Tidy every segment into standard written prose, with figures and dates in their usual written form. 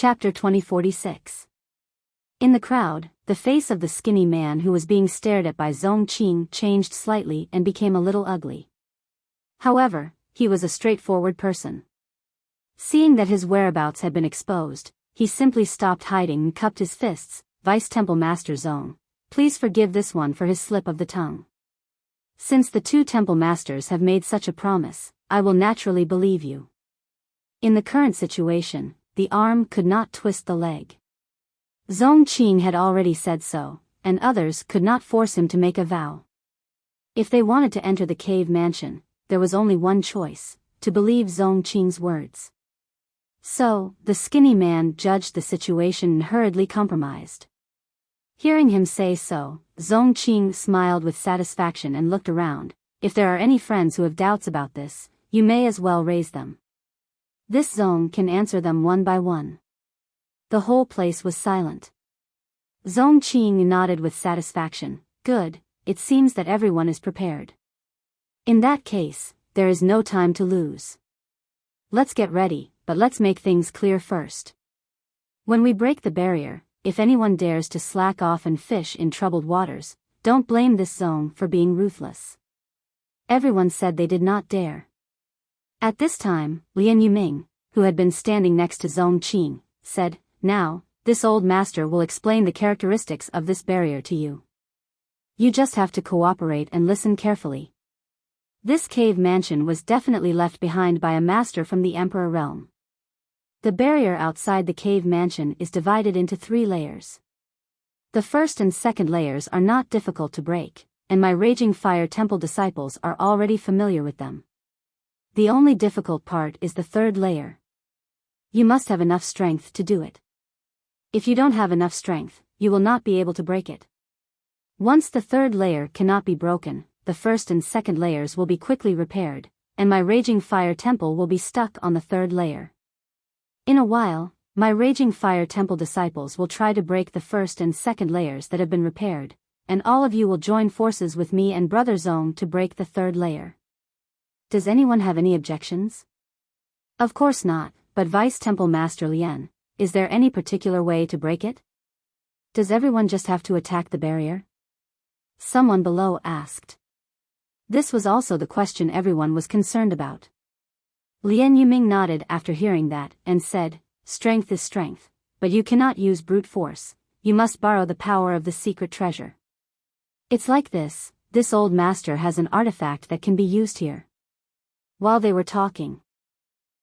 Chapter 2046. In the crowd, the face of the skinny man who was being stared at by Zong Qing changed slightly and became a little ugly. However, he was a straightforward person. Seeing that his whereabouts had been exposed, he simply stopped hiding and cupped his fists. Vice Temple Master Zong, please forgive this one for his slip of the tongue. Since the two temple masters have made such a promise, I will naturally believe you. In the current situation, the arm could not twist the leg. Zong Qing had already said so, and others could not force him to make a vow. If they wanted to enter the cave mansion, there was only one choice, to believe Zong Qing's words. So, the skinny man judged the situation and hurriedly compromised. Hearing him say so, Zong Qing smiled with satisfaction and looked around. If there are any friends who have doubts about this, you may as well raise them. This Zong can answer them one by one. The whole place was silent. Zong Qing nodded with satisfaction. Good, it seems that everyone is prepared. In that case, there is no time to lose. Let's get ready, but let's make things clear first. When we break the barrier, if anyone dares to slack off and fish in troubled waters, don't blame this Zong for being ruthless. Everyone said they did not dare. At this time, Lian Yuming, who had been standing next to Zong Qing, said, "Now, this old master will explain the characteristics of this barrier to you. You just have to cooperate and listen carefully." This cave mansion was definitely left behind by a master from the Emperor realm. The barrier outside the cave mansion is divided into 3 layers. The first and second layers are not difficult to break, and my Raging Fire Temple disciples are already familiar with them. The only difficult part is the 3rd layer. You must have enough strength to do it. If you don't have enough strength, you will not be able to break it. Once the 3rd layer cannot be broken, the 1st and 2nd layers will be quickly repaired, and my Raging Fire Temple will be stuck on the 3rd layer. In a while, my Raging Fire Temple disciples will try to break the 1st and 2nd layers that have been repaired, and all of you will join forces with me and Brother Zong to break the 3rd layer. Does anyone have any objections? Of course not, but Vice Temple Master Lian, is there any particular way to break it? Does everyone just have to attack the barrier? Someone below asked. This was also the question everyone was concerned about. Lian Yuming nodded after hearing that, and said, "Strength is strength, but you cannot use brute force, you must borrow the power of the secret treasure. It's like this old master has an artifact that can be used here." While they were talking,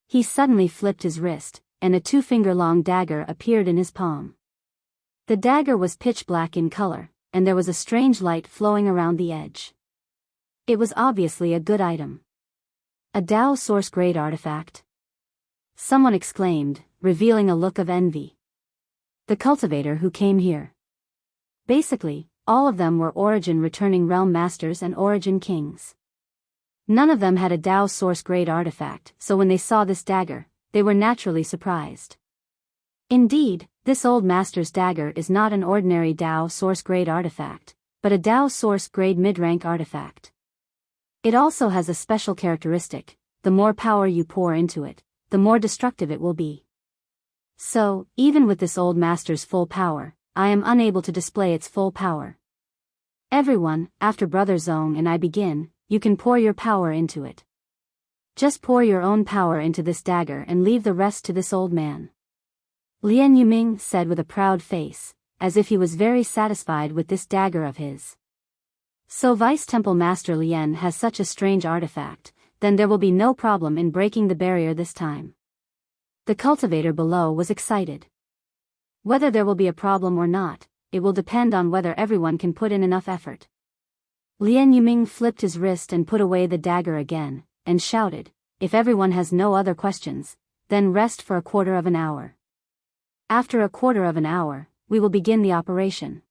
he suddenly flipped his wrist, and a 2-finger-long dagger appeared in his palm. The dagger was pitch black in color, and there was a strange light flowing around the edge. It was obviously a good item. A Dao Source Grade artifact? Someone exclaimed, revealing a look of envy. The cultivator who came here. Basically, all of them were Origin Returning Realm Masters and Origin Kings. None of them had a Dao Source Grade artifact, so when they saw this dagger, they were naturally surprised. Indeed, this old master's dagger is not an ordinary Dao Source Grade artifact, but a Dao Source Grade mid-rank artifact. It also has a special characteristic: the more power you pour into it, the more destructive it will be. So, even with this old master's full power, I am unable to display its full power. Everyone, after Brother Zong and I begin, you can pour your power into it. Just pour your own power into this dagger and leave the rest to this old man. Lian Yuming said with a proud face, as if he was very satisfied with this dagger of his. So Vice Temple Master Lian has such a strange artifact, then there will be no problem in breaking the barrier this time. The cultivator below was excited. Whether there will be a problem or not, it will depend on whether everyone can put in enough effort. Lian Yuming flipped his wrist and put away the dagger again, and shouted, "If everyone has no other questions, then rest for a quarter of an hour. After a quarter of an hour, we will begin the operation."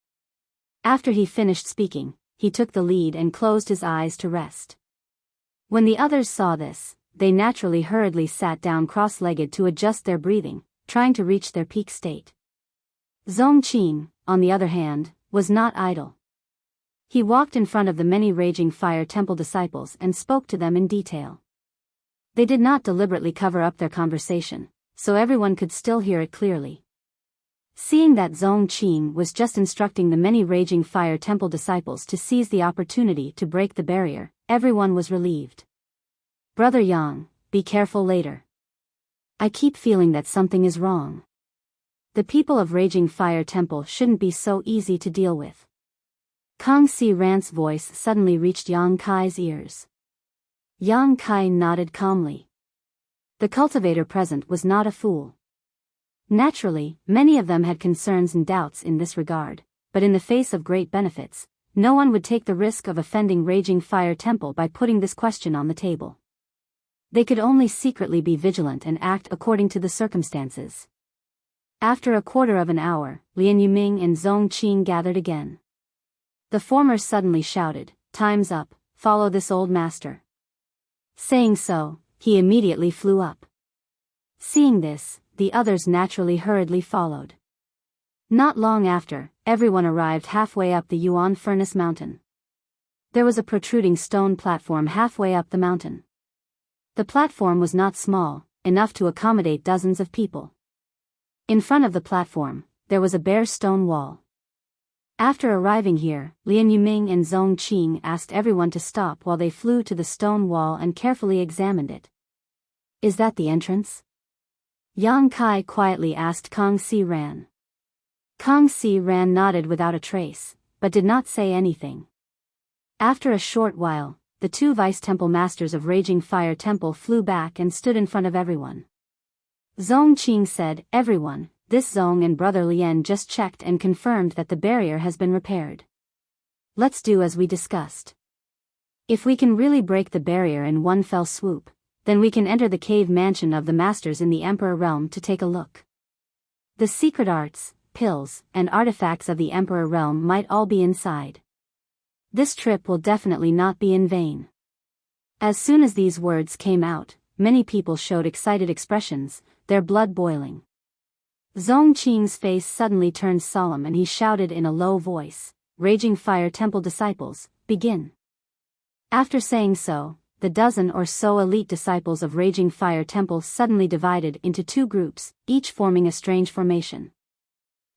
After he finished speaking, he took the lead and closed his eyes to rest. When the others saw this, they naturally hurriedly sat down cross-legged to adjust their breathing, trying to reach their peak state. Zong Qing, on the other hand, was not idle. He walked in front of the many Raging Fire Temple disciples and spoke to them in detail. They did not deliberately cover up their conversation, so everyone could still hear it clearly. Seeing that Zong Qing was just instructing the many raging fire temple disciples to seize the opportunity to break the barrier, everyone was relieved. "Brother Yang, be careful later. I keep feeling that something is wrong. The people of Raging Fire Temple shouldn't be so easy to deal with." Kang Si Ran's voice suddenly reached Yang Kai's ears. Yang Kai nodded calmly. The cultivator present was not a fool. Naturally, many of them had concerns and doubts in this regard, but in the face of great benefits, no one would take the risk of offending Raging Fire Temple by putting this question on the table. They could only secretly be vigilant and act according to the circumstances. After a quarter of an hour, Lian Yuming and Zong Qing gathered again. The former suddenly shouted, "Time's up, follow this old master." Saying so, he immediately flew up. Seeing this, the others naturally hurriedly followed. Not long after, everyone arrived halfway up the Yuan Furnace Mountain. There was a protruding stone platform halfway up the mountain. The platform was not small, enough to accommodate dozens of people. In front of the platform, there was a bare stone wall. After arriving here, Lian Yuming and Zong Qing asked everyone to stop while they flew to the stone wall and carefully examined it. "Is that the entrance?" Yang Kai quietly asked Kang Si Ran. Kang Si Ran nodded without a trace, but did not say anything. After a short while, the two vice-temple masters of Raging Fire Temple flew back and stood in front of everyone. Zong Qing said, "Everyone, this Zong and Brother Lian just checked and confirmed that the barrier has been repaired. Let's do as we discussed. If we can really break the barrier in one fell swoop, then we can enter the cave mansion of the masters in the Emperor Realm to take a look. The secret arts, pills, and artifacts of the Emperor Realm might all be inside. This trip will definitely not be in vain." As soon as these words came out, many people showed excited expressions, their blood boiling. Zong Qing's face suddenly turned solemn and he shouted in a low voice, "Raging Fire Temple disciples, begin." After saying so, the dozen or so elite disciples of Raging Fire Temple suddenly divided into two groups, each forming a strange formation.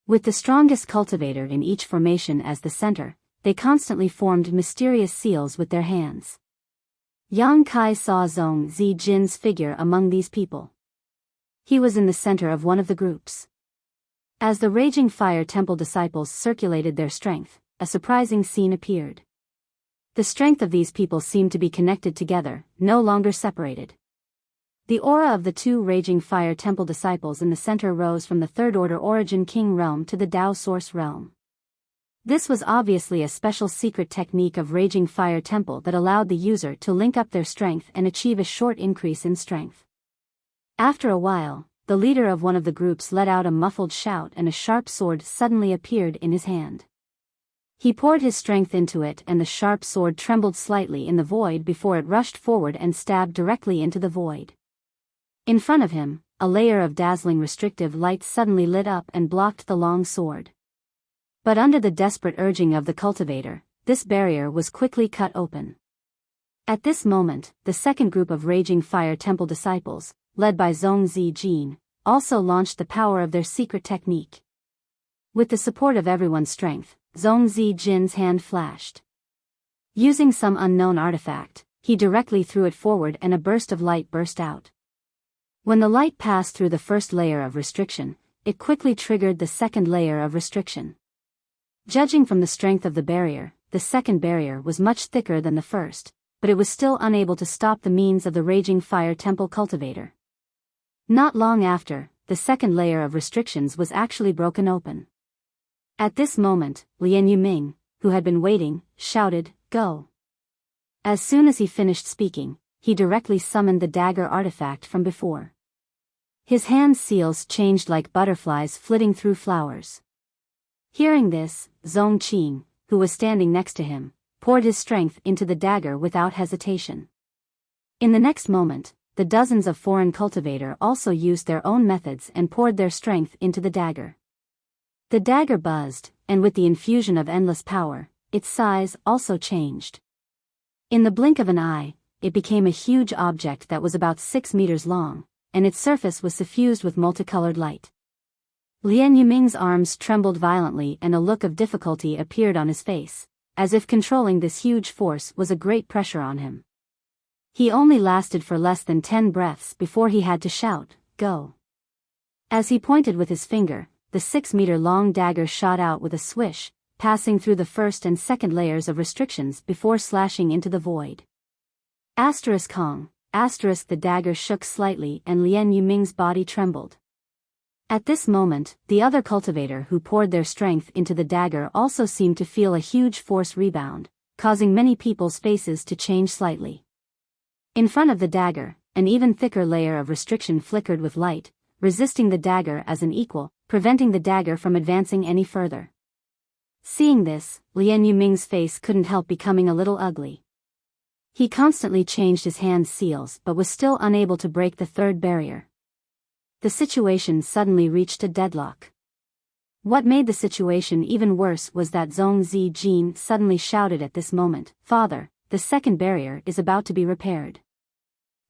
With the strongest cultivator in each formation as the center, they constantly formed mysterious seals with their hands. Yang Kai saw Zong Zijin's figure among these people. He was in the center of one of the groups. As the Raging Fire Temple disciples circulated their strength, a surprising scene appeared. The strength of these people seemed to be connected together, no longer separated. The aura of the two Raging Fire Temple disciples in the center rose from the Third Order Origin King realm to the Tao Source realm. This was obviously a special secret technique of Raging Fire Temple that allowed the user to link up their strength and achieve a short increase in strength. After a while, the leader of one of the groups let out a muffled shout and a sharp sword suddenly appeared in his hand. He poured his strength into it and the sharp sword trembled slightly in the void before it rushed forward and stabbed directly into the void. In front of him, a layer of dazzling restrictive light suddenly lit up and blocked the long sword. But under the desperate urging of the cultivator, this barrier was quickly cut open. At this moment, the second group of Raging Fire Temple disciples, led by Zong Zijin, also launched the power of their secret technique. With the support of everyone's strength, Zong Zijin's hand flashed. Using some unknown artifact, he directly threw it forward and a burst of light burst out. When the light passed through the first layer of restriction, it quickly triggered the second layer of restriction. Judging from the strength of the barrier, the second barrier was much thicker than the first, but it was still unable to stop the means of the Raging Fire Temple cultivator. Not long after, the second layer of restrictions was actually broken open. At this moment, Lian Yuming, who had been waiting, shouted, "Go!" As soon as he finished speaking, he directly summoned the dagger artifact from before. His hand seals changed like butterflies flitting through flowers. Hearing this, Zong Qing, who was standing next to him, poured his strength into the dagger without hesitation. In the next moment, the dozens of foreign cultivator also used their own methods and poured their strength into the dagger. The dagger buzzed, and with the infusion of endless power, its size also changed. In the blink of an eye, it became a huge object that was about 6 meters long, and its surface was suffused with multicolored light. Lian Yuming's arms trembled violently and a look of difficulty appeared on his face, as if controlling this huge force was a great pressure on him. He only lasted for less than 10 breaths before he had to shout, "Go!" As he pointed with his finger, the 6-meter-long dagger shot out with a swish, passing through the first and second layers of restrictions before slashing into the void. Kong, the dagger shook slightly and Lian Yuming's body trembled. At this moment, the other cultivator who poured their strength into the dagger also seemed to feel a huge force rebound, causing many people's faces to change slightly. In front of the dagger, an even thicker layer of restriction flickered with light, resisting the dagger as an equal, preventing the dagger from advancing any further. Seeing this, Lian Yuming's face couldn't help becoming a little ugly. He constantly changed his hand seals but was still unable to break the third barrier. The situation suddenly reached a deadlock. What made the situation even worse was that Zhong Zijin suddenly shouted at this moment, "Father, the second barrier is about to be repaired."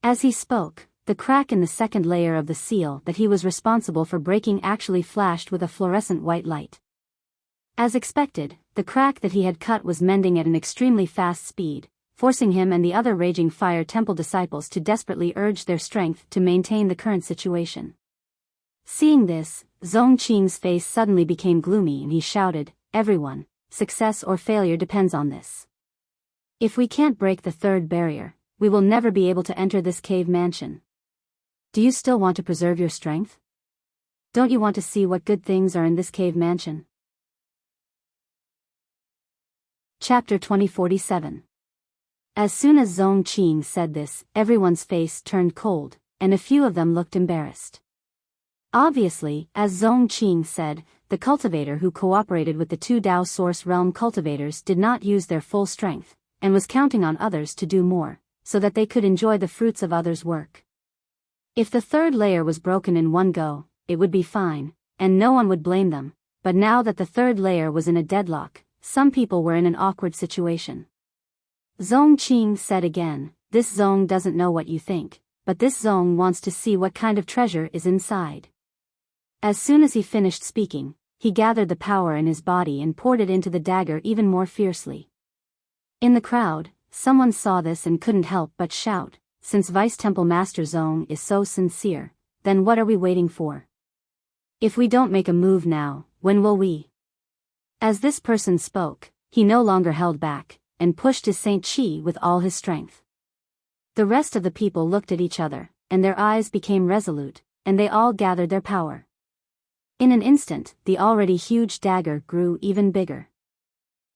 As he spoke, the crack in the second layer of the seal that he was responsible for breaking actually flashed with a fluorescent white light. As expected, the crack that he had cut was mending at an extremely fast speed, forcing him and the other Raging Fire Temple disciples to desperately urge their strength to maintain the current situation. Seeing this, Zhong Qing's face suddenly became gloomy and he shouted, "Everyone, success or failure depends on this. If we can't break the third barrier, we will never be able to enter this cave mansion. Do you still want to preserve your strength? Don't you want to see what good things are in this cave mansion?" Chapter 2047. As soon as Zhong Qing said this, everyone's face turned cold, and a few of them looked embarrassed. Obviously, as Zhong Qing said, the cultivator who cooperated with the 2 Dao Source Realm cultivators did not use their full strength, and was counting on others to do more, so that they could enjoy the fruits of others' work. If the third layer was broken in one go, it would be fine, and no one would blame them, but now that the third layer was in a deadlock, some people were in an awkward situation. Zhong Qing said again, "This Zhong doesn't know what you think, but this Zhong wants to see what kind of treasure is inside." As soon as he finished speaking, he gathered the power in his body and poured it into the dagger even more fiercely. In the crowd, someone saw this and couldn't help but shout, "Since Vice Temple Master Zhong is so sincere, then what are we waiting for? If we don't make a move now, when will we?" As this person spoke, he no longer held back, and pushed his Saint Chi with all his strength. The rest of the people looked at each other, and their eyes became resolute, and they all gathered their power. In an instant, the already huge dagger grew even bigger.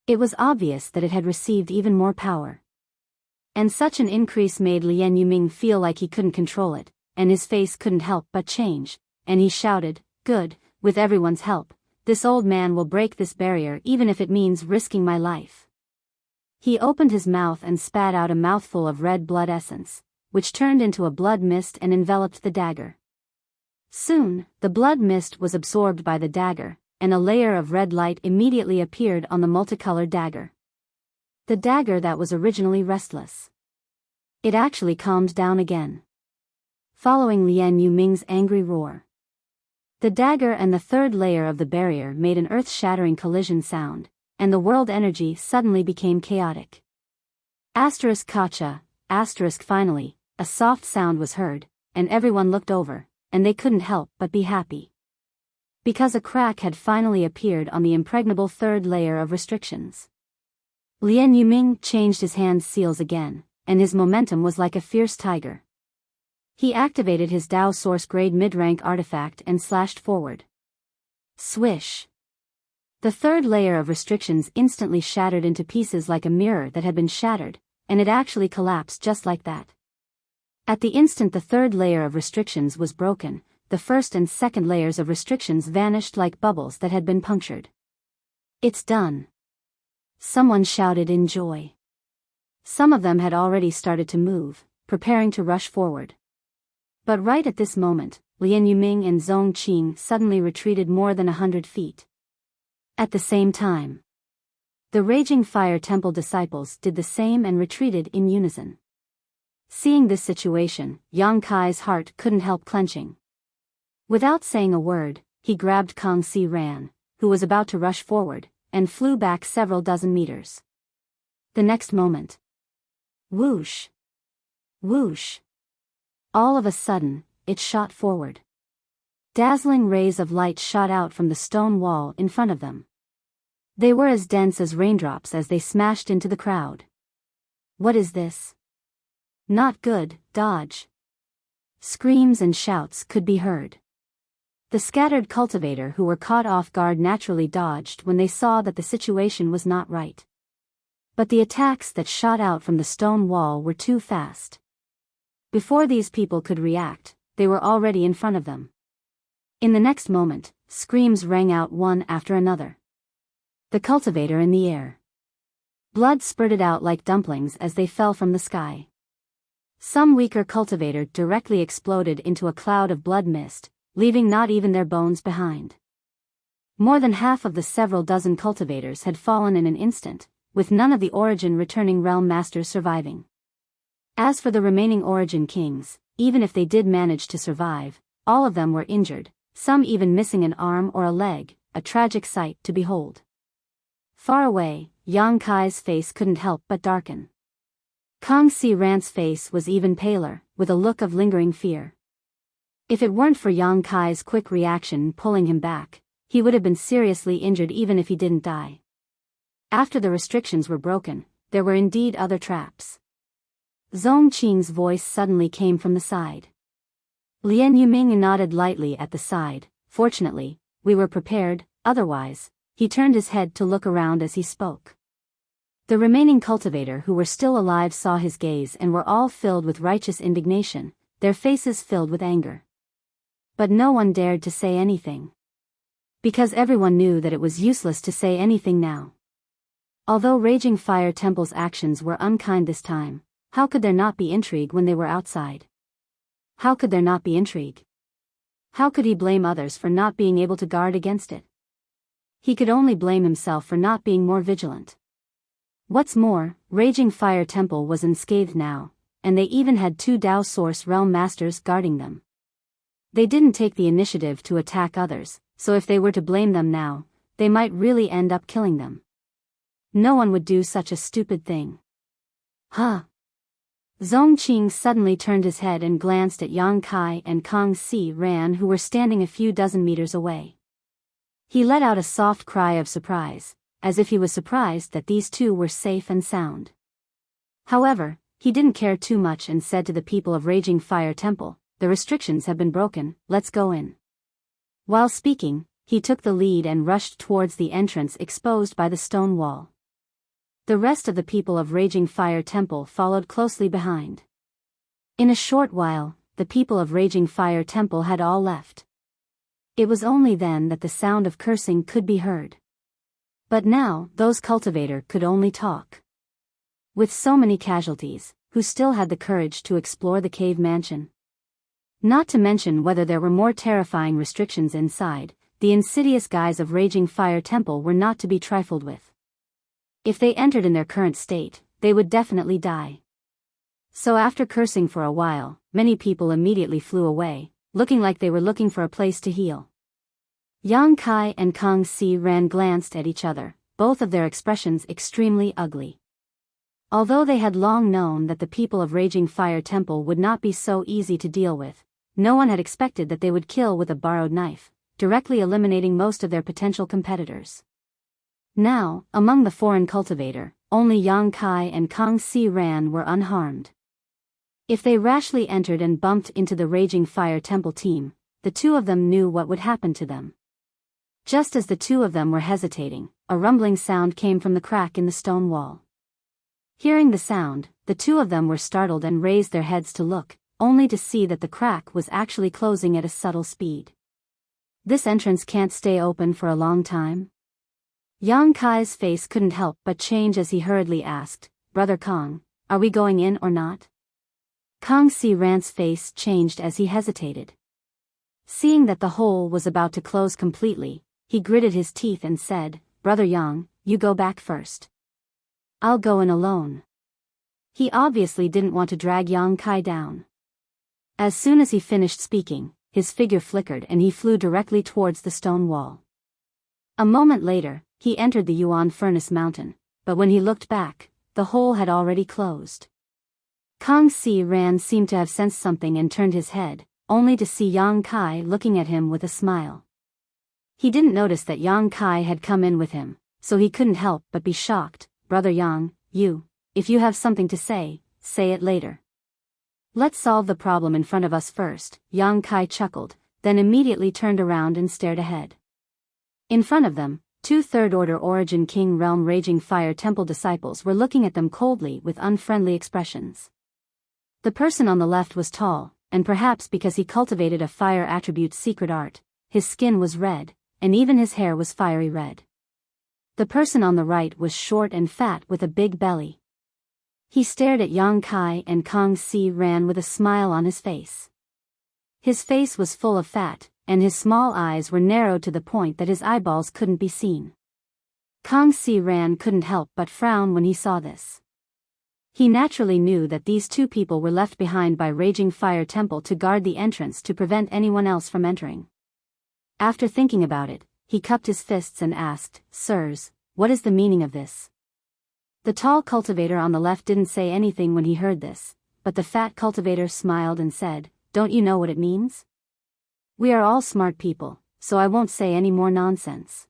It was obvious that it had received even more power. And such an increase made Lian Yuming feel like he couldn't control it, and his face couldn't help but change, and he shouted, "Good, with everyone's help, this old man will break this barrier even if it means risking my life." He opened his mouth and spat out a mouthful of red blood essence, which turned into a blood mist and enveloped the dagger. Soon, the blood mist was absorbed by the dagger, and a layer of red light immediately appeared on the multicolored dagger. The dagger that was originally restless. It actually calmed down again. Following Lian Yuming's angry roar, the dagger and the third layer of the barrier made an earth-shattering collision sound, and the world energy suddenly became chaotic. Finally, a soft sound was heard, and everyone looked over, and they couldn't help but be happy. Because a crack had finally appeared on the impregnable third layer of restrictions. Lian Yuming changed his hand seals again, and his momentum was like a fierce tiger. He activated his Dao Source Grade mid-rank artifact and slashed forward. Swish! The third layer of restrictions instantly shattered into pieces like a mirror that had been shattered, and it actually collapsed just like that. At the instant the third layer of restrictions was broken, the first and second layers of restrictions vanished like bubbles that had been punctured. "It's done!" Someone shouted in joy. Some of them had already started to move, preparing to rush forward. But right at this moment, Lian Yuming and Zhong Qing suddenly retreated more than 100 feet. At the same time, the Raging Fire Temple disciples did the same and retreated in unison. Seeing this situation, Yang Kai's heart couldn't help clenching. Without saying a word, he grabbed Kang Si Ran, who was about to rush forward, and flew back several dozen meters. The next moment. Whoosh! Whoosh! All of a sudden, it shot forward. Dazzling rays of light shot out from the stone wall in front of them. They were as dense as raindrops as they smashed into the crowd. What is this? Not good, dodge! Screams and shouts could be heard. The scattered cultivator who were caught off guard naturally dodged when they saw that the situation was not right. But the attacks that shot out from the stone wall were too fast. Before these people could react, they were already in front of them. In the next moment, screams rang out one after another. The cultivator in the air. Blood spurted out like dumplings as they fell from the sky. Some weaker cultivator directly exploded into a cloud of blood mist, leaving not even their bones behind. More than half of the several dozen cultivators had fallen in an instant, with none of the Origin returning realm masters surviving. As for the remaining Origin kings, even if they did manage to survive, all of them were injured, some even missing an arm or a leg, a tragic sight to behold. Far away, Yang Kai's face couldn't help but darken. Kang Si Ran's face was even paler, with a look of lingering fear. If it weren't for Yang Kai's quick reaction pulling him back, he would have been seriously injured even if he didn't die. After the restrictions were broken, there were indeed other traps. Zhong Qing's voice suddenly came from the side. Lian Yuming nodded lightly at the side. Fortunately, we were prepared, otherwise. He turned his head to look around as he spoke. The remaining cultivator who were still alive saw his gaze and were all filled with righteous indignation, their faces filled with anger. But no one dared to say anything. Because everyone knew that it was useless to say anything now. Although Raging Fire Temple's actions were unkind this time, how could there not be intrigue when they were outside? How could there not be intrigue? How could he blame others for not being able to guard against it? He could only blame himself for not being more vigilant. What's more, Raging Fire Temple was unscathed now, and they even had 2 Dao Source Realm Masters guarding them. They didn't take the initiative to attack others, so if they were to blame them now, they might really end up killing them. No one would do such a stupid thing. Huh? Zhong Qing suddenly turned his head and glanced at Yang Kai and Kang Si Ran who were standing a few dozen meters away. He let out a soft cry of surprise, as if he was surprised that these two were safe and sound. However, he didn't care too much and said to the people of Raging Fire Temple, "The restrictions have been broken, let's go in." While speaking, he took the lead and rushed towards the entrance exposed by the stone wall. The rest of the people of Raging Fire Temple followed closely behind. In a short while, the people of Raging Fire Temple had all left. It was only then that the sound of cursing could be heard. But now, those cultivator could only talk. With so many casualties, who still had the courage to explore the cave mansion? Not to mention whether there were more terrifying restrictions inside, the insidious guise of Raging Fire Temple were not to be trifled with. If they entered in their current state, they would definitely die. So after cursing for a while, many people immediately flew away, looking like they were looking for a place to heal. Yang Kai and Kang Si Ran glanced at each other, both of their expressions extremely ugly. Although they had long known that the people of Raging Fire Temple would not be so easy to deal with, no one had expected that they would kill with a borrowed knife, directly eliminating most of their potential competitors. Now, among the foreign cultivator, only Yang Kai and Kang Si Ran were unharmed. If they rashly entered and bumped into the Raging Fire Temple team, the two of them knew what would happen to them. Just as the two of them were hesitating, a rumbling sound came from the crack in the stone wall. Hearing the sound, the two of them were startled and raised their heads to look, only to see that the crack was actually closing at a subtle speed. This entrance can't stay open for a long time? Yang Kai's face couldn't help but change as he hurriedly asked, "Brother Kang, are we going in or not?" Kang Si Ran's face changed as he hesitated. Seeing that the hole was about to close completely, he gritted his teeth and said, "Brother Yang, you go back first. I'll go in alone." He obviously didn't want to drag Yang Kai down. As soon as he finished speaking, his figure flickered and he flew directly towards the stone wall. A moment later, he entered the Yuan Furnace Mountain, but when he looked back, the hole had already closed. Kang Si Ran seemed to have sensed something and turned his head, only to see Yang Kai looking at him with a smile. He didn't notice that Yang Kai had come in with him, so he couldn't help but be shocked. Brother Yang, if you have something to say it later. Let's solve the problem in front of us first. Yang Kai chuckled, then immediately turned around and stared ahead. In front of them, 2 Third-Order Origin King Realm Raging Fire Temple disciples were looking at them coldly with unfriendly expressions. The person on the left was tall, and perhaps because he cultivated a fire attribute's secret art, his skin was red, and even his hair was fiery red. The person on the right was short and fat with a big belly. He stared at Yang Kai and Kang Si Ran with a smile on his face. His face was full of fat, and his small eyes were narrowed to the point that his eyeballs couldn't be seen. Kang Si Ran couldn't help but frown when he saw this. He naturally knew that these 2 people were left behind by Raging Fire Temple to guard the entrance to prevent anyone else from entering. After thinking about it, he cupped his fists and asked, "Sirs, what is the meaning of this?" The tall cultivator on the left didn't say anything when he heard this, but the fat cultivator smiled and said, "Don't you know what it means? We are all smart people, so I won't say any more nonsense.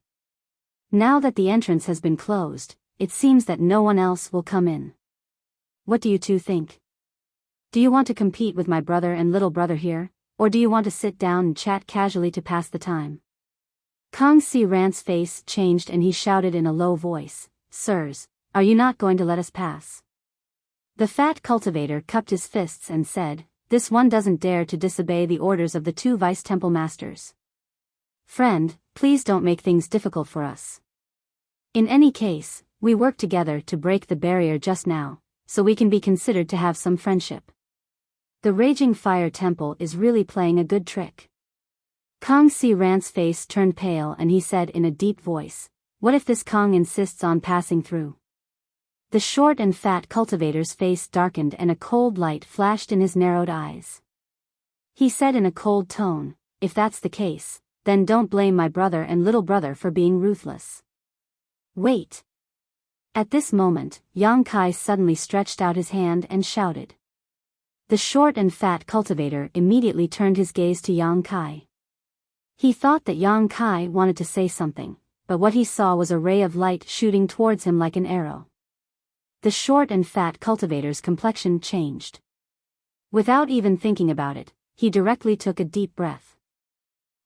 Now that the entrance has been closed, it seems that no one else will come in. What do you 2 think? Do you want to compete with my brother and little brother here, or do you want to sit down and chat casually to pass the time?" Kang Si Ran's face changed and he shouted in a low voice, "Sirs, are you not going to let us pass?" The fat cultivator cupped his fists and said, "This one doesn't dare to disobey the orders of the 2 vice temple masters. Friend, please don't make things difficult for us. In any case, we worked together to break the barrier just now, so we can be considered to have some friendship. The Raging Fire Temple is really playing a good trick." Kang Si Ran's face turned pale and he said in a deep voice, "What if this Kang insists on passing through?" The short and fat cultivator's face darkened and a cold light flashed in his narrowed eyes. He said in a cold tone, "If that's the case, then don't blame my brother and little brother for being ruthless. Wait." At this moment, Yang Kai suddenly stretched out his hand and shouted. The short and fat cultivator immediately turned his gaze to Yang Kai. He thought that Yang Kai wanted to say something, but what he saw was a ray of light shooting towards him like an arrow. The short and fat cultivator's complexion changed. Without even thinking about it, he directly took a deep breath.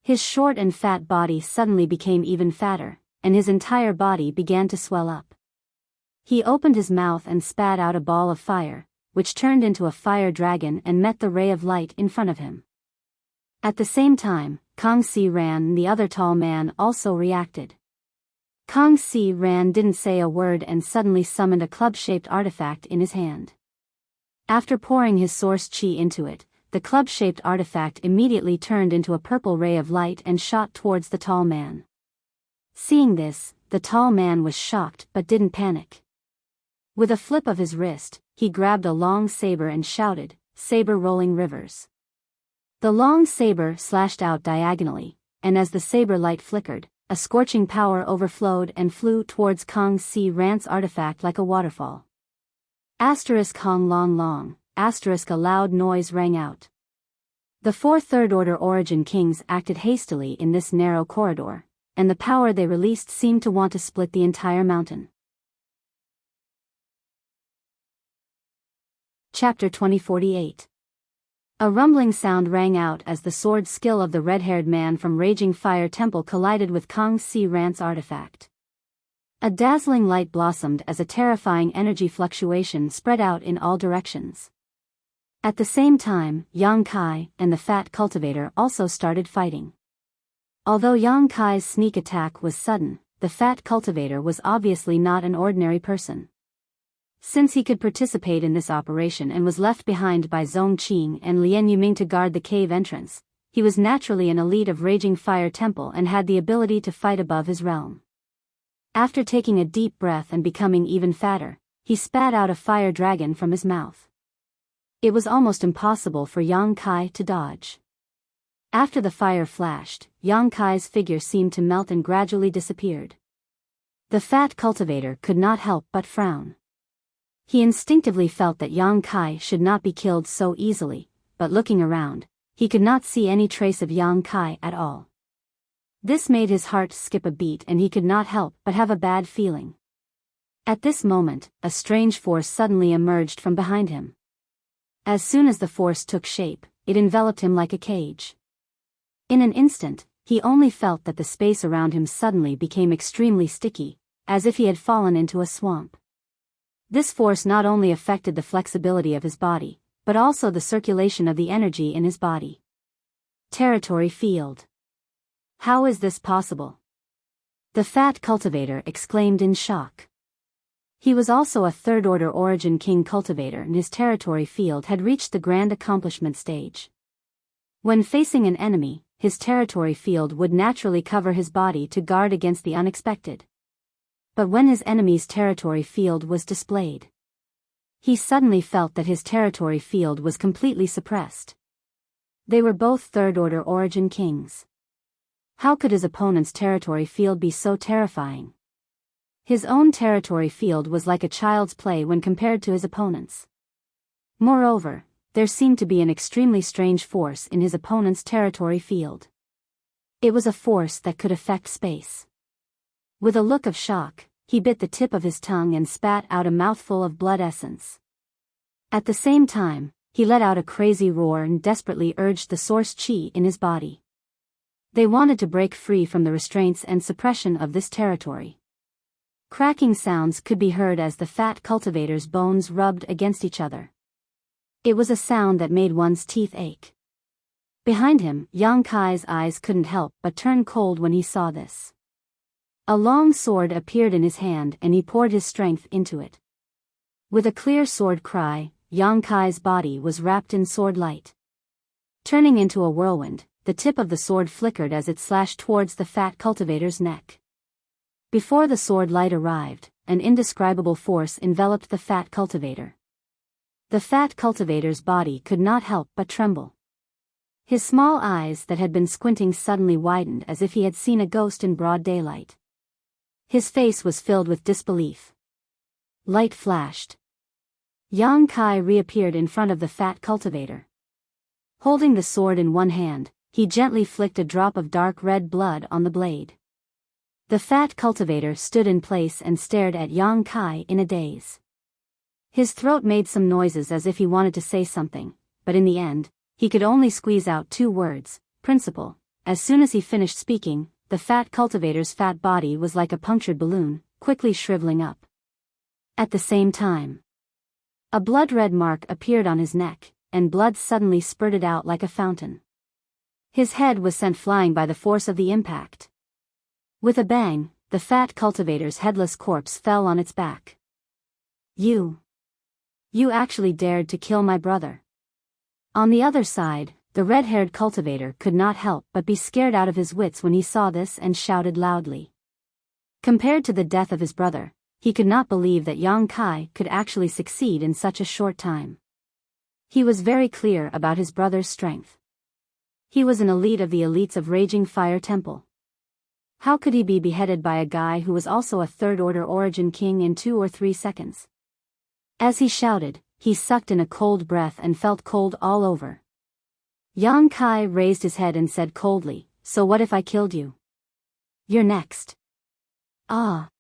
His short and fat body suddenly became even fatter, and his entire body began to swell up. He opened his mouth and spat out a ball of fire, which turned into a fire dragon and met the ray of light in front of him. At the same time, Kang Si Ran and the other tall man also reacted. Kang Si Ran didn't say a word and suddenly summoned a club-shaped artifact in his hand. After pouring his source chi into it, the club-shaped artifact immediately turned into a purple ray of light and shot towards the tall man. Seeing this, the tall man was shocked but didn't panic. With a flip of his wrist, he grabbed a long saber and shouted, "Saber rolling rivers." The long saber slashed out diagonally, and as the saber light flickered, a scorching power overflowed and flew towards Kang Si Ran's artifact like a waterfall. Hong long long, a loud noise rang out. The 4 Third-Order Origin Kings acted hastily in this narrow corridor, and the power they released seemed to want to split the entire mountain. Chapter 2048. A rumbling sound rang out as the sword skill of the red-haired man from Raging Fire Temple collided with Kang Si Ran's artifact. A dazzling light blossomed as a terrifying energy fluctuation spread out in all directions. At the same time, Yang Kai and the fat cultivator also started fighting. Although Yang Kai's sneak attack was sudden, the fat cultivator was obviously not an ordinary person. Since he could participate in this operation and was left behind by Zhong Qing and Lien Yuming to guard the cave entrance, he was naturally an elite of Raging Fire Temple and had the ability to fight above his realm. After taking a deep breath and becoming even fatter, he spat out a fire dragon from his mouth. It was almost impossible for Yang Kai to dodge. After the fire flashed, Yang Kai's figure seemed to melt and gradually disappeared. The fat cultivator could not help but frown. He instinctively felt that Yang Kai should not be killed so easily, but looking around, he could not see any trace of Yang Kai at all. This made his heart skip a beat and he could not help but have a bad feeling. At this moment, a strange force suddenly emerged from behind him. As soon as the force took shape, it enveloped him like a cage. In an instant, he only felt that the space around him suddenly became extremely sticky, as if he had fallen into a swamp. This force not only affected the flexibility of his body, but also the circulation of the energy in his body. Territory field. How is this possible? The fat cultivator exclaimed in shock. He was also a third-order origin king cultivator and his territory field had reached the grand accomplishment stage. When facing an enemy, his territory field would naturally cover his body to guard against the unexpected. But when his enemy's territory field was displayed, he suddenly felt that his territory field was completely suppressed. They were both third-order origin kings. How could his opponent's territory field be so terrifying? His own territory field was like a child's play when compared to his opponent's. Moreover, there seemed to be an extremely strange force in his opponent's territory field. It was a force that could affect space. With a look of shock, he bit the tip of his tongue and spat out a mouthful of blood essence. At the same time, he let out a crazy roar and desperately urged the source chi in his body. They wanted to break free from the restraints and suppression of this territory. Cracking sounds could be heard as the fat cultivator's bones rubbed against each other. It was a sound that made one's teeth ache. Behind him, Yang Kai's eyes couldn't help but turn cold when he saw this. A long sword appeared in his hand and he poured his strength into it. With a clear sword cry, Yang Kai's body was wrapped in sword light. Turning into a whirlwind, the tip of the sword flickered as it slashed towards the fat cultivator's neck. Before the sword light arrived, an indescribable force enveloped the fat cultivator. The fat cultivator's body could not help but tremble. His small eyes that had been squinting suddenly widened as if he had seen a ghost in broad daylight. His face was filled with disbelief. Light flashed. Yang Kai reappeared in front of the fat cultivator. Holding the sword in one hand, he gently flicked a drop of dark red blood on the blade. The fat cultivator stood in place and stared at Yang Kai in a daze. His throat made some noises as if he wanted to say something, but in the end, he could only squeeze out 2 words, principal. As soon as he finished speaking, the fat cultivator's fat body was like a punctured balloon, quickly shriveling up. At the same time, a blood-red mark appeared on his neck, and blood suddenly spurted out like a fountain. His head was sent flying by the force of the impact. With a bang, the fat cultivator's headless corpse fell on its back. You actually dared to kill my brother. On the other side, the red-haired cultivator could not help but be scared out of his wits when he saw this and shouted loudly. Compared to the death of his brother, he could not believe that Yang Kai could actually succeed in such a short time. He was very clear about his brother's strength. He was an elite of the elites of Raging Fire Temple. How could he be beheaded by a guy who was also a third-order origin king in 2 or 3 seconds? As he shouted, he sucked in a cold breath and felt cold all over. Yang Kai raised his head and said coldly, "So what if I killed you? You're next." Ah!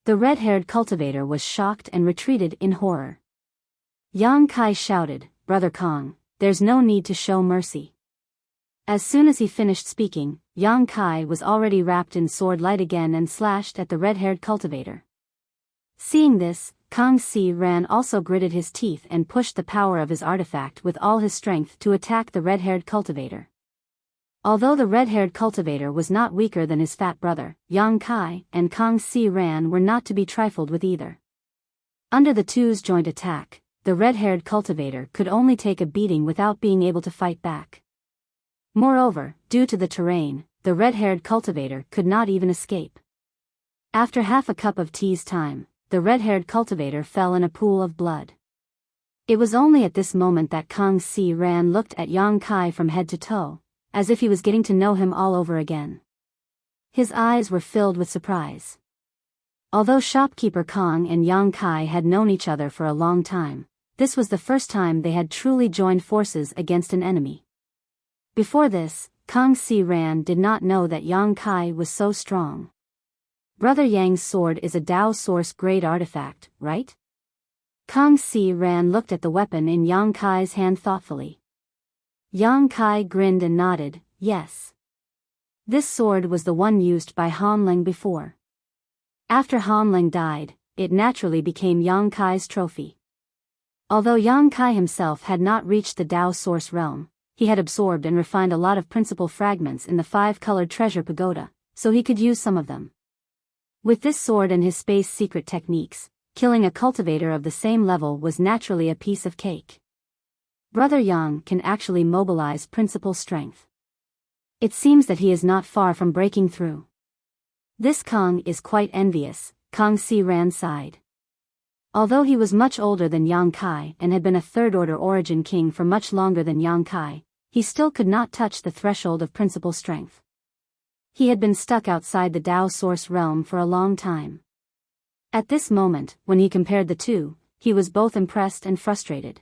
The red-haired cultivator was shocked and retreated in horror. Yang Kai shouted, "Brother Kong, there's no need to show mercy." As soon as he finished speaking, Yang Kai was already wrapped in sword light again and slashed at the red-haired cultivator. Seeing this, Kang Si Ran also gritted his teeth and pushed the power of his artifact with all his strength to attack the red-haired cultivator. Although the red-haired cultivator was not weaker than his fat brother, Yang Kai and Kang Si Ran were not to be trifled with either. Under the two's joint attack, the red-haired cultivator could only take a beating without being able to fight back. Moreover, due to the terrain, the red-haired cultivator could not even escape. After half a cup of tea's time, the red-haired cultivator fell in a pool of blood. It was only at this moment that Kang Si-ran looked at Yang Kai from head to toe, as if he was getting to know him all over again. His eyes were filled with surprise. Although shopkeeper Kang and Yang Kai had known each other for a long time, this was the first time they had truly joined forces against an enemy. Before this, Kang Si-ran did not know that Yang Kai was so strong. Brother Yang's sword is a Dao Source grade artifact, right? Kang Si-ran looked at the weapon in Yang Kai's hand thoughtfully. Yang Kai grinned and nodded, yes. This sword was the one used by Han Leng before. After Han Leng died, it naturally became Yang Kai's trophy. Although Yang Kai himself had not reached the Dao Source realm, he had absorbed and refined a lot of principal fragments in the 5-colored treasure pagoda, so he could use some of them. With this sword and his space secret techniques, killing a cultivator of the same level was naturally a piece of cake. Brother Yang can actually mobilize principal strength. It seems that he is not far from breaking through. This Kang is quite envious, Kang Si-ran sighed. Although he was much older than Yang Kai and had been a third-order origin king for much longer than Yang Kai, he still could not touch the threshold of principal strength. He had been stuck outside the Dao Source realm for a long time. At this moment, when he compared the two, he was both impressed and frustrated.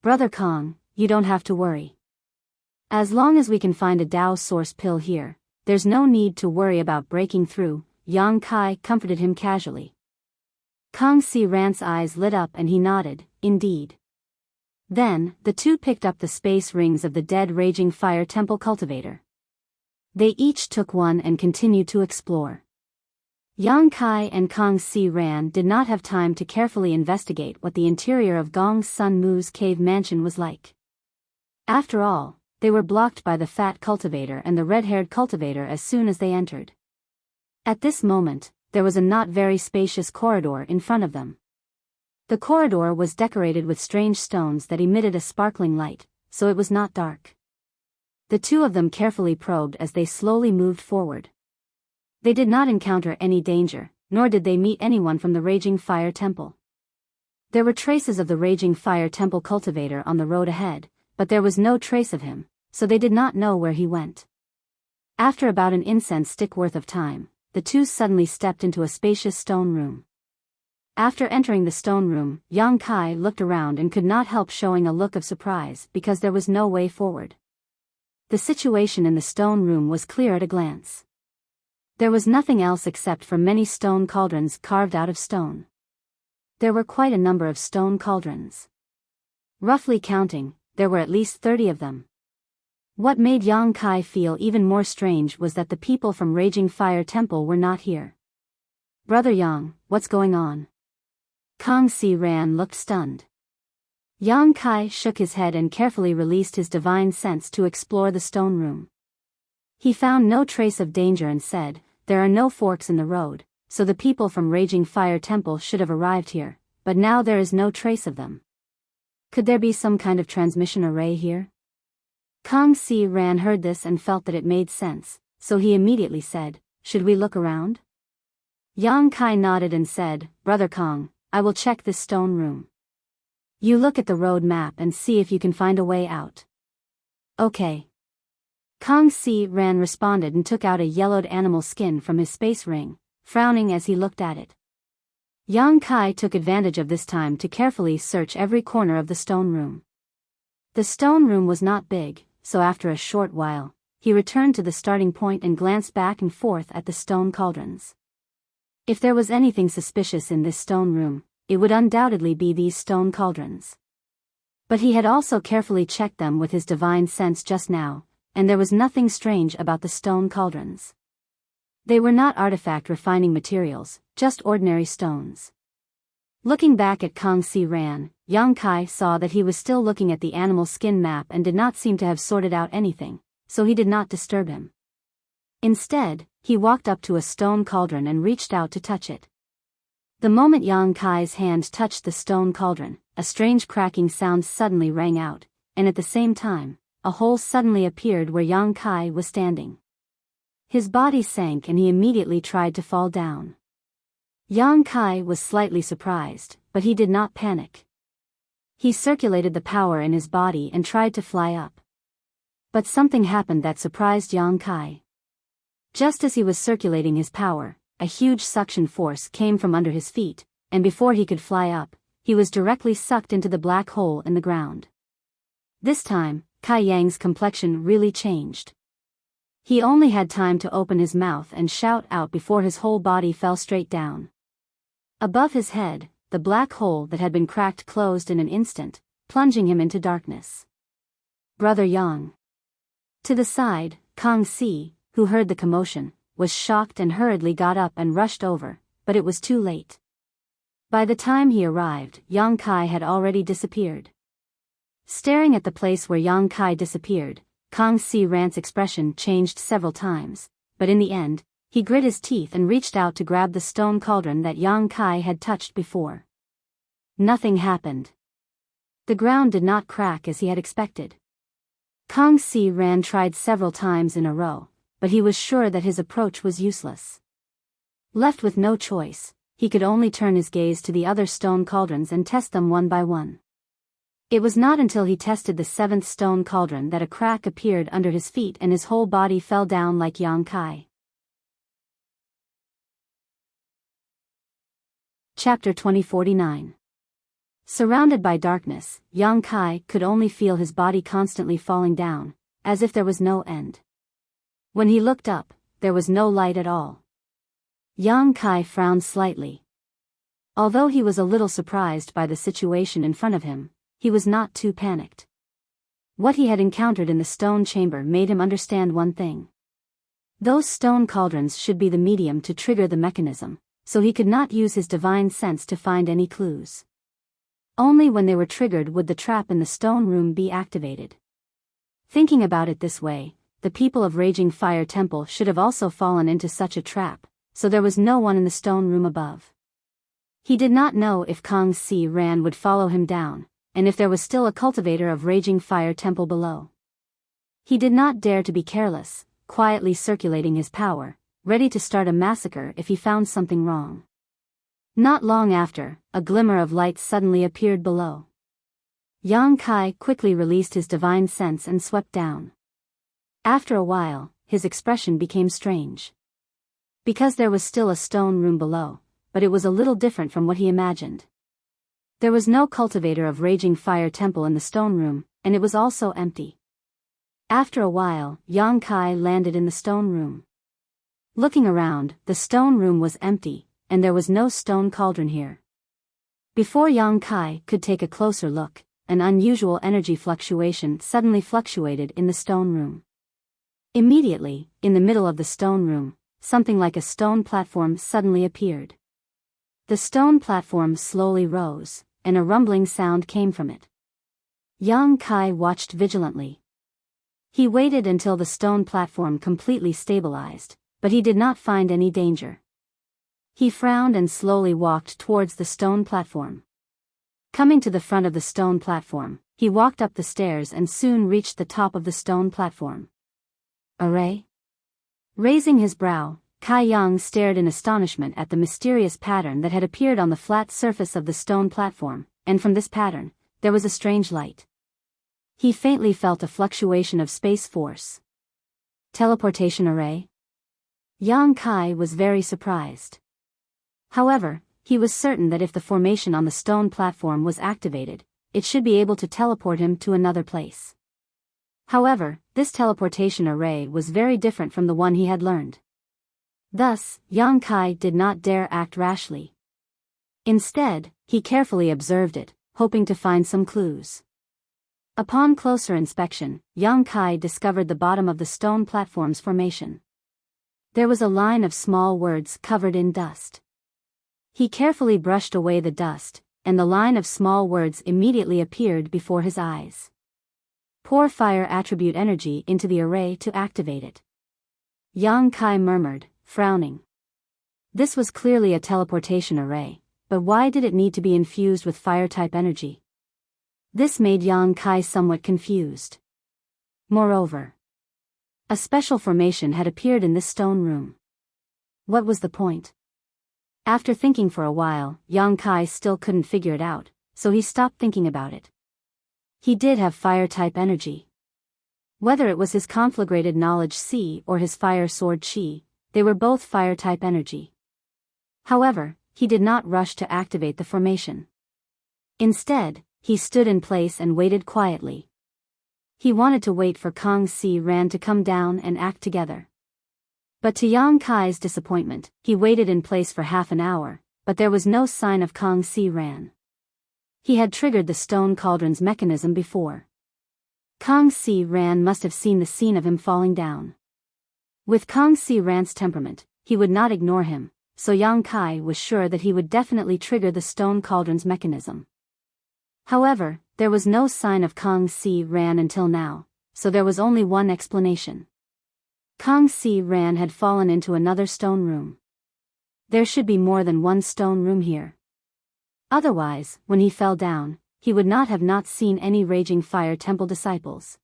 Brother Kang, you don't have to worry. As long as we can find a Dao Source pill here, there's no need to worry about breaking through, Yang Kai comforted him casually. Kang Si-ran's eyes lit up and he nodded, indeed. Then, the two picked up the space rings of the dead Raging Fire Temple cultivator. They each took one and continued to explore. Yang Kai and Kang Si-ran did not have time to carefully investigate what the interior of Gong Sun Mu's cave mansion was like. After all, they were blocked by the fat cultivator and the red-haired cultivator as soon as they entered. At this moment, there was a not very spacious corridor in front of them. The corridor was decorated with strange stones that emitted a sparkling light, so it was not dark. The two of them carefully probed as they slowly moved forward. They did not encounter any danger, nor did they meet anyone from the Raging Fire Temple. There were traces of the Raging Fire Temple cultivator on the road ahead, but there was no trace of him, so they did not know where he went. After about an incense stick worth of time, the two suddenly stepped into a spacious stone room. After entering the stone room, Yang Kai looked around and could not help showing a look of surprise because there was no way forward. The situation in the stone room was clear at a glance. There was nothing else except for many stone cauldrons carved out of stone. There were quite a number of stone cauldrons. Roughly counting, there were at least 30 of them. What made Yang Kai feel even more strange was that the people from Raging Fire Temple were not here. Brother Yang, what's going on? Kang Si-ran looked stunned. Yang Kai shook his head and carefully released his divine sense to explore the stone room. He found no trace of danger and said, there are no forks in the road, so the people from Raging Fire Temple should have arrived here, but now there is no trace of them. Could there be some kind of transmission array here? Kang Si-ran heard this and felt that it made sense, so he immediately said, should we look around? Yang Kai nodded and said, Brother Kang, I will check this stone room. You look at the road map and see if you can find a way out. Okay. Kang Si-ran responded and took out a yellowed animal skin from his space ring, frowning as he looked at it. Yang Kai took advantage of this time to carefully search every corner of the stone room. The stone room was not big, so after a short while, he returned to the starting point and glanced back and forth at the stone cauldrons. If there was anything suspicious in this stone room, it would undoubtedly be these stone cauldrons. But he had also carefully checked them with his divine sense just now, and there was nothing strange about the stone cauldrons. They were not artifact refining materials, just ordinary stones. Looking back at Kang Si-ran, Yang Kai saw that he was still looking at the animal skin map and did not seem to have sorted out anything, so he did not disturb him. Instead, he walked up to a stone cauldron and reached out to touch it. The moment Yang Kai's hand touched the stone cauldron, a strange cracking sound suddenly rang out, and at the same time, a hole suddenly appeared where Yang Kai was standing. His body sank and he immediately tried to fall down. Yang Kai was slightly surprised, but he did not panic. He circulated the power in his body and tried to fly up. But something happened that surprised Yang Kai. Just as he was circulating his power, a huge suction force came from under his feet, and before he could fly up, he was directly sucked into the black hole in the ground. This time, Kai Yang's complexion really changed. He only had time to open his mouth and shout out before his whole body fell straight down. Above his head, the black hole that had been cracked closed in an instant, plunging him into darkness. Brother Yang. To the side, Kang Si, who heard the commotion, was shocked and hurriedly got up and rushed over, but it was too late. By the time he arrived, Yang Kai had already disappeared. Staring at the place where Yang Kai disappeared, Kang Si Ran's expression changed several times, but in the end, he grit his teeth and reached out to grab the stone cauldron that Yang Kai had touched before. Nothing happened. The ground did not crack as he had expected. Kang Si Ran tried several times in a row, but he was sure that his approach was useless. Left with no choice, he could only turn his gaze to the other stone cauldrons and test them one by one. It was not until he tested the 7th stone cauldron that a crack appeared under his feet and his whole body fell down like Yang Kai. Chapter 2049. Surrounded by darkness, Yang Kai could only feel his body constantly falling down, as if there was no end. When he looked up, there was no light at all. Yang Kai frowned slightly. Although he was a little surprised by the situation in front of him, he was not too panicked. What he had encountered in the stone chamber made him understand one thing. Those stone cauldrons should be the medium to trigger the mechanism, so he could not use his divine sense to find any clues. Only when they were triggered would the trap in the stone room be activated. Thinking about it this way, the people of Raging Fire Temple should have also fallen into such a trap, so there was no one in the stone room above. He did not know if Kang Si Ran would follow him down, and if there was still a cultivator of Raging Fire Temple below. He did not dare to be careless, quietly circulating his power, ready to start a massacre if he found something wrong. Not long after, a glimmer of light suddenly appeared below. Yang Kai quickly released his divine sense and swept down. After a while, his expression became strange. Because there was still a stone room below, but it was a little different from what he imagined. There was no cultivator of Raging Fire Temple in the stone room, and it was also empty. After a while, Yang Kai landed in the stone room. Looking around, the stone room was empty, and there was no stone cauldron here. Before Yang Kai could take a closer look, an unusual energy fluctuation suddenly fluctuated in the stone room. Immediately, in the middle of the stone room, something like a stone platform suddenly appeared. The stone platform slowly rose, and a rumbling sound came from it. Yang Kai watched vigilantly. He waited until the stone platform completely stabilized, but he did not find any danger. He frowned and slowly walked towards the stone platform. Coming to the front of the stone platform, he walked up the stairs and soon reached the top of the stone platform. Array? Raising his brow, Kai Yang stared in astonishment at the mysterious pattern that had appeared on the flat surface of the stone platform, and from this pattern, there was a strange light. He faintly felt a fluctuation of space force. Teleportation array? Yang Kai was very surprised. However, he was certain that if the formation on the stone platform was activated, it should be able to teleport him to another place. However, this teleportation array was very different from the one he had learned. Thus, Yang Kai did not dare act rashly. Instead, he carefully observed it, hoping to find some clues. Upon closer inspection, Yang Kai discovered the bottom of the stone platform's formation. There was a line of small words covered in dust. He carefully brushed away the dust, and the line of small words immediately appeared before his eyes. Pour fire attribute energy into the array to activate it. Yang Kai murmured, frowning. This was clearly a teleportation array, but why did it need to be infused with fire-type energy? This made Yang Kai somewhat confused. Moreover, a special formation had appeared in this stone room. What was the point? After thinking for a while, Yang Kai still couldn't figure it out, so he stopped thinking about it. He did have fire-type energy. Whether it was his conflagrated knowledge C or his fire sword Qi, they were both fire-type energy. However, he did not rush to activate the formation. Instead, he stood in place and waited quietly. He wanted to wait for Kang Si Ran to come down and act together. But to Yang Kai's disappointment, he waited in place for half an hour, but there was no sign of Kang Si Ran. He had triggered the stone cauldron's mechanism before. Kang Si Ran must have seen the scene of him falling down. With Kang Si Ran's temperament, he would not ignore him, so Yang Kai was sure that he would definitely trigger the stone cauldron's mechanism. However, there was no sign of Kang Si Ran until now, so there was only one explanation. Kang Si Ran had fallen into another stone room. There should be more than one stone room here. Otherwise, when he fell down, he would not have not seen any raging fire temple disciples.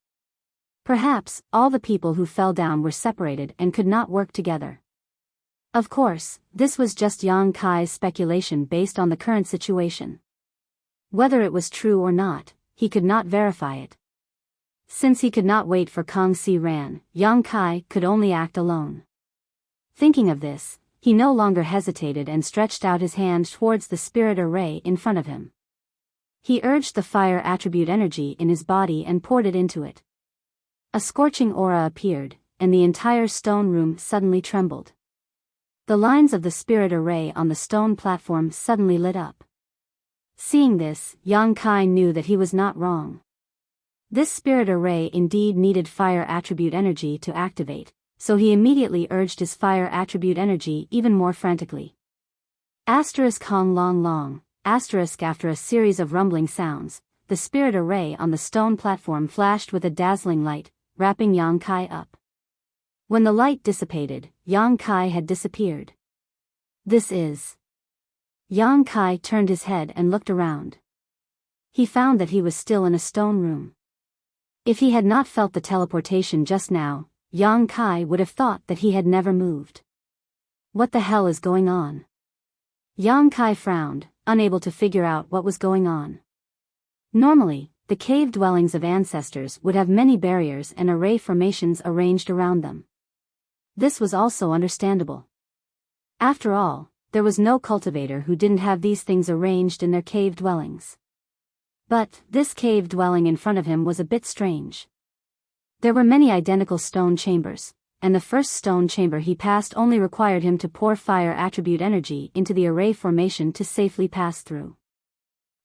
Perhaps, all the people who fell down were separated and could not work together. Of course, this was just Yang Kai's speculation based on the current situation. Whether it was true or not, he could not verify it. Since he could not wait for Kang Si Ran, Yang Kai could only act alone. Thinking of this, he no longer hesitated and stretched out his hand towards the spirit array in front of him. He urged the fire attribute energy in his body and poured it into it. A scorching aura appeared, and the entire stone room suddenly trembled. The lines of the spirit array on the stone platform suddenly lit up. Seeing this, Yang Kai knew that he was not wrong. This spirit array indeed needed fire attribute energy to activate, so he immediately urged his fire attribute energy even more frantically. Hong long long, after a series of rumbling sounds, the spirit array on the stone platform flashed with a dazzling light, wrapping Yang Kai up. When the light dissipated, Yang Kai had disappeared. This is... Yang Kai turned his head and looked around. He found that he was still in a stone room. If he had not felt the teleportation just now, Yang Kai would have thought that he had never moved. What the hell is going on? Yang Kai frowned, unable to figure out what was going on. Normally, the cave dwellings of ancestors would have many barriers and array formations arranged around them. This was also understandable. After all, there was no cultivator who didn't have these things arranged in their cave dwellings. But, this cave dwelling in front of him was a bit strange. There were many identical stone chambers, and the first stone chamber he passed only required him to pour fire attribute energy into the array formation to safely pass through.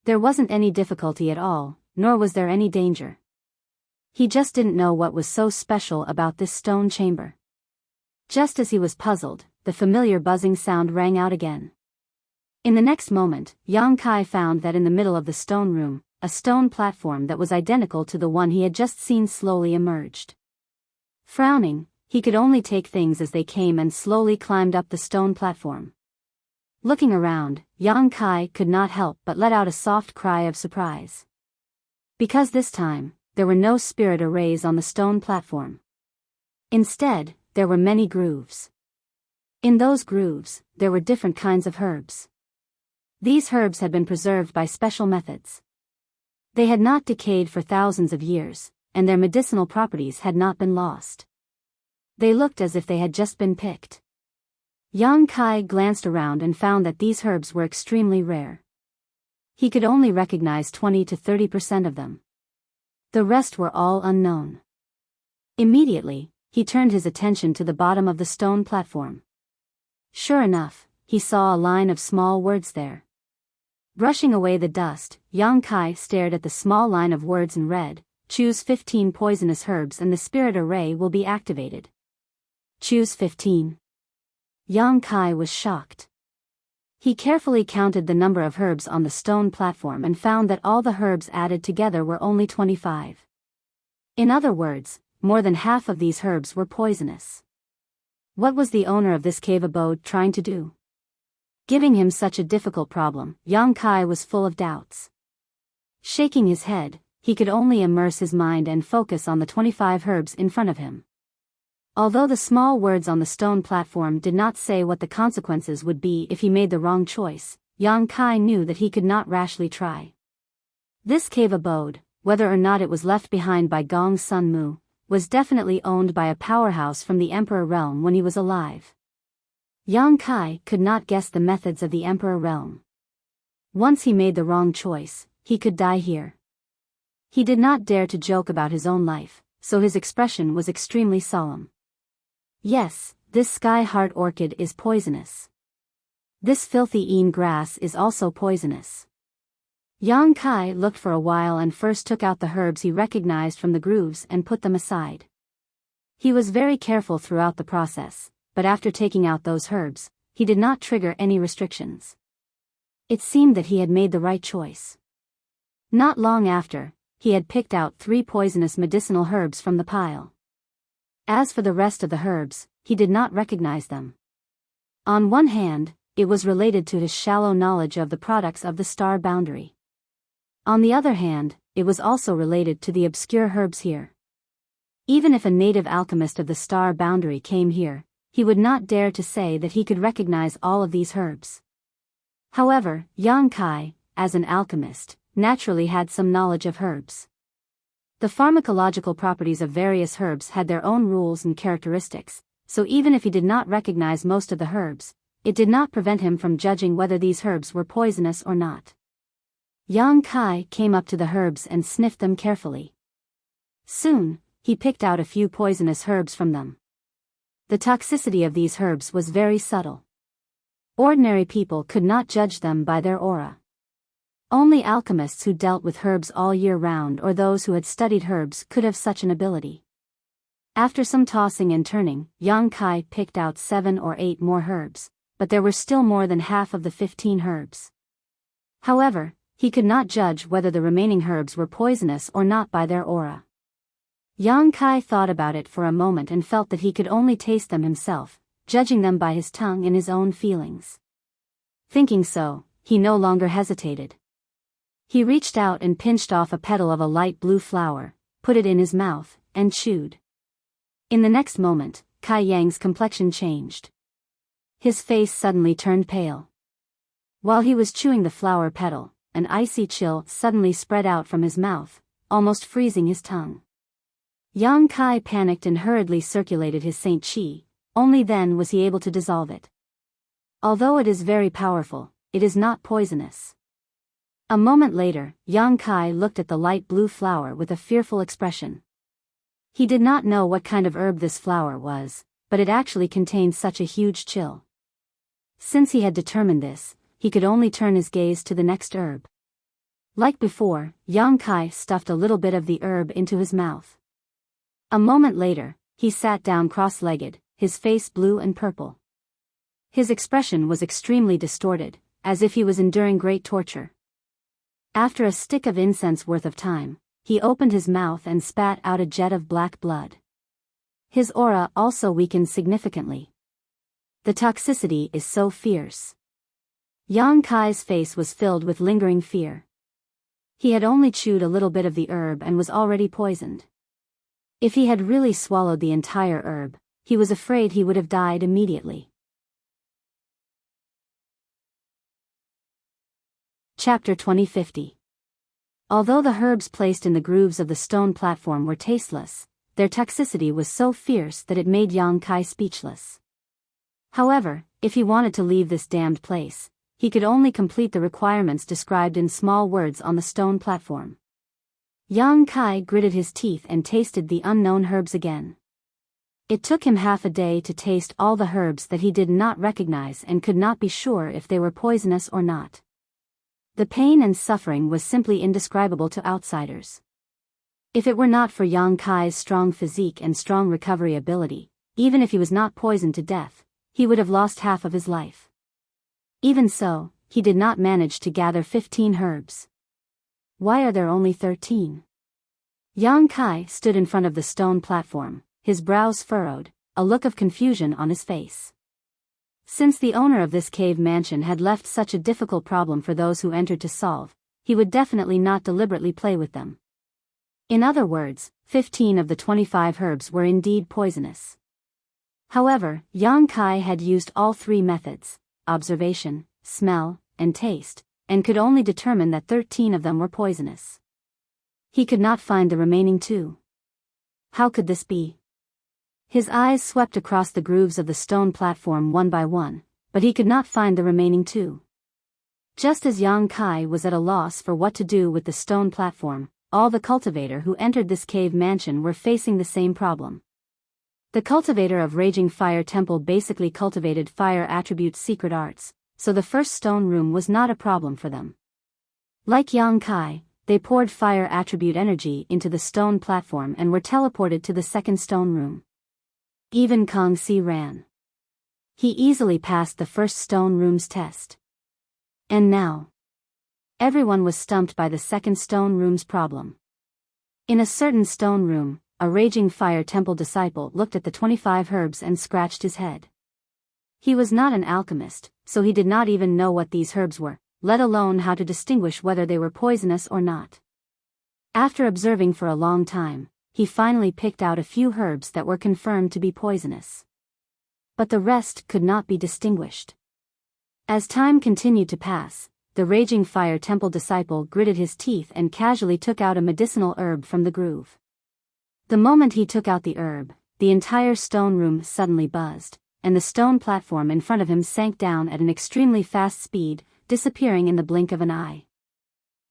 There wasn't any difficulty at all, nor was there any danger. He just didn't know what was so special about this stone chamber. Just as he was puzzled, the familiar buzzing sound rang out again. In the next moment, Yang Kai found that in the middle of the stone room, a stone platform that was identical to the one he had just seen slowly emerged. Frowning, he could only take things as they came and slowly climbed up the stone platform. Looking around, Yang Kai could not help but let out a soft cry of surprise. Because this time, there were no spirit arrays on the stone platform. Instead, there were many grooves. In those grooves, there were different kinds of herbs. These herbs had been preserved by special methods. They had not decayed for thousands of years, and their medicinal properties had not been lost. They looked as if they had just been picked. Yang Kai glanced around and found that these herbs were extremely rare. He could only recognize 20 to 30% of them. The rest were all unknown. Immediately, he turned his attention to the bottom of the stone platform. Sure enough, he saw a line of small words there. Brushing away the dust, Yang Kai stared at the small line of words and read, "Choose 15 poisonous herbs and the spirit array will be activated." Choose 15. Yang Kai was shocked. He carefully counted the number of herbs on the stone platform and found that all the herbs added together were only 25. In other words, more than half of these herbs were poisonous. What was the owner of this cave abode trying to do? Giving him such a difficult problem, Yang Kai was full of doubts. Shaking his head, he could only immerse his mind and focus on the 25 herbs in front of him. Although the small words on the stone platform did not say what the consequences would be if he made the wrong choice, Yang Kai knew that he could not rashly try. This cave abode, whether or not it was left behind by Gong Sun Mu, was definitely owned by a powerhouse from the Emperor realm when he was alive. Yang Kai could not guess the methods of the Emperor realm. Once he made the wrong choice, he could die here. He did not dare to joke about his own life, so his expression was extremely solemn. Yes, this sky-heart orchid is poisonous. This filthy een grass is also poisonous. Yang Kai looked for a while and first took out the herbs he recognized from the grooves and put them aside. He was very careful throughout the process, but after taking out those herbs, he did not trigger any restrictions. It seemed that he had made the right choice. Not long after, he had picked out 3 poisonous medicinal herbs from the pile. As for the rest of the herbs, he did not recognize them. On one hand, it was related to his shallow knowledge of the products of the star boundary. On the other hand, it was also related to the obscure herbs here. Even if a native alchemist of the star boundary came here, he would not dare to say that he could recognize all of these herbs. However, Yang Kai, as an alchemist, naturally had some knowledge of herbs. The pharmacological properties of various herbs had their own rules and characteristics, so even if he did not recognize most of the herbs, it did not prevent him from judging whether these herbs were poisonous or not. Yang Kai came up to the herbs and sniffed them carefully. Soon, he picked out a few poisonous herbs from them. The toxicity of these herbs was very subtle. Ordinary people could not judge them by their aura. Only alchemists who dealt with herbs all year round or those who had studied herbs could have such an ability. After some tossing and turning, Yang Kai picked out 7 or 8 more herbs, but there were still more than half of the 15 herbs. However, he could not judge whether the remaining herbs were poisonous or not by their aura. Yang Kai thought about it for a moment and felt that he could only taste them himself, judging them by his tongue and his own feelings. Thinking so, he no longer hesitated. He reached out and pinched off a petal of a light blue flower, put it in his mouth, and chewed. In the next moment, Kai Yang's complexion changed. His face suddenly turned pale. While he was chewing the flower petal, an icy chill suddenly spread out from his mouth, almost freezing his tongue. Yang Kai panicked and hurriedly circulated his Saint Qi, only then was he able to dissolve it. Although it is very powerful, it is not poisonous. A moment later, Yang Kai looked at the light blue flower with a fearful expression. He did not know what kind of herb this flower was, but it actually contained such a huge chill. Since he had determined this, he could only turn his gaze to the next herb. Like before, Yang Kai stuffed a little bit of the herb into his mouth. A moment later, he sat down cross-legged, his face blue and purple. His expression was extremely distorted, as if he was enduring great torture. After a stick of incense worth of time, he opened his mouth and spat out a jet of black blood. His aura also weakened significantly. The toxicity is so fierce. Yang Kai's face was filled with lingering fear. He had only chewed a little bit of the herb and was already poisoned. If he had really swallowed the entire herb, he was afraid he would have died immediately. Chapter 2050. Although the herbs placed in the grooves of the stone platform were tasteless, their toxicity was so fierce that it made Yang Kai speechless. However, if he wanted to leave this damned place, he could only complete the requirements described in small words on the stone platform. Yang Kai gritted his teeth and tasted the unknown herbs again. It took him half a day to taste all the herbs that he did not recognize and could not be sure if they were poisonous or not. The pain and suffering was simply indescribable to outsiders. If it were not for Yang Kai's strong physique and strong recovery ability, even if he was not poisoned to death, he would have lost half of his life. Even so, he did not manage to gather 15 herbs. Why are there only 13? Yang Kai stood in front of the stone platform, his brows furrowed, a look of confusion on his face. Since the owner of this cave mansion had left such a difficult problem for those who entered to solve, he would definitely not deliberately play with them. In other words, 15 of the 25 herbs were indeed poisonous. However, Yang Kai had used all three methods: observation, smell, and taste, and could only determine that 13 of them were poisonous. He could not find the remaining 2. How could this be? His eyes swept across the grooves of the stone platform one by one, but he could not find the remaining 2. Just as Yang Kai was at a loss for what to do with the stone platform, all the cultivator who entered this cave mansion were facing the same problem. The cultivator of Raging Fire Temple basically cultivated fire attributes secret arts, so the first stone room was not a problem for them. Like Yang Kai, they poured fire attribute energy into the stone platform and were teleported to the second stone room. Even Kong Si ran. He easily passed the first stone room's test. And now, everyone was stumped by the second stone room's problem. In a certain stone room, a Raging Fire Temple disciple looked at the 25 herbs and scratched his head. He was not an alchemist, so he did not even know what these herbs were, let alone how to distinguish whether they were poisonous or not. After observing for a long time, he finally picked out a few herbs that were confirmed to be poisonous. But the rest could not be distinguished. As time continued to pass, the Raging Fire Temple disciple gritted his teeth and casually took out a medicinal herb from the groove. The moment he took out the herb, the entire stone room suddenly buzzed, and the stone platform in front of him sank down at an extremely fast speed, disappearing in the blink of an eye.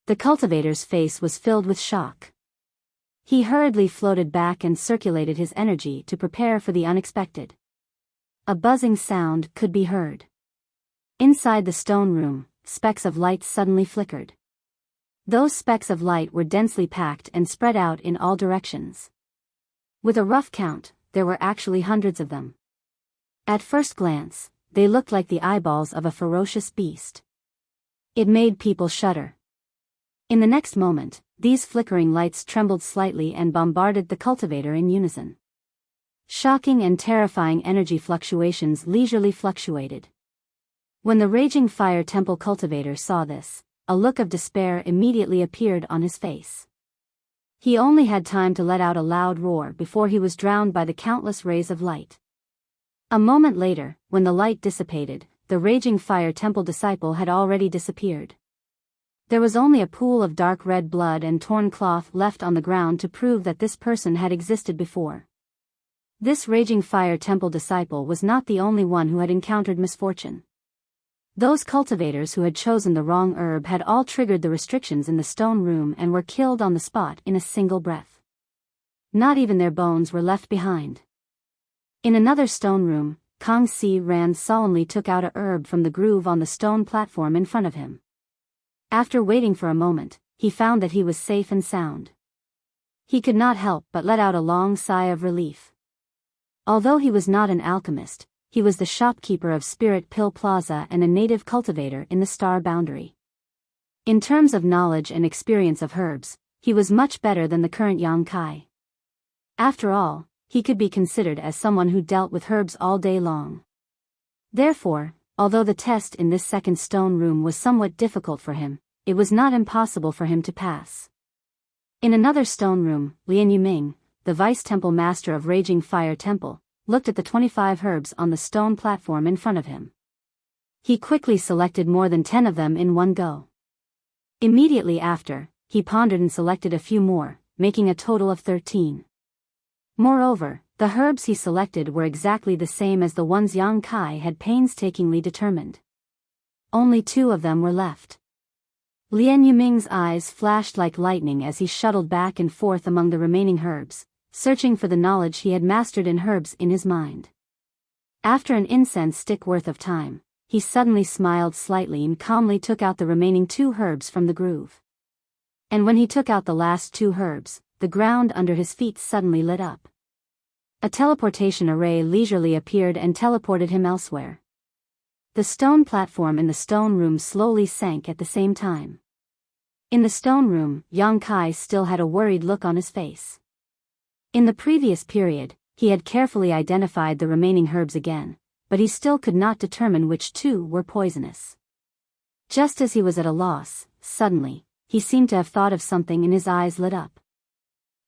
The cultivator's face was filled with shock. He hurriedly floated back and circulated his energy to prepare for the unexpected. A buzzing sound could be heard. Inside the stone room, specks of light suddenly flickered. Those specks of light were densely packed and spread out in all directions. With a rough count, there were actually hundreds of them. At first glance, they looked like the eyeballs of a ferocious beast. It made people shudder. In the next moment, these flickering lights trembled slightly and bombarded the cultivator in unison. Shocking and terrifying energy fluctuations leisurely fluctuated. When the Raging Fire Temple cultivator saw this, a look of despair immediately appeared on his face. He only had time to let out a loud roar before he was drowned by the countless rays of light. A moment later, when the light dissipated, the Raging Fire Temple disciple had already disappeared. There was only a pool of dark red blood and torn cloth left on the ground to prove that this person had existed before. This Raging Fire Temple disciple was not the only one who had encountered misfortune. Those cultivators who had chosen the wrong herb had all triggered the restrictions in the stone room and were killed on the spot in a single breath. Not even their bones were left behind. In another stone room, Kong Si Ran solemnly took out a herb from the groove on the stone platform in front of him. After waiting for a moment, he found that he was safe and sound. He could not help but let out a long sigh of relief. Although he was not an alchemist, he was the shopkeeper of Spirit Pill Plaza and a native cultivator in the Star Boundary. In terms of knowledge and experience of herbs, he was much better than the current Yang Kai. After all, he could be considered as someone who dealt with herbs all day long. Therefore, although the test in this second stone room was somewhat difficult for him, it was not impossible for him to pass. In another stone room, Lian Yuming, the Vice Temple Master of Raging Fire Temple, looked at the 25 herbs on the stone platform in front of him. He quickly selected more than 10 of them in one go. Immediately after, he pondered and selected a few more, making a total of 13. Moreover, the herbs he selected were exactly the same as the ones Yang Kai had painstakingly determined. Only 2 of them were left. Lian Yuming's eyes flashed like lightning as he shuttled back and forth among the remaining herbs, searching for the knowledge he had mastered in herbs in his mind. After an incense stick worth of time, he suddenly smiled slightly and calmly took out the remaining 2 herbs from the groove. And when he took out the last 2 herbs, the ground under his feet suddenly lit up. A teleportation array leisurely appeared and teleported him elsewhere. The stone platform in the stone room slowly sank at the same time. In the stone room, Yang Kai still had a worried look on his face. In the previous period, he had carefully identified the remaining herbs again, but he still could not determine which 2 were poisonous. Just as he was at a loss, suddenly, he seemed to have thought of something and his eyes lit up.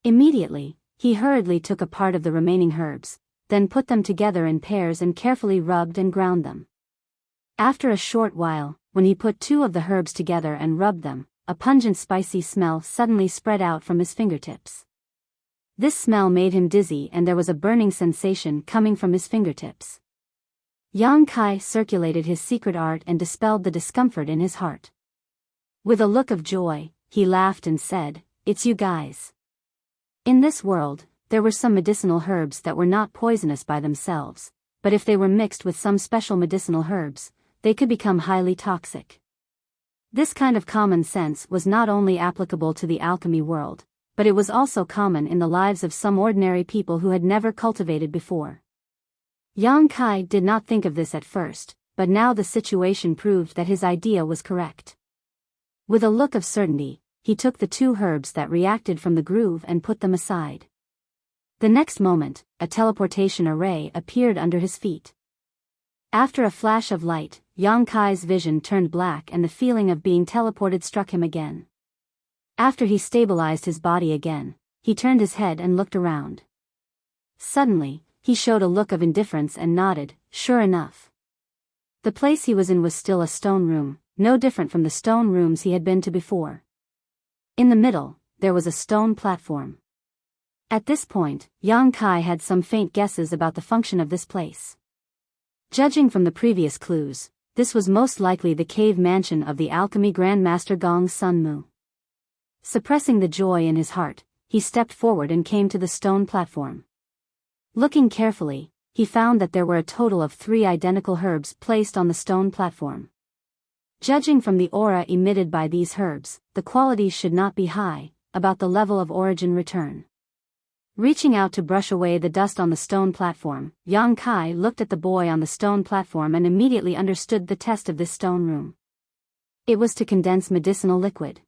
Immediately, he hurriedly took a part of the remaining herbs, then put them together in pairs and carefully rubbed and ground them. After a short while, when he put 2 of the herbs together and rubbed them, a pungent spicy smell suddenly spread out from his fingertips. This smell made him dizzy and there was a burning sensation coming from his fingertips. Yang Kai circulated his secret art and dispelled the discomfort in his heart. With a look of joy, he laughed and said, "It's you guys." In this world, there were some medicinal herbs that were not poisonous by themselves, but if they were mixed with some special medicinal herbs, they could become highly toxic. This kind of common sense was not only applicable to the alchemy world, but it was also common in the lives of some ordinary people who had never cultivated before. Yang Kai did not think of this at first, but now the situation proved that his idea was correct. With a look of certainty, he took the 2 herbs that reacted from the groove and put them aside. The next moment, a teleportation array appeared under his feet. After a flash of light, Yang Kai's vision turned black and the feeling of being teleported struck him again. After he stabilized his body again, he turned his head and looked around. Suddenly, he showed a look of indifference and nodded, "Sure enough." The place he was in was still a stone room, no different from the stone rooms he had been to before. In the middle, there was a stone platform. At this point, Yang Kai had some faint guesses about the function of this place. Judging from the previous clues, this was most likely the cave mansion of the alchemy grandmaster Gong Sun Mu. Suppressing the joy in his heart, he stepped forward and came to the stone platform. Looking carefully, he found that there were a total of 3 identical herbs placed on the stone platform. Judging from the aura emitted by these herbs, the quality should not be high, about the level of origin return. Reaching out to brush away the dust on the stone platform, Yang Kai looked at the boy on the stone platform and immediately understood the test of this stone room. It was to condense medicinal liquid.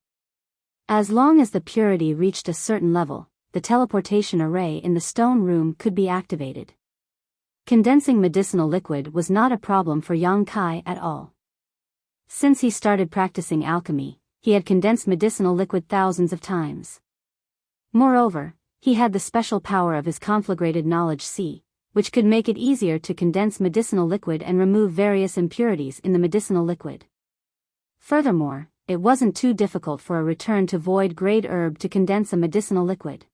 As long as the purity reached a certain level, the teleportation array in the stone room could be activated. Condensing medicinal liquid was not a problem for Yang Kai at all. Since he started practicing alchemy, he had condensed medicinal liquid thousands of times. Moreover, he had the special power of his conflagrated knowledge C, which could make it easier to condense medicinal liquid and remove various impurities in the medicinal liquid. Furthermore, it wasn't too difficult for a return to void grade herb to condense a medicinal liquid.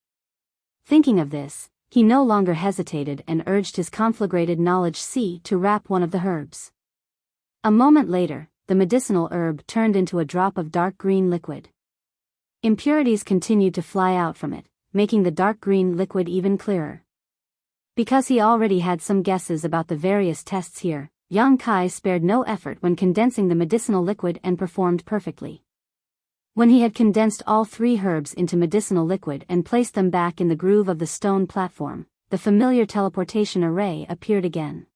Thinking of this, he no longer hesitated and urged his conflagrated knowledge C to wrap one of the herbs. A moment later, the medicinal herb turned into a drop of dark green liquid. Impurities continued to fly out from it, making the dark green liquid even clearer. Because he already had some guesses about the various tests here, Yang Kai spared no effort when condensing the medicinal liquid and performed perfectly. When he had condensed all 3 herbs into medicinal liquid and placed them back in the groove of the stone platform, the familiar teleportation array appeared again.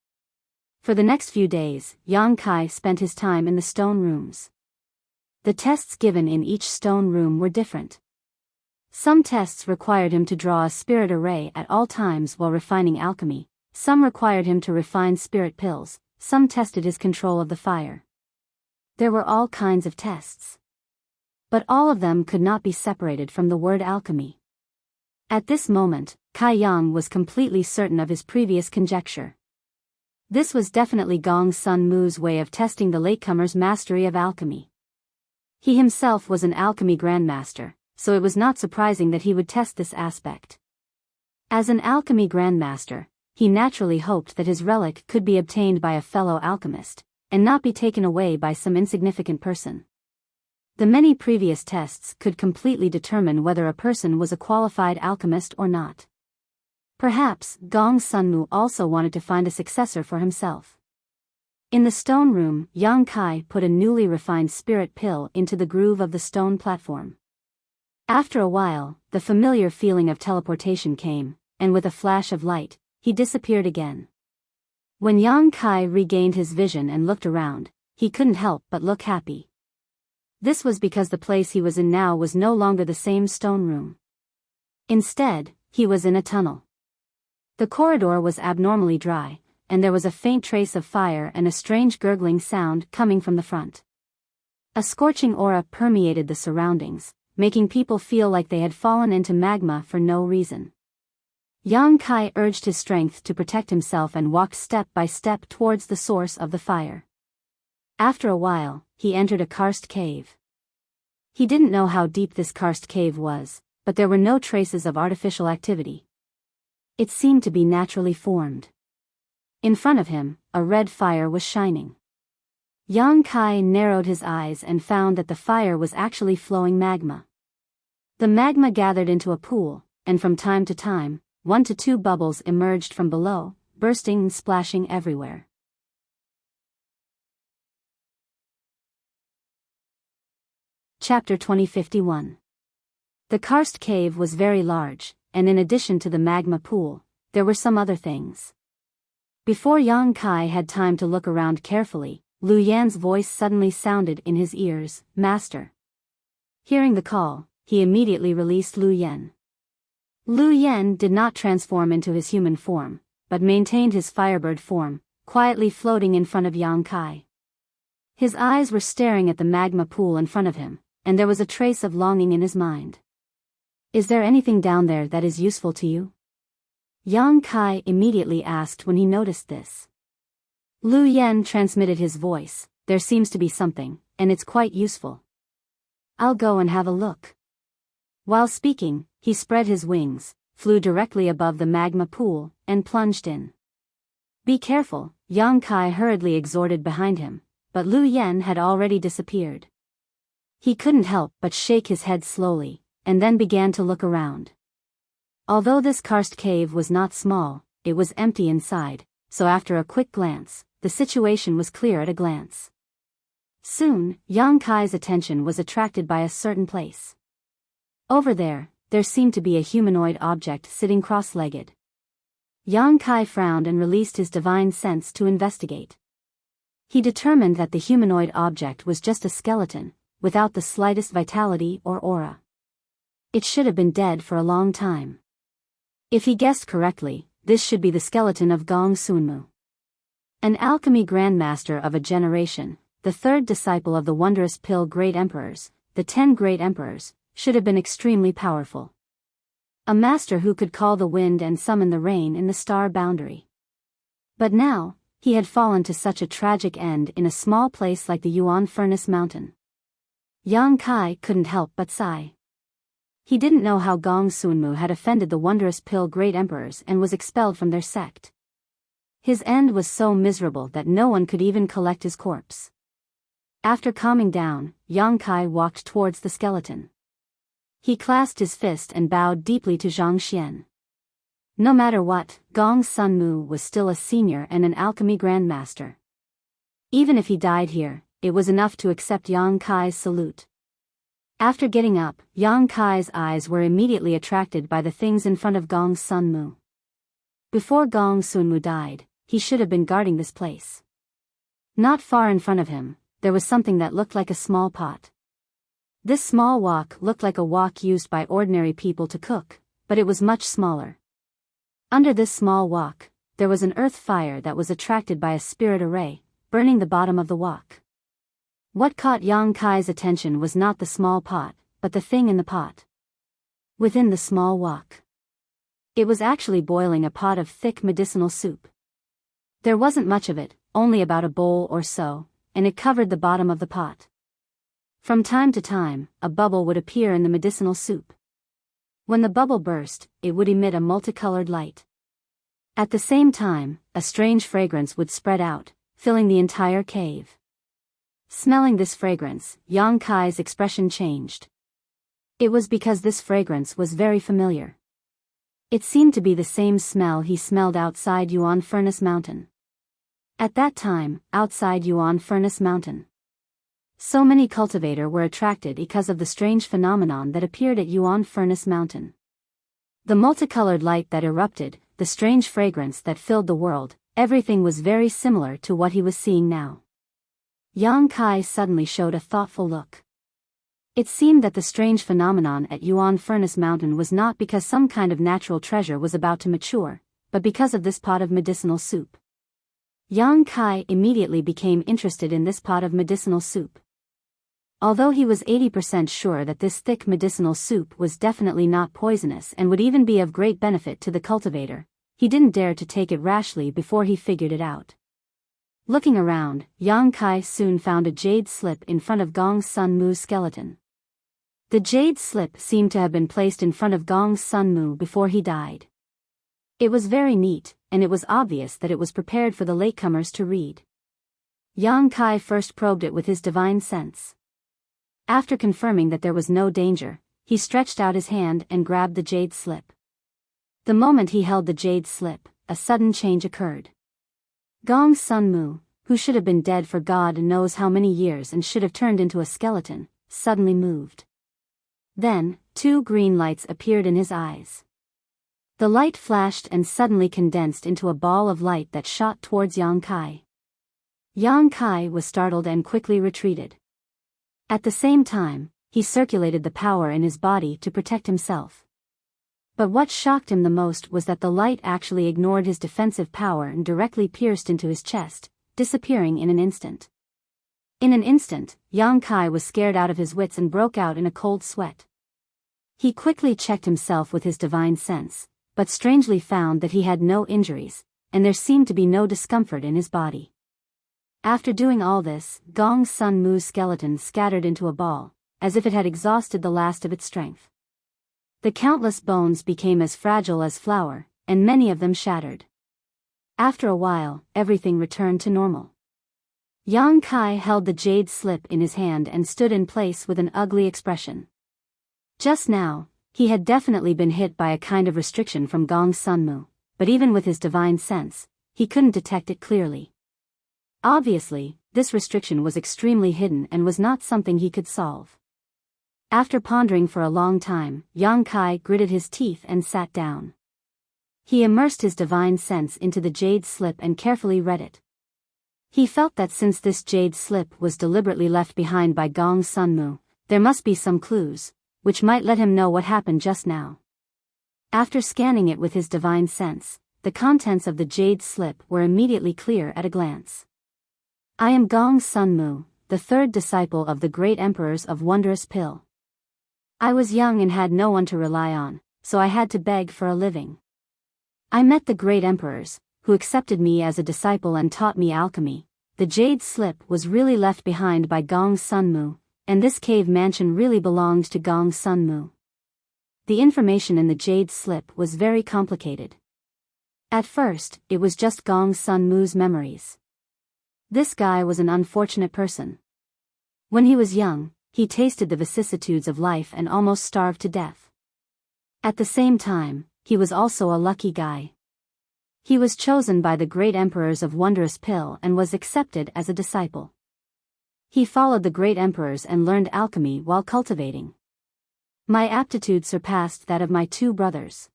For the next few days, Yang Kai spent his time in the stone rooms. The tests given in each stone room were different. Some tests required him to draw a spirit array at all times while refining alchemy, some required him to refine spirit pills, some tested his control of the fire. There were all kinds of tests. But all of them could not be separated from the word alchemy. At this moment, Kai Yang was completely certain of his previous conjecture. This was definitely Gong Sun Mu's way of testing the latecomer's mastery of alchemy. He himself was an alchemy grandmaster, so it was not surprising that he would test this aspect. As an alchemy grandmaster, he naturally hoped that his relic could be obtained by a fellow alchemist, and not be taken away by some insignificant person. The many previous tests could completely determine whether a person was a qualified alchemist or not. Perhaps Gong Sun Mu also wanted to find a successor for himself. In the stone room, Yang Kai put a newly refined spirit pill into the groove of the stone platform. After a while, the familiar feeling of teleportation came, and with a flash of light, he disappeared again. When Yang Kai regained his vision and looked around, he couldn't help but look happy. This was because the place he was in now was no longer the same stone room. Instead, he was in a tunnel. The corridor was abnormally dry, and there was a faint trace of fire and a strange gurgling sound coming from the front. A scorching aura permeated the surroundings, making people feel like they had fallen into magma for no reason. Yang Kai urged his strength to protect himself and walked step by step towards the source of the fire. After a while, he entered a karst cave. He didn't know how deep this karst cave was, but there were no traces of artificial activity. It seemed to be naturally formed. In front of him, a red fire was shining. Yang Kai narrowed his eyes and found that the fire was actually flowing magma. The magma gathered into a pool, and from time to time, 1 to 2 bubbles emerged from below, bursting and splashing everywhere. Chapter 2051. The karst cave was very large, and in addition to the magma pool, there were some other things. Before Yang Kai had time to look around carefully, Lu Yan's voice suddenly sounded in his ears, "Master." Hearing the call, he immediately released Lu Yan. Lu Yan did not transform into his human form, but maintained his firebird form, quietly floating in front of Yang Kai. His eyes were staring at the magma pool in front of him, and there was a trace of longing in his mind. "Is there anything down there that is useful to you?" Yang Kai immediately asked when he noticed this. Lu Yan transmitted his voice, "There seems to be something, and it's quite useful. I'll go and have a look." While speaking, he spread his wings, flew directly above the magma pool, and plunged in. "Be careful," Yang Kai hurriedly exhorted behind him, but Lu Yan had already disappeared. He couldn't help but shake his head slowly, and then began to look around. Although this karst cave was not small, it was empty inside, so after a quick glance, the situation was clear at a glance. Soon, Yang Kai's attention was attracted by a certain place. Over there seemed to be a humanoid object sitting cross-legged. Yang Kai frowned and released his divine sense to investigate. He determined that the humanoid object was just a skeleton, without the slightest vitality or aura. It should have been dead for a long time. If he guessed correctly, this should be the skeleton of Gong Sunmu. An alchemy grandmaster of a generation, the third disciple of the wondrous pill great emperors, the 10 great emperors, should have been extremely powerful. A master who could call the wind and summon the rain in the star boundary. But now, he had fallen to such a tragic end in a small place like the Yuan Furnace Mountain. Yang Kai couldn't help but sigh. He didn't know how Gong Sunmu had offended the wondrous pill great emperors and was expelled from their sect. His end was so miserable that no one could even collect his corpse. After calming down, Yang Kai walked towards the skeleton. He clasped his fist and bowed deeply to Zhang Xian. No matter what, Gong Sunmu was still a senior and an alchemy grandmaster. Even if he died here, it was enough to accept Yang Kai's salute. After getting up, Yang Kai's eyes were immediately attracted by the things in front of Gong Sunmu. Before Gong Sunmu died, he should have been guarding this place. Not far in front of him, there was something that looked like a small pot. This small wok looked like a wok used by ordinary people to cook, but it was much smaller. Under this small wok, there was an earth fire that was attracted by a spirit array, burning the bottom of the wok. What caught Yang Kai's attention was not the small pot, but the thing in the pot. Within the small wok. It was actually boiling a pot of thick medicinal soup. There wasn't much of it, only about a bowl or so, and it covered the bottom of the pot. From time to time, a bubble would appear in the medicinal soup. When the bubble burst, it would emit a multicolored light. At the same time, a strange fragrance would spread out, filling the entire cave. Smelling this fragrance, Yang Kai's expression changed. It was because this fragrance was very familiar. It seemed to be the same smell he smelled outside Yuan Furnace Mountain. At that time, outside Yuan Furnace Mountain, so many cultivators were attracted because of the strange phenomenon that appeared at Yuan Furnace Mountain. The multicolored light that erupted, the strange fragrance that filled the world, everything was very similar to what he was seeing now. Yang Kai suddenly showed a thoughtful look. It seemed that the strange phenomenon at Yuan Furnace Mountain was not because some kind of natural treasure was about to mature, but because of this pot of medicinal soup. Yang Kai immediately became interested in this pot of medicinal soup. Although he was 80% sure that this thick medicinal soup was definitely not poisonous and would even be of great benefit to the cultivator, he didn't dare to take it rashly before he figured it out. Looking around, Yang Kai soon found a jade slip in front of Gong Sun Mu's skeleton. The jade slip seemed to have been placed in front of Gong Sun Mu before he died. It was very neat, and it was obvious that it was prepared for the latecomers to read. Yang Kai first probed it with his divine sense. After confirming that there was no danger, he stretched out his hand and grabbed the jade slip. The moment he held the jade slip, a sudden change occurred. Gong Sun Mu, who should have been dead for God knows how many years and should have turned into a skeleton, suddenly moved. Then, 2 green lights appeared in his eyes. The light flashed and suddenly condensed into a ball of light that shot towards Yang Kai. Yang Kai was startled and quickly retreated. At the same time, he circulated the power in his body to protect himself. But what shocked him the most was that the light actually ignored his defensive power and directly pierced into his chest, disappearing in an instant. In an instant, Yang Kai was scared out of his wits and broke out in a cold sweat. He quickly checked himself with his divine sense, but strangely found that he had no injuries, and there seemed to be no discomfort in his body. After doing all this, Gong Sun Mu's skeleton scattered into a ball, as if it had exhausted the last of its strength. The countless bones became as fragile as flour, and many of them shattered. After a while, everything returned to normal. Yang Kai held the jade slip in his hand and stood in place with an ugly expression. Just now, he had definitely been hit by a kind of restriction from Gong Sun Mu, but even with his divine sense, he couldn't detect it clearly. Obviously, this restriction was extremely hidden and was not something he could solve. After pondering for a long time, Yang Kai gritted his teeth and sat down. He immersed his divine sense into the jade slip and carefully read it. He felt that since this jade slip was deliberately left behind by Gong Sun Mu, there must be some clues, which might let him know what happened just now. After scanning it with his divine sense, the contents of the jade slip were immediately clear at a glance. I am Gong Sun Mu, the 3rd disciple of the great emperors of Wondrous Pill. I was young and had no one to rely on, so I had to beg for a living. I met the great emperors, who accepted me as a disciple and taught me alchemy. The jade slip was really left behind by Gong Sun Mu, and this cave mansion really belonged to Gong Sun Mu. The information in the jade slip was very complicated. At first, it was just Gong Sun Mu's memories. This guy was an unfortunate person. When he was young, he tasted the vicissitudes of life and almost starved to death. At the same time, he was also a lucky guy. He was chosen by the great emperors of Wondrous Pill and was accepted as a disciple. He followed the great emperors and learned alchemy while cultivating. My aptitude surpassed that of my 2 brothers.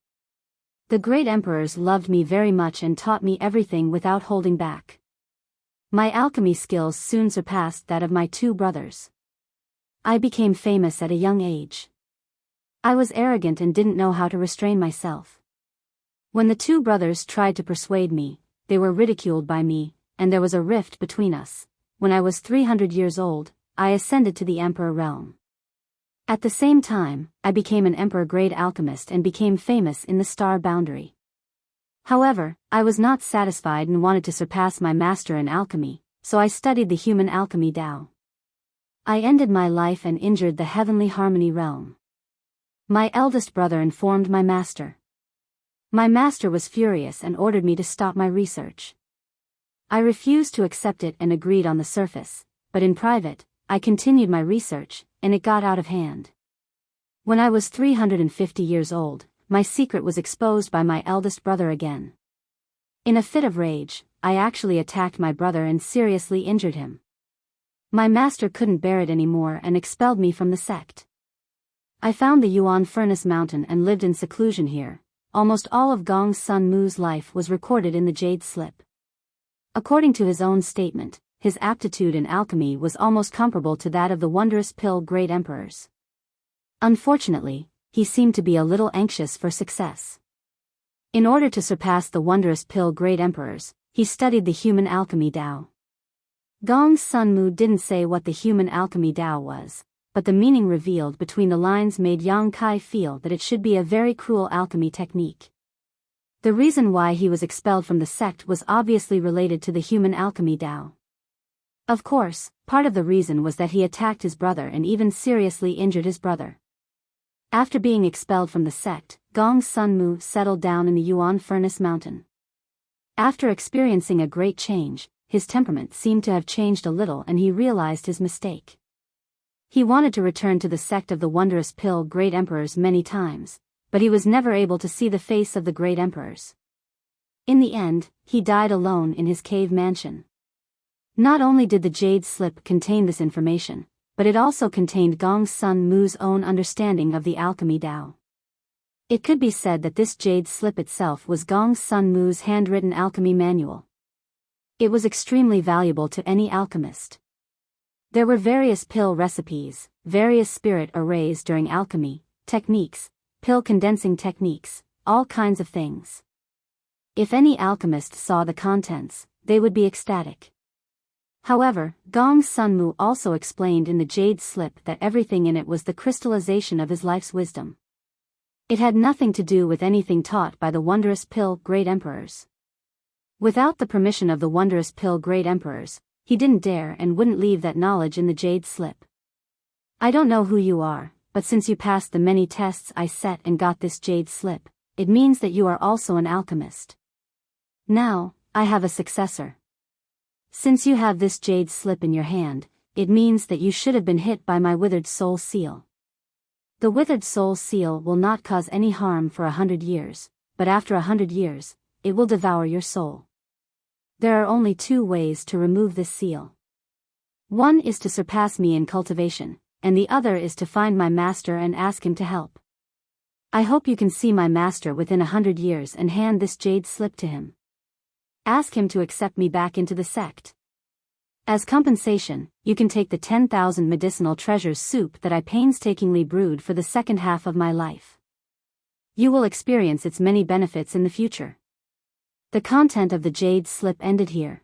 The great emperors loved me very much and taught me everything without holding back. My alchemy skills soon surpassed that of my 2 brothers. I became famous at a young age. I was arrogant and didn't know how to restrain myself. When the 2 brothers tried to persuade me, they were ridiculed by me, and there was a rift between us. When I was 300 years old, I ascended to the emperor realm. At the same time, I became an emperor-grade alchemist and became famous in the star boundary. However, I was not satisfied and wanted to surpass my master in alchemy, so I studied the human alchemy Tao. I ended my life and injured the heavenly harmony realm. My eldest brother informed my master. My master was furious and ordered me to stop my research. I refused to accept it and agreed on the surface, but in private, I continued my research, and it got out of hand. When I was 350 years old, my secret was exposed by my eldest brother again. In a fit of rage, I actually attacked my brother and seriously injured him. My master couldn't bear it anymore and expelled me from the sect. I found the Yuan Furnace Mountain and lived in seclusion here. Almost all of Gong Sun Mu's life was recorded in the jade slip. According to his own statement, his aptitude in alchemy was almost comparable to that of the Wondrous Pill great emperors. Unfortunately, he seemed to be a little anxious for success. In order to surpass the Wondrous Pill great emperors, he studied the human alchemy Tao. Gong Sunmu didn't say what the human alchemy Tao was, but the meaning revealed between the lines made Yang Kai feel that it should be a very cruel alchemy technique. The reason why he was expelled from the sect was obviously related to the human alchemy Tao. Of course, part of the reason was that he attacked his brother and even seriously injured his brother. After being expelled from the sect, Gong Sunmu settled down in the Yuan Furnace Mountain. After experiencing a great change, his temperament seemed to have changed a little and he realized his mistake. He wanted to return to the sect of the wondrous pill great emperors many times, but he was never able to see the face of the great emperors. In the end, he died alone in his cave mansion. Not only did the jade slip contain this information, but it also contained Gong Sunmu's own understanding of the alchemy Tao. It could be said that this jade slip itself was Gong Sunmu's handwritten alchemy manual. It was extremely valuable to any alchemist. There were various pill recipes, various spirit arrays during alchemy, techniques, pill condensing techniques, all kinds of things. If any alchemist saw the contents, they would be ecstatic. However, Gong Sunmu also explained in the jade slip that everything in it was the crystallization of his life's wisdom. It had nothing to do with anything taught by the wondrous pill great emperors. Without the permission of the wondrous pill great emperors, he didn't dare and wouldn't leave that knowledge in the jade slip. I don't know who you are, but since you passed the many tests I set and got this jade slip, it means that you are also an alchemist. Now, I have a successor. Since you have this jade slip in your hand, it means that you should have been hit by my withered soul seal. The withered soul seal will not cause any harm for 100 years, but after 100 years, it will devour your soul. There are only 2 ways to remove this seal. One is to surpass me in cultivation, and the other is to find my master and ask him to help. I hope you can see my master within 100 years and hand this jade slip to him. Ask him to accept me back into the sect. As compensation, you can take the 10,000 medicinal treasures soup that I painstakingly brewed for the second half of my life. You will experience its many benefits in the future. The content of the jade slip ended here.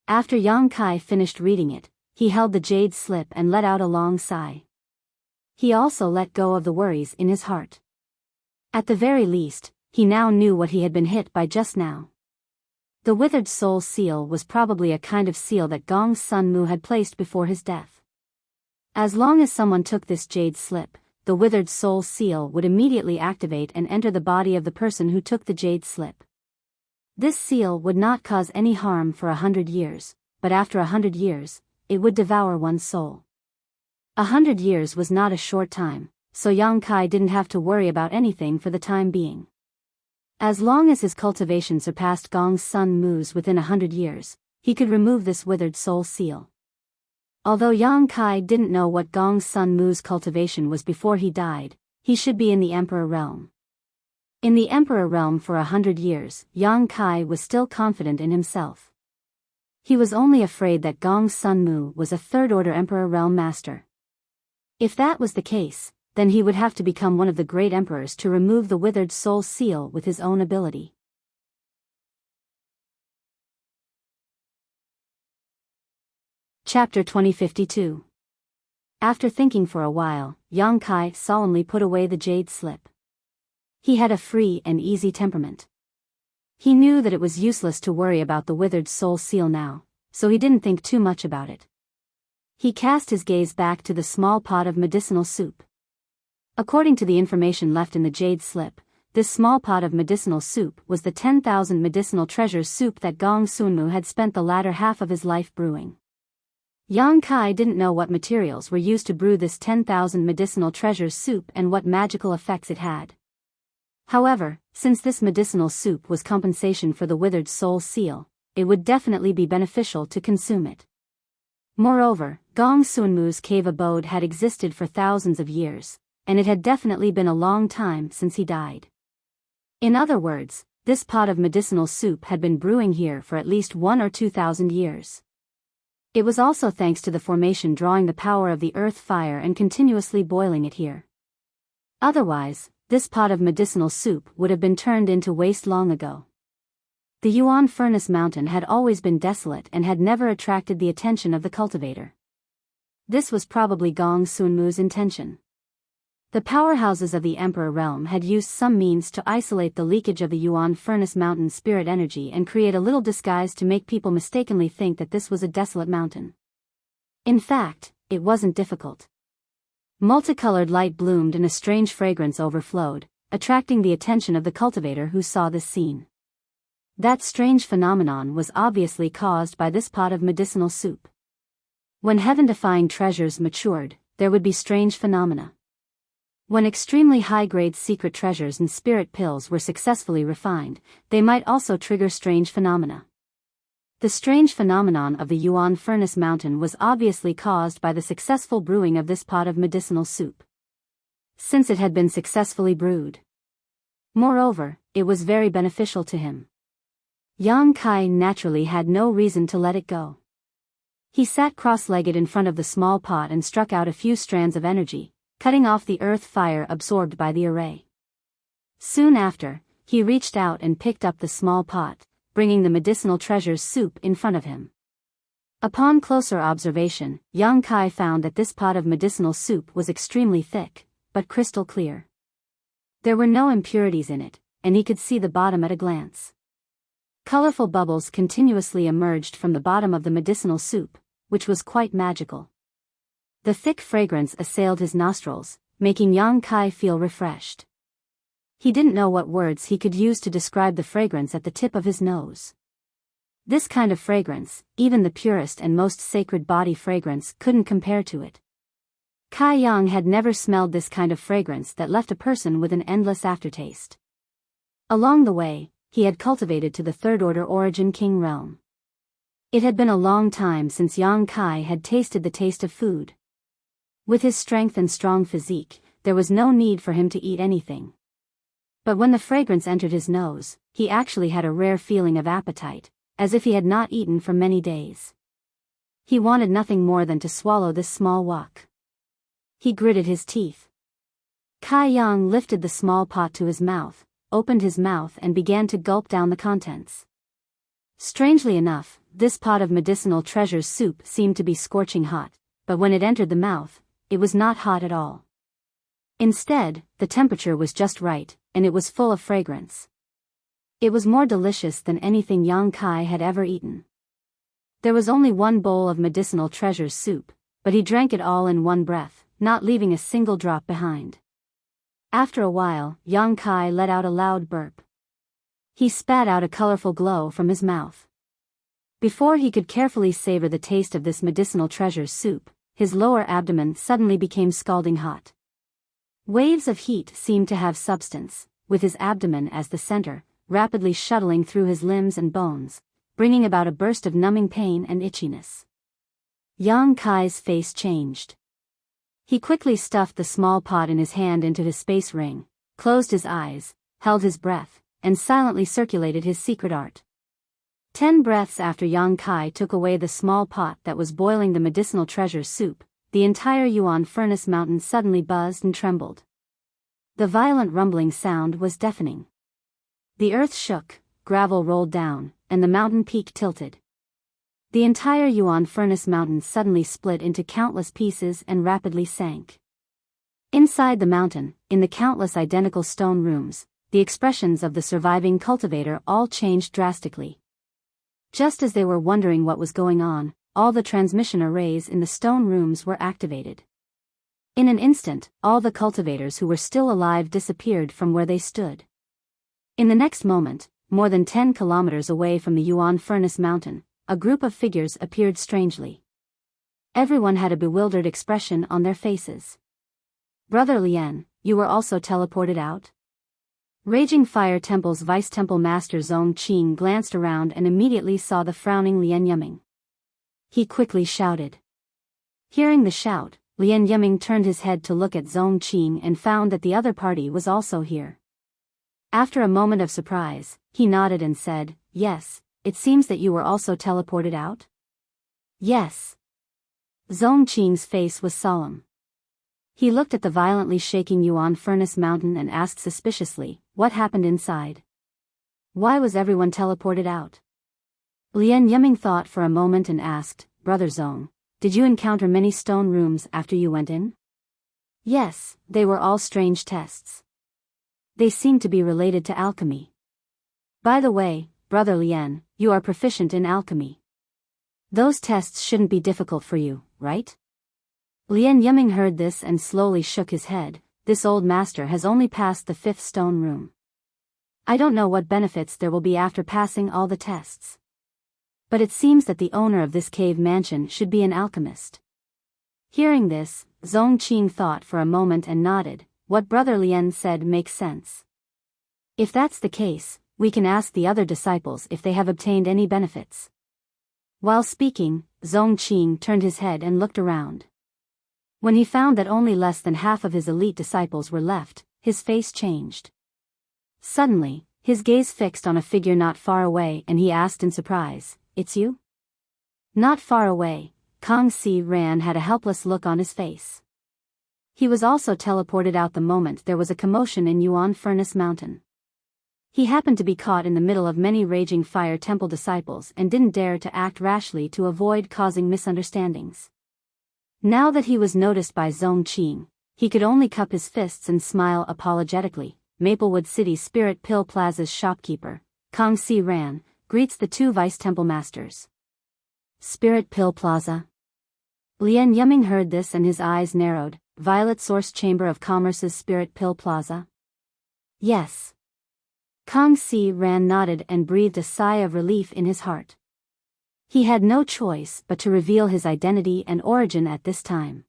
After Yang Kai finished reading it, he held the jade slip and let out a long sigh. He also let go of the worries in his heart. At the very least, he now knew what he had been hit by just now. The withered soul seal was probably a kind of seal that Gong Sunmu had placed before his death. As long as someone took this jade slip, the withered soul seal would immediately activate and enter the body of the person who took the jade slip. This seal would not cause any harm for 100 years, but after 100 years, it would devour one's soul. 100 years was not a short time, so Yang Kai didn't have to worry about anything for the time being. As long as his cultivation surpassed Gong Sunmu's within 100 years, he could remove this withered soul seal. Although Yang Kai didn't know what Gong Sunmu's cultivation was before he died, he should be in the Emperor realm. In the Emperor realm for 100 years, Yang Kai was still confident in himself. He was only afraid that Gong Sunmu was a third-order Emperor realm master. If that was the case, then he would have to become one of the great emperors to remove the withered soul seal with his own ability. Chapter 2052. After thinking for a while, Yang Kai solemnly put away the jade slip. He had a free and easy temperament. He knew that it was useless to worry about the withered soul seal now, so he didn't think too much about it. He cast his gaze back to the small pot of medicinal soup. According to the information left in the jade slip, this small pot of medicinal soup was the 10,000 medicinal treasures soup that Gong Sunmu had spent the latter half of his life brewing. Yang Kai didn't know what materials were used to brew this 10,000 medicinal treasures soup and what magical effects it had. However, since this medicinal soup was compensation for the withered soul seal, it would definitely be beneficial to consume it. Moreover, Gong Sunmu's cave abode had existed for thousands of years, and it had definitely been a long time since he died. In other words, this pot of medicinal soup had been brewing here for at least 1,000 or 2,000 years. It was also thanks to the formation drawing the power of the earth fire and continuously boiling it here. Otherwise, this pot of medicinal soup would have been turned into waste long ago. The Yuan Furnace Mountain had always been desolate and had never attracted the attention of the cultivator. This was probably Gong Sunmu's intention. The powerhouses of the Emperor realm had used some means to isolate the leakage of the Yuan Furnace Mountain spirit energy and create a little disguise to make people mistakenly think that this was a desolate mountain. In fact, it wasn't difficult. Multicolored light bloomed and a strange fragrance overflowed, attracting the attention of the cultivator who saw this scene. That strange phenomenon was obviously caused by this pot of medicinal soup. When heaven-defying treasures matured, there would be strange phenomena. When extremely high-grade secret treasures and spirit pills were successfully refined, they might also trigger strange phenomena. The strange phenomenon of the Yuan Furnace Mountain was obviously caused by the successful brewing of this pot of medicinal soup. Since it had been successfully brewed. Moreover, it was very beneficial to him. Yang Kai naturally had no reason to let it go. He sat cross-legged in front of the small pot and struck out a few strands of energy, cutting off the earth fire absorbed by the array. Soon after, he reached out and picked up the small pot, bringing the medicinal treasure's soup in front of him. Upon closer observation, Yang Kai found that this pot of medicinal soup was extremely thick, but crystal clear. There were no impurities in it, and he could see the bottom at a glance. Colorful bubbles continuously emerged from the bottom of the medicinal soup, which was quite magical. The thick fragrance assailed his nostrils, making Yang Kai feel refreshed. He didn't know what words he could use to describe the fragrance at the tip of his nose. This kind of fragrance, even the purest and most sacred body fragrance, couldn't compare to it. Kai Yang had never smelled this kind of fragrance that left a person with an endless aftertaste. Along the way, he had cultivated to the third-order origin king realm. It had been a long time since Yang Kai had tasted the taste of food. With his strength and strong physique, there was no need for him to eat anything. But when the fragrance entered his nose, he actually had a rare feeling of appetite, as if he had not eaten for many days. He wanted nothing more than to swallow this small wok. He gritted his teeth. Kai Yang lifted the small pot to his mouth, opened his mouth and began to gulp down the contents. Strangely enough, this pot of medicinal treasure's soup seemed to be scorching hot, but when it entered the mouth, it was not hot at all. Instead, the temperature was just right, and it was full of fragrance. It was more delicious than anything Yang Kai had ever eaten. There was only one bowl of medicinal treasure's soup, but he drank it all in one breath, not leaving a single drop behind. After a while, Yang Kai let out a loud burp. He spat out a colorful glow from his mouth. Before he could carefully savor the taste of this medicinal treasure's soup, his lower abdomen suddenly became scalding hot. Waves of heat seemed to have substance, with his abdomen as the center, rapidly shuttling through his limbs and bones, bringing about a burst of numbing pain and itchiness. Yang Kai's face changed. He quickly stuffed the small pot in his hand into his space ring, closed his eyes, held his breath, and silently circulated his secret art. 10 breaths after Yang Kai took away the small pot that was boiling the medicinal treasure's soup, the entire Yuan Furnace Mountain suddenly buzzed and trembled. The violent rumbling sound was deafening. The earth shook, gravel rolled down, and the mountain peak tilted. The entire Yuan Furnace Mountain suddenly split into countless pieces and rapidly sank. Inside the mountain, in the countless identical stone rooms, the expressions of the surviving cultivator all changed drastically. Just as they were wondering what was going on, all the transmission arrays in the stone rooms were activated. In an instant, all the cultivators who were still alive disappeared from where they stood. In the next moment, more than 10 kilometers away from the Yuan Furnace Mountain, a group of figures appeared strangely. Everyone had a bewildered expression on their faces. "Brother Lian, you were also teleported out?" Raging Fire Temple's Vice-Temple Master Zong Qing glanced around and immediately saw the frowning Lian Yiming. He quickly shouted. Hearing the shout, Lian Yiming turned his head to look at Zong Qing and found that the other party was also here. After a moment of surprise, he nodded and said, "Yes, it seems that you were also teleported out?" "Yes." Zong Qing's face was solemn. He looked at the violently shaking Yuan Furnace Mountain and asked suspiciously, "What happened inside?" Why was everyone teleported out? Lien Yiming thought for a moment and asked, Brother Zong, did you encounter many stone rooms after you went in? Yes, they were all strange tests. They seemed to be related to alchemy. By the way, Brother Lien, you are proficient in alchemy. Those tests shouldn't be difficult for you, right? Lien Yiming heard this and slowly shook his head. This old master has only passed the 5th stone room. I don't know what benefits there will be after passing all the tests. But it seems that the owner of this cave mansion should be an alchemist. Hearing this, Zong Qing thought for a moment and nodded. What Brother Lien said makes sense. If that's the case, we can ask the other disciples if they have obtained any benefits. While speaking, Zong Qing turned his head and looked around. When he found that only less than half of his elite disciples were left, his face changed. Suddenly, his gaze fixed on a figure not far away and he asked in surprise, It's you? Not far away, Kang Si Ran had a helpless look on his face. He was also teleported out the moment there was a commotion in Yuan Furnace Mountain. He happened to be caught in the middle of many raging fire temple disciples and didn't dare to act rashly to avoid causing misunderstandings. Now that he was noticed by Zong Qing, he could only cup his fists and smile apologetically. Maplewood City Spirit Pill Plaza's shopkeeper, Kang Si Ran, greets the 2 vice temple masters. Spirit Pill Plaza. Lien Yiming heard this and his eyes narrowed. Violet Source Chamber of Commerce's Spirit Pill Plaza? Yes. Kang Si Ran nodded and breathed a sigh of relief in his heart. He had no choice but to reveal his identity and origin at this time.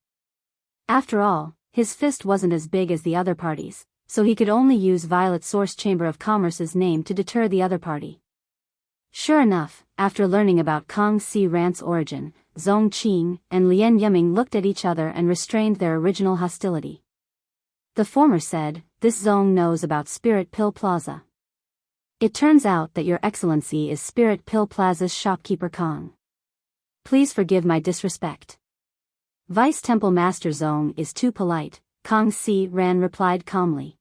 After all, his fist wasn't as big as the other parties, so he could only use Violet Source Chamber of Commerce's name to deter the other party. Sure enough, after learning about Kang Si Ran's origin, Zong Qing and Lien Yiming looked at each other and restrained their original hostility. The former said, This Zong knows about Spirit Pill Plaza. It turns out that Your Excellency is Spirit Pill Plaza's shopkeeper Kang. Please forgive my disrespect. Vice Temple Master Zong is too polite, Kang Si Ran replied calmly.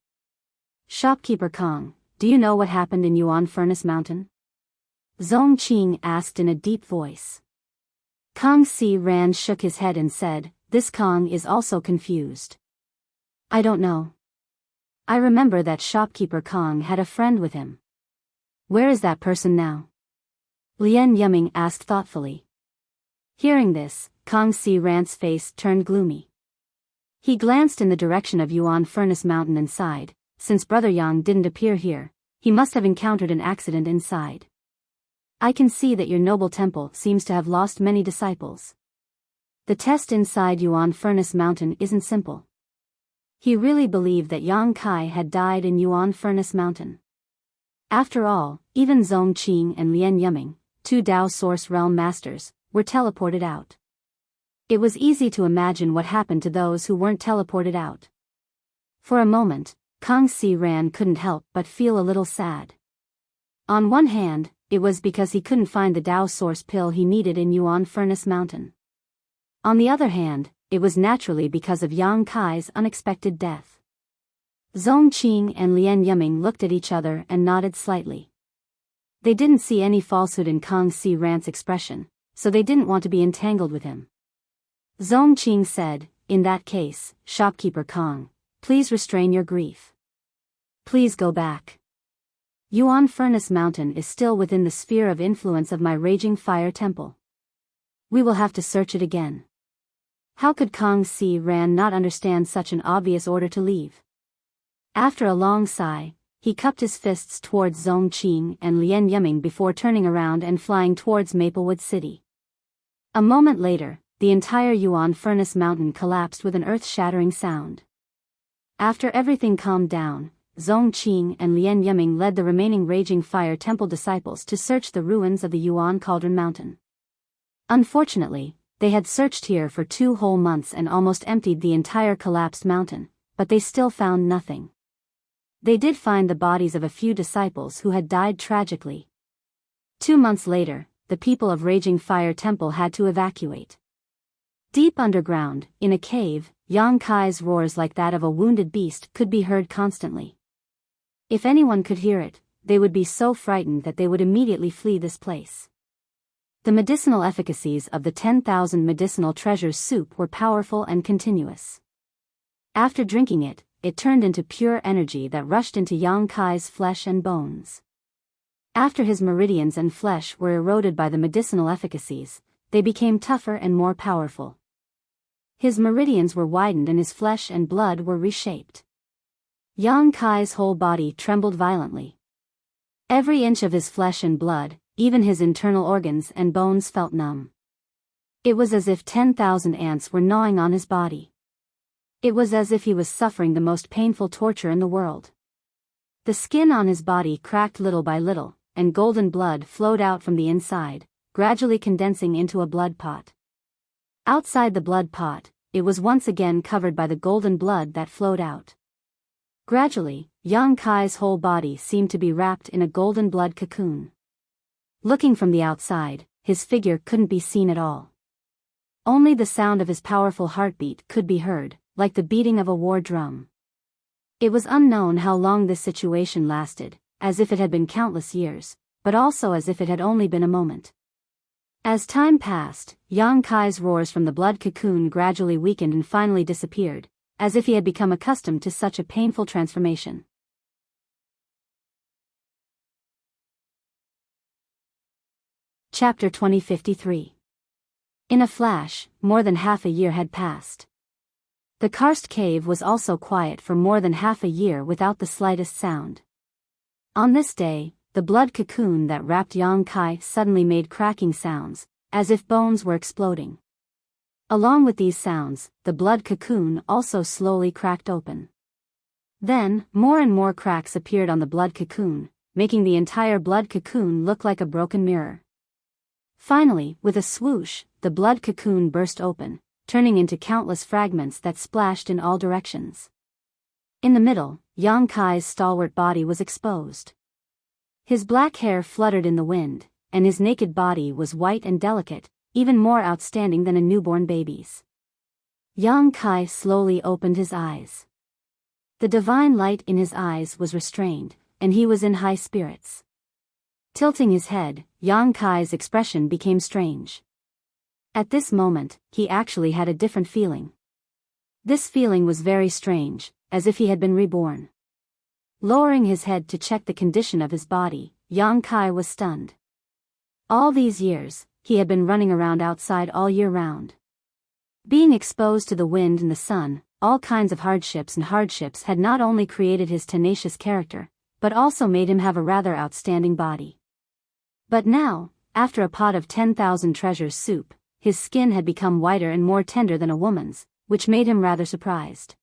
Shopkeeper Kang, do you know what happened in Yuan Furnace Mountain? Zong Qing asked in a deep voice. Kang Si Ran shook his head and said, This Kang is also confused. I don't know. I remember that shopkeeper Kang had a friend with him. Where is that person now? Lien Yiming asked thoughtfully. Hearing this, Kang Si Ran's face turned gloomy. He glanced in the direction of Yuan Furnace Mountain and sighed. Since Brother Yang didn't appear here, he must have encountered an accident inside. I can see that your noble temple seems to have lost many disciples. The test inside Yuan Furnace Mountain isn't simple. He really believed that Yang Kai had died in Yuan Furnace Mountain. After all, even Zong Qing and Lien Yiming, 2 Dao Source Realm Masters, were teleported out. It was easy to imagine what happened to those who weren't teleported out. For a moment, Kang Si Ran couldn't help but feel a little sad. On one hand, it was because he couldn't find the Dao Source pill he needed in Yuan Furnace Mountain. On the other hand, it was naturally because of Yang Kai's unexpected death. Zong Qing and Lien Yiming looked at each other and nodded slightly. They didn't see any falsehood in Kang Si Ran's expression, so they didn't want to be entangled with him. Zong Qing said, In that case, shopkeeper Kang, please restrain your grief. Please go back. Yuan Furnace Mountain is still within the sphere of influence of my raging fire temple. We will have to search it again. How could Kang Si Ran not understand such an obvious order to leave? After a long sigh, he cupped his fists towards Zong Qing and Lien Yiming before turning around and flying towards Maplewood City. A moment later, the entire Yuan Furnace Mountain collapsed with an earth-shattering sound. After everything calmed down, Zong Qing and Lien Yiming led the remaining raging fire temple disciples to search the ruins of the Yuan Cauldron Mountain. Unfortunately, they had searched here for 2 whole months and almost emptied the entire collapsed mountain, but they still found nothing. They did find the bodies of a few disciples who had died tragically. 2 months later, the people of Raging Fire Temple had to evacuate. Deep underground, in a cave, Yang Kai's roars like that of a wounded beast could be heard constantly. If anyone could hear it, they would be so frightened that they would immediately flee this place. The medicinal efficacies of the 10,000 medicinal treasures soup were powerful and continuous. After drinking it, it turned into pure energy that rushed into Yang Kai's flesh and bones. After his meridians and flesh were eroded by the medicinal efficacies, they became tougher and more powerful. His meridians were widened and his flesh and blood were reshaped. Yang Kai's whole body trembled violently. Every inch of his flesh and blood, even his internal organs and bones, felt numb. It was as if 10,000 ants were gnawing on his body. It was as if he was suffering the most painful torture in the world. The skin on his body cracked little by little, and golden blood flowed out from the inside, gradually condensing into a blood pot. Outside the blood pot, it was once again covered by the golden blood that flowed out. Gradually, Yang Kai's whole body seemed to be wrapped in a golden blood cocoon. Looking from the outside, his figure couldn't be seen at all. Only the sound of his powerful heartbeat could be heard, like the beating of a war drum. It was unknown how long this situation lasted, as if it had been countless years, but also as if it had only been a moment. As time passed, Yang Kai's roars from the blood cocoon gradually weakened and finally disappeared, as if he had become accustomed to such a painful transformation. Chapter 2053. In a flash, more than half a year had passed. The karst cave was also quiet for more than half a year without the slightest sound. On this day, the blood cocoon that wrapped Yang Kai suddenly made cracking sounds, as if bones were exploding. Along with these sounds, the blood cocoon also slowly cracked open. Then, more and more cracks appeared on the blood cocoon, making the entire blood cocoon look like a broken mirror. Finally, with a swoosh, the blood cocoon burst open, turning into countless fragments that splashed in all directions. In the middle, Yang Kai's stalwart body was exposed. His black hair fluttered in the wind, and his naked body was white and delicate, even more outstanding than a newborn baby's. Yang Kai slowly opened his eyes. The divine light in his eyes was restrained, and he was in high spirits. Tilting his head, Yang Kai's expression became strange. At this moment, he actually had a different feeling. This feeling was very strange, as if he had been reborn. Lowering his head to check the condition of his body, Yang Kai was stunned. All these years, he had been running around outside all year round. Being exposed to the wind and the sun, all kinds of hardships had not only created his tenacious character, but also made him have a rather outstanding body. But now, after a pot of 10,000 treasures soup, his skin had become whiter and more tender than a woman's, which made him rather surprised.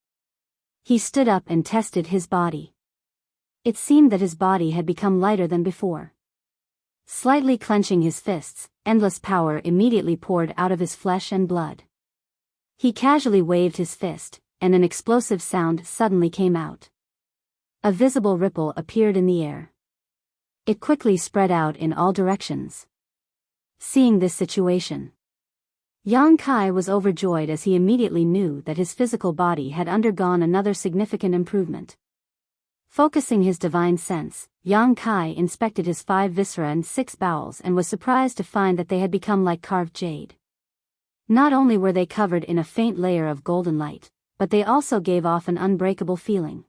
He stood up and tested his body. It seemed that his body had become lighter than before. Slightly clenching his fists, endless power immediately poured out of his flesh and blood. He casually waved his fist, and an explosive sound suddenly came out. A visible ripple appeared in the air. It quickly spread out in all directions. Seeing this situation, Yang Kai was overjoyed as he immediately knew that his physical body had undergone another significant improvement. Focusing his divine sense, Yang Kai inspected his 5 viscera and 6 bowels and was surprised to find that they had become like carved jade. Not only were they covered in a faint layer of golden light, but they also gave off an unbreakable feeling.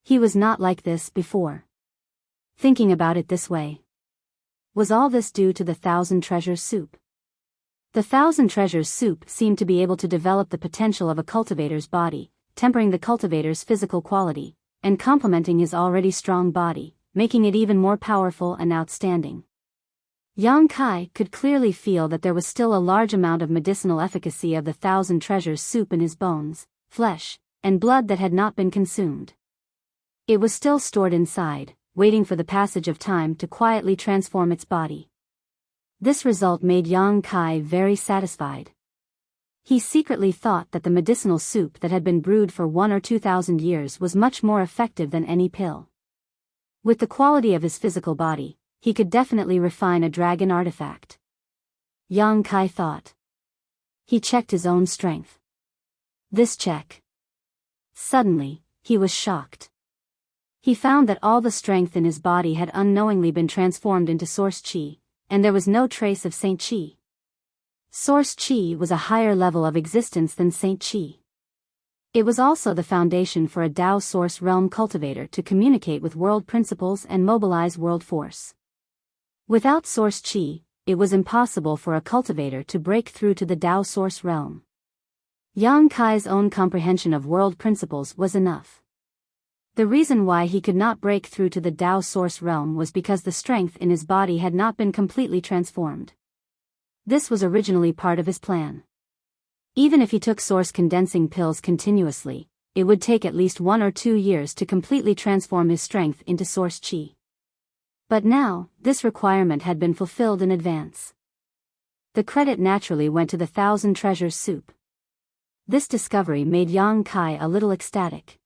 He was not like this before. Thinking about it this way. Was all this due to the 1,000 treasures soup? The 1,000 treasures soup seemed to be able to develop the potential of a cultivator's body, tempering the cultivator's physical quality, and complementing his already strong body, making it even more powerful and outstanding. Yang Kai could clearly feel that there was still a large amount of medicinal efficacy of the 1,000 treasures soup in his bones, flesh, and blood that had not been consumed. It was still stored inside, waiting for the passage of time to quietly transform its body. This result made Yang Kai very satisfied. He secretly thought that the medicinal soup that had been brewed for 1,000 or 2,000 years was much more effective than any pill. With the quality of his physical body, he could definitely refine a dragon artifact. Yang Kai thought. He checked his own strength. This check. Suddenly, he was shocked. He found that all the strength in his body had unknowingly been transformed into source qi, and there was no trace of Saint Qi. Source qi was a higher level of existence than Saint Qi. It was also the foundation for a Tao source realm cultivator to communicate with world principles and mobilize world force. Without source qi, it was impossible for a cultivator to break through to the Tao source realm. Yang Kai's own comprehension of world principles was enough. The reason why he could not break through to the Tao source realm was because the strength in his body had not been completely transformed. This was originally part of his plan. Even if he took source condensing pills continuously, it would take at least 1 or 2 years to completely transform his strength into source qi. But now, this requirement had been fulfilled in advance. The credit naturally went to the 1,000 treasures soup. This discovery made Yang Kai a little ecstatic.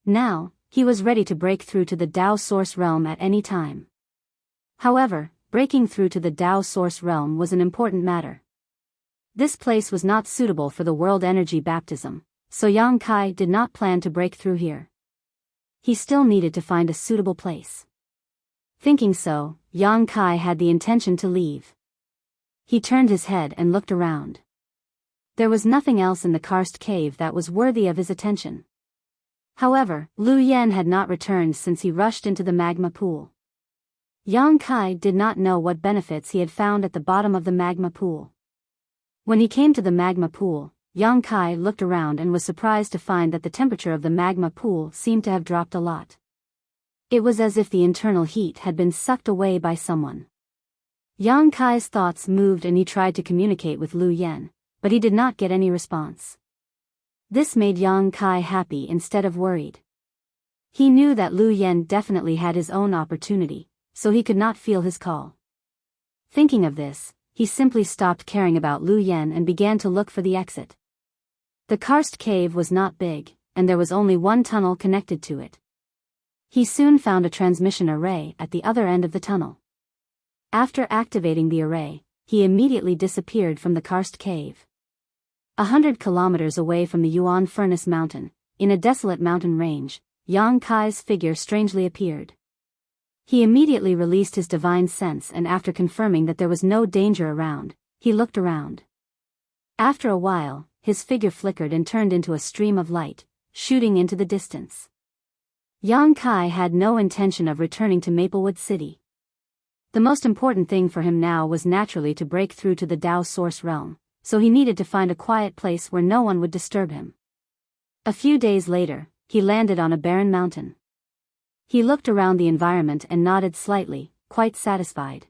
Now, he was ready to break through to the Tao source realm at any time. However, breaking through to the Tao source realm was an important matter. This place was not suitable for the world energy baptism, so Yang Kai did not plan to break through here. He still needed to find a suitable place. Thinking so, Yang Kai had the intention to leave. He turned his head and looked around. There was nothing else in the karst cave that was worthy of his attention. However, Lu Yen had not returned since he rushed into the magma pool. Yang Kai did not know what benefits he had found at the bottom of the magma pool. When he came to the magma pool, Yang Kai looked around and was surprised to find that the temperature of the magma pool seemed to have dropped a lot. It was as if the internal heat had been sucked away by someone. Yang Kai's thoughts moved and he tried to communicate with Lu Yen, but he did not get any response. This made Yang Kai happy instead of worried. He knew that Lu Yen definitely had his own opportunity, so he could not feel his call. Thinking of this, he simply stopped caring about Lu Yen and began to look for the exit. The karst cave was not big, and there was only one tunnel connected to it. He soon found a transmission array at the other end of the tunnel. After activating the array, he immediately disappeared from the karst cave. 100 kilometers away from the Yuan Furnace Mountain, in a desolate mountain range, Yang Kai's figure strangely appeared. He immediately released his divine sense and after confirming that there was no danger around, he looked around. After a while, his figure flickered and turned into a stream of light, shooting into the distance. Yang Kai had no intention of returning to Maplewood City. The most important thing for him now was naturally to break through to the Tao source realm, so he needed to find a quiet place where no one would disturb him. A few days later, he landed on a barren mountain. He looked around the environment and nodded slightly, quite satisfied.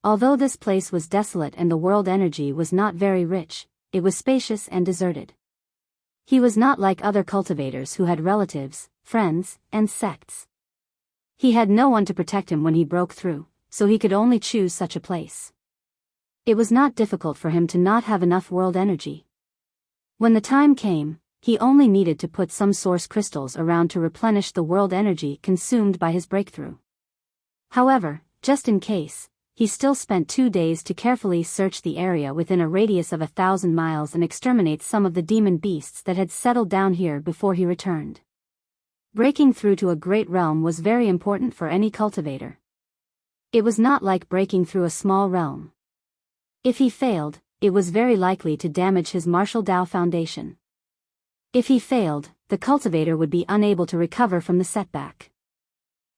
Although this place was desolate and the world energy was not very rich, it was spacious and deserted. He was not like other cultivators who had relatives, friends, and sects. He had no one to protect him when he broke through, so he could only choose such a place. It was not difficult for him to not have enough world energy. When the time came, he only needed to put some source crystals around to replenish the world energy consumed by his breakthrough. However, just in case, he still spent 2 days to carefully search the area within a radius of 1,000 miles and exterminate some of the demon beasts that had settled down here before he returned. Breaking through to a great realm was very important for any cultivator. It was not like breaking through a small realm. If he failed, it was very likely to damage his martial Tao foundation. If he failed, the cultivator would be unable to recover from the setback.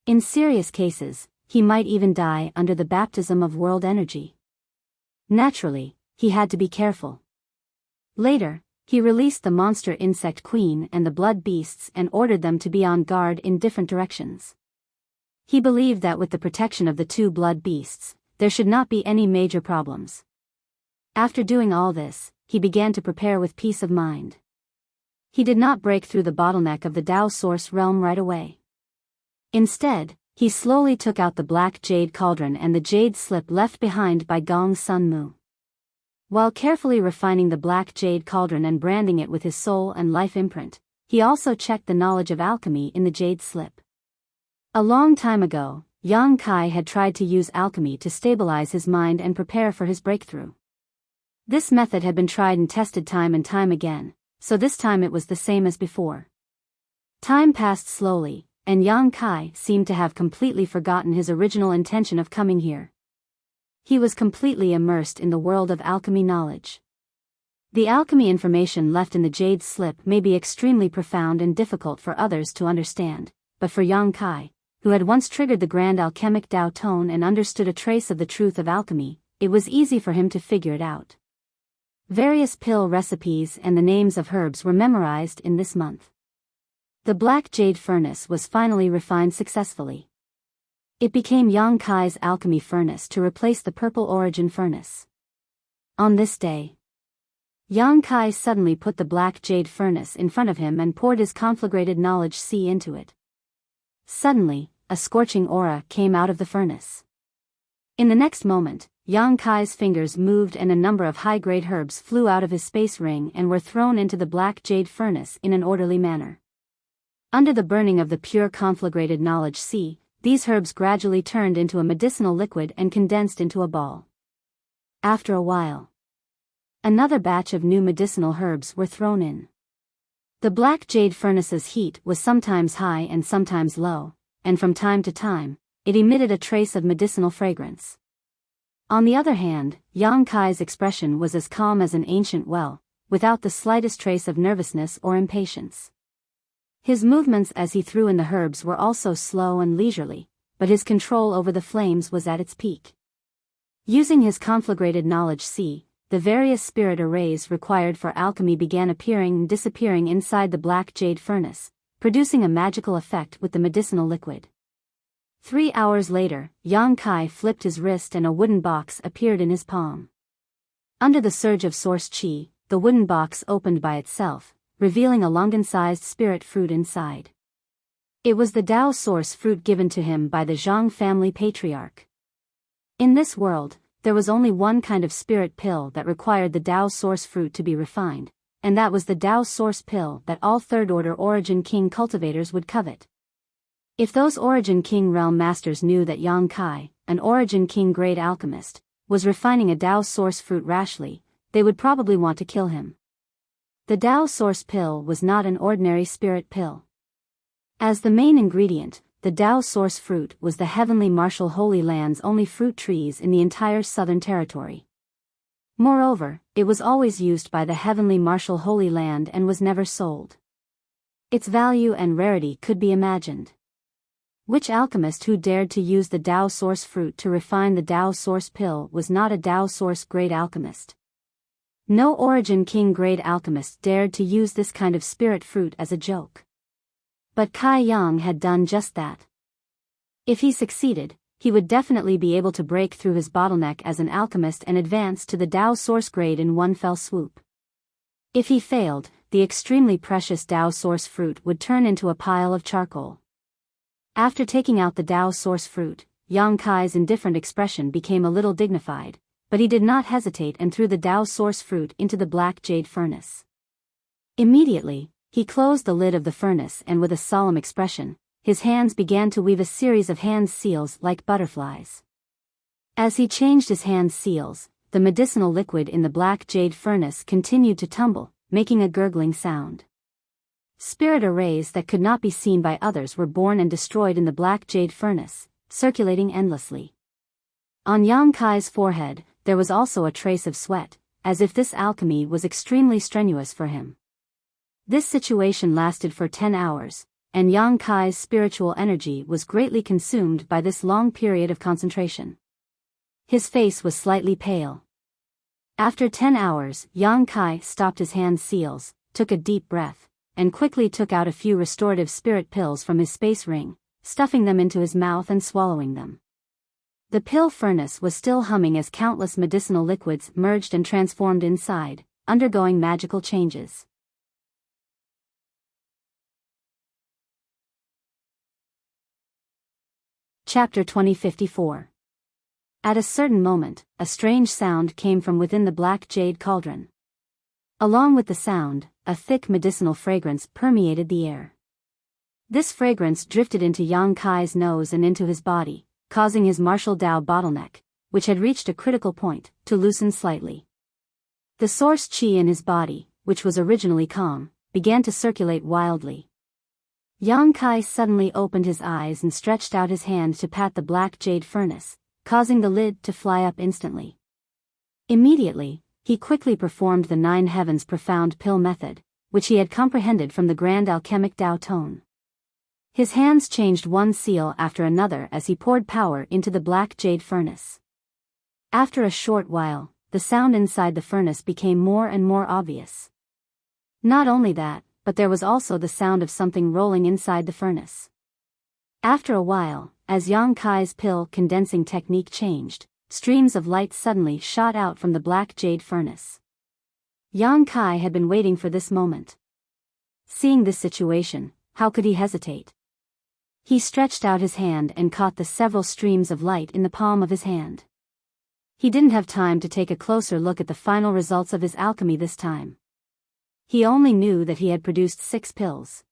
In serious cases, he might even die under the baptism of world energy. Naturally, he had to be careful. Later, he released the monster insect queen and the blood beasts and ordered them to be on guard in different directions. He believed that with the protection of the 2 blood beasts, there should not be any major problems. After doing all this, he began to prepare with peace of mind. He did not break through the bottleneck of the Tao source realm right away. Instead, he slowly took out the black jade cauldron and the jade slip left behind by Gong Sun Mu. While carefully refining the black jade cauldron and branding it with his soul and life imprint, he also checked the knowledge of alchemy in the jade slip. A long time ago, Yang Kai had tried to use alchemy to stabilize his mind and prepare for his breakthrough. This method had been tried and tested time and time again, so this time it was the same as before. Time passed slowly, and Yang Kai seemed to have completely forgotten his original intention of coming here. He was completely immersed in the world of alchemy knowledge. The alchemy information left in the jade slip may be extremely profound and difficult for others to understand, but for Yang Kai, who had once triggered the grand alchemic Tao tone and understood a trace of the truth of alchemy, it was easy for him to figure it out. Various pill recipes and the names of herbs were memorized in this month. The black jade furnace was finally refined successfully. It became Yang Kai's alchemy furnace to replace the purple origin furnace. On this day, Yang Kai suddenly put the black jade furnace in front of him and poured his conflagrated knowledge sea into it. Suddenly, a scorching aura came out of the furnace. In the next moment, Yang Kai's fingers moved and a number of high-grade herbs flew out of his space ring and were thrown into the black jade furnace in an orderly manner. Under the burning of the pure conflagrated knowledge sea, these herbs gradually turned into a medicinal liquid and condensed into a ball. After a while, another batch of new medicinal herbs were thrown in. The black jade furnace's heat was sometimes high and sometimes low, and from time to time, it emitted a trace of medicinal fragrance. On the other hand, Yang Kai's expression was as calm as an ancient well, without the slightest trace of nervousness or impatience. His movements as he threw in the herbs were also slow and leisurely, but his control over the flames was at its peak. Using his conflagrated knowledge sea, the various spirit arrays required for alchemy began appearing and disappearing inside the black jade furnace, producing a magical effect with the medicinal liquid. 3 hours later, Yang Kai flipped his wrist and a wooden box appeared in his palm. Under the surge of source qi, the wooden box opened by itself, revealing a longan-sized spirit fruit inside. It was the Tao source fruit given to him by the Zhang family patriarch. In this world, there was only one kind of spirit pill that required the Tao source fruit to be refined, and that was the Tao source pill that all third-order Origin King cultivators would covet. If those Origin King realm masters knew that Yang Kai, an Origin King grade alchemist, was refining a Tao source fruit rashly, they would probably want to kill him. The Tao source pill was not an ordinary spirit pill. As the main ingredient, the Tao source fruit was the heavenly martial Holy Land's only fruit trees in the entire Southern Territory. Moreover, it was always used by the heavenly martial Holy Land and was never sold. Its value and rarity could be imagined. Which alchemist who dared to use the Tao source fruit to refine the Tao source pill was not a Tao source grade alchemist. No Origin King grade alchemist dared to use this kind of spirit fruit as a joke. But Kai Yang had done just that. If he succeeded, he would definitely be able to break through his bottleneck as an alchemist and advance to the Tao source grade in one fell swoop. If he failed, the extremely precious Tao source fruit would turn into a pile of charcoal. After taking out the Tao source fruit, Yang Kai's indifferent expression became a little dignified, but he did not hesitate and threw the Tao source fruit into the black jade furnace. Immediately, he closed the lid of the furnace and with a solemn expression, his hands began to weave a series of hand seals like butterflies. As he changed his hand seals, the medicinal liquid in the black jade furnace continued to tumble, making a gurgling sound. Spirit arrays that could not be seen by others were born and destroyed in the black jade furnace, circulating endlessly. On Yang Kai's forehead, there was also a trace of sweat, as if this alchemy was extremely strenuous for him. This situation lasted for 10 hours, and Yang Kai's spiritual energy was greatly consumed by this long period of concentration. His face was slightly pale. After 10 hours, Yang Kai stopped his hand seals, took a deep breath, and quickly took out a few restorative spirit pills from his space ring, stuffing them into his mouth and swallowing them. The pill furnace was still humming as countless medicinal liquids merged and transformed inside, undergoing magical changes. Chapter 2054. At a certain moment, a strange sound came from within the black jade cauldron. Along with the sound, a thick medicinal fragrance permeated the air. This fragrance drifted into Yang Kai's nose and into his body, causing his martial Tao bottleneck, which had reached a critical point, to loosen slightly. The source qi in his body, which was originally calm, began to circulate wildly. Yang Kai suddenly opened his eyes and stretched out his hand to pat the black jade furnace, causing the lid to fly up instantly. Immediately, he quickly performed the 9 heavens profound pill method, which he had comprehended from the grand alchemic Tao tone. His hands changed one seal after another as he poured power into the black jade furnace. After a short while, the sound inside the furnace became more and more obvious. Not only that, but there was also the sound of something rolling inside the furnace. After a while, as Yang Kai's pill condensing technique changed, streams of light suddenly shot out from the black jade furnace. Yang Kai had been waiting for this moment. Seeing this situation, how could he hesitate? He stretched out his hand and caught the several streams of light in the palm of his hand. He didn't have time to take a closer look at the final results of his alchemy this time. He only knew that he had produced 6 pills.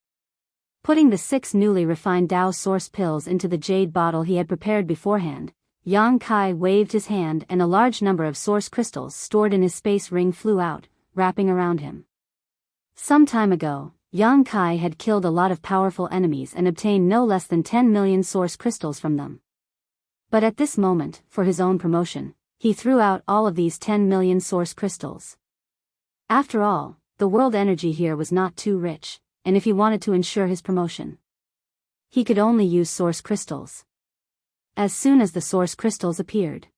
Putting the 6 newly refined Tao source pills into the jade bottle he had prepared beforehand, Yang Kai waved his hand and a large number of source crystals stored in his space ring flew out, wrapping around him. Some time ago, Yang Kai had killed a lot of powerful enemies and obtained no less than 10 million source crystals from them. But at this moment, for his own promotion, he threw out all of these 10 million source crystals. After all, the world energy here was not too rich, and if he wanted to ensure his promotion, he could only use source crystals. As soon as the source crystals appeared,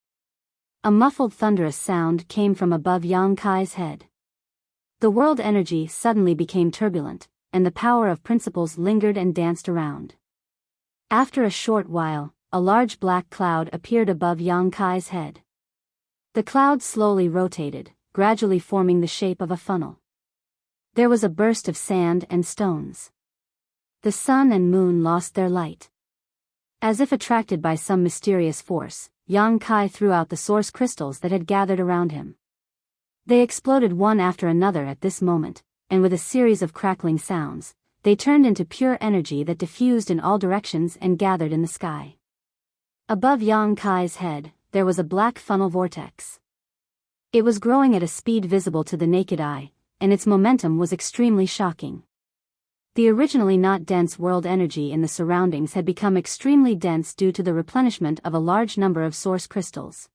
a muffled thunderous sound came from above Yang Kai's head. The world energy suddenly became turbulent, and the power of principles lingered and danced around. After a short while, a large black cloud appeared above Yang Kai's head. The cloud slowly rotated, gradually forming the shape of a funnel. There was a burst of sand and stones. The sun and moon lost their light. As if attracted by some mysterious force, Yang Kai threw out the source crystals that had gathered around him. They exploded one after another at this moment, and with a series of crackling sounds, they turned into pure energy that diffused in all directions and gathered in the sky. Above Yang Kai's head, there was a black funnel vortex. It was growing at a speed visible to the naked eye, and its momentum was extremely shocking. The originally not dense world energy in the surroundings had become extremely dense due to the replenishment of a large number of source crystals.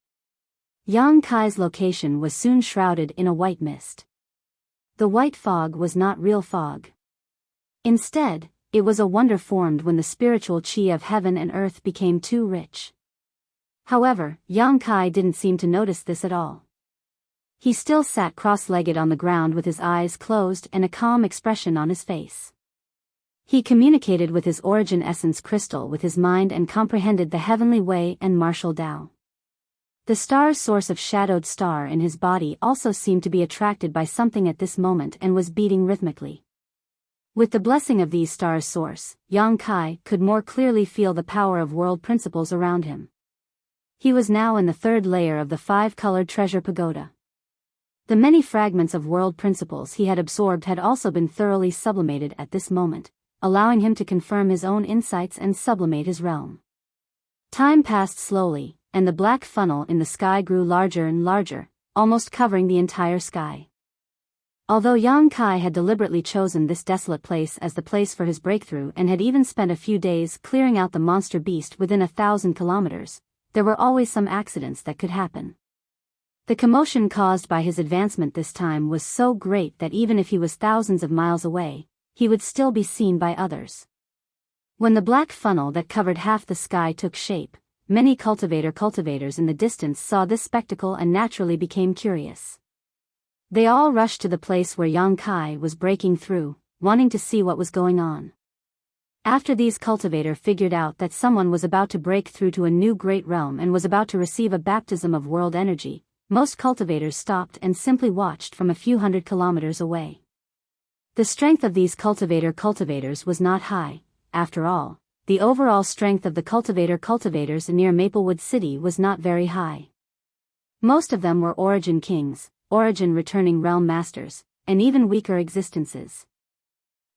Yang Kai's location was soon shrouded in a white mist. The white fog was not real fog. Instead, it was a wonder formed when the spiritual chi of heaven and earth became too rich. However, Yang Kai didn't seem to notice this at all. He still sat cross-legged on the ground with his eyes closed and a calm expression on his face. He communicated with his origin essence crystal with his mind and comprehended the heavenly way and martial Tao. The star's source of shadowed star in his body also seemed to be attracted by something at this moment and was beating rhythmically. With the blessing of these stars' source, Yang Kai could more clearly feel the power of world principles around him. He was now in the 3rd layer of the 5-colored treasure pagoda. The many fragments of world principles he had absorbed had also been thoroughly sublimated at this moment, allowing him to confirm his own insights and sublimate his realm. Time passed slowly, and the black funnel in the sky grew larger and larger, almost covering the entire sky. Although Yang Kai had deliberately chosen this desolate place as the place for his breakthrough and had even spent a few days clearing out the monster beast within 1,000 kilometers, there were always some accidents that could happen. The commotion caused by his advancement this time was so great that even if he was thousands of miles away, he would still be seen by others. When the black funnel that covered half the sky took shape, many cultivators in the distance saw this spectacle and naturally became curious. They all rushed to the place where Yang Kai was breaking through, wanting to see what was going on. After these cultivators figured out that someone was about to break through to a new great realm and was about to receive a baptism of world energy, most cultivators stopped and simply watched from a few hundred kilometers away. The strength of these cultivators was not high. After all, the overall strength of the cultivators near Maplewood City was not very high. Most of them were origin kings, origin returning realm masters, and even weaker existences.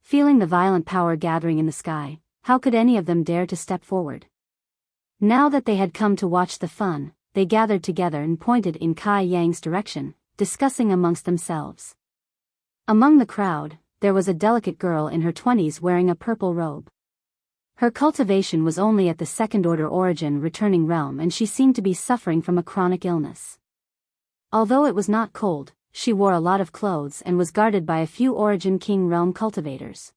Feeling the violent power gathering in the sky, how could any of them dare to step forward? Now that they had come to watch the fun, they gathered together and pointed in Kai Yang's direction, discussing amongst themselves. Among the crowd, there was a delicate girl in her 20s wearing a purple robe. Her cultivation was only at the second-order origin returning realm and she seemed to be suffering from a chronic illness. Although it was not cold, she wore a lot of clothes and was guarded by a few origin king realm cultivators.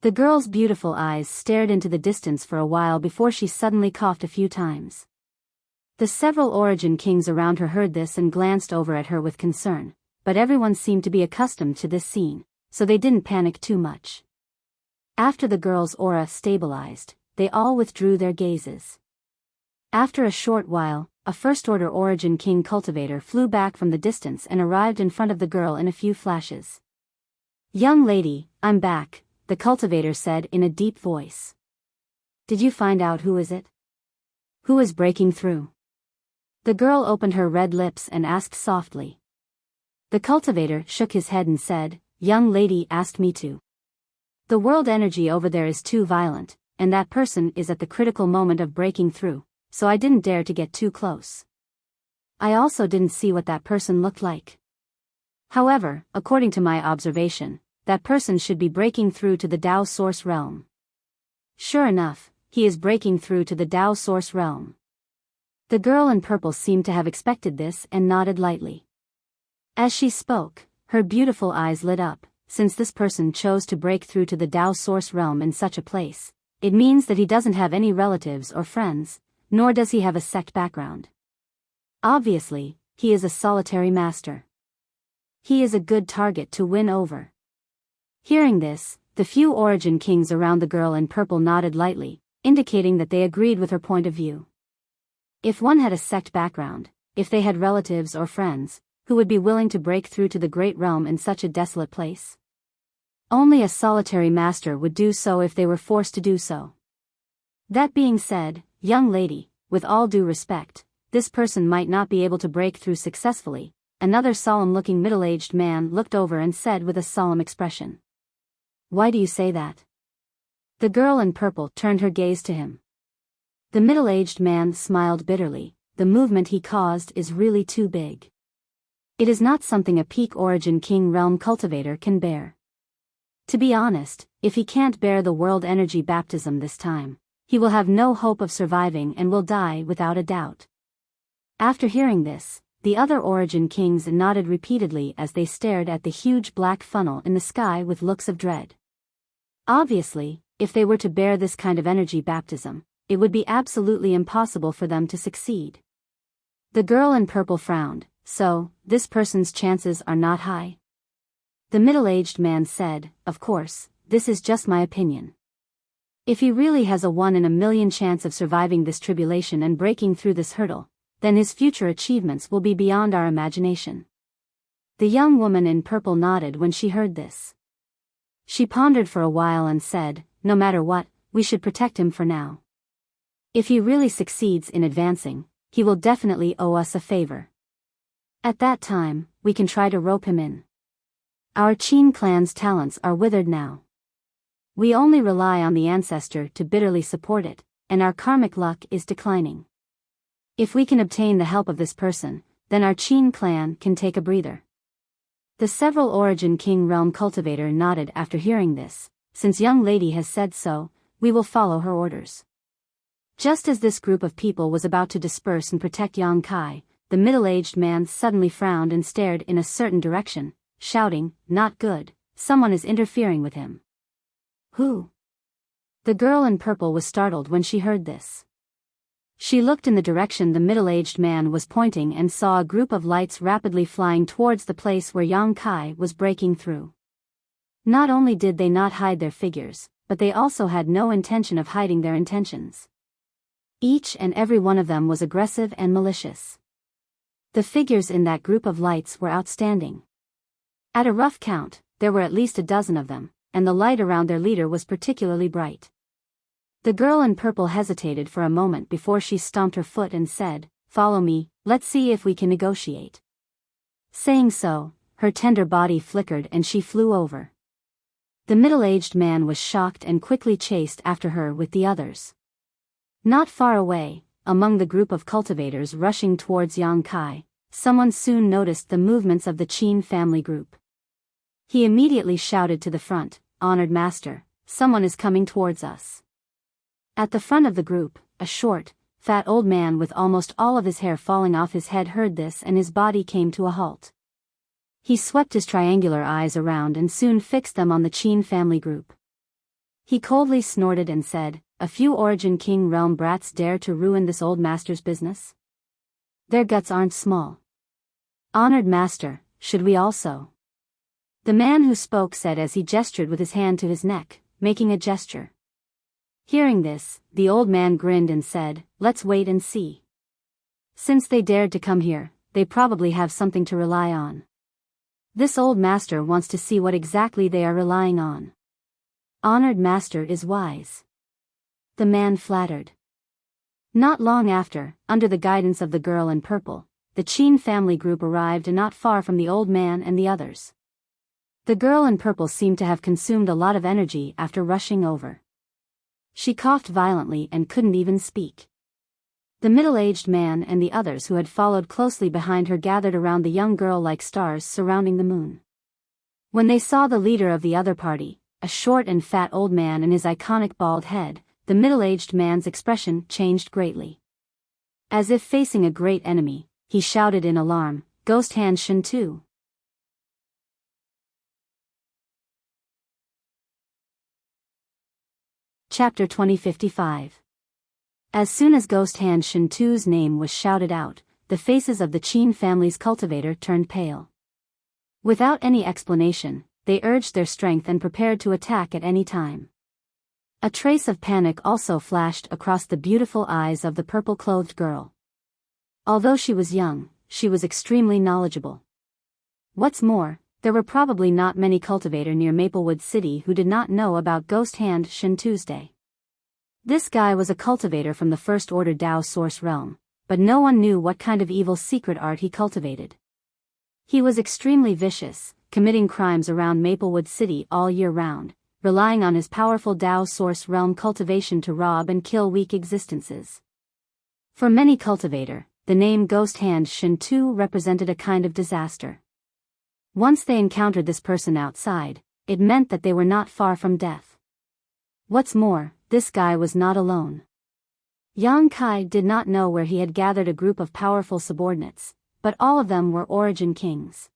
The girl's beautiful eyes stared into the distance for a while before she suddenly coughed a few times. The several origin kings around her heard this and glanced over at her with concern, but everyone seemed to be accustomed to this scene, so they didn't panic too much. After the girl's aura stabilized, they all withdrew their gazes. After a short while, a first-order origin king cultivator flew back from the distance and arrived in front of the girl in a few flashes. "Young lady, I'm back," the cultivator said in a deep voice. "Did you find out who is it? Who is breaking through?" The girl opened her red lips and asked softly. The cultivator shook his head and said, "Young lady asked me to. The world energy over there is too violent, and that person is at the critical moment of breaking through, so I didn't dare to get too close. I also didn't see what that person looked like. However, according to my observation, that person should be breaking through to the Tao Source realm." Sure enough, he is breaking through to the Tao Source realm. The girl in purple seemed to have expected this and nodded lightly. As she spoke, her beautiful eyes lit up. Since this person chose to break through to the Tao Source realm in such a place, it means that he doesn't have any relatives or friends, nor does he have a sect background. Obviously, he is a solitary master. He is a good target to win over. Hearing this, the few origin kings around the girl in purple nodded lightly, indicating that they agreed with her point of view. If one had a sect background, if they had relatives or friends, who would be willing to break through to the great realm in such a desolate place? Only a solitary master would do so if they were forced to do so. That being said, young lady, with all due respect, this person might not be able to break through successfully. Another solemn-looking middle-aged man looked over and said with a solemn expression. "Why do you say that?" The girl in purple turned her gaze to him. The middle-aged man smiled bitterly. "The movement he caused is really too big. It is not something a peak origin king realm cultivator can bear. To be honest, if he can't bear the world energy baptism this time, he will have no hope of surviving and will die without a doubt." After hearing this, the other origin kings nodded repeatedly as they stared at the huge black funnel in the sky with looks of dread. Obviously, if they were to bear this kind of energy baptism, it would be absolutely impossible for them to succeed. The girl in purple frowned. "So, this person's chances are not high?" The middle-aged man said, "Of course, this is just my opinion. If he really has a 1 in a million chance of surviving this tribulation and breaking through this hurdle, then his future achievements will be beyond our imagination." The young woman in purple nodded when she heard this. She pondered for a while and said, "No matter what, we should protect him for now. If he really succeeds in advancing, he will definitely owe us a favor. At that time, we can try to rope him in. Our Qin clan's talents are withered now. We only rely on the ancestor to bitterly support it, and our karmic luck is declining. If we can obtain the help of this person, then our Qin clan can take a breather." The several origin king realm cultivator nodded after hearing this. "Since young lady has said so, we will follow her orders." Just as this group of people was about to disperse and protect Yang Kai, the middle-aged man suddenly frowned and stared in a certain direction, shouting, "Not good, someone is interfering with him." "Who?" The girl in purple was startled when she heard this. She looked in the direction the middle-aged man was pointing and saw a group of lights rapidly flying towards the place where Yang Kai was breaking through. Not only did they not hide their figures, but they also had no intention of hiding their intentions. Each and every one of them was aggressive and malicious. The figures in that group of lights were outstanding. At a rough count, there were at least a dozen of them, and the light around their leader was particularly bright. The girl in purple hesitated for a moment before she stomped her foot and said, "Follow me, let's see if we can negotiate." Saying so, her tender body flickered and she flew over. The middle-aged man was shocked and quickly chased after her with the others. Not far away, among the group of cultivators rushing towards Yang Kai, someone soon noticed the movements of the Qin family group. He immediately shouted to the front, "Honored master, someone is coming towards us." At the front of the group, a short, fat old man with almost all of his hair falling off his head heard this and his body came to a halt. He swept his triangular eyes around and soon fixed them on the Qin family group. He coldly snorted and said, "A few Origin King realm brats dare to ruin this old master's business? Their guts aren't small. Honored master, should we also?" The man who spoke said as he gestured with his hand to his neck, making a gesture. Hearing this, the old man grinned and said, "Let's wait and see. Since they dared to come here, they probably have something to rely on. This old master wants to see what exactly they are relying on. Honored master is wise." The man flattered. Not long after, under the guidance of the girl in purple, the Qin family group arrived not far from the old man and the others. The girl in purple seemed to have consumed a lot of energy after rushing over. She coughed violently and couldn't even speak. The middle-aged man and the others who had followed closely behind her gathered around the young girl like stars surrounding the moon. When they saw the leader of the other party, a short and fat old man and his iconic bald head, the middle-aged man's expression changed greatly. As if facing a great enemy, he shouted in alarm, "Ghost Hand Shen Tu." Chapter 2055. As soon as Ghost Hand Shen Tu's name was shouted out, the faces of the Qin family's cultivator turned pale. Without any explanation, they urged their strength and prepared to attack at any time. A trace of panic also flashed across the beautiful eyes of the purple-clothed girl. Although she was young, she was extremely knowledgeable. What's more, there were probably not many cultivators near Maplewood City who did not know about Ghost Hand Shen Tuesday. This guy was a cultivator from the First Order Dao Source realm, but no one knew what kind of evil secret art he cultivated. He was extremely vicious, committing crimes around Maplewood City all year round, relying on his powerful Dao Source realm cultivation to rob and kill weak existences. For many cultivator, the name Ghost Hand Shen Tu represented a kind of disaster. Once they encountered this person outside, it meant that they were not far from death. What's more, this guy was not alone. Yang Kai did not know where he had gathered a group of powerful subordinates, but all of them were Origin Kings.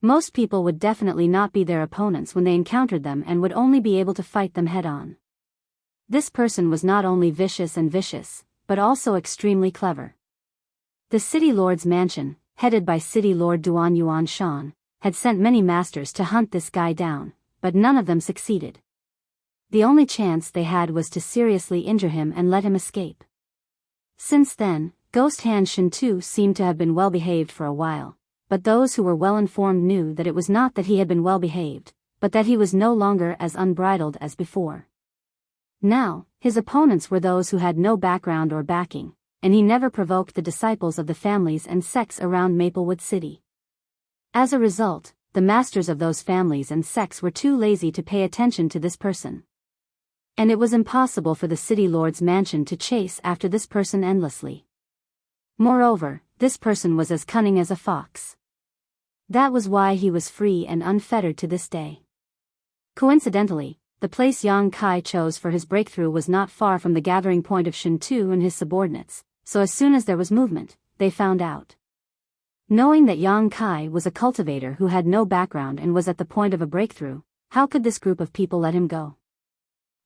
Most people would definitely not be their opponents when they encountered them and would only be able to fight them head-on. This person was not only vicious, but also extremely clever. The City Lord's mansion, headed by City Lord Duan Yuan Shan, had sent many masters to hunt this guy down, but none of them succeeded. The only chance they had was to seriously injure him and let him escape. Since then, Ghost Hand Shen Tu seemed to have been well behaved for a while, but those who were well informed knew that it was not that he had been well behaved, but that he was no longer as unbridled as before. Now, his opponents were those who had no background or backing, and he never provoked the disciples of the families and sects around Maplewood City. As a result, the masters of those families and sects were too lazy to pay attention to this person. And it was impossible for the City Lord's mansion to chase after this person endlessly. Moreover, this person was as cunning as a fox. That was why he was free and unfettered to this day. Coincidentally, the place Yang Kai chose for his breakthrough was not far from the gathering point of Shen Tu and his subordinates, so as soon as there was movement, they found out. Knowing that Yang Kai was a cultivator who had no background and was at the point of a breakthrough, how could this group of people let him go?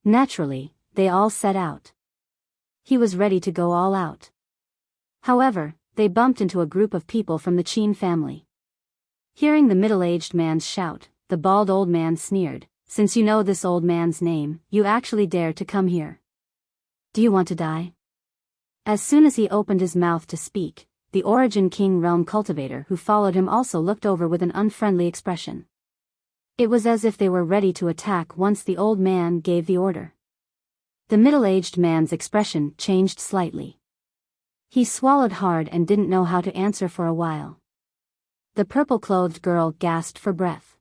Naturally, they all set out. He was ready to go all out. However, they bumped into a group of people from the Qin family. Hearing the middle-aged man's shout, the bald old man sneered, "Since you know this old man's name, you actually dare to come here. Do you want to die?" As soon as he opened his mouth to speak, the Origin King realm cultivator who followed him also looked over with an unfriendly expression. It was as if they were ready to attack once the old man gave the order. The middle-aged man's expression changed slightly. He swallowed hard and didn't know how to answer for a while. The purple-clothed girl gasped for breath.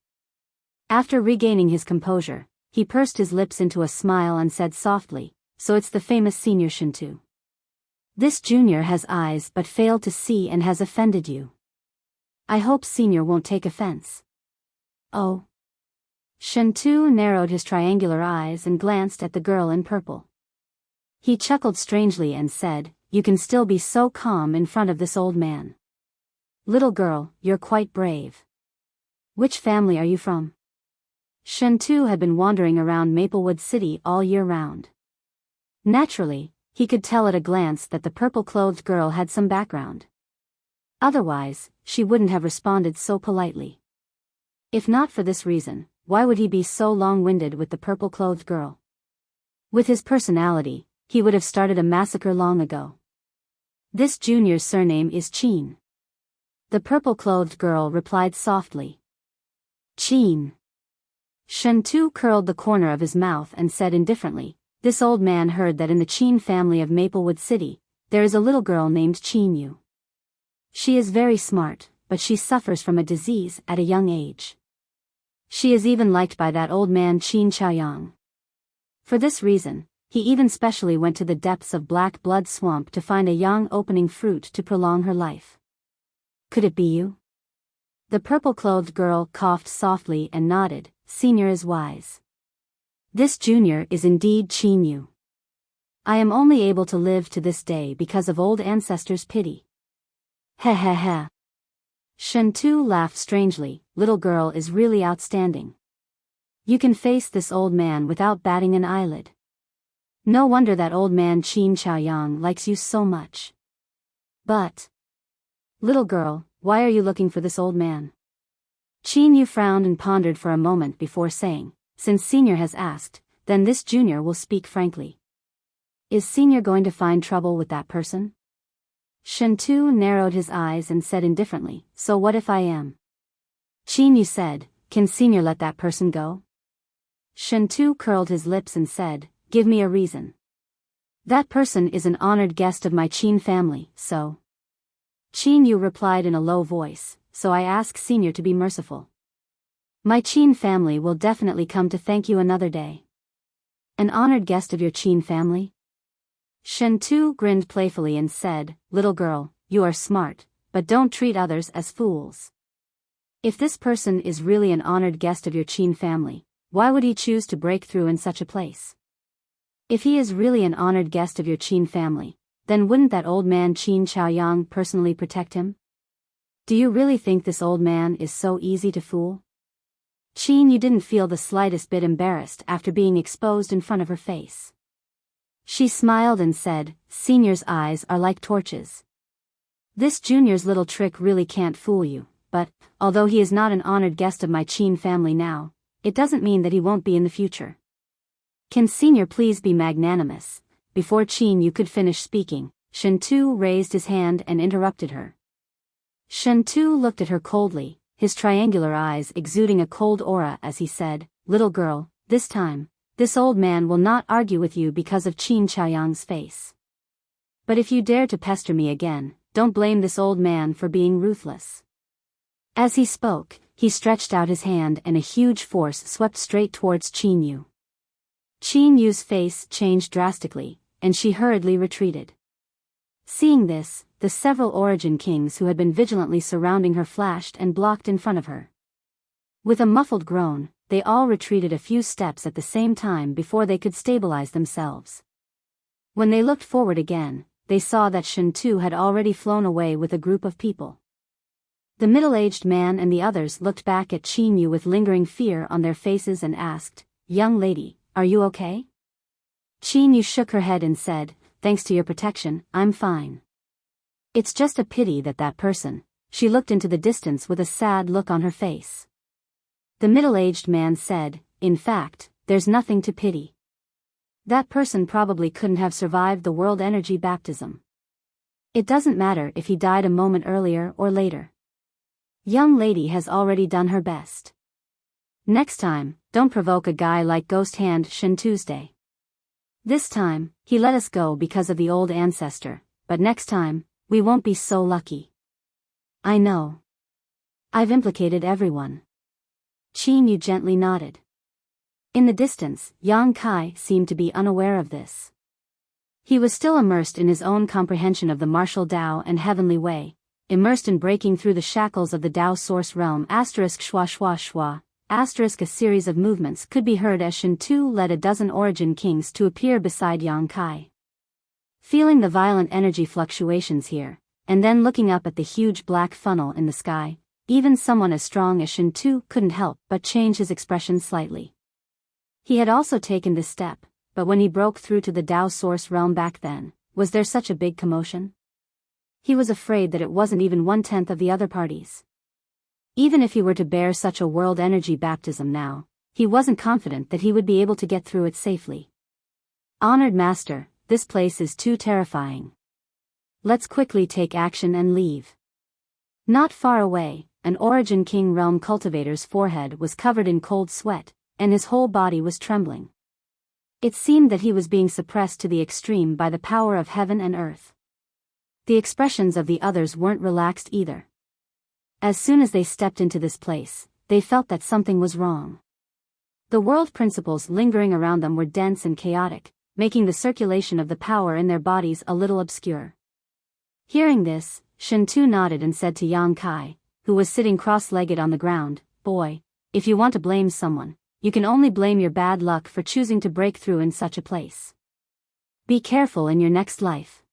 After regaining his composure, he pursed his lips into a smile and said softly, "So it's the famous Senior Shen Tu. This junior has eyes but failed to see and has offended you. I hope Senior won't take offense." "Oh, Shen Tu narrowed his triangular eyes and glanced at the girl in purple. He chuckled strangely and said, "You can still be so calm in front of this old man. Little girl, you're quite brave. Which family are you from?" Shen Tu had been wandering around Maplewood City all year round. Naturally, he could tell at a glance that the purple-clothed girl had some background. Otherwise, she wouldn't have responded so politely. If not for this reason, why would he be so long-winded with the purple-clothed girl? With his personality, he would have started a massacre long ago. "This junior's surname is Qin." The purple-clothed girl replied softly. "Qin." Shen Tu curled the corner of his mouth and said indifferently, "This old man heard that in the Qin family of Maplewood City, there is a little girl named Qin Yu. She is very smart, but she suffers from a disease at a young age. She is even liked by that old man Qin Chaoyang. For this reason, he even specially went to the depths of Black Blood Swamp to find a young opening fruit to prolong her life. Could it be you?" The purple-clothed girl coughed softly and nodded. "Senior is wise. This junior is indeed Qin Yu. I am only able to live to this day because of old ancestors' pity." "Heh heh heh." Shen Tu laughed strangely. "Little girl is really outstanding. You can face this old man without batting an eyelid. No wonder that old man Qin Chaoyang likes you so much. But, little girl, why are you looking for this old man?" Qin Yu frowned and pondered for a moment before saying, "Since Senior has asked, then this junior will speak frankly. Is Senior going to find trouble with that person?" Shen Tu narrowed his eyes and said indifferently, "So what if I am?" Qin Yu said, "Can Senior let that person go?" Shen Tu curled his lips and said, "Give me a reason." "That person is an honored guest of my Qin family, so." Qin Yu replied in a low voice, "So I ask Senior to be merciful. My Qin family will definitely come to thank you another day." "An honored guest of your Qin family?" Shen Tu grinned playfully and said, "Little girl, you are smart, but don't treat others as fools. If this person is really an honored guest of your Qin family, why would he choose to break through in such a place? If he is really an honored guest of your Qin family, then wouldn't that old man Qin Chaoyang personally protect him? Do you really think this old man is so easy to fool?" Qin Yu didn't feel the slightest bit embarrassed after being exposed in front of her face. She smiled and said, "Senior's eyes are like torches. This junior's little trick really can't fool you, but, although he is not an honored guest of my Qin family now, it doesn't mean that he won't be in the future. Can Senior please be magnanimous?" Before Qin Yu could finish speaking, Shen Tu raised his hand and interrupted her. Shen Tu looked at her coldly, his triangular eyes exuding a cold aura as he said, "Little girl, this time, this old man will not argue with you because of Qin Chaoyang's face. But if you dare to pester me again, don't blame this old man for being ruthless." As he spoke, he stretched out his hand and a huge force swept straight towards Qin Yu. Qin Yu's face changed drastically, and she hurriedly retreated. Seeing this, the several Origin Kings who had been vigilantly surrounding her flashed and blocked in front of her. With a muffled groan, they all retreated a few steps at the same time before they could stabilize themselves. When they looked forward again, they saw that Shen Tu had already flown away with a group of people. The middle-aged man and the others looked back at Qin Yu with lingering fear on their faces and asked, "Young lady, are you okay?" Qin Yu shook her head and said, "Thanks to your protection, I'm fine. It's just a pity that that person." She looked into the distance with a sad look on her face. The middle-aged man said, "In fact, there's nothing to pity. That person probably couldn't have survived the world energy baptism. It doesn't matter if he died a moment earlier or later. Young lady has already done her best. Next time, don't provoke a guy like Ghost Hand Shen Tuesday. This time, he let us go because of the old ancestor, but next time, we won't be so lucky." "I know. I've implicated everyone." Qin Yu gently nodded. In the distance, Yang Kai seemed to be unaware of this. He was still immersed in his own comprehension of the martial Tao and heavenly way, immersed in breaking through the shackles of the Tao source realm ******, A series of movements could be heard as Shen Tu led a dozen origin kings to appear beside Yang Kai. Feeling the violent energy fluctuations here, and then looking up at the huge black funnel in the sky, even someone as strong as Shen Tu couldn't help but change his expression slightly. He had also taken this step, but when he broke through to the Tao source realm back then, was there such a big commotion? He was afraid that it wasn't even 1/10 of the other parties. Even if he were to bear such a world energy baptism now, he wasn't confident that he would be able to get through it safely. Honored Master, this place is too terrifying. Let's quickly take action and leave. Not far away, an Origin King realm cultivator's forehead was covered in cold sweat, and his whole body was trembling. It seemed that he was being suppressed to the extreme by the power of heaven and earth. The expressions of the others weren't relaxed either. As soon as they stepped into this place, they felt that something was wrong. The world principles lingering around them were dense and chaotic, making the circulation of the power in their bodies a little obscure. Hearing this, Shen Tu nodded and said to Yang Kai, who was sitting cross-legged on the ground, "Boy, if you want to blame someone, you can only blame your bad luck for choosing to break through in such a place. Be careful in your next life."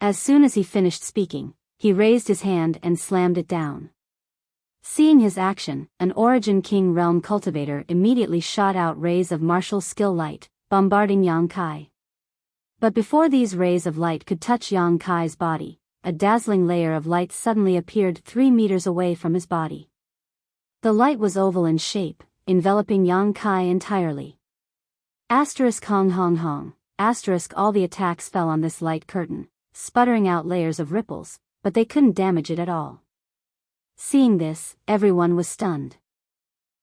As soon as he finished speaking, he raised his hand and slammed it down. Seeing his action, an Origin King realm cultivator immediately shot out rays of martial skill light, bombarding Yang Kai. But before these rays of light could touch Yang Kai's body, a dazzling layer of light suddenly appeared 3 meters away from his body. The light was oval in shape, enveloping Yang Kai entirely. Hong hong hong, all the attacks fell on this light curtain, sputtering out layers of ripples, but they couldn't damage it at all. Seeing this, everyone was stunned.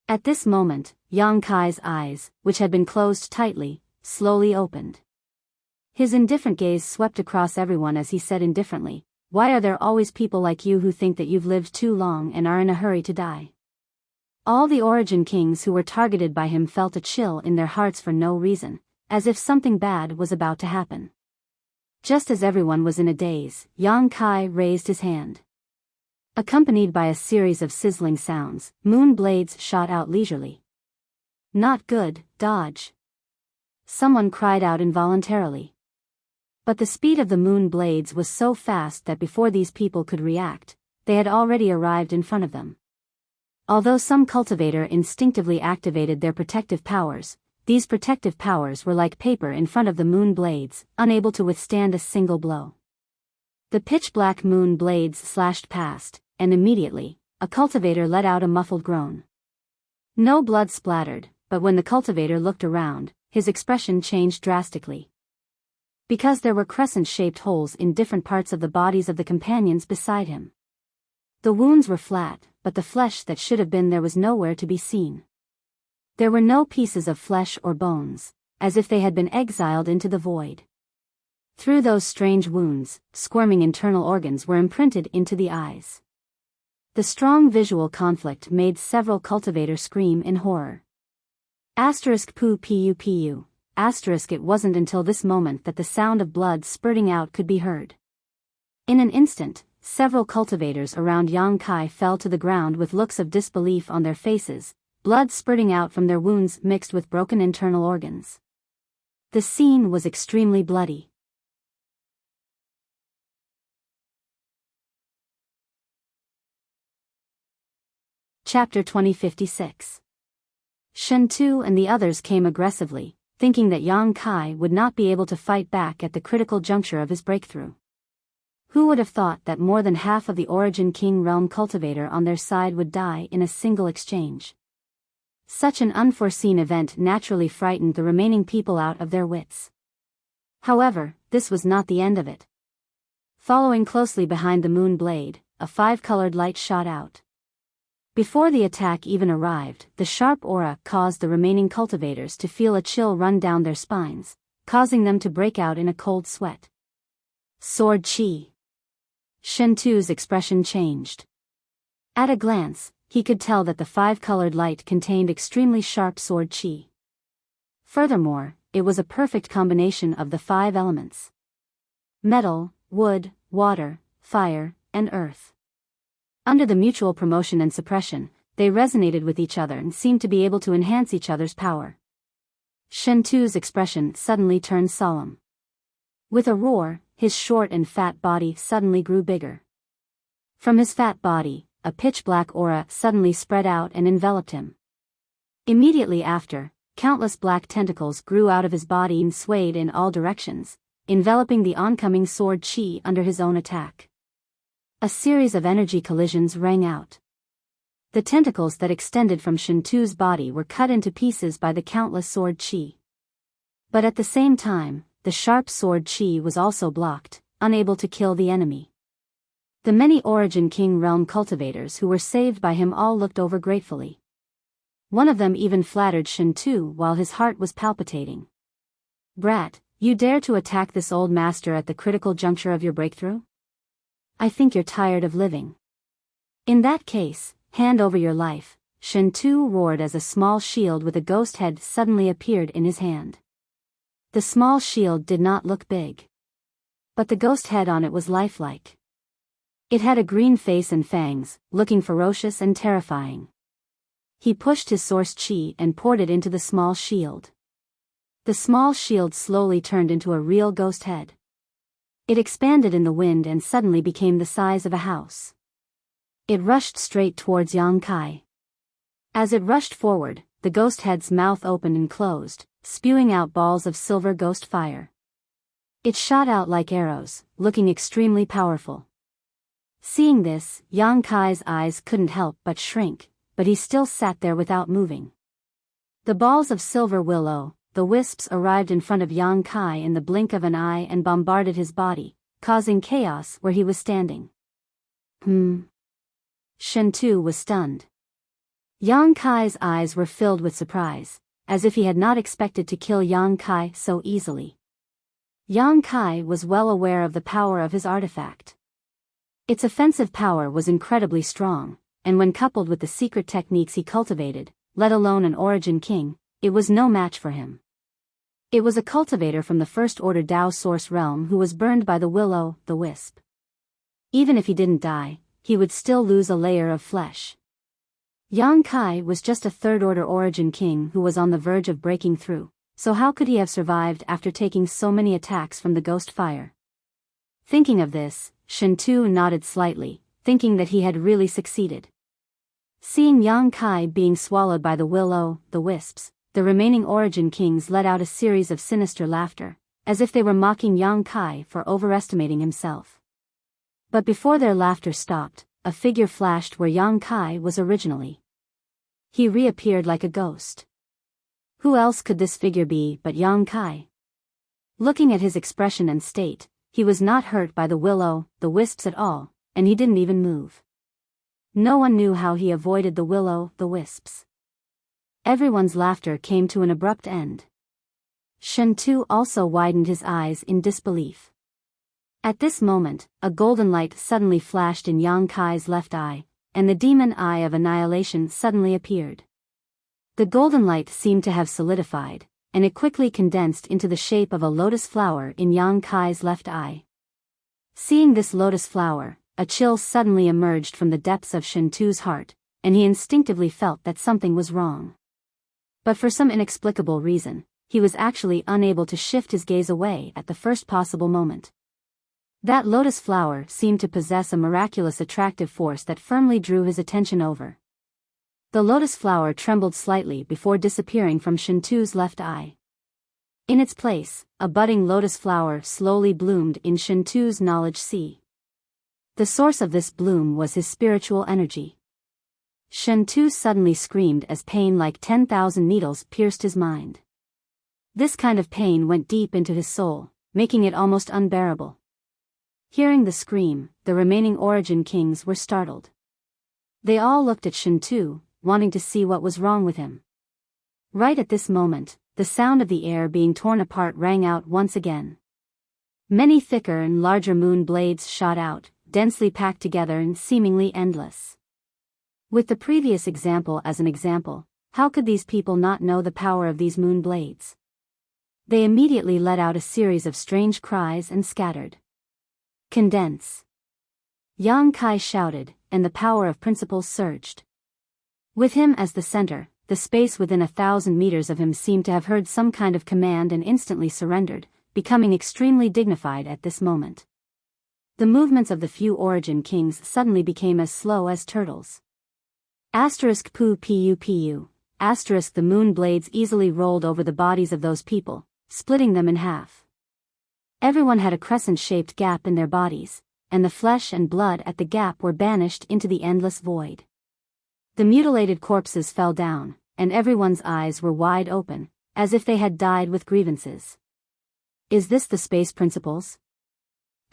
At this moment, Yang Kai's eyes, which had been closed tightly, slowly opened. His indifferent gaze swept across everyone as he said indifferently, "Why are there always people like you who think that you've lived too long and are in a hurry to die?" All the Origin Kings who were targeted by him felt a chill in their hearts for no reason, as if something bad was about to happen. Just as everyone was in a daze, Yang Kai raised his hand. Accompanied by a series of sizzling sounds, moon blades shot out leisurely. "Not good, dodge!" Someone cried out involuntarily. But the speed of the moon blades was so fast that before these people could react, they had already arrived in front of them. Although some cultivator instinctively activated their protective powers, these protective powers were like paper in front of the moon blades, unable to withstand a single blow. The pitch-black moon blades slashed past, and immediately, a cultivator let out a muffled groan. No blood splattered, but when the cultivator looked around, his expression changed drastically. Because there were crescent-shaped holes in different parts of the bodies of the companions beside him. The wounds were flat, but the flesh that should have been there was nowhere to be seen. There were no pieces of flesh or bones, as if they had been exiled into the void. Through those strange wounds, squirming internal organs were imprinted into the eyes. The strong visual conflict made several cultivators scream in horror. *pu. It wasn't until this moment that the sound of blood spurting out could be heard. In an instant, several cultivators around Yang Kai fell to the ground with looks of disbelief on their faces, blood spurting out from their wounds mixed with broken internal organs. The scene was extremely bloody. Chapter 2056. Shen Tu and the others came aggressively, thinking that Yang Kai would not be able to fight back at the critical juncture of his breakthrough. Who would have thought that more than half of the Origin King realm cultivator on their side would die in a single exchange? Such an unforeseen event naturally frightened the remaining people out of their wits. However, this was not the end of it. Following closely behind the moon blade, a 5-colored light shot out. Before the attack even arrived, the sharp aura caused the remaining cultivators to feel a chill run down their spines, causing them to break out in a cold sweat. Sword Chi. Shen Tu's expression changed. At a glance, he could tell that the 5-colored light contained extremely sharp sword Chi. Furthermore, it was a perfect combination of the 5 elements: metal, wood, water, fire, and earth. Under the mutual promotion and suppression, they resonated with each other and seemed to be able to enhance each other's power. Shentu's expression suddenly turned solemn. With a roar, his short and fat body suddenly grew bigger. From his fat body, a pitch-black aura suddenly spread out and enveloped him. Immediately after, countless black tentacles grew out of his body and swayed in all directions, enveloping the oncoming sword chi under his own attack. A series of energy collisions rang out. The tentacles that extended from Shentu's body were cut into pieces by the countless sword chi. But at the same time, the sharp sword chi was also blocked, unable to kill the enemy. The many Origin King realm cultivators who were saved by him all looked over gratefully. One of them even flattered Shentu while his heart was palpitating. "Brat, you dare to attack this old master at the critical juncture of your breakthrough? I think you're tired of living. In that case, hand over your life," Shentu roared as a small shield with a ghost head suddenly appeared in his hand. The small shield did not look big. But the ghost head on it was lifelike. It had a green face and fangs, looking ferocious and terrifying. He pushed his source chi and poured it into the small shield. The small shield slowly turned into a real ghost head. It expanded in the wind and suddenly became the size of a house. It rushed straight towards Yang Kai. As it rushed forward, the ghost head's mouth opened and closed, spewing out balls of silver ghost fire. It shot out like arrows, looking extremely powerful. Seeing this, Yang Kai's eyes couldn't help but shrink, but he still sat there without moving. The balls of silver willow, the wisps, arrived in front of Yang Kai in the blink of an eye and bombarded his body, causing chaos where he was standing. Shentu was stunned. Yang Kai's eyes were filled with surprise, as if he had not expected to kill Yang Kai so easily. Yang Kai was well aware of the power of his artifact. Its offensive power was incredibly strong, and when coupled with the secret techniques he cultivated, let alone an Origin King, it was no match for him. It was a cultivator from the First Order Dao Source realm who was burned by the willow, the wisp. Even if he didn't die, he would still lose a layer of flesh. Yang Kai was just a Third Order Origin King who was on the verge of breaking through, so how could he have survived after taking so many attacks from the ghost fire? Thinking of this, Shentu nodded slightly, thinking that he had really succeeded. Seeing Yang Kai being swallowed by the willow, the wisps, the remaining Origin Kings let out a series of sinister laughter, as if they were mocking Yang Kai for overestimating himself. But before their laughter stopped, a figure flashed where Yang Kai was originally. He reappeared like a ghost. Who else could this figure be but Yang Kai? Looking at his expression and state, he was not hurt by the willow, the wisps at all, and he didn't even move. No one knew how he avoided the willow, the wisps. Everyone's laughter came to an abrupt end. Shentu also widened his eyes in disbelief. At this moment, a golden light suddenly flashed in Yang Kai's left eye, and the demon eye of annihilation suddenly appeared. The golden light seemed to have solidified, and it quickly condensed into the shape of a lotus flower in Yang Kai's left eye. Seeing this lotus flower, a chill suddenly emerged from the depths of Shentu's heart, and he instinctively felt that something was wrong. But for some inexplicable reason, he was actually unable to shift his gaze away at the first possible moment. That lotus flower seemed to possess a miraculous attractive force that firmly drew his attention over. The lotus flower trembled slightly before disappearing from Shentu's left eye. In its place, a budding lotus flower slowly bloomed in Shentu's knowledge sea. The source of this bloom was his spiritual energy. Shentu suddenly screamed as pain like 10,000 needles pierced his mind. This kind of pain went deep into his soul, making it almost unbearable. Hearing the scream, the remaining Origin Kings were startled. They all looked at Shentu, wanting to see what was wrong with him. Right at this moment, the sound of the air being torn apart rang out once again. Many thicker and larger moon blades shot out, densely packed together and seemingly endless. With the previous example as an example, how could these people not know the power of these moon blades? They immediately let out a series of strange cries and scattered. Condense! Yang Kai shouted, and the power of principles surged. With him as the center, the space within 1,000 meters of him seemed to have heard some kind of command and instantly surrendered, becoming extremely dignified at this moment. The movements of the few origin kings suddenly became as slow as turtles. Asterisk pu pu pu. Asterisk the moon blades easily rolled over the bodies of those people, splitting them in half. Everyone had a crescent-shaped gap in their bodies, and the flesh and blood at the gap were banished into the endless void. The mutilated corpses fell down, and everyone's eyes were wide open, as if they had died with grievances. Is this the space principles?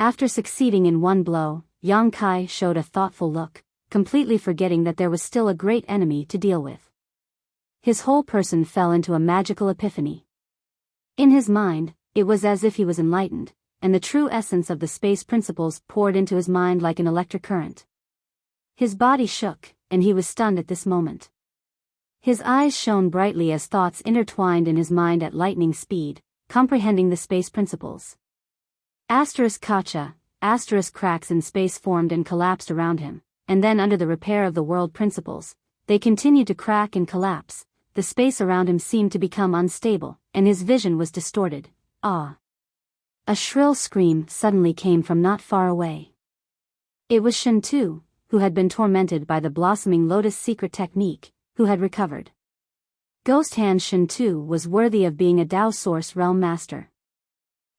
After succeeding in one blow, Yang Kai showed a thoughtful look, completely forgetting that there was still a great enemy to deal with. His whole person fell into a magical epiphany. In his mind, it was as if he was enlightened, and the true essence of the space principles poured into his mind like an electric current. His body shook, and he was stunned at this moment. His eyes shone brightly as thoughts intertwined in his mind at lightning speed, comprehending the space principles. Asterisk Kacha, asterisk cracks in space formed and collapsed around him, and then under the repair of the world principles, they continued to crack and collapse. The space around him seemed to become unstable, and his vision was distorted. Ah! A shrill scream suddenly came from not far away. It was Shen Tu, who had been tormented by the blossoming lotus secret technique, who had recovered. Ghost Hand Shen Tu was worthy of being a Dao Source Realm Master.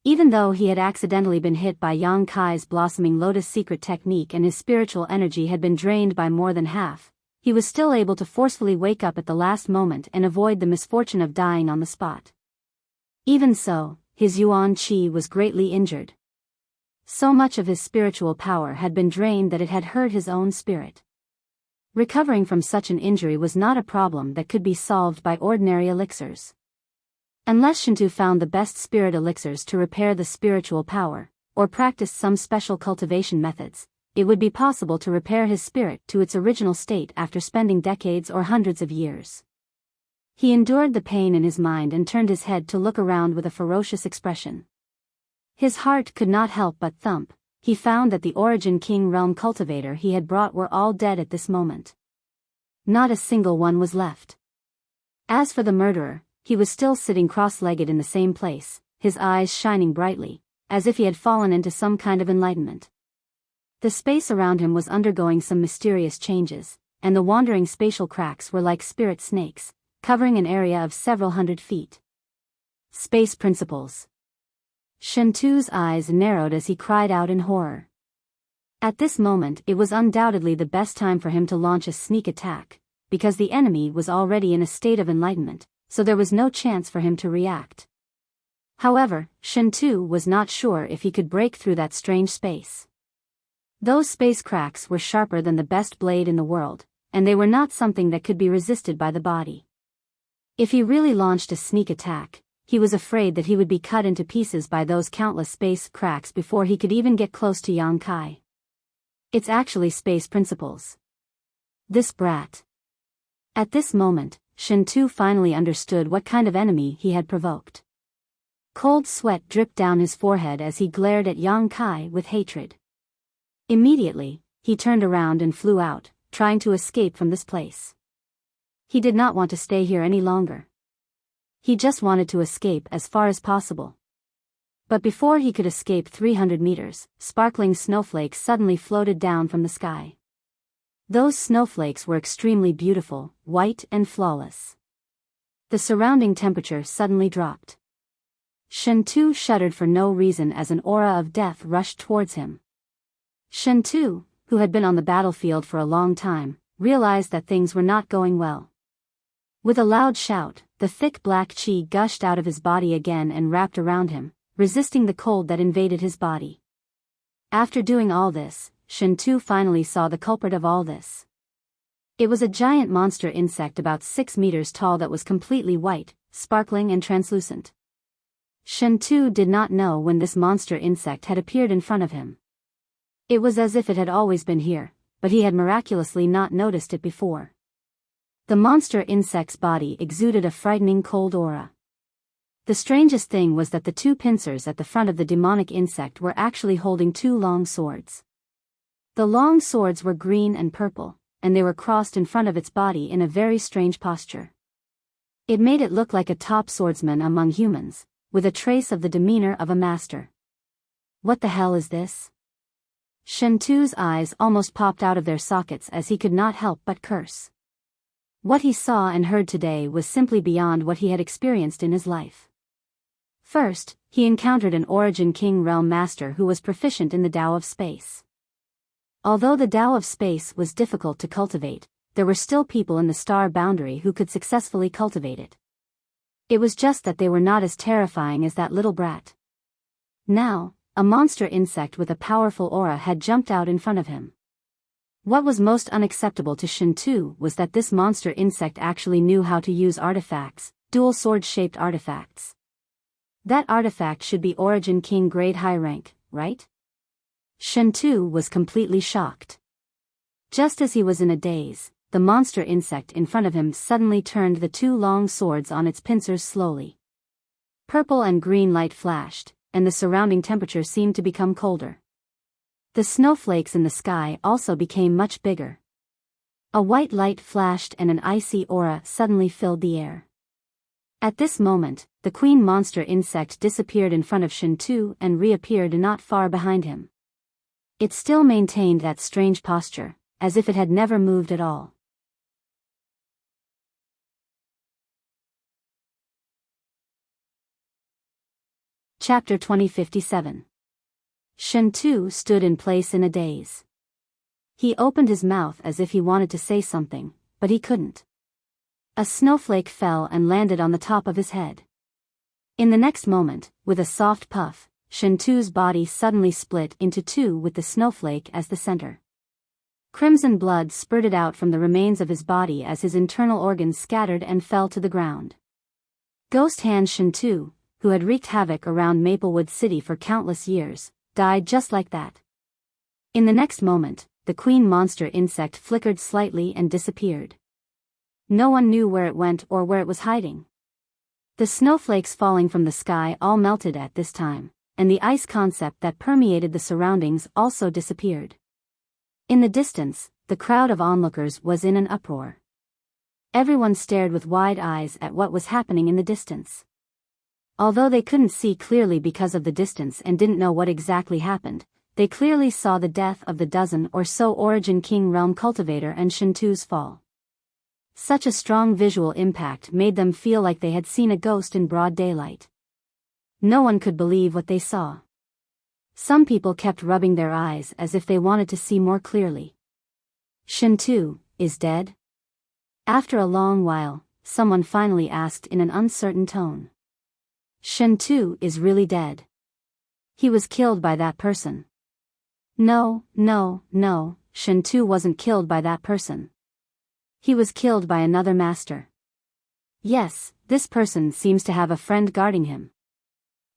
Even though he had accidentally been hit by Yang Kai's blossoming lotus secret technique and his spiritual energy had been drained by more than half, he was still able to forcefully wake up at the last moment and avoid the misfortune of dying on the spot. Even so, his Yuan Qi was greatly injured. So much of his spiritual power had been drained that it had hurt his own spirit. Recovering from such an injury was not a problem that could be solved by ordinary elixirs. Unless Shintu found the best spirit elixirs to repair the spiritual power, or practiced some special cultivation methods, it would be possible to repair his spirit to its original state after spending decades or hundreds of years. He endured the pain in his mind and turned his head to look around with a ferocious expression. His heart could not help but thump. He found that the Origin King realm cultivator he had brought were all dead at this moment. Not a single one was left. As for the murderer, he was still sitting cross-legged in the same place, his eyes shining brightly, as if he had fallen into some kind of enlightenment. The space around him was undergoing some mysterious changes, and the wandering spatial cracks were like spirit snakes, covering an area of several hundred feet. Space principles. Shen Tu's eyes narrowed as he cried out in horror. At this moment it was undoubtedly the best time for him to launch a sneak attack, because the enemy was already in a state of enlightenment, so there was no chance for him to react. However, Shen Tu was not sure if he could break through that strange space. Those space cracks were sharper than the best blade in the world, and they were not something that could be resisted by the body. If he really launched a sneak attack, he was afraid that he would be cut into pieces by those countless space cracks before he could even get close to Yang Kai. It's actually space principles. This brat. At this moment, Shen Tu finally understood what kind of enemy he had provoked. Cold sweat dripped down his forehead as he glared at Yang Kai with hatred. Immediately, he turned around and flew out, trying to escape from this place. He did not want to stay here any longer. He just wanted to escape as far as possible. But before he could escape 300 meters, sparkling snowflakes suddenly floated down from the sky. Those snowflakes were extremely beautiful, white and flawless. The surrounding temperature suddenly dropped. Shen Tu shuddered for no reason as an aura of death rushed towards him. Shen Tu, who had been on the battlefield for a long time, realized that things were not going well. With a loud shout, the thick black qi gushed out of his body again and wrapped around him, resisting the cold that invaded his body. After doing all this, Shen Tu finally saw the culprit of all this. It was a giant monster insect about 6 meters tall that was completely white, sparkling and translucent. Shen Tu did not know when this monster insect had appeared in front of him. It was as if it had always been here, but he had miraculously not noticed it before. The monster insect's body exuded a frightening cold aura. The strangest thing was that the two pincers at the front of the demonic insect were actually holding 2 long swords. The long swords were green and purple, and they were crossed in front of its body in a very strange posture. It made it look like a top swordsman among humans, with a trace of the demeanor of a master. What the hell is this? Shen Tu's eyes almost popped out of their sockets as he could not help but curse. What he saw and heard today was simply beyond what he had experienced in his life. First, he encountered an Origin King Realm Master who was proficient in the Tao of Space. Although the Tao of Space was difficult to cultivate, there were still people in the star boundary who could successfully cultivate it. It was just that they were not as terrifying as that little brat. Now, a monster insect with a powerful aura had jumped out in front of him. What was most unacceptable to Shen Tu was that this monster insect actually knew how to use artifacts, dual sword-shaped artifacts. That artifact should be Origin King grade high rank, right? Shen Tu was completely shocked. Just as he was in a daze, the monster insect in front of him suddenly turned the two long swords on its pincers slowly. Purple and green light flashed, and the surrounding temperature seemed to become colder. The snowflakes in the sky also became much bigger. A white light flashed and an icy aura suddenly filled the air. At this moment, the queen monster insect disappeared in front of Shen Tu and reappeared not far behind him. It still maintained that strange posture, as if it had never moved at all. Chapter 2057. Shen Tu stood in place in a daze. He opened his mouth as if he wanted to say something, but he couldn't. A snowflake fell and landed on the top of his head. In the next moment, with a soft puff, Shen Tu's body suddenly split into two with the snowflake as the center. Crimson blood spurted out from the remains of his body as his internal organs scattered and fell to the ground. Ghost Hand Shen Tu, who had wreaked havoc around Maplewood City for countless years, died just like that. In the next moment, the queen monster insect flickered slightly and disappeared. No one knew where it went or where it was hiding. The snowflakes falling from the sky all melted at this time, and the ice concept that permeated the surroundings also disappeared. In the distance, the crowd of onlookers was in an uproar. Everyone stared with wide eyes at what was happening in the distance. Although they couldn't see clearly because of the distance and didn't know what exactly happened, they clearly saw the death of the dozen or so Origin King Realm cultivator and Shen Tu's fall. Such a strong visual impact made them feel like they had seen a ghost in broad daylight. No one could believe what they saw. Some people kept rubbing their eyes as if they wanted to see more clearly. Shen Tu is dead? After a long while, someone finally asked in an uncertain tone. Shen Tu is really dead. He was killed by that person. No, Shen Tu wasn't killed by that person. He was killed by another master. Yes, this person seems to have a friend guarding him.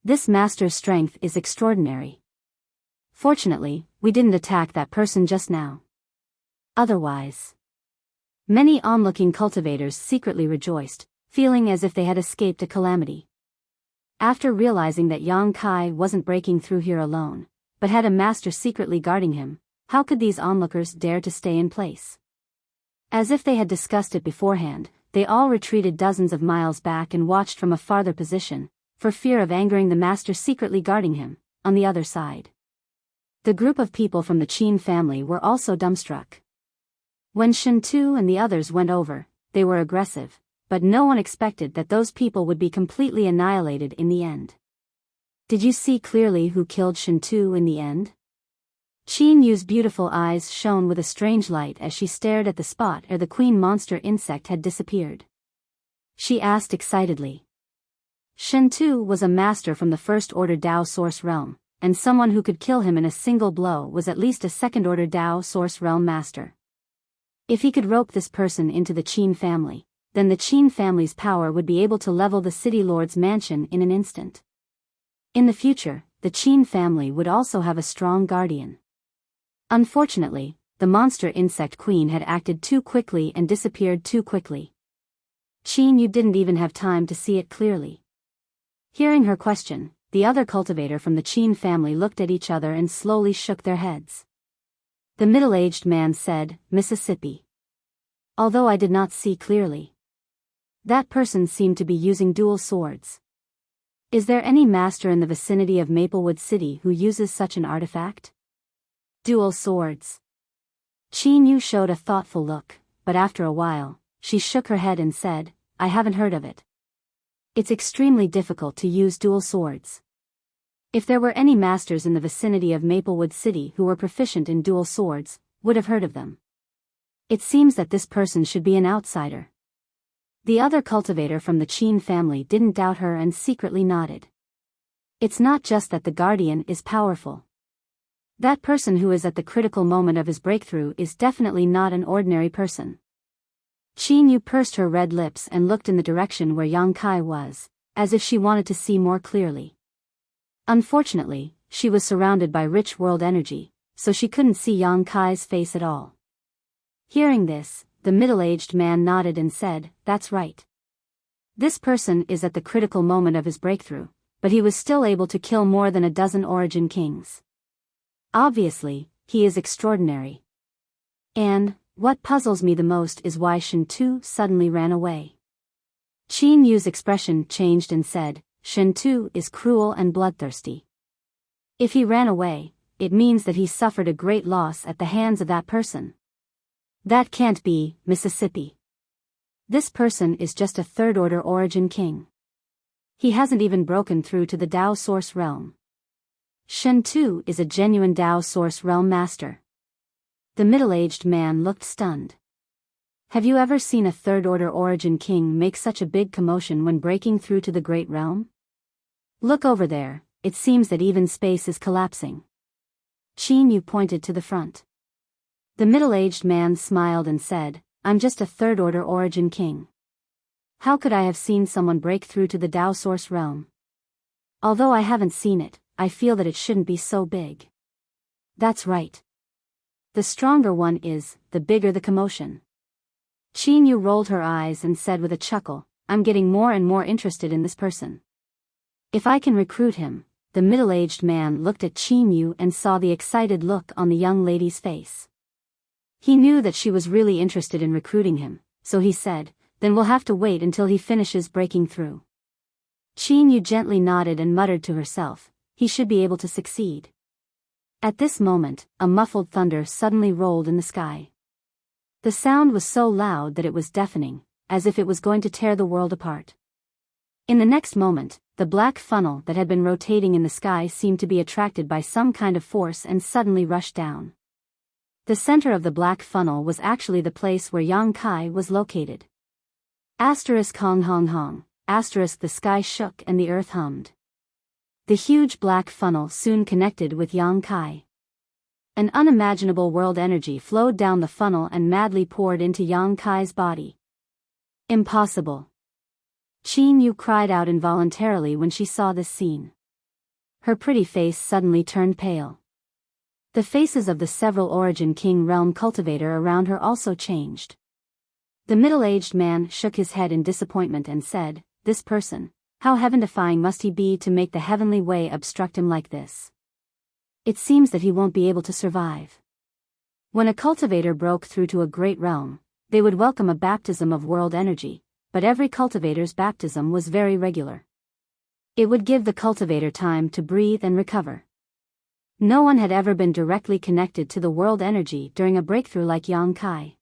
This master's strength is extraordinary. Fortunately, we didn't attack that person just now. Otherwise. Many onlooking cultivators secretly rejoiced, feeling as if they had escaped a calamity. After realizing that Yang Kai wasn't breaking through here alone, but had a master secretly guarding him, how could these onlookers dare to stay in place? As if they had discussed it beforehand, they all retreated dozens of miles back and watched from a farther position, for fear of angering the master secretly guarding him, on the other side. The group of people from the Qin family were also dumbstruck. When Shen Tu and the others went over, they were aggressive, but no one expected that those people would be completely annihilated in the end. Did you see clearly who killed Shen Tu in the end? Qin Yu's beautiful eyes shone with a strange light as she stared at the spot where the queen monster insect had disappeared. She asked excitedly. Shen Tu was a master from the first-order Tao Source Realm, and someone who could kill him in a single blow was at least a second-order Tao Source Realm master. If he could rope this person into the Qin family, then the Qin family's power would be able to level the city lord's mansion in an instant. In the future, the Qin family would also have a strong guardian. Unfortunately, the monster insect queen had acted too quickly and disappeared too quickly. Qin Yu didn't even have time to see it clearly. Hearing her question, the other cultivator from the Qin family looked at each other and slowly shook their heads. The middle-aged man said, Mississippi. although I did not see clearly. That person seemed to be using dual swords. Is there any master in the vicinity of Maplewood City who uses such an artifact? Dual swords. Qin Yu showed a thoughtful look, but after a while, she shook her head and said, I haven't heard of it. It's extremely difficult to use dual swords. If there were any masters in the vicinity of Maplewood City who were proficient in dual swords, would have heard of them. It seems that this person should be an outsider. The other cultivator from the Qin family didn't doubt her and secretly nodded. It's not just that the guardian is powerful. That person who is at the critical moment of his breakthrough is definitely not an ordinary person. Qin Yu pursed her red lips and looked in the direction where Yang Kai was, as if she wanted to see more clearly. Unfortunately, she was surrounded by rich world energy, so she couldn't see Yang Kai's face at all. Hearing this, the middle-aged man nodded and said, That's right. This person is at the critical moment of his breakthrough, but he was still able to kill more than a dozen origin kings. Obviously, he is extraordinary. And, what puzzles me the most is why Shen Tu suddenly ran away. Qin Yu's expression changed and said, Shen Tu is cruel and bloodthirsty. If he ran away, it means that he suffered a great loss at the hands of that person. That can't be, Mississippi. This person is just a third-order origin king. He hasn't even broken through to the Dao Source Realm. Shen Tu is a genuine Dao Source Realm master. The middle-aged man looked stunned. Have you ever seen a third-order origin king make such a big commotion when breaking through to the Great Realm? Look over there, it seems that even space is collapsing. Qin Yu pointed to the front. The middle-aged man smiled and said, I'm just a third-order origin king. How could I have seen someone break through to the Dao Source Realm? Although I haven't seen it, I feel that it shouldn't be so big. That's right. The stronger one is, the bigger the commotion. Qin Yu rolled her eyes and said with a chuckle, I'm getting more and more interested in this person. If I can recruit him. The middle-aged man looked at Qin Yu and saw the excited look on the young lady's face. He knew that she was really interested in recruiting him, so he said, then we'll have to wait until he finishes breaking through. Qin Yu gently nodded and muttered to herself, he should be able to succeed. At this moment, a muffled thunder suddenly rolled in the sky. The sound was so loud that it was deafening, as if it was going to tear the world apart. In the next moment, the black funnel that had been rotating in the sky seemed to be attracted by some kind of force and suddenly rushed down. The center of the black funnel was actually the place where Yang Kai was located. Asterisk hong hong hong, asterisk the sky shook and the earth hummed. The huge black funnel soon connected with Yang Kai. An unimaginable world energy flowed down the funnel and madly poured into Yang Kai's body. Impossible. Qin Yu cried out involuntarily when she saw this scene. Her pretty face suddenly turned pale. The faces of the several Origin King realm cultivator around her also changed. The middle-aged man shook his head in disappointment and said, This person, how heaven-defying must he be to make the heavenly way obstruct him like this? It seems that he won't be able to survive. When a cultivator broke through to a great realm, they would welcome a baptism of world energy, but every cultivator's baptism was very regular. It would give the cultivator time to breathe and recover. No one had ever been directly connected to the world energy during a breakthrough like Yang Kai.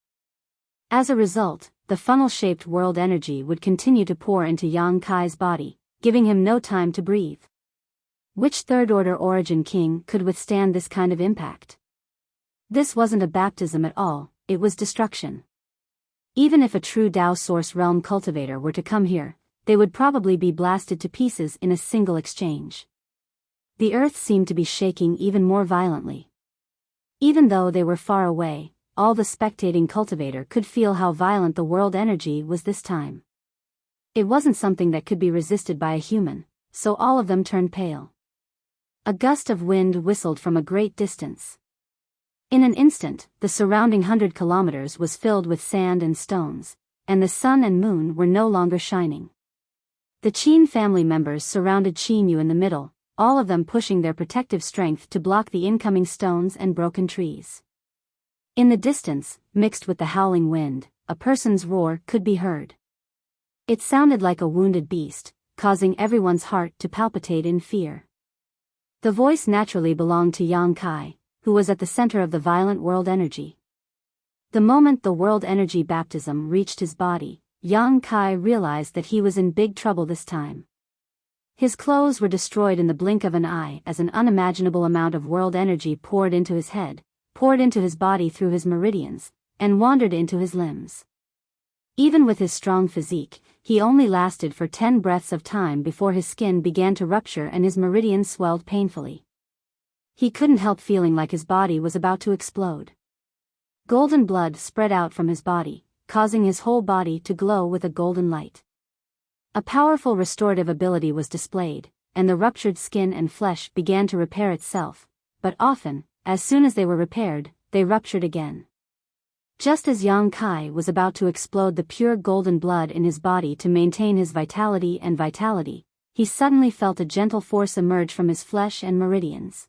As a result, the funnel-shaped world energy would continue to pour into Yang Kai's body, giving him no time to breathe. Which third-order origin king could withstand this kind of impact? This wasn't a baptism at all, it was destruction. Even if a true Dao Source Realm cultivator were to come here, they would probably be blasted to pieces in a single exchange. The earth seemed to be shaking even more violently. Even though they were far away, all the spectating cultivator could feel how violent the world energy was this time. It wasn't something that could be resisted by a human, so all of them turned pale. A gust of wind whistled from a great distance. In an instant, the surrounding 100 kilometers was filled with sand and stones, and the sun and moon were no longer shining. The Qin family members surrounded Qin Yu in the middle, all of them pushing their protective strength to block the incoming stones and broken trees. In the distance, mixed with the howling wind, a person's roar could be heard. It sounded like a wounded beast, causing everyone's heart to palpitate in fear. The voice naturally belonged to Yang Kai, who was at the center of the violent world energy. The moment the world energy baptism reached his body, Yang Kai realized that he was in big trouble this time. His clothes were destroyed in the blink of an eye as an unimaginable amount of world energy poured into his head, poured into his body through his meridians, and wandered into his limbs. Even with his strong physique, he only lasted for 10 breaths of time before his skin began to rupture and his meridians swelled painfully. He couldn't help feeling like his body was about to explode. Golden blood spread out from his body, causing his whole body to glow with a golden light. A powerful restorative ability was displayed, and the ruptured skin and flesh began to repair itself, but often, as soon as they were repaired, they ruptured again. Just as Yang Kai was about to explode the pure golden blood in his body to maintain his vitality, he suddenly felt a gentle force emerge from his flesh and meridians.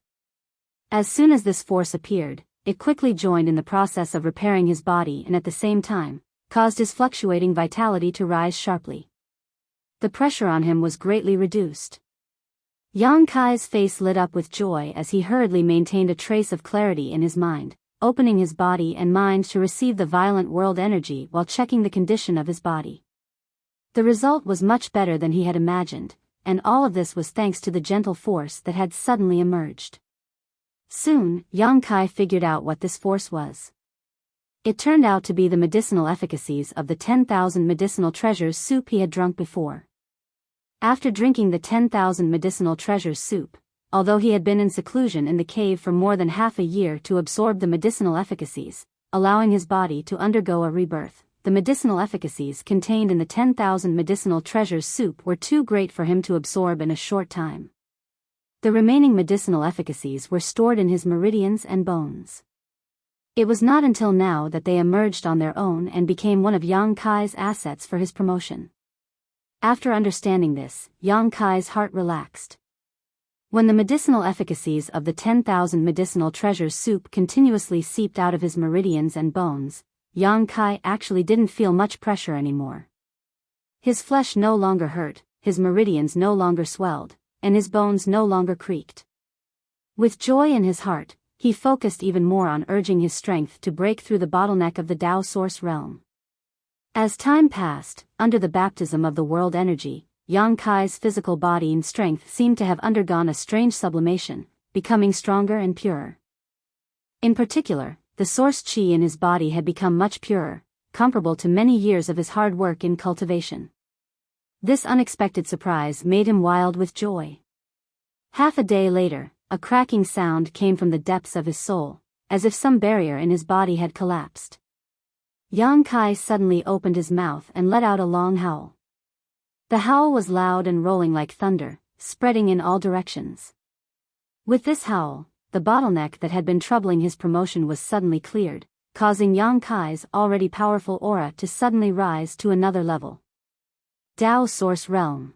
As soon as this force appeared, it quickly joined in the process of repairing his body and at the same time, caused his fluctuating vitality to rise sharply. The pressure on him was greatly reduced. Yang Kai's face lit up with joy as he hurriedly maintained a trace of clarity in his mind, opening his body and mind to receive the violent world energy while checking the condition of his body. The result was much better than he had imagined, and all of this was thanks to the gentle force that had suddenly emerged. Soon, Yang Kai figured out what this force was. It turned out to be the medicinal efficacies of the 10,000 medicinal treasures soup he had drunk before. After drinking the 10,000 medicinal treasures soup, although he had been in seclusion in the cave for more than half a year to absorb the medicinal efficacies, allowing his body to undergo a rebirth, the medicinal efficacies contained in the 10,000 medicinal treasures soup were too great for him to absorb in a short time. The remaining medicinal efficacies were stored in his meridians and bones. It was not until now that they emerged on their own and became one of Yang Kai's assets for his promotion. After understanding this, Yang Kai's heart relaxed. When the medicinal efficacies of the 10,000 medicinal treasures soup continuously seeped out of his meridians and bones, Yang Kai actually didn't feel much pressure anymore. His flesh no longer hurt, his meridians no longer swelled, and his bones no longer creaked. With joy in his heart, he focused even more on urging his strength to break through the bottleneck of the Tao Source realm. As time passed, under the baptism of the world energy, Yang Kai's physical body and strength seemed to have undergone a strange sublimation, becoming stronger and purer. In particular, the source qi in his body had become much purer, comparable to many years of his hard work in cultivation. This unexpected surprise made him wild with joy. Half a day later, a cracking sound came from the depths of his soul, as if some barrier in his body had collapsed. Yang Kai suddenly opened his mouth and let out a long howl. The howl was loud and rolling like thunder, spreading in all directions. With this howl, the bottleneck that had been troubling his promotion was suddenly cleared, causing Yang Kai's already powerful aura to suddenly rise to another level. Tao Source Realm.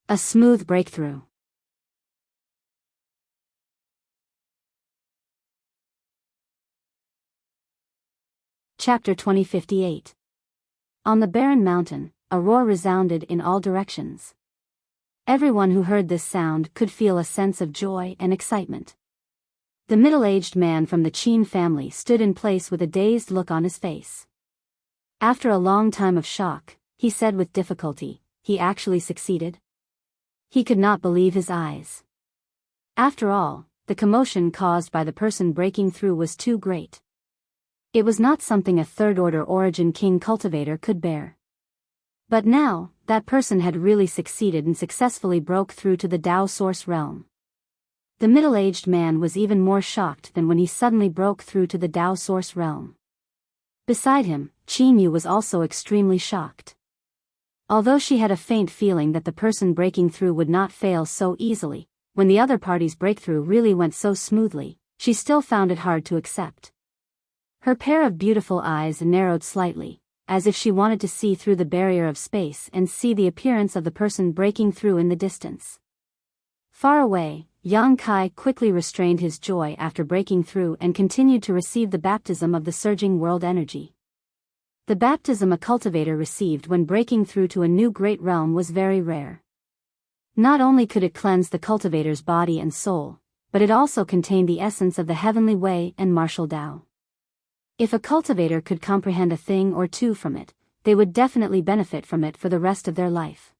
A smooth breakthrough. Chapter 2058. On the barren mountain, a roar resounded in all directions. Everyone who heard this sound could feel a sense of joy and excitement. The middle-aged man from the Qin family stood in place with a dazed look on his face. After a long time of shock, he said with difficulty, "He actually succeeded?" He could not believe his eyes. After all, the commotion caused by the person breaking through was too great. It was not something a third-order origin king cultivator could bear. But now, that person had really succeeded and successfully broke through to the Tao Source realm. The middle-aged man was even more shocked than when he suddenly broke through to the Tao Source realm. Beside him, Qin Yu was also extremely shocked. Although she had a faint feeling that the person breaking through would not fail so easily, when the other party's breakthrough really went so smoothly, she still found it hard to accept. Her pair of beautiful eyes narrowed slightly, as if she wanted to see through the barrier of space and see the appearance of the person breaking through in the distance. Far away, Yang Kai quickly restrained his joy after breaking through and continued to receive the baptism of the surging world energy. The baptism a cultivator received when breaking through to a new great realm was very rare. Not only could it cleanse the cultivator's body and soul, but it also contained the essence of the heavenly way and martial Tao. If a cultivator could comprehend a thing or two from it, they would definitely benefit from it for the rest of their life.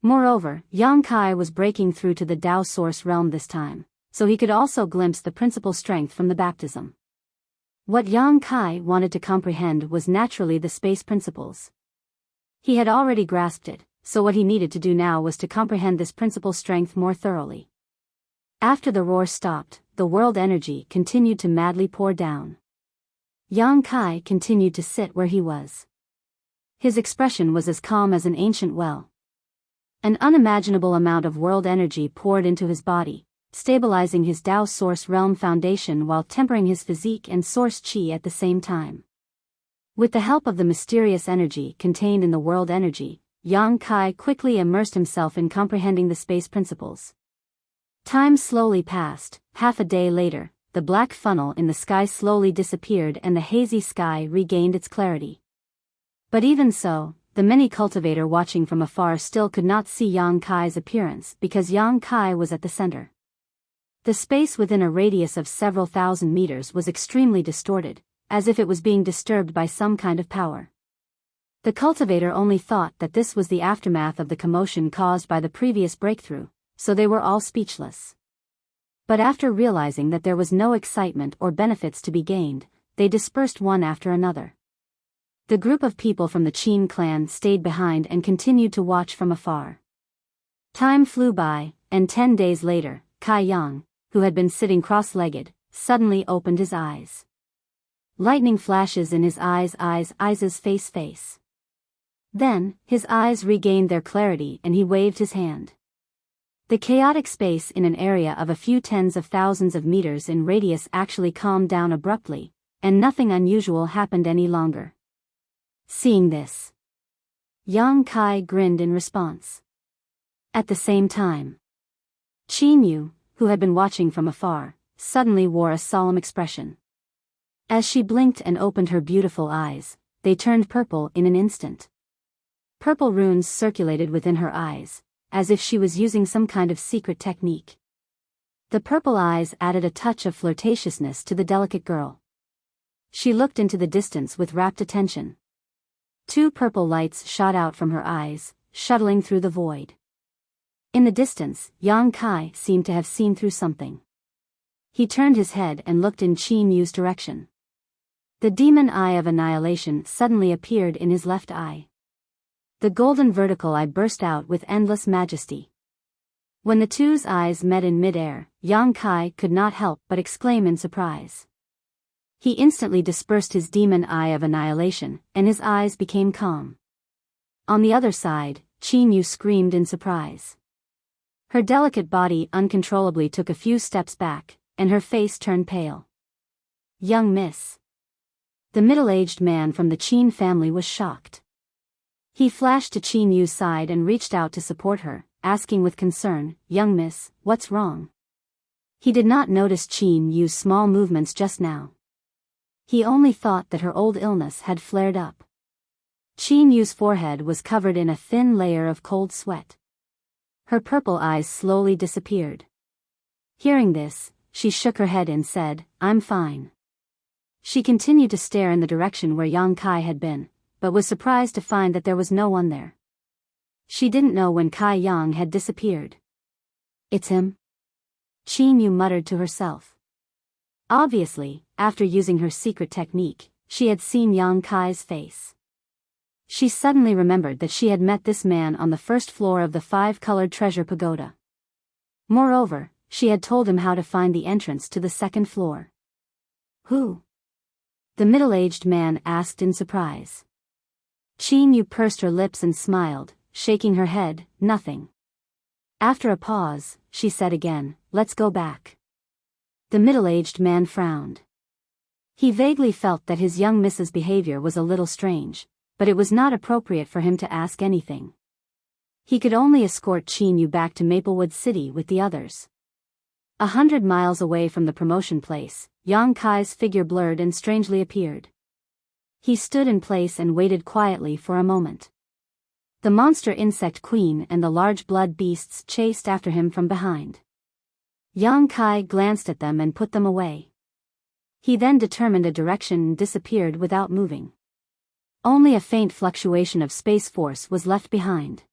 Moreover, Yang Kai was breaking through to the Tao source realm this time, so he could also glimpse the principal strength from the baptism. What Yang Kai wanted to comprehend was naturally the space principles. He had already grasped it, so what he needed to do now was to comprehend this principal strength more thoroughly. After the roar stopped, the world energy continued to madly pour down. Yang Kai continued to sit where he was. His expression was as calm as an ancient well. An unimaginable amount of world energy poured into his body, stabilizing his Tao source realm foundation while tempering his physique and source chi at the same time. With the help of the mysterious energy contained in the world energy, Yang Kai quickly immersed himself in comprehending the space principles. Time slowly passed. Half a day later, the black funnel in the sky slowly disappeared and the hazy sky regained its clarity. But even so, the many cultivator watching from afar still could not see Yang Kai's appearance because Yang Kai was at the center. The space within a radius of several thousand meters was extremely distorted, as if it was being disturbed by some kind of power. The cultivator only thought that this was the aftermath of the commotion caused by the previous breakthrough, so they were all speechless. But after realizing that there was no excitement or benefits to be gained, they dispersed one after another. The group of people from the Qin clan stayed behind and continued to watch from afar. Time flew by, and 10 days later, Kai Yang, who had been sitting cross-legged, suddenly opened his eyes. Lightning flashes in his eyes, face. Then, his eyes regained their clarity and he waved his hand. The chaotic space in an area of a few tens of thousands of meters in radius actually calmed down abruptly, and nothing unusual happened any longer. Seeing this, Yang Kai grinned in response. At the same time, Qin Yu, who had been watching from afar, suddenly wore a solemn expression. As she blinked and opened her beautiful eyes, they turned purple in an instant. Purple runes circulated within her eyes, as if she was using some kind of secret technique. The purple eyes added a touch of flirtatiousness to the delicate girl. She looked into the distance with rapt attention. 2 purple lights shot out from her eyes, shuttling through the void. In the distance, Yang Kai seemed to have seen through something. He turned his head and looked in Qin Yu's direction. The demon eye of annihilation suddenly appeared in his left eye. The golden vertical eye burst out with endless majesty. When the two's eyes met in mid-air, Yang Kai could not help but exclaim in surprise. He instantly dispersed his demon eye of annihilation, and his eyes became calm. On the other side, Qin Yu screamed in surprise. Her delicate body uncontrollably took a few steps back, and her face turned pale. Young miss. The middle-aged man from the Qin family was shocked. He flashed to Qin Yu's side and reached out to support her, asking with concern, "Young miss, what's wrong?" He did not notice Qin Yu's small movements just now. He only thought that her old illness had flared up. Qin Yu's forehead was covered in a thin layer of cold sweat. Her purple eyes slowly disappeared. Hearing this, she shook her head and said, "I'm fine." She continued to stare in the direction where Yang Kai had been, but was surprised to find that there was no one there. She didn't know when Kai Yang had disappeared. "It's him?" Qin Yu muttered to herself. Obviously, after using her secret technique, she had seen Yang Kai's face. She suddenly remembered that she had met this man on the first floor of the 5-colored treasure pagoda. Moreover, she had told him how to find the entrance to the 2nd floor. "Who?" the middle-aged man asked in surprise. Qin Yu pursed her lips and smiled, shaking her head, "Nothing." After a pause, she said again, "Let's go back." The middle-aged man frowned. He vaguely felt that his young miss's behavior was a little strange, but it was not appropriate for him to ask anything. He could only escort Qin Yu back to Maplewood City with the others. 100 miles away from the promotion place, Yang Kai's figure blurred and strangely appeared. He stood in place and waited quietly for a moment. The monster insect queen and the large blood beasts chased after him from behind. Yang Kai glanced at them and put them away. He then determined a direction and disappeared without moving. Only a faint fluctuation of space force was left behind.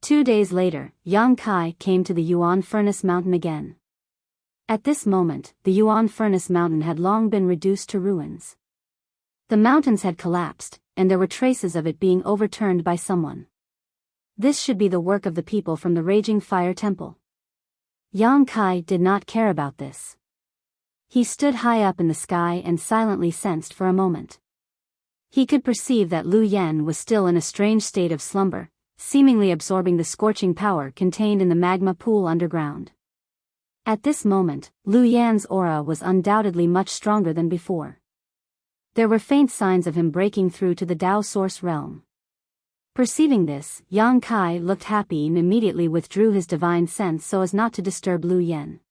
2 days later, Yang Kai came to the Yuan Furnace Mountain again. At this moment, the Yuan Furnace Mountain had long been reduced to ruins. The mountains had collapsed, and there were traces of it being overturned by someone. This should be the work of the people from the Raging Fire Temple. Yang Kai did not care about this. He stood high up in the sky and silently sensed for a moment. He could perceive that Lu Yen was still in a strange state of slumber, seemingly absorbing the scorching power contained in the magma pool underground. At this moment, Lu Yan's aura was undoubtedly much stronger than before. There were faint signs of him breaking through to the Tao Source realm. Perceiving this, Yang Kai looked happy and immediately withdrew his divine sense so as not to disturb Lu Yen.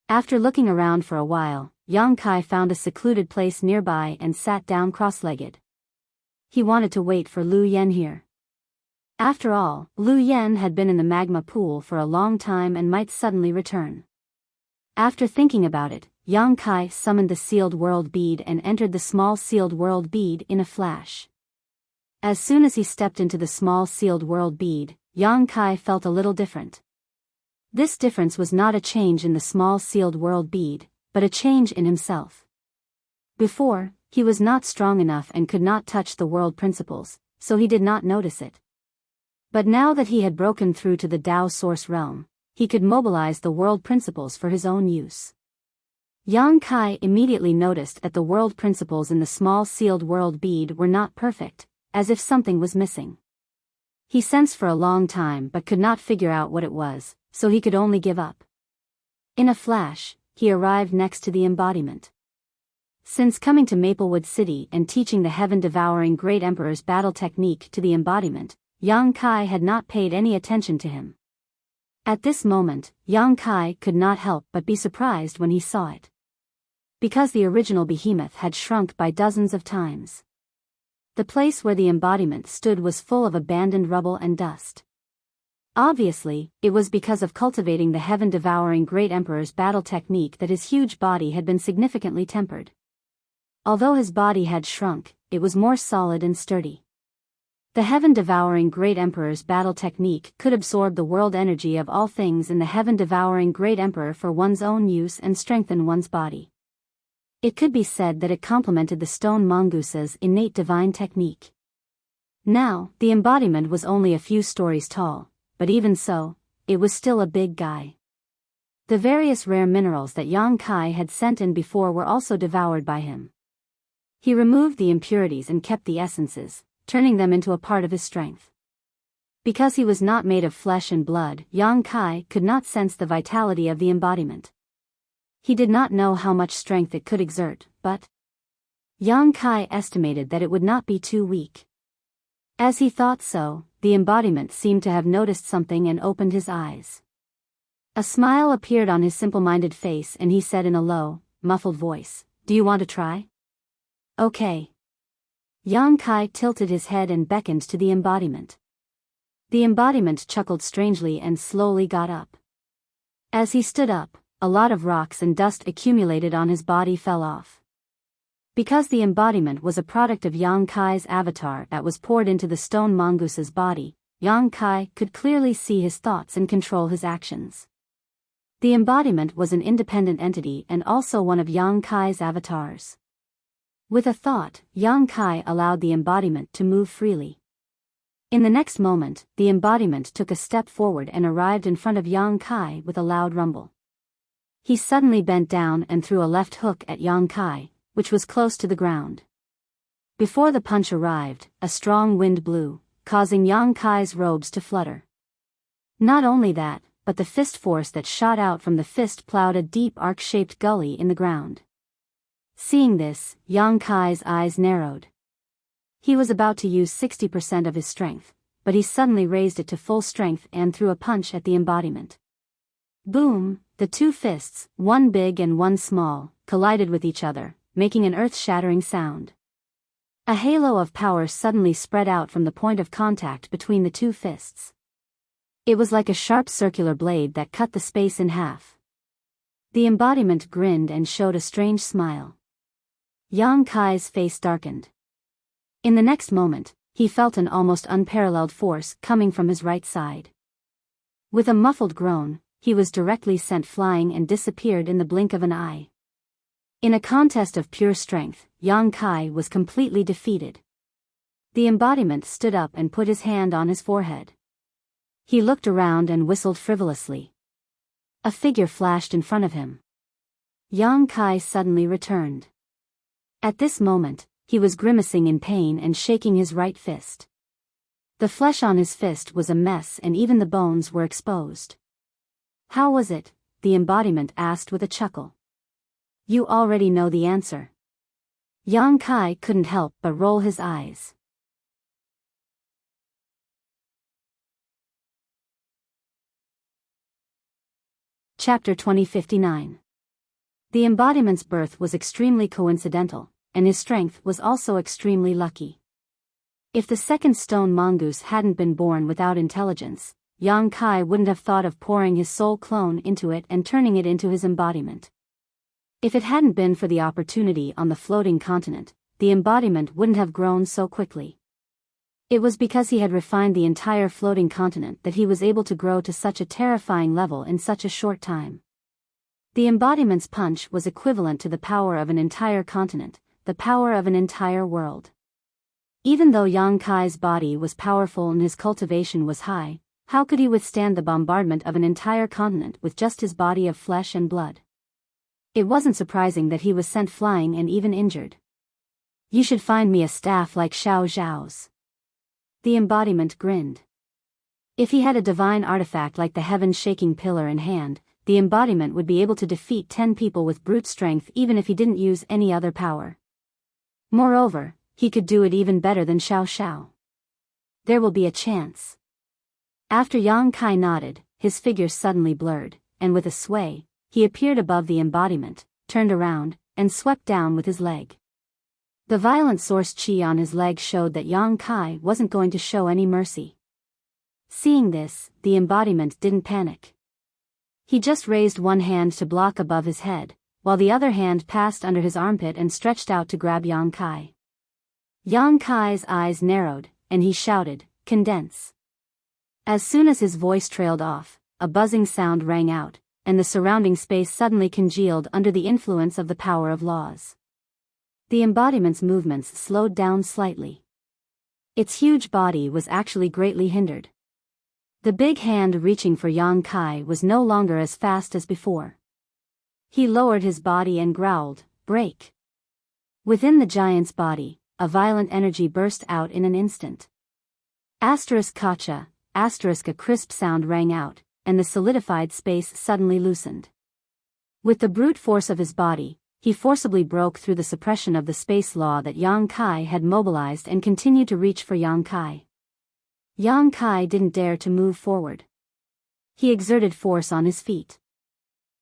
After looking around for a while, Yang Kai found a secluded place nearby and sat down cross-legged. He wanted to wait for Lu Yen here. After all, Lu Yen had been in the magma pool for a long time and might suddenly return. After thinking about it, Yang Kai summoned the sealed world bead and entered the small sealed world bead in a flash. As soon as he stepped into the small sealed world bead, Yang Kai felt a little different. This difference was not a change in the small sealed world bead, but a change in himself. Before, he was not strong enough and could not touch the world principles, so he did not notice it. But now that he had broken through to the Tao Source realm, he could mobilize the world principles for his own use. Yang Kai immediately noticed that the world principles in the small sealed world bead were not perfect, as if something was missing. He sensed for a long time but could not figure out what it was, so he could only give up. In a flash, he arrived next to the embodiment. Since coming to Maplewood City and teaching the heaven-devouring Great Emperor's battle technique to the embodiment, Yang Kai had not paid any attention to him. At this moment, Yang Kai could not help but be surprised when he saw it. Because the original behemoth had shrunk by dozens of times. The place where the embodiment stood was full of abandoned rubble and dust. Obviously, it was because of cultivating the heaven-devouring Great Emperor's battle technique that his huge body had been significantly tempered. Although his body had shrunk, it was more solid and sturdy. The heaven-devouring Great Emperor's battle technique could absorb the world energy of all things in the heaven-devouring Great Emperor for one's own use and strengthen one's body. It could be said that it complemented the stone mongoose's innate divine technique. Now, the embodiment was only a few stories tall, but even so, it was still a big guy. The various rare minerals that Yang Kai had sent in before were also devoured by him. He removed the impurities and kept the essences, turning them into a part of his strength. Because he was not made of flesh and blood, Yang Kai could not sense the vitality of the embodiment. He did not know how much strength it could exert, but Yang Kai estimated that it would not be too weak. As he thought so, the embodiment seemed to have noticed something and opened his eyes. A smile appeared on his simple-minded face and he said in a low, muffled voice, "Do you want to try?" "Okay." Yang Kai tilted his head and beckoned to the embodiment. The embodiment chuckled strangely and slowly got up. As he stood up, a lot of rocks and dust accumulated on his body fell off. Because the embodiment was a product of Yang Kai's avatar that was poured into the stone mongoose's body, Yang Kai could clearly see his thoughts and control his actions. The embodiment was an independent entity and also one of Yang Kai's avatars. With a thought, Yang Kai allowed the embodiment to move freely. In the next moment, the embodiment took a step forward and arrived in front of Yang Kai with a loud rumble. He suddenly bent down and threw a left hook at Yang Kai, which was close to the ground. Before the punch arrived, a strong wind blew, causing Yang Kai's robes to flutter. Not only that, but the fist force that shot out from the fist plowed a deep arc-shaped gully in the ground. Seeing this, Yang Kai's eyes narrowed. He was about to use 60% of his strength, but he suddenly raised it to full strength and threw a punch at the embodiment. Boom! The two fists, one big and one small, collided with each other, making an earth-shattering sound. A halo of power suddenly spread out from the point of contact between the two fists. It was like a sharp circular blade that cut the space in half. The embodiment grinned and showed a strange smile. Yang Kai's face darkened. In the next moment, he felt an almost unparalleled force coming from his right side. With a muffled groan, he was directly sent flying and disappeared in the blink of an eye. In a contest of pure strength, Yang Kai was completely defeated. The embodiment stood up and put his hand on his forehead. He looked around and whistled frivolously. A figure flashed in front of him. Yang Kai suddenly returned. At this moment, he was grimacing in pain and shaking his right fist. The flesh on his fist was a mess and even the bones were exposed. "How was it?" the embodiment asked with a chuckle. "You already know the answer." Yang Kai couldn't help but roll his eyes. Chapter 2059. The embodiment's birth was extremely coincidental, and his strength was also extremely lucky. If the second stone mongoose hadn't been born without intelligence, Yang Kai wouldn't have thought of pouring his soul clone into it and turning it into his embodiment. If it hadn't been for the opportunity on the floating continent, the embodiment wouldn't have grown so quickly. It was because he had refined the entire floating continent that he was able to grow to such a terrifying level in such a short time. The embodiment's punch was equivalent to the power of an entire continent, the power of an entire world. Even though Yang Kai's body was powerful and his cultivation was high, how could he withstand the bombardment of an entire continent with just his body of flesh and blood? It wasn't surprising that he was sent flying and even injured. "You should find me a staff like Xiao Zhao's." The embodiment grinned. If he had a divine artifact like the heaven-shaking pillar in hand, the embodiment would be able to defeat 10 people with brute strength even if he didn't use any other power. Moreover, he could do it even better than Xiao Xiao. There will be a chance. After Yang Kai nodded, his figure suddenly blurred, and with a sway, he appeared above the embodiment, turned around, and swept down with his leg. The violent source chi on his leg showed that Yang Kai wasn't going to show any mercy. Seeing this, the embodiment didn't panic. He just raised one hand to block above his head, while the other hand passed under his armpit and stretched out to grab Yang Kai. Yang Kai's eyes narrowed, and he shouted, "Condense." As soon as his voice trailed off, a buzzing sound rang out, and the surrounding space suddenly congealed under the influence of the power of laws. The embodiment's movements slowed down slightly. Its huge body was actually greatly hindered. The big hand reaching for Yang Kai was no longer as fast as before. He lowered his body and growled, "Break." Within the giant's body, a violent energy burst out in an instant. *Kacha, *, a crisp sound rang out, and the solidified space suddenly loosened. With the brute force of his body, he forcibly broke through the suppression of the space law that Yang Kai had mobilized and continued to reach for Yang Kai. Yang Kai didn't dare to move forward. He exerted force on his feet.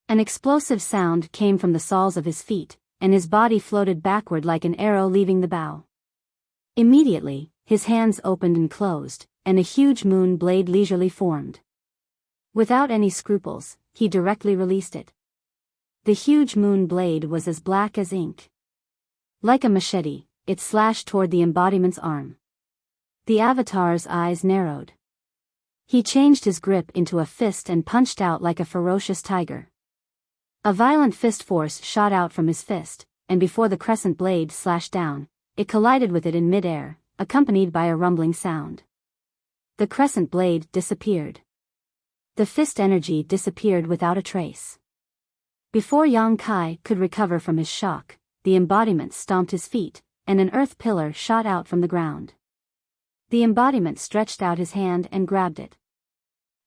An explosive sound came from the soles of his feet, and his body floated backward like an arrow leaving the bow. Immediately, his hands opened and closed, and a huge moon blade leisurely formed. Without any scruples, he directly released it. The huge moon blade was as black as ink. Like a machete, it slashed toward the embodiment's arm. The avatar's eyes narrowed. He changed his grip into a fist and punched out like a ferocious tiger. A violent fist force shot out from his fist, and before the crescent blade slashed down, it collided with it in midair, accompanied by a rumbling sound. The crescent blade disappeared. The fist energy disappeared without a trace. Before Yang Kai could recover from his shock, the embodiment stomped his feet, and an earth pillar shot out from the ground. The embodiment stretched out his hand and grabbed it.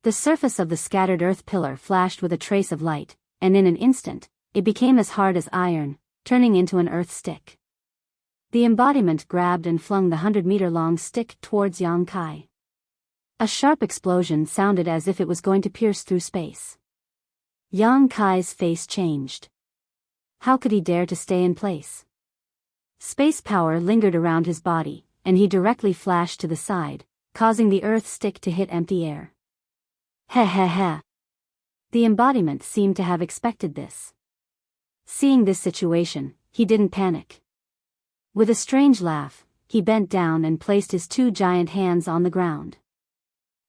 The surface of the scattered earth pillar flashed with a trace of light, and in an instant, it became as hard as iron, turning into an earth stick. The embodiment grabbed and flung the 100-meter-long stick towards Yang Kai. A sharp explosion sounded as if it was going to pierce through space. Yang Kai's face changed. How could he dare to stay in place? Space power lingered around his body, and he directly flashed to the side, causing the earth stick to hit empty air. Heh heh heh. The embodiment seemed to have expected this. Seeing this situation, he didn't panic. With a strange laugh, he bent down and placed his two giant hands on the ground.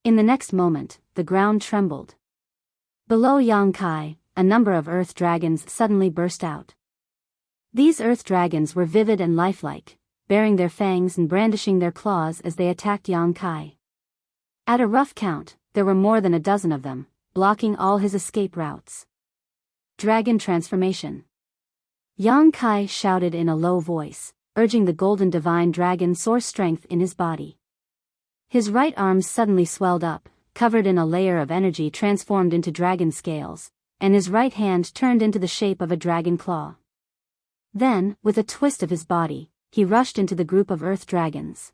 In the next moment, the ground trembled. Below Yang Kai, a number of earth dragons suddenly burst out. These earth dragons were vivid and lifelike, baring their fangs and brandishing their claws as they attacked Yang Kai. At a rough count, there were more than a dozen of them, blocking all his escape routes. Dragon transformation. Yang Kai shouted in a low voice, urging the golden divine dragon source strength in his body. His right arm suddenly swelled up, covered in a layer of energy transformed into dragon scales, and his right hand turned into the shape of a dragon claw. Then, with a twist of his body, he rushed into the group of earth dragons.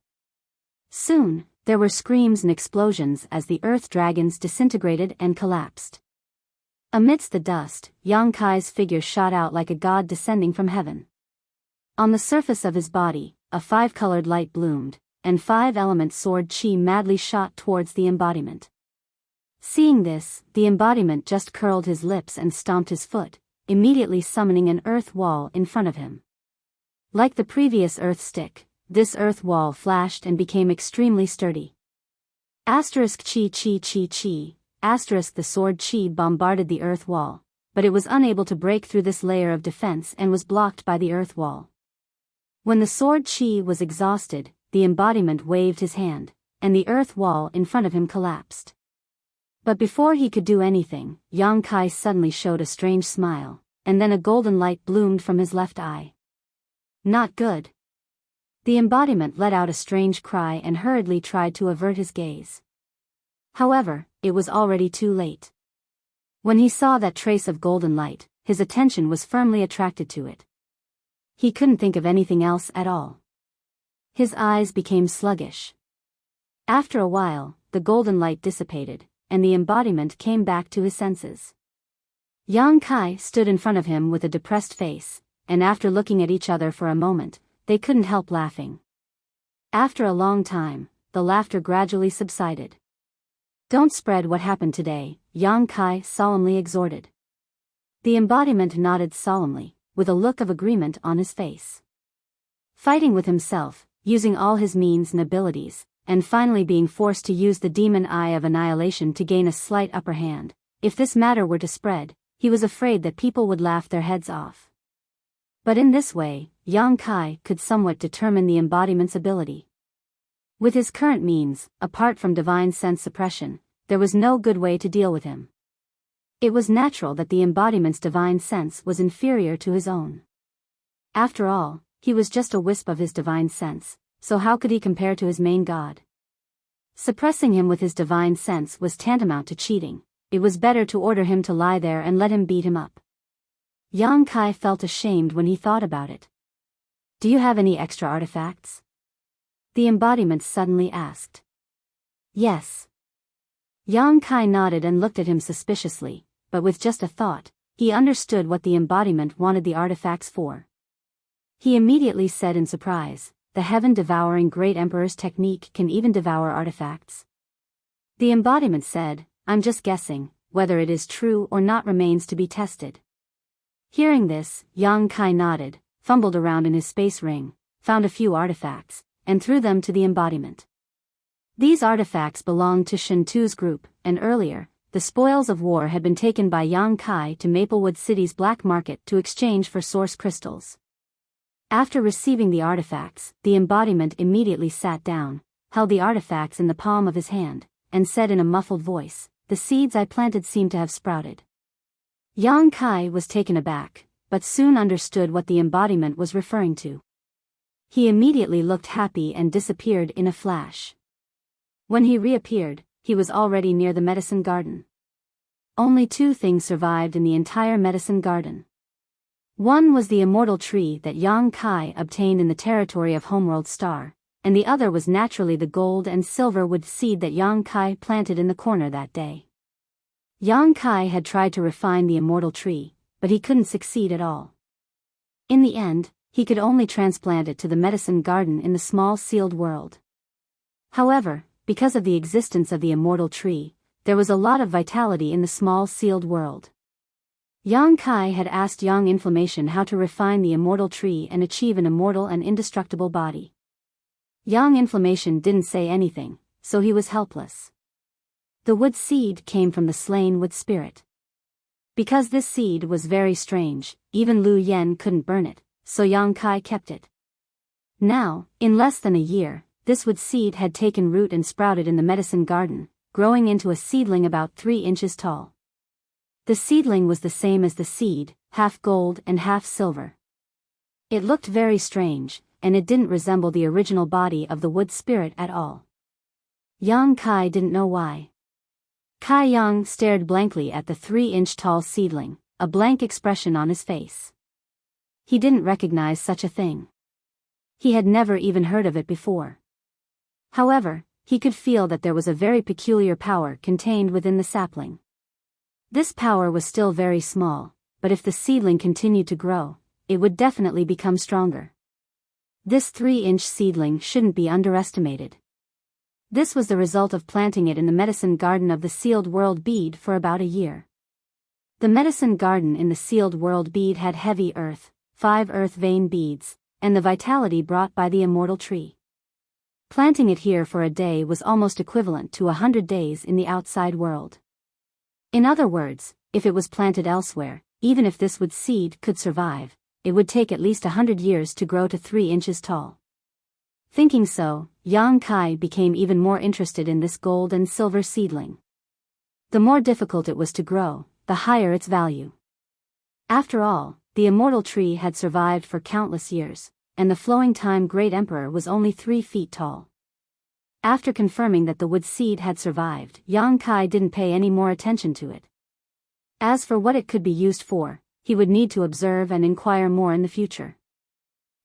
Soon, there were screams and explosions as the earth dragons disintegrated and collapsed. Amidst the dust, Yang Kai's figure shot out like a god descending from heaven. On the surface of his body, a five-colored light bloomed, and five-element sword chi madly shot towards the embodiment. Seeing this, the embodiment just curled his lips and stomped his foot, immediately summoning an earth wall in front of him. Like the previous earth stick, this earth wall flashed and became extremely sturdy. Asterisk chi chi chi chi, asterisk the sword chi bombarded the earth wall, but it was unable to break through this layer of defense and was blocked by the earth wall. When the sword chi was exhausted, the embodiment waved his hand, and the earth wall in front of him collapsed. But before he could do anything, Yang Kai suddenly showed a strange smile, and then a golden light bloomed from his left eye. Not good. The embodiment let out a strange cry and hurriedly tried to avert his gaze. However, it was already too late. When he saw that trace of golden light, his attention was firmly attracted to it. He couldn't think of anything else at all. His eyes became sluggish. After a while, the golden light dissipated, and the embodiment came back to his senses. Yang Kai stood in front of him with a depressed face, and after looking at each other for a moment, they couldn't help laughing. After a long time, the laughter gradually subsided. "Don't spread what happened today," Yang Kai solemnly exhorted. The embodiment nodded solemnly, with a look of agreement on his face. Fighting with himself, using all his means and abilities, and finally being forced to use the demon eye of annihilation to gain a slight upper hand, if this matter were to spread, he was afraid that people would laugh their heads off. But in this way, Yang Kai could somewhat determine the embodiment's ability. With his current means, apart from divine sense suppression, there was no good way to deal with him. It was natural that the embodiment's divine sense was inferior to his own. After all, he was just a wisp of his divine sense, so how could he compare to his main god? Suppressing him with his divine sense was tantamount to cheating. It was better to order him to lie there and let him beat him up. Yang Kai felt ashamed when he thought about it. "Do you have any extra artifacts?" the embodiment suddenly asked. "Yes." Yang Kai nodded and looked at him suspiciously, but with just a thought, he understood what the embodiment wanted the artifacts for. He immediately said in surprise, "The heaven-devouring great emperor's technique can even devour artifacts?" The embodiment said, "I'm just guessing, whether it is true or not remains to be tested." Hearing this, Yang Kai nodded, fumbled around in his space ring, found a few artifacts, and threw them to the embodiment. These artifacts belonged to Shintu's group, and earlier, the spoils of war had been taken by Yang Kai to Maplewood City's black market to exchange for source crystals. After receiving the artifacts, the embodiment immediately sat down, held the artifacts in the palm of his hand, and said in a muffled voice, "The seeds I planted seem to have sprouted." Yang Kai was taken aback, but soon understood what the embodiment was referring to. He immediately looked happy and disappeared in a flash. When he reappeared, he was already near the medicine garden. Only two things survived in the entire medicine garden. One was the immortal tree that Yang Kai obtained in the territory of Homeworld Star, and the other was naturally the gold and silver wood seed that Yang Kai planted in the corner that day. Yang Kai had tried to refine the immortal tree, but he couldn't succeed at all. In the end, he could only transplant it to the medicine garden in the small sealed world. However, because of the existence of the immortal tree, there was a lot of vitality in the small sealed world. Yang Kai had asked Yang Inflammation how to refine the immortal tree and achieve an immortal and indestructible body. Yang Inflammation didn't say anything, so he was helpless. The wood seed came from the slain wood spirit. Because this seed was very strange, even Lu Yen couldn't burn it, so Yang Kai kept it. Now, in less than a year, this wood seed had taken root and sprouted in the medicine garden, growing into a seedling about 3 inches tall. The seedling was the same as the seed, half gold and half silver. It looked very strange, and it didn't resemble the original body of the wood spirit at all. Yang Kai didn't know why. Kai Yang stared blankly at the 3-inch tall seedling, a blank expression on his face. He didn't recognize such a thing. He had never even heard of it before. However, he could feel that there was a very peculiar power contained within the sapling. This power was still very small, but if the seedling continued to grow, it would definitely become stronger. This 3-inch seedling shouldn't be underestimated. This was the result of planting it in the medicine garden of the sealed world bead for about a year. The medicine garden in the sealed world bead had heavy earth, 5 earth vein beads, and the vitality brought by the immortal tree. Planting it here for a day was almost equivalent to 100 days in the outside world. In other words, if it was planted elsewhere, even if this wood seed could survive, it would take at least 100 years to grow to 3 inches tall. Thinking so, Yang Kai became even more interested in this gold and silver seedling. The more difficult it was to grow, the higher its value. After all, the immortal tree had survived for countless years, and the flowing time great emperor was only 3 feet tall. After confirming that the wood seed had survived, Yang Kai didn't pay any more attention to it. As for what it could be used for, he would need to observe and inquire more in the future.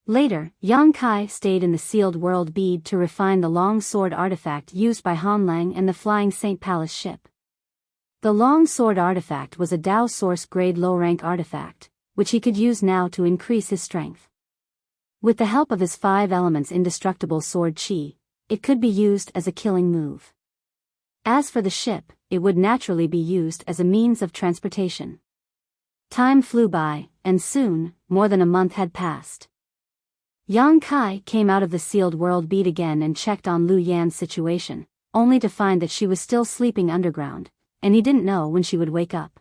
Later, Yang Kai stayed in the sealed world bead to refine the long sword artifact used by Han Lang and the Flying Saint Palace ship. The long sword artifact was a Dao Source grade low-rank artifact, which he could use now to increase his strength. With the help of his 5 elements indestructible sword chi, it could be used as a killing move. As for the ship, it would naturally be used as a means of transportation. Time flew by, and soon, more than a month had passed. Yang Kai came out of the sealed world bead again and checked on Lu Yan's situation, only to find that she was still sleeping underground, and he didn't know when she would wake up.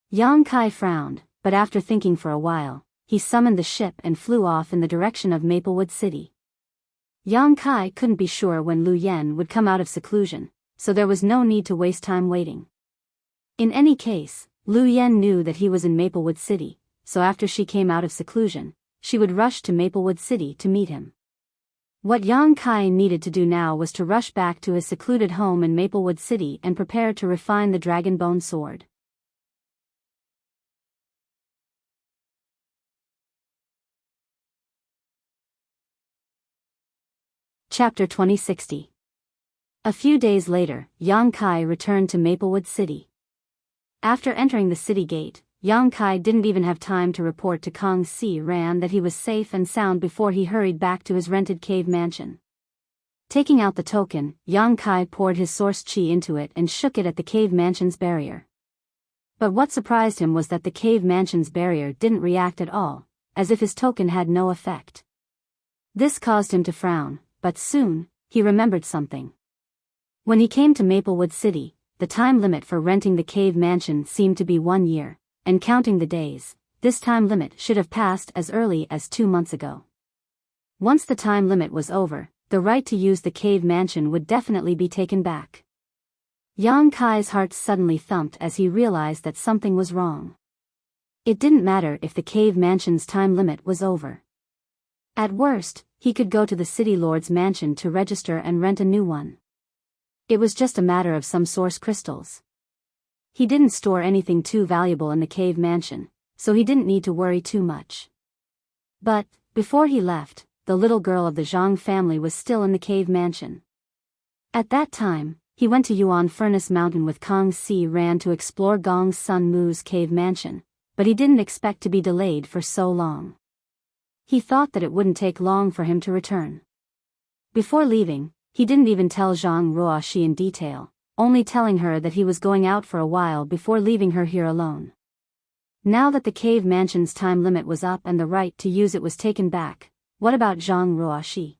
Yang Kai frowned, but after thinking for a while, he summoned the ship and flew off in the direction of Maplewood City. Yang Kai couldn't be sure when Lu Yan would come out of seclusion, so there was no need to waste time waiting. In any case, Lu Yan knew that he was in Maplewood City, so after she came out of seclusion, she would rush to Maplewood City to meet him. What Yang Kai needed to do now was to rush back to his secluded home in Maplewood City and prepare to refine the Dragon Bone Sword. Chapter 2060. A few days later, Yang Kai returned to Maplewood City. After entering the city gate, Yang Kai didn't even have time to report to Kong Si Ran that he was safe and sound before he hurried back to his rented cave mansion. Taking out the token, Yang Kai poured his source chi into it and shook it at the cave mansion's barrier. But what surprised him was that the cave mansion's barrier didn't react at all, as if his token had no effect. This caused him to frown, but soon, he remembered something. When he came to Maplewood City, the time limit for renting the cave mansion seemed to be 1 year, and counting the days, this time limit should have passed as early as 2 months ago. Once the time limit was over, the right to use the cave mansion would definitely be taken back. Yang Kai's heart suddenly thumped as he realized that something was wrong. It didn't matter if the cave mansion's time limit was over. At worst, he could go to the city lord's mansion to register and rent a new one. It was just a matter of some source crystals. He didn't store anything too valuable in the cave mansion, so he didn't need to worry too much. But, before he left, the little girl of the Zhang family was still in the cave mansion. At that time, he went to Yuan Furnace Mountain with Kong Si Ran to explore Gong's son Mu's cave mansion, but he didn't expect to be delayed for so long. He thought that it wouldn't take long for him to return. Before leaving, he didn't even tell Zhang Ruoxi in detail, only telling her that he was going out for a while before leaving her here alone. Now that the cave mansion's time limit was up and the right to use it was taken back, what about Zhang Ruoxi?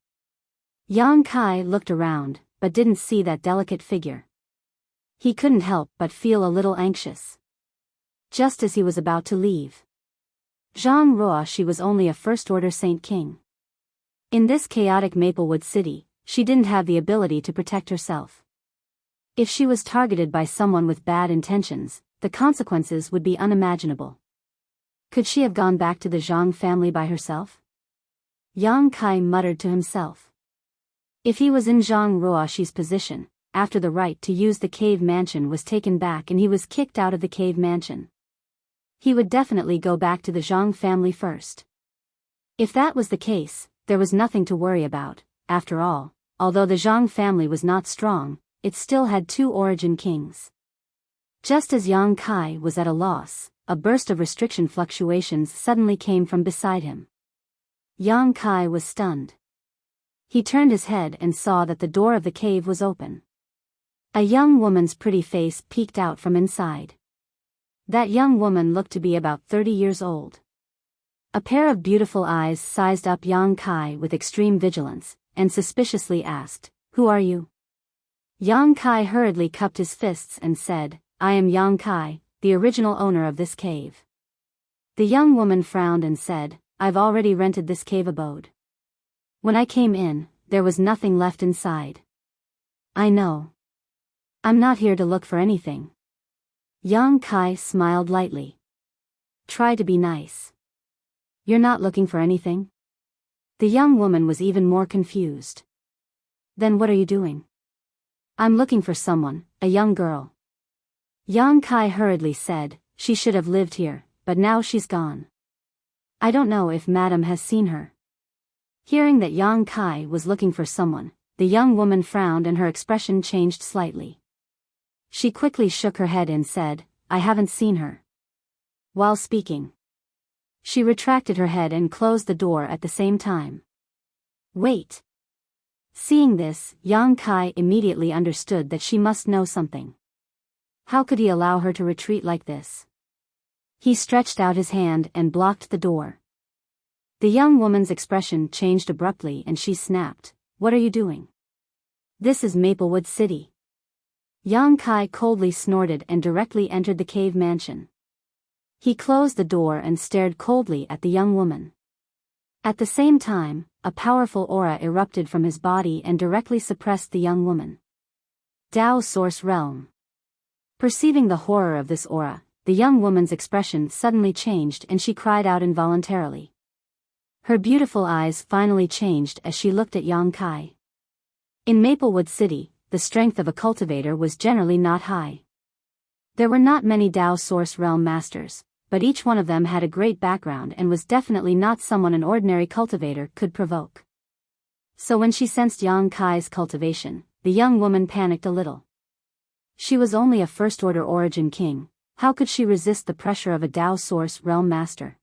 Yang Kai looked around, but didn't see that delicate figure. He couldn't help but feel a little anxious. Just as he was about to leave, Zhang Ruoxi was only a first-order Saint King. In this chaotic Maplewood city, she didn't have the ability to protect herself. If she was targeted by someone with bad intentions, the consequences would be unimaginable. Could she have gone back to the Zhang family by herself? Yang Kai muttered to himself. If he was in Zhang Ruoxi's position, after the right to use the cave mansion was taken back and he was kicked out of the cave mansion, he would definitely go back to the Zhang family first. If that was the case, there was nothing to worry about. After all, although the Zhang family was not strong, it still had two origin kings. Just as Yang Kai was at a loss, a burst of restriction fluctuations suddenly came from beside him. Yang Kai was stunned. He turned his head and saw that the door of the cave was open. A young woman's pretty face peeked out from inside. That young woman looked to be about 30 years old. A pair of beautiful eyes sized up Yang Kai with extreme vigilance, and suspiciously asked, "Who are you?" Yang Kai hurriedly cupped his fists and said, "I am Yang Kai, the original owner of this cave." The young woman frowned and said, "I've already rented this cave abode. When I came in, there was nothing left inside." "I know. I'm not here to look for anything." Yang Kai smiled lightly. "Try to be nice. You're not looking for anything?" The young woman was even more confused. "Then what are you doing?" "I'm looking for someone, a young girl." Yang Kai hurriedly said, "She should have lived here, but now she's gone. I don't know if Madam has seen her." Hearing that Yang Kai was looking for someone, the young woman frowned and her expression changed slightly. She quickly shook her head and said, "I haven't seen her." While speaking, she retracted her head and closed the door at the same time. "Wait." Seeing this, Yang Kai immediately understood that she must know something. How could he allow her to retreat like this? He stretched out his hand and blocked the door. The young woman's expression changed abruptly and she snapped, "What are you doing? This is Maplewood City." Yang Kai coldly snorted and directly entered the cave mansion. He closed the door and stared coldly at the young woman. At the same time, a powerful aura erupted from his body and directly suppressed the young woman. Dao Source Realm. Perceiving the horror of this aura, the young woman's expression suddenly changed and she cried out involuntarily. Her beautiful eyes finally changed as she looked at Yang Kai. In Maplewood City, the strength of a cultivator was generally not high. There were not many Dao Source Realm masters, but each one of them had a great background and was definitely not someone an ordinary cultivator could provoke. So when she sensed Yang Kai's cultivation, the young woman panicked a little. She was only a first-order origin king, how could she resist the pressure of a Dao Source Realm master?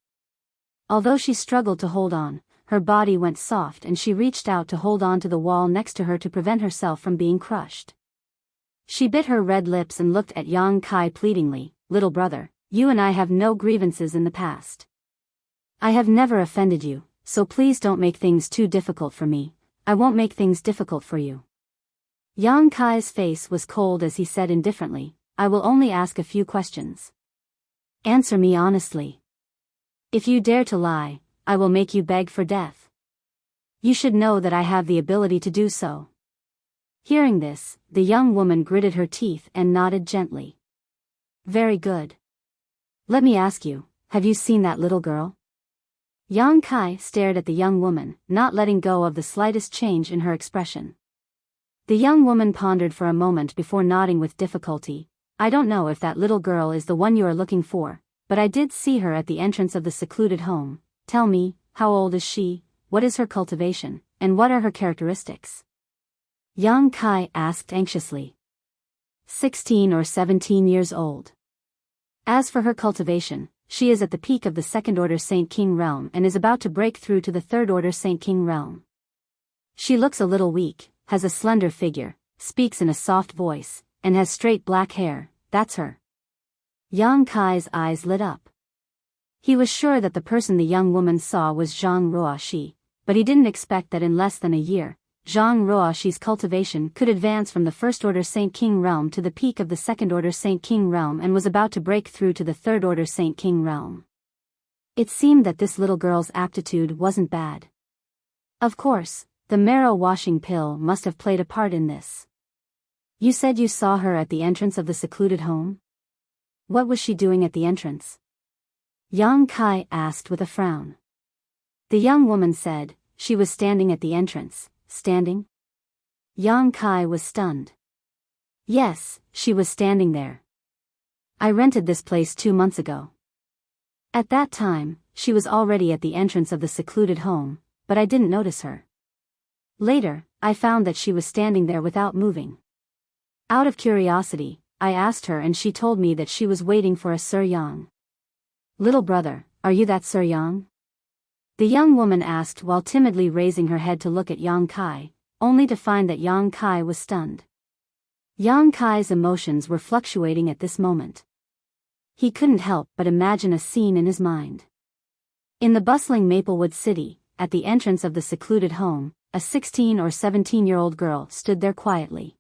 Although she struggled to hold on, her body went soft and she reached out to hold on to the wall next to her to prevent herself from being crushed. She bit her red lips and looked at Yang Kai pleadingly, "Little brother, you and I have no grievances in the past. I have never offended you, so please don't make things too difficult for me. I won't make things difficult for you." Yang Kai's face was cold as he said indifferently, "I will only ask a few questions. Answer me honestly. If you dare to lie, I will make you beg for death. You should know that I have the ability to do so." Hearing this, the young woman gritted her teeth and nodded gently. "Very good. Let me ask you, have you seen that little girl?" Yang Kai stared at the young woman, not letting go of the slightest change in her expression. The young woman pondered for a moment before nodding with difficulty. "I don't know if that little girl is the one you are looking for, but I did see her at the entrance of the secluded home. Tell me, how old is she, what is her cultivation, and what are her characteristics?" Yang Kai asked anxiously. 16 or 17 years old. As for her cultivation, she is at the peak of the Second Order Saint King realm and is about to break through to the Third Order Saint King realm. She looks a little weak, has a slender figure, speaks in a soft voice, and has straight black hair. That's her. Yang Kai's eyes lit up. He was sure that the person the young woman saw was Zhang Ruoxi, but he didn't expect that in less than a year, Zhang Ruoxi's cultivation could advance from the First Order Saint King realm to the peak of the Second Order Saint King realm and was about to break through to the Third Order Saint King realm. It seemed that this little girl's aptitude wasn't bad. Of course, the marrow washing pill must have played a part in this. You said you saw her at the entrance of the secluded home? What was she doing at the entrance? Yang Kai asked with a frown. The young woman said, she was standing at the entrance. Standing? Yang Kai was stunned. Yes, she was standing there. I rented this place 2 months ago. At that time, she was already at the entrance of the secluded home, but I didn't notice her. Later, I found that she was standing there without moving. Out of curiosity, I asked her and she told me that she was waiting for a Sir Yang. Little brother, are you that Sir Yang? The young woman asked while timidly raising her head to look at Yang Kai, only to find that Yang Kai was stunned. Yang Kai's emotions were fluctuating at this moment. He couldn't help but imagine a scene in his mind. In the bustling Maplewood city, at the entrance of the secluded home, a 16 or 17-year-old girl stood there quietly.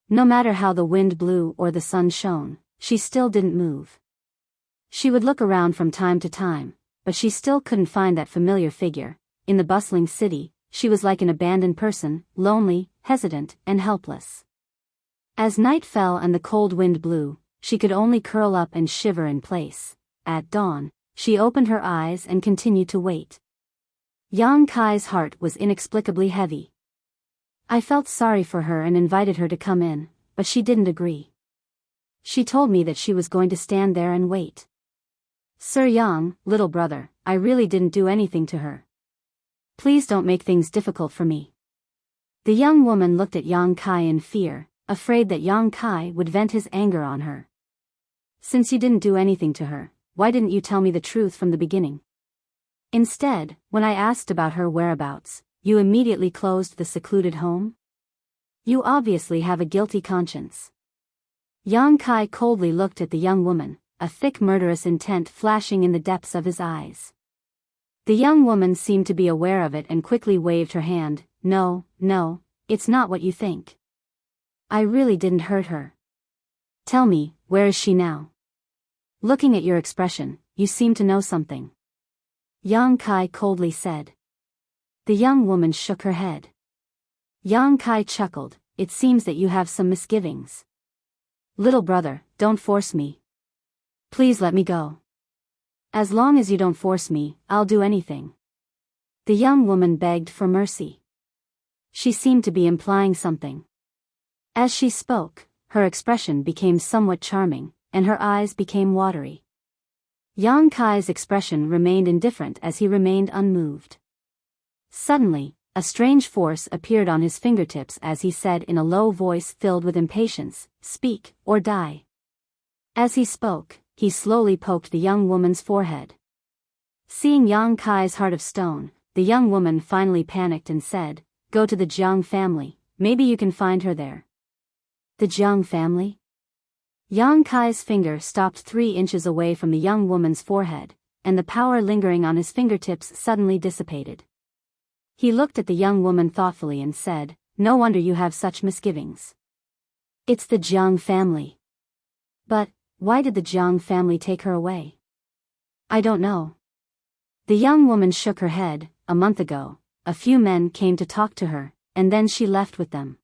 No matter how the wind blew or the sun shone, she still didn't move. She would look around from time to time, but she still couldn't find that familiar figure. In the bustling city, she was like an abandoned person, lonely, hesitant, and helpless. As night fell and the cold wind blew, she could only curl up and shiver in place. At dawn, she opened her eyes and continued to wait. Yang Kai's heart was inexplicably heavy. I felt sorry for her and invited her to come in, but she didn't agree. She told me that she was going to stand there and wait. Sir Yang, little brother, I really didn't do anything to her. Please don't make things difficult for me. The young woman looked at Yang Kai in fear, afraid that Yang Kai would vent his anger on her. Since you didn't do anything to her, why didn't you tell me the truth from the beginning? Instead, when I asked about her whereabouts, you immediately closed the secluded home? You obviously have a guilty conscience. Yang Kai coldly looked at the young woman, a thick murderous intent flashing in the depths of his eyes. The young woman seemed to be aware of it and quickly waved her hand. No, it's not what you think. I really didn't hurt her. Tell me, where is she now? Looking at your expression, you seem to know something. Yang Kai coldly said. The young woman shook her head. Yang Kai chuckled. It seems that you have some misgivings. Little brother, don't force me. Please let me go. As long as you don't force me, I'll do anything. The young woman begged for mercy. She seemed to be implying something. As she spoke, her expression became somewhat charming, and her eyes became watery. Yang Kai's expression remained indifferent as he remained unmoved. Suddenly, a strange force appeared on his fingertips as he said in a low voice filled with impatience, "Speak, or die." As he spoke, he slowly poked the young woman's forehead. Seeing Yang Kai's heart of stone, the young woman finally panicked and said, "Go to the Jiang family, maybe you can find her there." The Jiang family? Yang Kai's finger stopped 3 inches away from the young woman's forehead, and the power lingering on his fingertips suddenly dissipated. He looked at the young woman thoughtfully and said, "No wonder you have such misgivings. It's the Jiang family." But, why did the Jiang family take her away? I don't know. The young woman shook her head. A month ago, a few men came to talk to her, and then she left with them.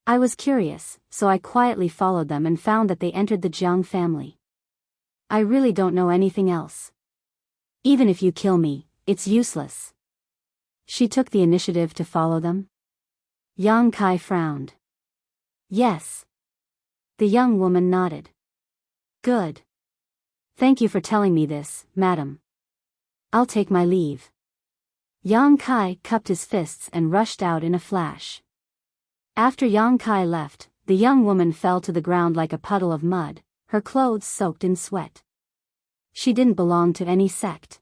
I was curious, so I quietly followed them and found that they entered the Jiang family. I really don't know anything else. Even if you kill me, it's useless. She took the initiative to follow them? Yang Kai frowned. Yes. The young woman nodded. Good. Thank you for telling me this, madam. I'll take my leave. Yang Kai cupped his fists and rushed out in a flash. After Yang Kai left, the young woman fell to the ground like a puddle of mud, her clothes soaked in sweat. She didn't belong to any sect.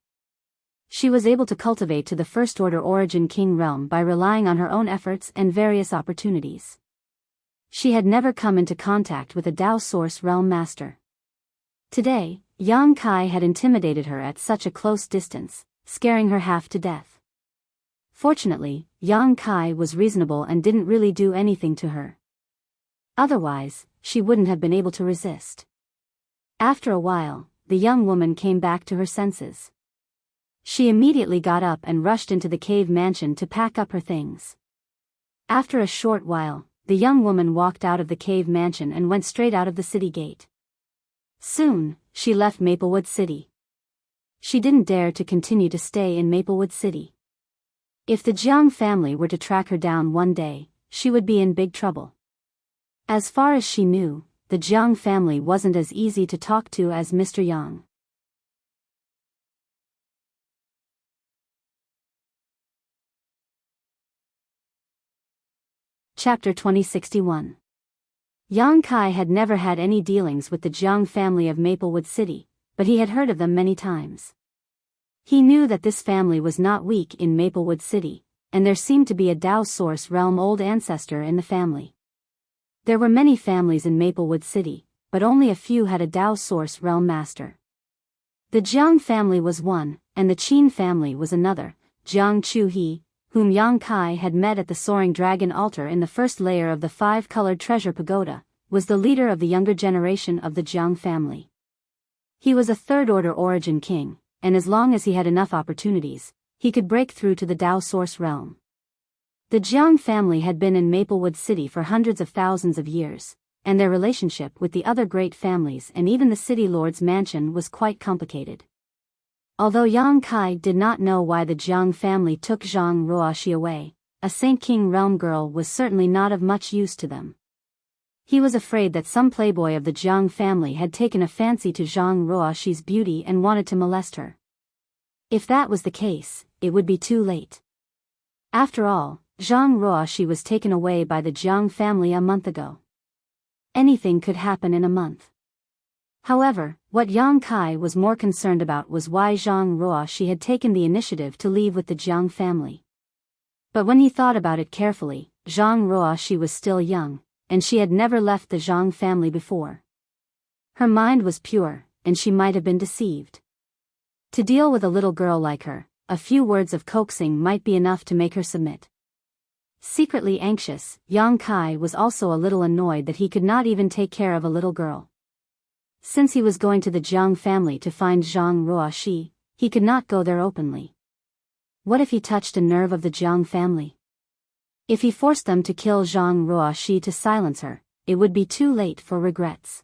She was able to cultivate to the first-order origin king realm by relying on her own efforts and various opportunities. She had never come into contact with a Dao Source realm master. Today, Yang Kai had intimidated her at such a close distance, scaring her half to death. Fortunately, Yang Kai was reasonable and didn't really do anything to her. Otherwise, she wouldn't have been able to resist. After a while, the young woman came back to her senses. She immediately got up and rushed into the cave mansion to pack up her things. After a short while, the young woman walked out of the cave mansion and went straight out of the city gate. Soon, she left Maplewood City. She didn't dare to continue to stay in Maplewood City. If the Jiang family were to track her down one day, she would be in big trouble. As far as she knew, the Jiang family wasn't as easy to talk to as Mr. Yang. Chapter 2061. Yang Kai had never had any dealings with the Jiang family of Maplewood City, but he had heard of them many times. He knew that this family was not weak in Maplewood City, and there seemed to be a Dao Source realm old ancestor in the family. There were many families in Maplewood City, but only a few had a Dao Source realm master. The Jiang family was one, and the Qin family was another. Jiang Chu-he, whom Yang Kai had met at the Soaring Dragon altar in the first layer of the five-colored treasure pagoda, was the leader of the younger generation of the Jiang family. He was a third-order origin king, and as long as he had enough opportunities, he could break through to the Dao Source realm. The Jiang family had been in Maplewood City for hundreds of thousands of years, and their relationship with the other great families and even the city lord's mansion was quite complicated. Although Yang Kai did not know why the Jiang family took Zhang Ruoxi away, a Saint King realm girl was certainly not of much use to them. He was afraid that some playboy of the Jiang family had taken a fancy to Zhang Ruoxi's beauty and wanted to molest her. If that was the case, it would be too late. After all, Zhang Ruoxi was taken away by the Jiang family a month ago. Anything could happen in a month. However, what Yang Kai was more concerned about was why Zhang Ruoxi had taken the initiative to leave with the Jiang family. But when he thought about it carefully, Zhang Ruoxi was still young, and she had never left the Zhang family before. Her mind was pure, and she might have been deceived. To deal with a little girl like her, a few words of coaxing might be enough to make her submit. Secretly anxious, Yang Kai was also a little annoyed that he could not even take care of a little girl. Since he was going to the Jiang family to find Zhang Ruoxi, he could not go there openly. What if he touched a nerve of the Jiang family? If he forced them to kill Zhang Ruoxi to silence her, it would be too late for regrets.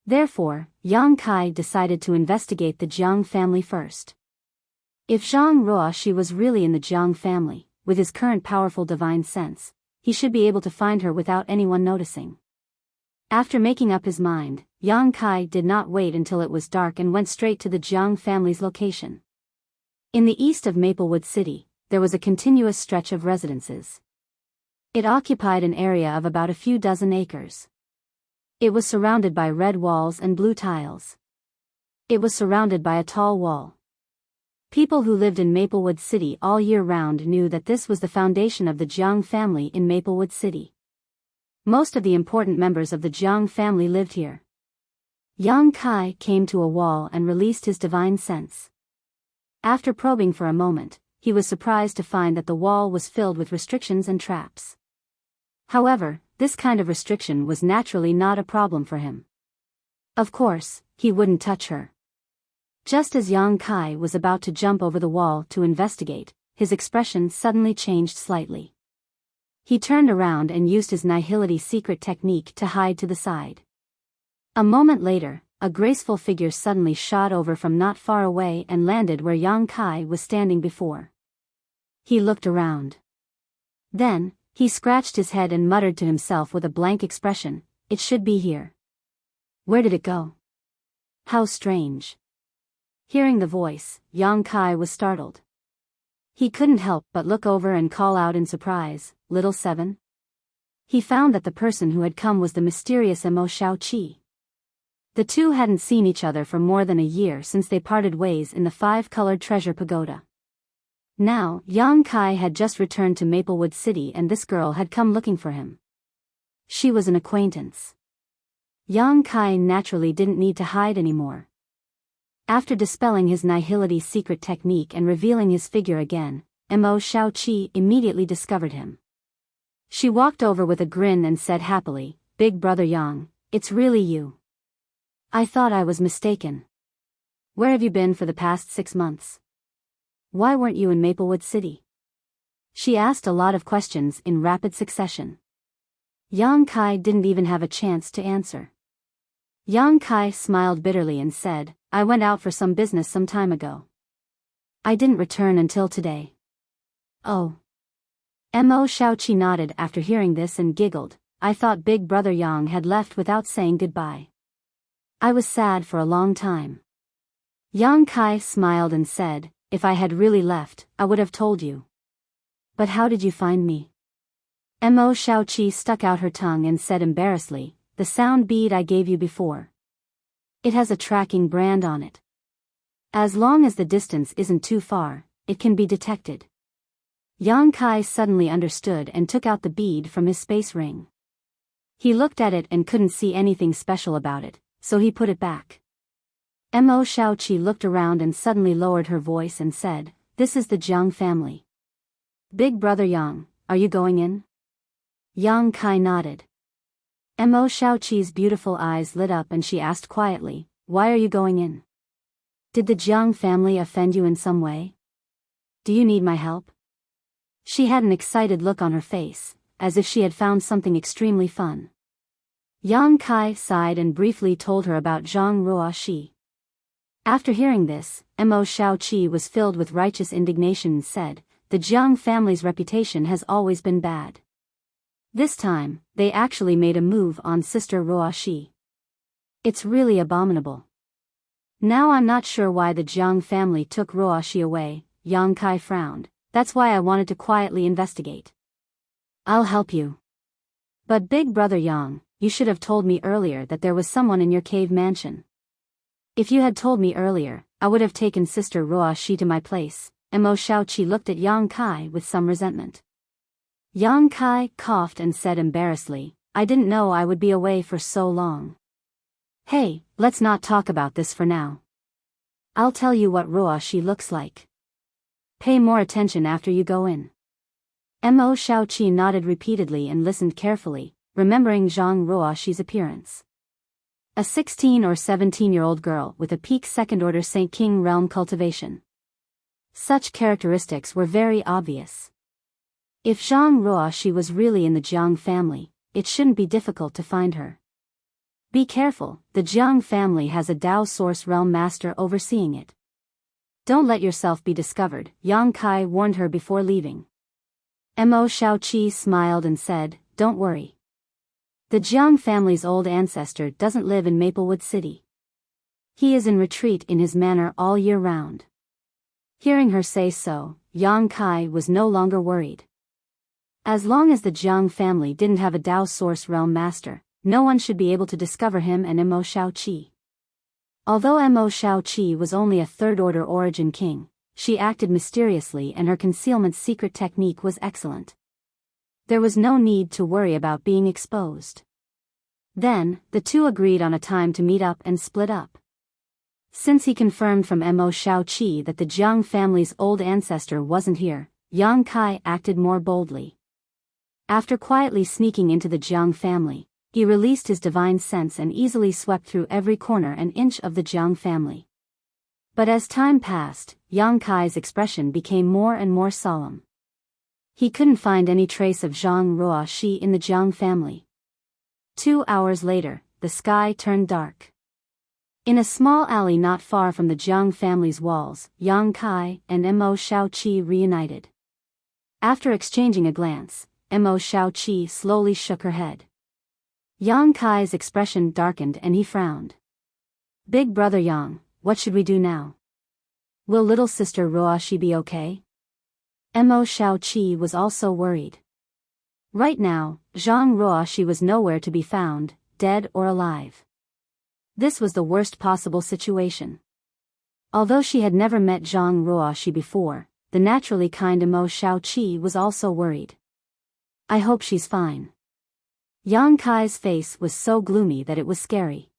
Therefore, Yang Kai decided to investigate the Jiang family first. If Zhang Ruoxi was really in the Jiang family, with his current powerful divine sense, he should be able to find her without anyone noticing. After making up his mind, Yang Kai did not wait until it was dark and went straight to the Jiang family's location. In the east of Maplewood City, there was a continuous stretch of residences. It occupied an area of about a few dozen acres. It was surrounded by red walls and blue tiles. It was surrounded by a tall wall. People who lived in Maplewood City all year round knew that this was the foundation of the Jiang family in Maplewood City. Most of the important members of the Jiang family lived here. Yang Kai came to a wall and released his divine sense. After probing for a moment, he was surprised to find that the wall was filled with restrictions and traps. However, this kind of restriction was naturally not a problem for him. Of course, he wouldn't touch her. Just as Yang Kai was about to jump over the wall to investigate, his expression suddenly changed slightly. He turned around and used his nihility secret technique to hide to the side. A moment later, a graceful figure suddenly shot over from not far away and landed where Yang Kai was standing before. He looked around. Then, he scratched his head and muttered to himself with a blank expression, "It should be here. Where did it go? How strange." Hearing the voice, Yang Kai was startled. He couldn't help but look over and call out in surprise, "Little Seven?" He found that the person who had come was the mysterious Emo Xiaoqi. The two hadn't seen each other for more than a year since they parted ways in the five-colored treasure pagoda. Now, Yang Kai had just returned to Maplewood City and this girl had come looking for him. She was an acquaintance. Yang Kai naturally didn't need to hide anymore. After dispelling his nihility's secret technique and revealing his figure again, Mo Xiaoqi immediately discovered him. She walked over with a grin and said happily, "Big brother Yang, it's really you. I thought I was mistaken. Where have you been for the past 6 months? Why weren't you in Maplewood City?" She asked a lot of questions in rapid succession. Yang Kai didn't even have a chance to answer. Yang Kai smiled bitterly and said, "I went out for some business some time ago. I didn't return until today." "Oh." Mo Xiaoqi nodded after hearing this and giggled, "I thought Big Brother Yang had left without saying goodbye. I was sad for a long time." Yang Kai smiled and said, "If I had really left, I would have told you. But how did you find me?" Mo Xiaoqi stuck out her tongue and said embarrassedly, "The sound bead I gave you before. It has a tracking brand on it. As long as the distance isn't too far, it can be detected." Yang Kai suddenly understood and took out the bead from his space ring. He looked at it and couldn't see anything special about it, so he put it back. Mo Xiaoqi looked around and suddenly lowered her voice and said, "This is the Jiang family. Big brother Yang, are you going in?" Yang Kai nodded. Mo Xiaoqi's beautiful eyes lit up and she asked quietly, "Why are you going in? Did the Jiang family offend you in some way? Do you need my help?" She had an excited look on her face, as if she had found something extremely fun. Yang Kai sighed and briefly told her about Zhang Ruoxi. After hearing this, Mo Xiaoqi was filled with righteous indignation and said, "The Jiang family's reputation has always been bad. This time, they actually made a move on Sister Ruoxi. It's really abominable. Now I'm not sure why the Jiang family took Ruoxi away." Yang Kai frowned. "That's why I wanted to quietly investigate. I'll help you. But Big Brother Yang, you should have told me earlier that there was someone in your cave mansion. If you had told me earlier, I would have taken Sister Ruoxi to my place." Mo Xiaoqi looked at Yang Kai with some resentment. Yang Kai coughed and said embarrassedly, "I didn't know I would be away for so long. Hey, let's not talk about this for now. I'll tell you what Ruoxi looks like. Pay more attention after you go in." Mo Xiaoqi nodded repeatedly and listened carefully, remembering Zhang Ruoxi's appearance. A 16 or 17-year-old girl with a peak second-order Saint King realm cultivation. Such characteristics were very obvious. If Zhang Ruoxi was really in the Jiang family, it shouldn't be difficult to find her. Be careful, the Jiang family has a Dao Source Realm Master overseeing it. Don't let yourself be discovered, Yang Kai warned her before leaving. Mo Xiaoqi smiled and said, "Don't worry. The Jiang family's old ancestor doesn't live in Maplewood City. He is in retreat in his manor all year round." Hearing her say so, Yang Kai was no longer worried. As long as the Jiang family didn't have a Dao Source Realm Master, no one should be able to discover him and Mo Xiaoqi. Although Mo Xiaoqi was only a third-order origin king, she acted mysteriously and her concealment secret technique was excellent. There was no need to worry about being exposed. Then, the two agreed on a time to meet up and split up. Since he confirmed from Mo Xiaoqi that the Jiang family's old ancestor wasn't here, Yang Kai acted more boldly. After quietly sneaking into the Jiang family, he released his divine sense and easily swept through every corner and inch of the Jiang family. But as time passed, Yang Kai's expression became more and more solemn. He couldn't find any trace of Zhang Ruoxi in the Jiang family. 2 hours later, the sky turned dark. In a small alley not far from the Jiang family's walls, Yang Kai and Mo Xiaoqi reunited. After exchanging a glance, Mo Xiaoqi slowly shook her head. Yang Kai's expression darkened and he frowned. "Big brother Yang, what should we do now? Will little sister Ruoxi be okay?" Mo Xiaoqi was also worried. Right now, Zhang Ruoxi was nowhere to be found, dead or alive. This was the worst possible situation. Although she had never met Zhang Ruoxi before, the naturally kind Emo Shaoqi was also worried. I hope she's fine. Yang Kai's face was so gloomy that it was scary.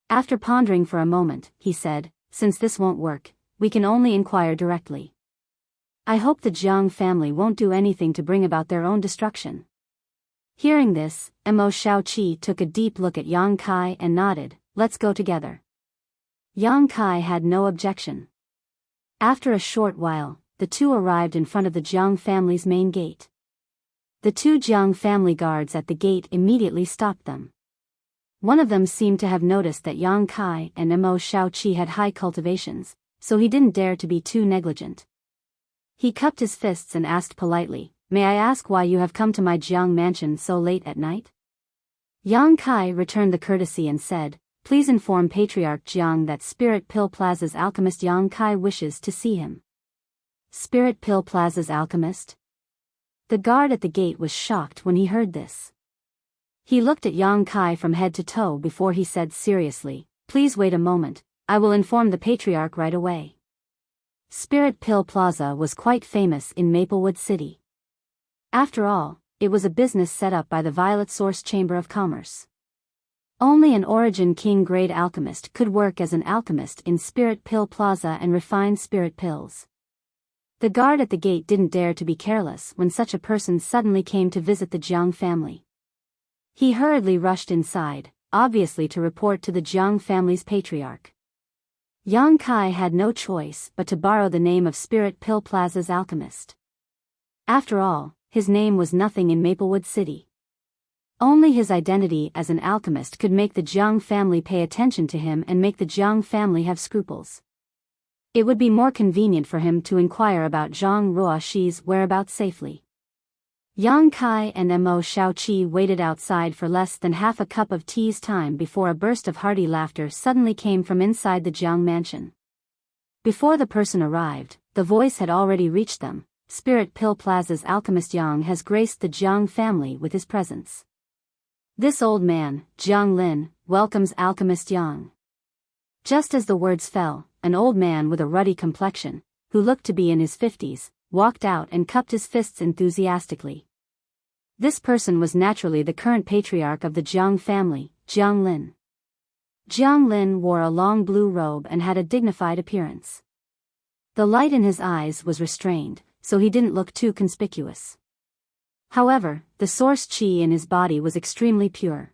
After pondering for a moment, he said, since this won't work, we can only inquire directly. I hope the Jiang family won't do anything to bring about their own destruction. Hearing this, Emo Shaoqi took a deep look at Yang Kai and nodded, let's go together. Yang Kai had no objection. After a short while, the two arrived in front of the Jiang family's main gate. The two Jiang family guards at the gate immediately stopped them. One of them seemed to have noticed that Yang Kai and Emo Shaoqi had high cultivations, so he didn't dare to be too negligent. He cupped his fists and asked politely, may I ask why you have come to my Jiang mansion so late at night? Yang Kai returned the courtesy and said, please inform Patriarch Jiang that Spirit Pill Plaza's alchemist Yang Kai wishes to see him. Spirit Pill Plaza's alchemist? The guard at the gate was shocked when he heard this. He looked at Yang Kai from head to toe before he said seriously, please wait a moment, I will inform the Patriarch right away. Spirit Pill Plaza was quite famous in Maplewood City. After all, it was a business set up by the Violet Source Chamber of Commerce. Only an Origin King grade alchemist could work as an alchemist in Spirit Pill Plaza and refine spirit pills. The guard at the gate didn't dare to be careless when such a person suddenly came to visit the Jiang family. He hurriedly rushed inside, obviously to report to the Jiang family's patriarch. Yang Kai had no choice but to borrow the name of Spirit Pill Plaza's alchemist. After all, his name was nothing in Maplewood City. Only his identity as an alchemist could make the Jiang family pay attention to him and make the Jiang family have scruples. It would be more convenient for him to inquire about Zhang Ruoxi's whereabouts safely. Yang Kai and Emo Shaoqi waited outside for less than half a cup of tea's time before a burst of hearty laughter suddenly came from inside the Jiang mansion. Before the person arrived, the voice had already reached them. Spirit Pill Plaza's alchemist Yang has graced the Jiang family with his presence. This old man, Jiang Lin, welcomes alchemist Yang. Just as the words fell, an old man with a ruddy complexion, who looked to be in his 50s, walked out and cupped his fists enthusiastically. This person was naturally the current patriarch of the Jiang family, Jiang Lin. Jiang Lin wore a long blue robe and had a dignified appearance. The light in his eyes was restrained, so he didn't look too conspicuous. However, the source qi in his body was extremely pure.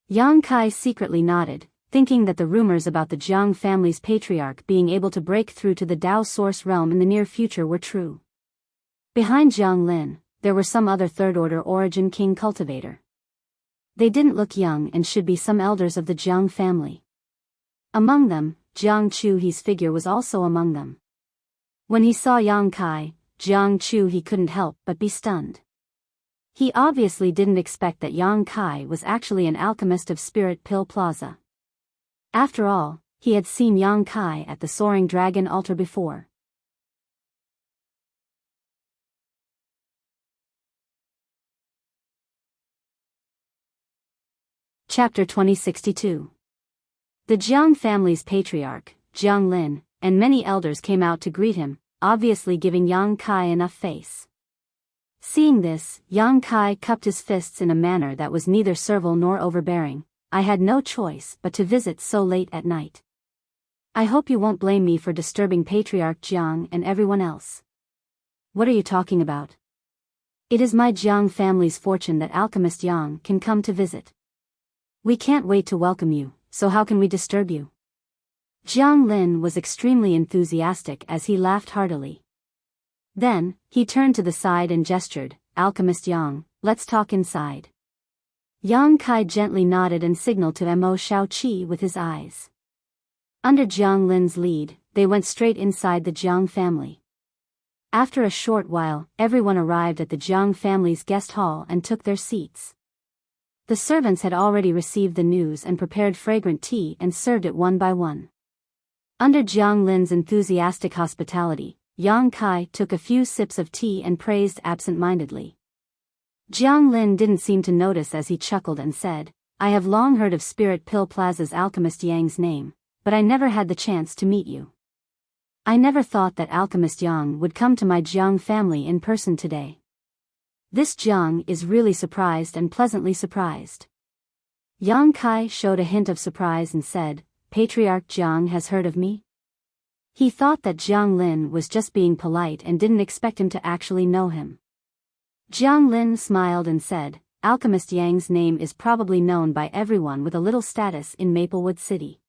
Yang Kai secretly nodded, thinking that the rumors about the Jiang family's patriarch being able to break through to the Dao source realm in the near future were true. Behind Jiang Lin, there were some other third-order Origin King cultivator. They didn't look young and should be some elders of the Jiang family. Among them, Jiang Chuhe's figure was also among them. When he saw Yang Kai, Jiang Chuhe couldn't help but be stunned. He obviously didn't expect that Yang Kai was actually an alchemist of Spirit Pill Plaza. After all, he had seen Yang Kai at the Soaring Dragon altar before. Chapter 2062. The Jiang family's patriarch, Jiang Lin, and many elders came out to greet him, obviously giving Yang Kai enough face. Seeing this, Yang Kai cupped his fists in a manner that was neither servile nor overbearing. I had no choice but to visit so late at night. I hope you won't blame me for disturbing Patriarch Jiang and everyone else. What are you talking about? It is my Jiang family's fortune that Alchemist Yang can come to visit. We can't wait to welcome you, so how can we disturb you? Jiang Lin was extremely enthusiastic as he laughed heartily. Then, he turned to the side and gestured, Alchemist Yang, let's talk inside. Yang Kai gently nodded and signaled to Mo Shaoqi with his eyes. Under Jiang Lin's lead, they went straight inside the Jiang family. After a short while, everyone arrived at the Jiang family's guest hall and took their seats. The servants had already received the news and prepared fragrant tea and served it one by one. Under Jiang Lin's enthusiastic hospitality, Yang Kai took a few sips of tea and praised absent-mindedly. Jiang Lin didn't seem to notice as he chuckled and said, I have long heard of Spirit Pill Plaza's alchemist Yang's name, but I never had the chance to meet you. I never thought that alchemist Yang would come to my Jiang family in person today. This Jiang is really surprised and pleasantly surprised. Yang Kai showed a hint of surprise and said, Patriarch Jiang has heard of me? He thought that Jiang Lin was just being polite and didn't expect him to actually know him. Jiang Lin smiled and said, Alchemist Yang's name is probably known by everyone with a little status in Maplewood City.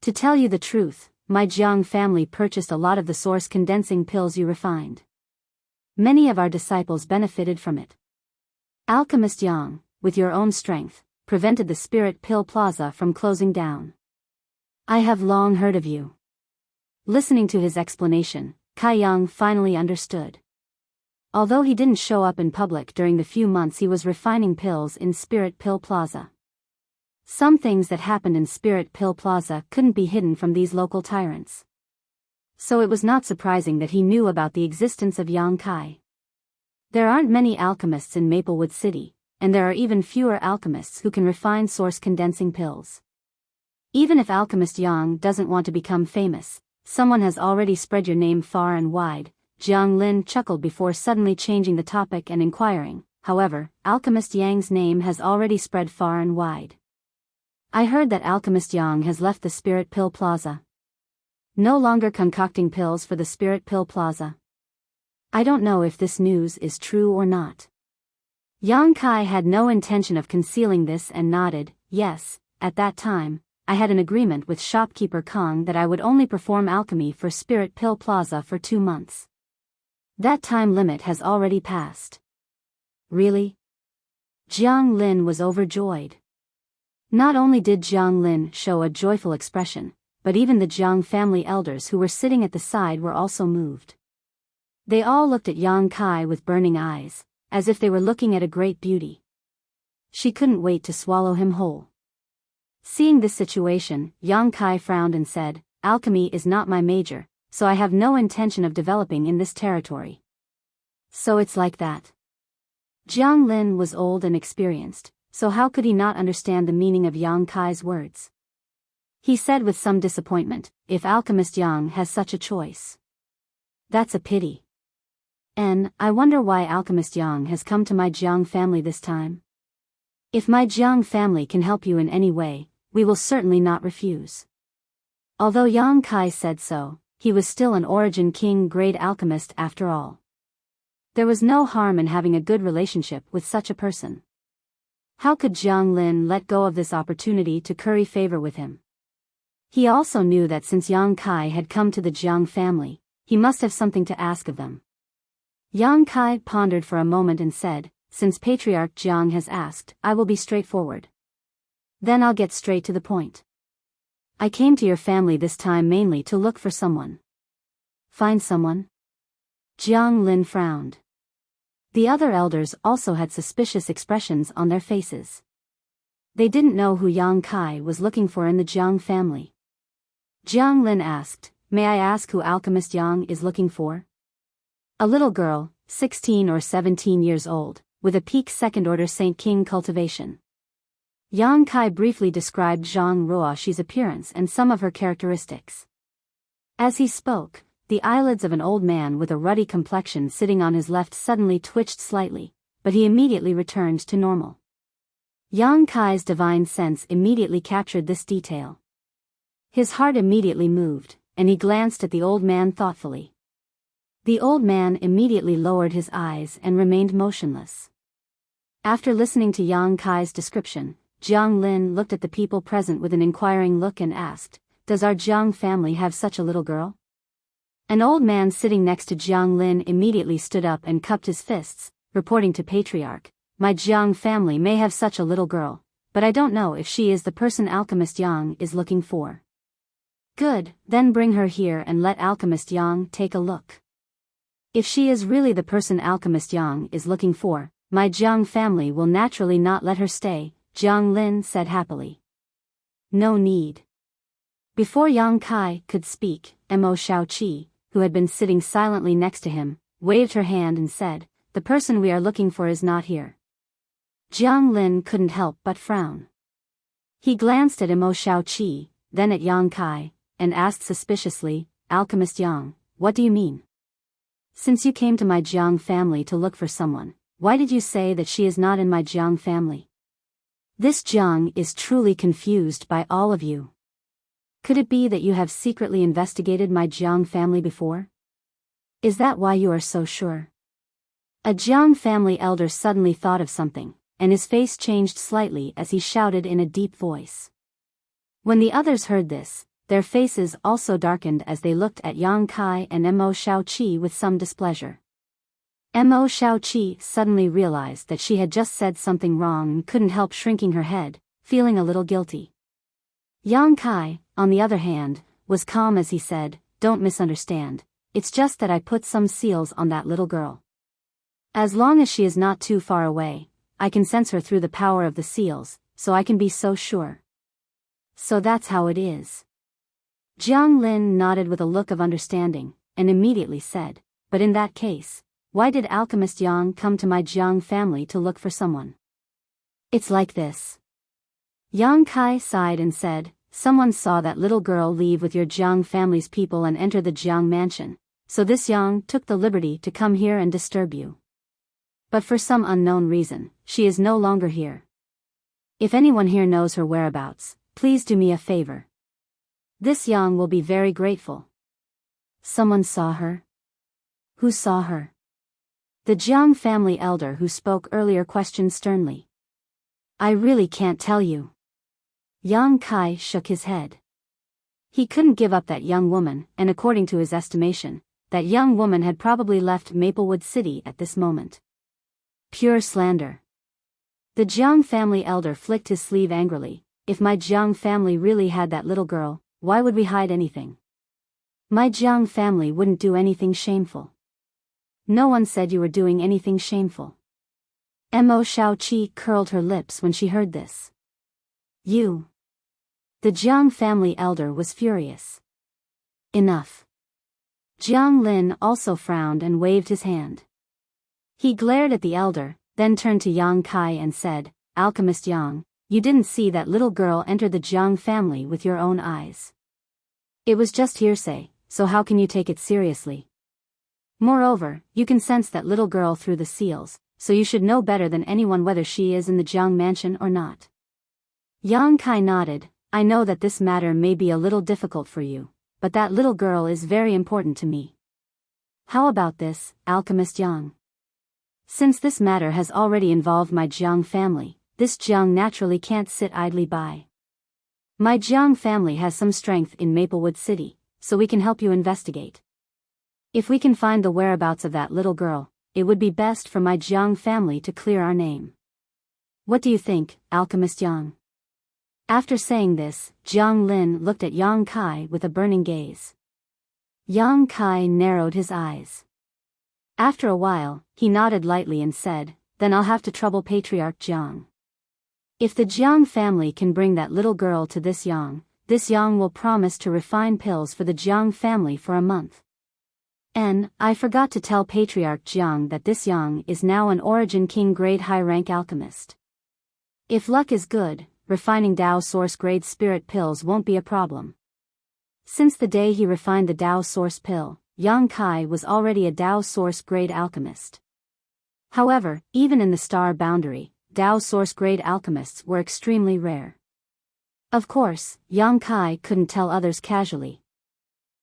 To tell you the truth, my Jiang family purchased a lot of the source condensing pills you refined. Many of our disciples benefited from it. Alchemist Yang, with your own strength, prevented the Spirit Pill Plaza from closing down. I have long heard of you. Listening to his explanation, Kai Yang finally understood. Although he didn't show up in public during the few months he was refining pills in Spirit Pill Plaza, some things that happened in Spirit Pill Plaza couldn't be hidden from these local tyrants. So it was not surprising that he knew about the existence of Yang Kai. There aren't many alchemists in Maplewood City, and there are even fewer alchemists who can refine source condensing pills. Even if Alchemist Yang doesn't want to become famous, someone has already spread your name far and wide. Jiang Lin chuckled before suddenly changing the topic and inquiring, however, Alchemist Yang's name has already spread far and wide. I heard that Alchemist Yang has left the Spirit Pill Plaza. No longer concocting pills for the Spirit Pill Plaza. I don't know if this news is true or not. Yang Kai had no intention of concealing this and nodded, yes, at that time, I had an agreement with shopkeeper Kong that I would only perform alchemy for Spirit Pill Plaza for 2 months. That time limit has already passed. Really? Jiang Lin was overjoyed. Not only did Jiang Lin show a joyful expression, but even the Jiang family elders who were sitting at the side were also moved. They all looked at Yang Kai with burning eyes, as if they were looking at a great beauty. She couldn't wait to swallow him whole. Seeing this situation, Yang Kai frowned and said, Alchemy is not my major, so I have no intention of developing in this territory. So it's like that. Jiang Lin was old and experienced, so how could he not understand the meaning of Yang Kai's words? He said with some disappointment, if Alchemist Yang has such a choice. That's a pity. And I wonder why Alchemist Yang has come to my Jiang family this time. If my Jiang family can help you in any way, we will certainly not refuse. Although Yang Kai said so, he was still an Origin King grade alchemist after all. There was no harm in having a good relationship with such a person. How could Jiang Lin let go of this opportunity to curry favor with him? He also knew that since Yang Kai had come to the Jiang family, he must have something to ask of them. Yang Kai pondered for a moment and said, since Patriarch Jiang has asked, I will be straightforward. Then I'll get straight to the point. I came to your family this time mainly to look for someone. Find someone? Jiang Lin frowned. The other elders also had suspicious expressions on their faces. They didn't know who Yang Kai was looking for in the Jiang family. Jiang Lin asked, may I ask who Alchemist Yang is looking for? A little girl, 16 or 17 years old, with a peak second-order Saint King cultivation. Yang Kai briefly described Zhang Ruoxi's appearance and some of her characteristics. As he spoke, the eyelids of an old man with a ruddy complexion sitting on his left suddenly twitched slightly, but he immediately returned to normal. Yang Kai's divine sense immediately captured this detail. His heart immediately moved, and he glanced at the old man thoughtfully. The old man immediately lowered his eyes and remained motionless. After listening to Yang Kai's description, Jiang Lin looked at the people present with an inquiring look and asked, does our Jiang family have such a little girl? An old man sitting next to Jiang Lin immediately stood up and cupped his fists, reporting to Patriarch, my Jiang family may have such a little girl, but I don't know if she is the person Alchemist Yang is looking for. Good, then bring her here and let Alchemist Yang take a look. If she is really the person Alchemist Yang is looking for, my Jiang family will naturally not let her stay, Jiang Lin said happily. No need. Before Yang Kai could speak, Mo Shaoqi, who had been sitting silently next to him, waved her hand and said, the person we are looking for is not here. Jiang Lin couldn't help but frown. He glanced at Imo Shaoqi, then at Yang Kai, and asked suspiciously, Alchemist Yang, what do you mean? Since you came to my Jiang family to look for someone, why did you say that she is not in my Jiang family? This Jiang is truly confused by all of you. Could it be that you have secretly investigated my Jiang family before? Is that why you are so sure? A Jiang family elder suddenly thought of something, and his face changed slightly as he shouted in a deep voice. When the others heard this, their faces also darkened as they looked at Yang Kai and Imo Shaoqi with some displeasure. Imo Shaoqi suddenly realized that she had just said something wrong and couldn't help shrinking her head, feeling a little guilty. Yang Kai, on the other hand, was calm as he said, don't misunderstand, it's just that I put some seals on that little girl. As long as she is not too far away, I can sense her through the power of the seals, so I can be so sure. So that's how it is. Jiang Lin nodded with a look of understanding, and immediately said, but in that case, why did Alchemist Yang come to my Jiang family to look for someone? It's like this. Yang Kai sighed and said, someone saw that little girl leave with your Jiang family's people and enter the Jiang mansion, so this Yang took the liberty to come here and disturb you. But for some unknown reason, she is no longer here. If anyone here knows her whereabouts, please do me a favor. This Yang will be very grateful. Someone saw her? Who saw her? The Jiang family elder who spoke earlier questioned sternly. I really can't tell you. Yang Kai shook his head. He couldn't give up that young woman, and according to his estimation, that young woman had probably left Maplewood City at this moment. Pure slander. The Jiang family elder flicked his sleeve angrily. If my Jiang family really had that little girl, why would we hide anything? My Jiang family wouldn't do anything shameful. No one said you were doing anything shameful. Imo Shaoqi curled her lips when she heard this. You. The Jiang family elder was furious. Enough. Jiang Lin also frowned and waved his hand. He glared at the elder, then turned to Yang Kai and said, Alchemist Yang, you didn't see that little girl enter the Jiang family with your own eyes. It was just hearsay, so how can you take it seriously? Moreover, you can sense that little girl through the seals, so you should know better than anyone whether she is in the Jiang mansion or not. Yang Kai nodded, I know that this matter may be a little difficult for you, but that little girl is very important to me. How about this, Alchemist Yang? Since this matter has already involved my Jiang family, this Jiang naturally can't sit idly by. My Jiang family has some strength in Maplewood City, so we can help you investigate. If we can find the whereabouts of that little girl, it would be best for my Jiang family to clear our name. What do you think, Alchemist Yang? After saying this, Jiang Lin looked at Yang Kai with a burning gaze. Yang Kai narrowed his eyes. After a while, he nodded lightly and said, then I'll have to trouble Patriarch Jiang. If the Jiang family can bring that little girl to this Yang will promise to refine pills for the Jiang family for a month. And, I forgot to tell Patriarch Jiang that this Yang is now an Origin King grade high-rank alchemist. If luck is good, refining Dao Source grade spirit pills won't be a problem. Since the day he refined the Dao Source pill, Yang Kai was already a Dao Source grade alchemist. However, even in the star boundary, Dao Source grade alchemists were extremely rare. Of course, Yang Kai couldn't tell others casually.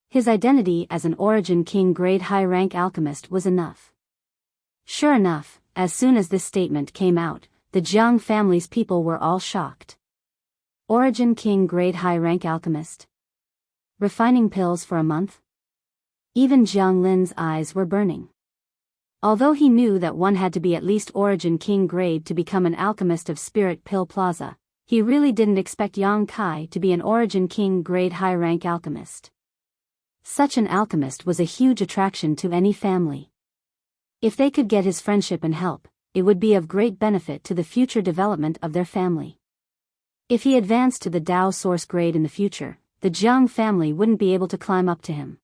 His identity as an Origin King grade high-rank alchemist was enough. Sure enough, as soon as this statement came out, the Jiang family's people were all shocked. Origin King grade high-rank alchemist? Refining pills for a month? Even Jiang Lin's eyes were burning. Although he knew that one had to be at least Origin King grade to become an alchemist of Spirit Pill Plaza, he really didn't expect Yang Kai to be an Origin King grade high-rank alchemist. Such an alchemist was a huge attraction to any family. If they could get his friendship and help, it would be of great benefit to the future development of their family. If he advanced to the Dao Source grade in the future, the Jiang family wouldn't be able to climb up to him.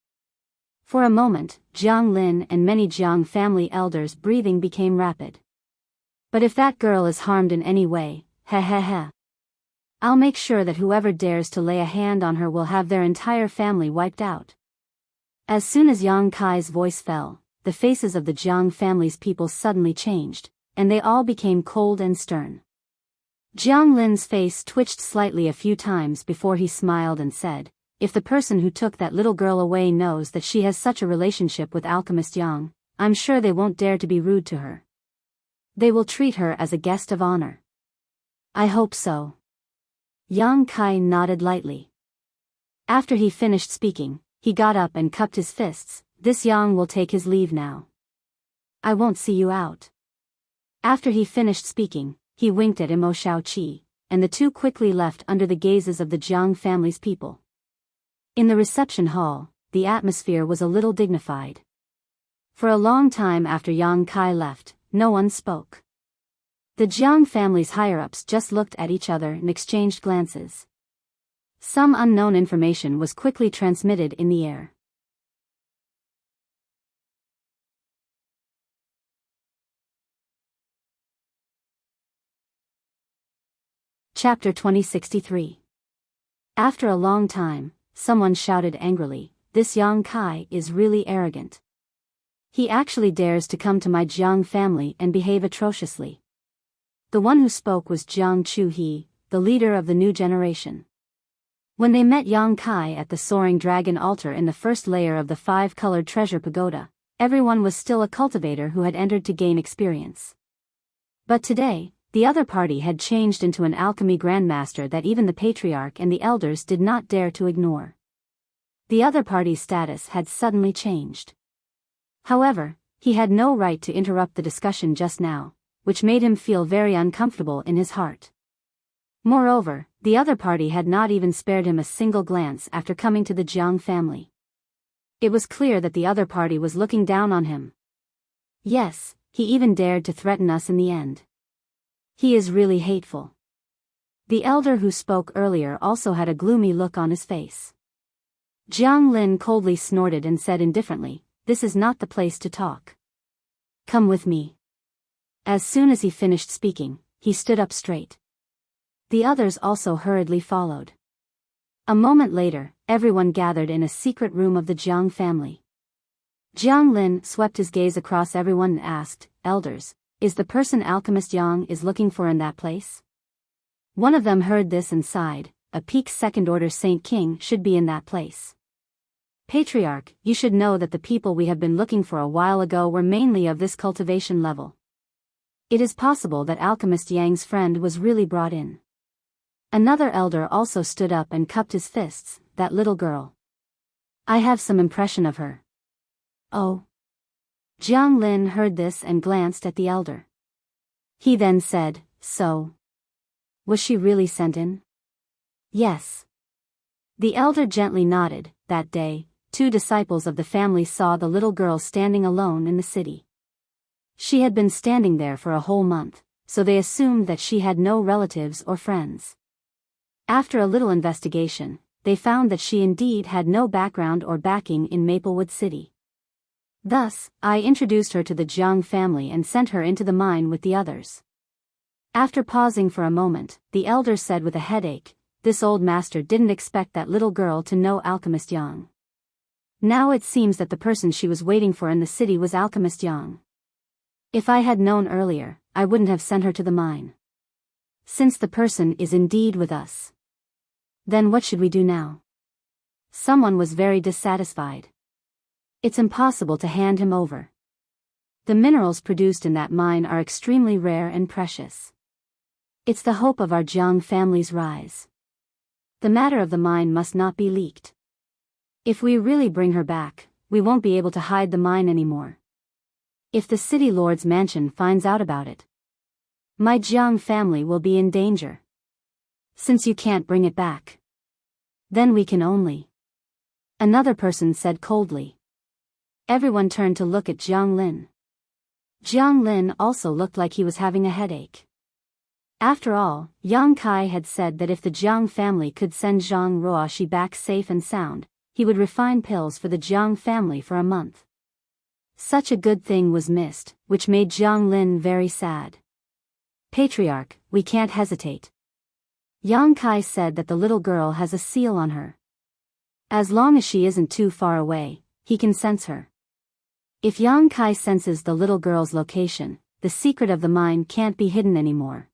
For a moment, Jiang Lin and many Jiang family elders' breathing became rapid. But if that girl is harmed in any way, I'll make sure that whoever dares to lay a hand on her will have their entire family wiped out. As soon as Yang Kai's voice fell, the faces of the Jiang family's people suddenly changed, and they all became cold and stern. Jiang Lin's face twitched slightly a few times before he smiled and said, "If the person who took that little girl away knows that she has such a relationship with Alchemist Yang, I'm sure they won't dare to be rude to her. They will treat her as a guest of honor." "I hope so." Yang Kai nodded lightly. After he finished speaking, he got up and cupped his fists. "This Yang will take his leave now. I won't see you out." After he finished speaking, he winked at Imo Shaoqi, and the two quickly left under the gazes of the Jiang family's people. In the reception hall, the atmosphere was a little dignified. For a long time after Yang Kai left, no one spoke. The Jiang family's higher-ups just looked at each other and exchanged glances. Some unknown information was quickly transmitted in the air. Chapter 2063. After a long time, someone shouted angrily, "This Yang Kai is really arrogant. He actually dares to come to my Jiang family and behave atrociously." The one who spoke was Jiang Chu-hee, the leader of the new generation. When they met Yang Kai at the soaring dragon altar in the first layer of the five-colored treasure pagoda, everyone was still a cultivator who had entered to gain experience. But today, the other party had changed into an alchemy grandmaster that even the patriarch and the elders did not dare to ignore. The other party's status had suddenly changed. However, he had no right to interrupt the discussion just now, which made him feel very uncomfortable in his heart. Moreover, the other party had not even spared him a single glance after coming to the Jiang family. It was clear that the other party was looking down on him. Yes, he even dared to threaten us in the end. He is really hateful. The elder who spoke earlier also had a gloomy look on his face. Jiang Lin coldly snorted and said indifferently, "This is not the place to talk. Come with me." As soon as he finished speaking, he stood up straight. The others also hurriedly followed. A moment later, everyone gathered in a secret room of the Jiang family. Jiang Lin swept his gaze across everyone and asked, "Elders, is the person Alchemist Yang is looking for in that place?" One of them heard this and sighed, "A peak second-order Saint King should be in that place. Patriarch, you should know that the people we have been looking for a while ago were mainly of this cultivation level. It is possible that Alchemist Yang's friend was really brought in." Another elder also stood up and cupped his fists, "That little girl. I have some impression of her." "Oh." Jiang Lin heard this and glanced at the elder. He then said, "So. Was she really sent in?" "Yes." The elder gently nodded. That day, 2 disciples of the family saw the little girl standing alone in the city. She had been standing there for a whole month, so they assumed that she had no relatives or friends. After a little investigation, they found that she indeed had no background or backing in Maplewood City. Thus, I introduced her to the Jiang family and sent her into the mine with the others. After pausing for a moment, the elder said with a headache, "This old master didn't expect that little girl to know Alchemist Yang. Now it seems that the person she was waiting for in the city was Alchemist Yang. If I had known earlier, I wouldn't have sent her to the mine. Since the person is indeed with us, then what should we do now?" Someone was very dissatisfied. "It's impossible to hand him over. The minerals produced in that mine are extremely rare and precious. It's the hope of our Jiang family's rise. The matter of the mine must not be leaked. If we really bring her back, we won't be able to hide the mine anymore. If the city lord's mansion finds out about it, my Jiang family will be in danger. Since you can't bring it back, then we can only..." Another person said coldly. Everyone turned to look at Jiang Lin. Jiang Lin also looked like he was having a headache. After all, Yang Kai had said that if the Jiang family could send Zhang Ruoxi back safe and sound, he would refine pills for the Jiang family for a month. Such a good thing was missed, which made Jiang Lin very sad. "Patriarch, we can't hesitate. Yang Kai said that the little girl has a seal on her. As long as she isn't too far away, he can sense her. If Yang Kai senses the little girl's location, the secret of the mine can't be hidden anymore.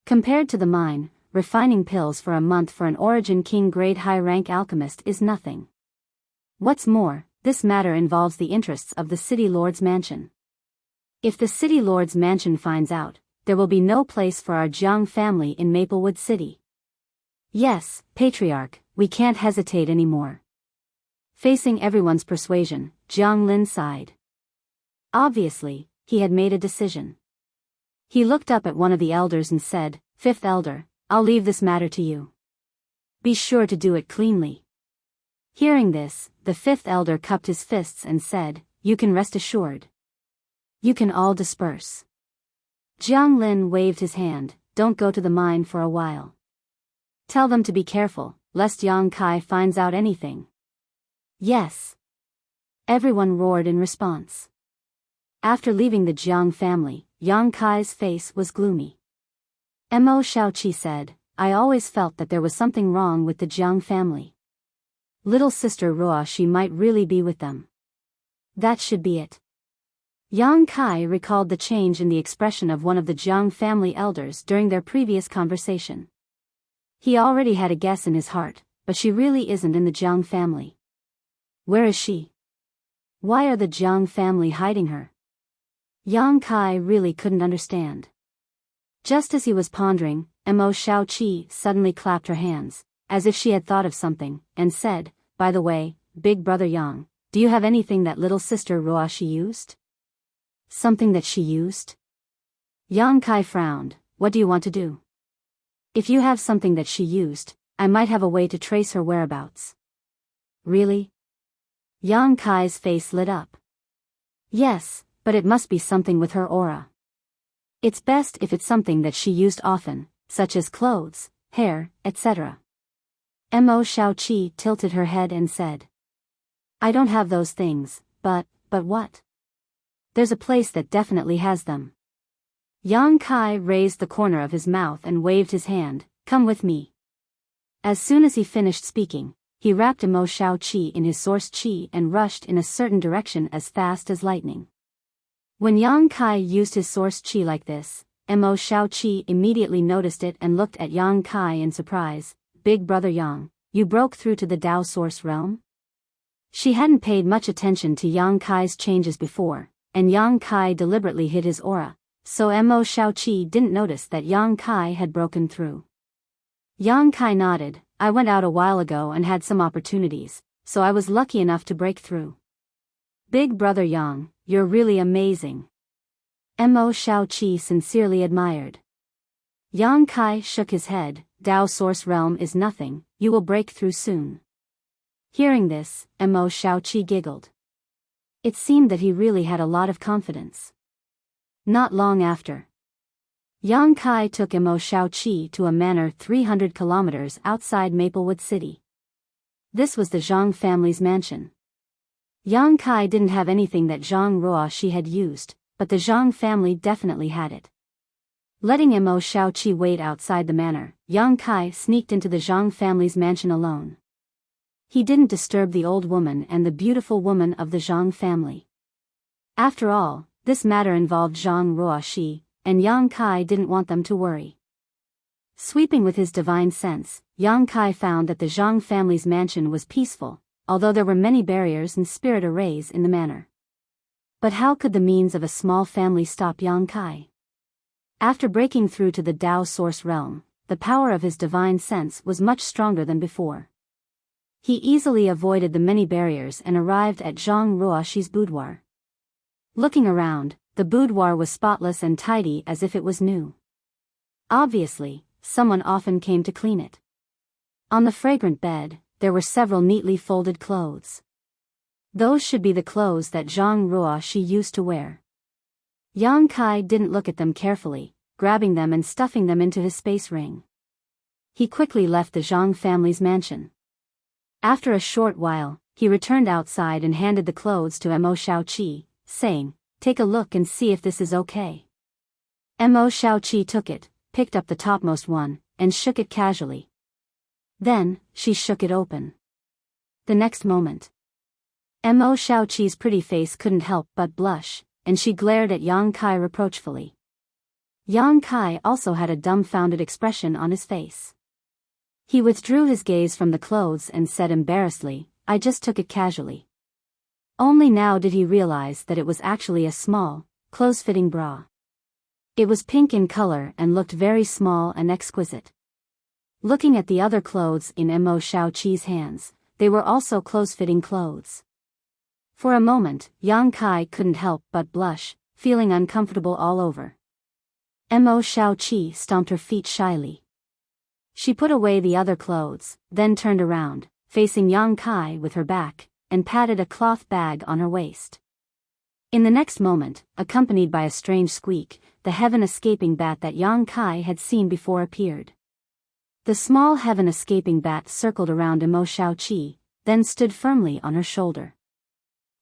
Compared to the mine, refining pills for a month for an Origin King grade high-rank alchemist is nothing. What's more, this matter involves the interests of the City Lord's mansion. If the City Lord's mansion finds out, there will be no place for our Jiang family in Maplewood City. Yes, Patriarch, we can't hesitate anymore. Facing everyone's persuasion, Jiang Lin sighed. Obviously, he had made a decision. He looked up at one of the elders and said, "Fifth elder, I'll leave this matter to you. Be sure to do it cleanly." Hearing this, the fifth elder cupped his fists and said, "You can rest assured. You can all disperse." Jiang Lin waved his hand, "Don't go to the mine for a while. Tell them to be careful, lest Yang Kai finds out anything." "Yes." Everyone roared in response. After leaving the Jiang family, Yang Kai's face was gloomy. Mo Shaoqi said, "I always felt that there was something wrong with the Jiang family. Little sister Ruoxi might really be with them. That should be it." Yang Kai recalled the change in the expression of one of the Jiang family elders during their previous conversation. He already had a guess in his heart, but she really isn't in the Jiang family. Where is she? Why are the Jiang family hiding her? Yang Kai really couldn't understand. Just as he was pondering, Mo Shaoqi suddenly clapped her hands, as if she had thought of something, and said, "By the way, big brother Yang, do you have anything that little sister Ruoxi used?" "Something that she used?" Yang Kai frowned. "What do you want to do?" "If you have something that she used, I might have a way to trace her whereabouts." "Really?" Yang Kai's face lit up. "Yes, but it must be something with her aura. It's best if it's something that she used often, such as clothes, hair, etc." Mo Shaoqi tilted her head and said, "I don't have those things, but what? There's a place that definitely has them." Yang Kai raised the corner of his mouth and waved his hand, "Come with me." As soon as he finished speaking, he wrapped Mo Shaoqi in his source qi and rushed in a certain direction as fast as lightning. When Yang Kai used his source qi like this, Mo Shaoqi immediately noticed it and looked at Yang Kai in surprise. "Big brother Yang, you broke through to the Dao source realm?" She hadn't paid much attention to Yang Kai's changes before, and Yang Kai deliberately hid his aura, so Mo Shaoqi didn't notice that Yang Kai had broken through. Yang Kai nodded. "I went out a while ago and had some opportunities, so I was lucky enough to break through." "Big brother Yang, you're really amazing." Mo Shaoqi sincerely admired. Yang Kai shook his head. "Dao source realm is nothing, you will break through soon." Hearing this, Mo Shaoqi giggled. It seemed that he really had a lot of confidence. Not long after, Yang Kai took Mo Shaoqi to a manor 300 kilometers outside Maplewood City. This was the Zhang family's mansion. Yang Kai didn't have anything that Zhang Ruoxi had used, but the Zhang family definitely had it. Letting Mo Shaoqi wait outside the manor, Yang Kai sneaked into the Zhang family's mansion alone. He didn't disturb the old woman and the beautiful woman of the Zhang family. After all, this matter involved Zhang Ruoxi, and Yang Kai didn't want them to worry. Sweeping with his divine sense, Yang Kai found that the Zhang family's mansion was peaceful, although there were many barriers and spirit arrays in the manor. But how could the means of a small family stop Yang Kai? After breaking through to the Dao source realm, the power of his divine sense was much stronger than before. He easily avoided the many barriers and arrived at Zhang Ruoxi's boudoir. Looking around, the boudoir was spotless and tidy as if it was new. Obviously, someone often came to clean it. On the fragrant bed, there were several neatly folded clothes. Those should be the clothes that Zhang Ruoxi used to wear. Yang Kai didn't look at them carefully, grabbing them and stuffing them into his space ring. He quickly left the Zhang family's mansion. After a short while, he returned outside and handed the clothes to Mo Shaoqi, saying, "Take a look and see if this is okay." Mo Shaoqi took it, picked up the topmost one, and shook it casually. Then, she shook it open. The next moment, Mo Shaoqi's pretty face couldn't help but blush, and she glared at Yang Kai reproachfully. Yang Kai also had a dumbfounded expression on his face. He withdrew his gaze from the clothes and said embarrassedly, "I just took it casually." Only now did he realize that it was actually a small, close-fitting bra. It was pink in color and looked very small and exquisite. Looking at the other clothes in Mo Shaoqi's hands, they were also close-fitting clothes. For a moment, Yang Kai couldn't help but blush, feeling uncomfortable all over. Mo Shaoqi stomped her feet shyly. She put away the other clothes, then turned around, facing Yang Kai with her back, and patted a cloth bag on her waist. In the next moment, accompanied by a strange squeak, the heaven-escaping bat that Yang Kai had seen before appeared. The small heaven-escaping bat circled around Mo Shaoqi, then stood firmly on her shoulder.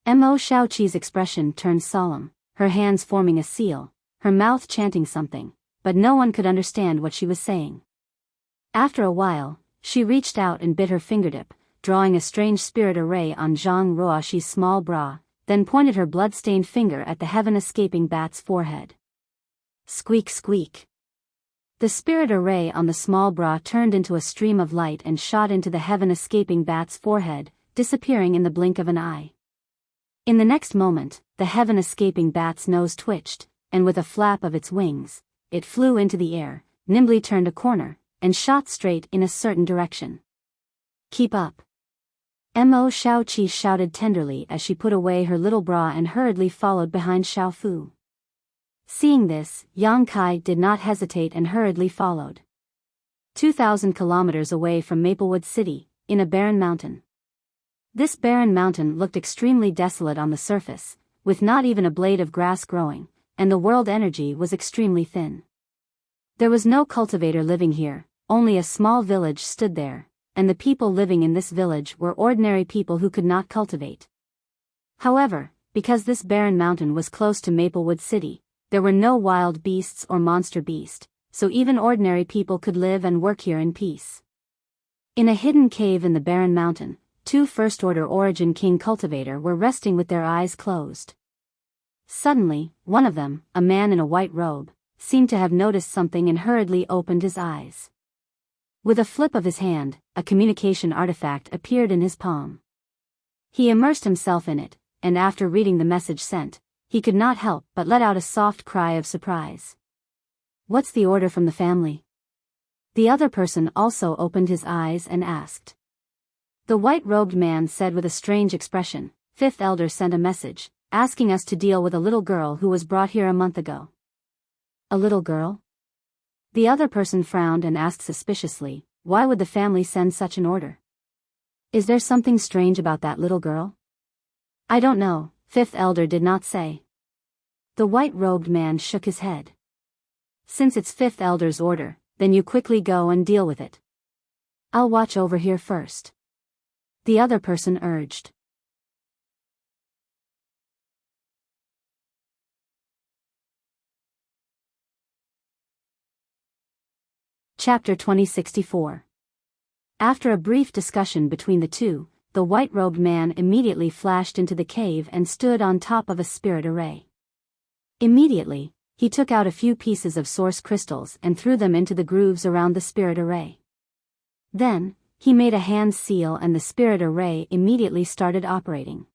Mo Shaoqi's expression turned solemn, her hands forming a seal, her mouth chanting something, but no one could understand what she was saying. After a while, she reached out and bit her fingertip, drawing a strange spirit array on Zhang Ruoxi's small bra, then pointed her blood-stained finger at the heaven-escaping bat's forehead. Squeak squeak. The spirit array on the small bra turned into a stream of light and shot into the heaven-escaping bat's forehead, disappearing in the blink of an eye. In the next moment, the heaven-escaping bat's nose twitched, and with a flap of its wings, it flew into the air, nimbly turned a corner, and shot straight in a certain direction. "Keep up!" Mo Shaoqi shouted tenderly as she put away her little bra and hurriedly followed behind Xiaofu. Seeing this, Yang Kai did not hesitate and hurriedly followed. 2,000 kilometers away from Maplewood City, in a barren mountain. This barren mountain looked extremely desolate on the surface, with not even a blade of grass growing, and the world energy was extremely thin. There was no cultivator living here, only a small village stood there, and the people living in this village were ordinary people who could not cultivate. However, because this barren mountain was close to Maplewood City, there were no wild beasts or monster beast, so even ordinary people could live and work here in peace. In a hidden cave in the barren mountain, 2 first-order origin king cultivator were resting with their eyes closed. Suddenly, one of them, a man in a white robe, seemed to have noticed something and hurriedly opened his eyes. With a flip of his hand, a communication artifact appeared in his palm. He immersed himself in it, and after reading the message sent, he could not help but let out a soft cry of surprise. "What's the order from the family?" The other person also opened his eyes and asked. The white-robed man said with a strange expression, "Fifth Elder sent a message, asking us to deal with a little girl who was brought here a month ago." "A little girl?" The other person frowned and asked suspiciously, "Why would the family send such an order? Is there something strange about that little girl?" "I don't know," Fifth Elder did not say. The white-robed man shook his head. "Since it's Fifth Elder's order, then you quickly go and deal with it. I'll watch over here first," the other person urged. Chapter 2064. After a brief discussion between the two, the white-robed man immediately flashed into the cave and stood on top of a spirit array. Immediately, he took out a few pieces of source crystals and threw them into the grooves around the spirit array. Then, he made a hand seal and the spirit array immediately started operating.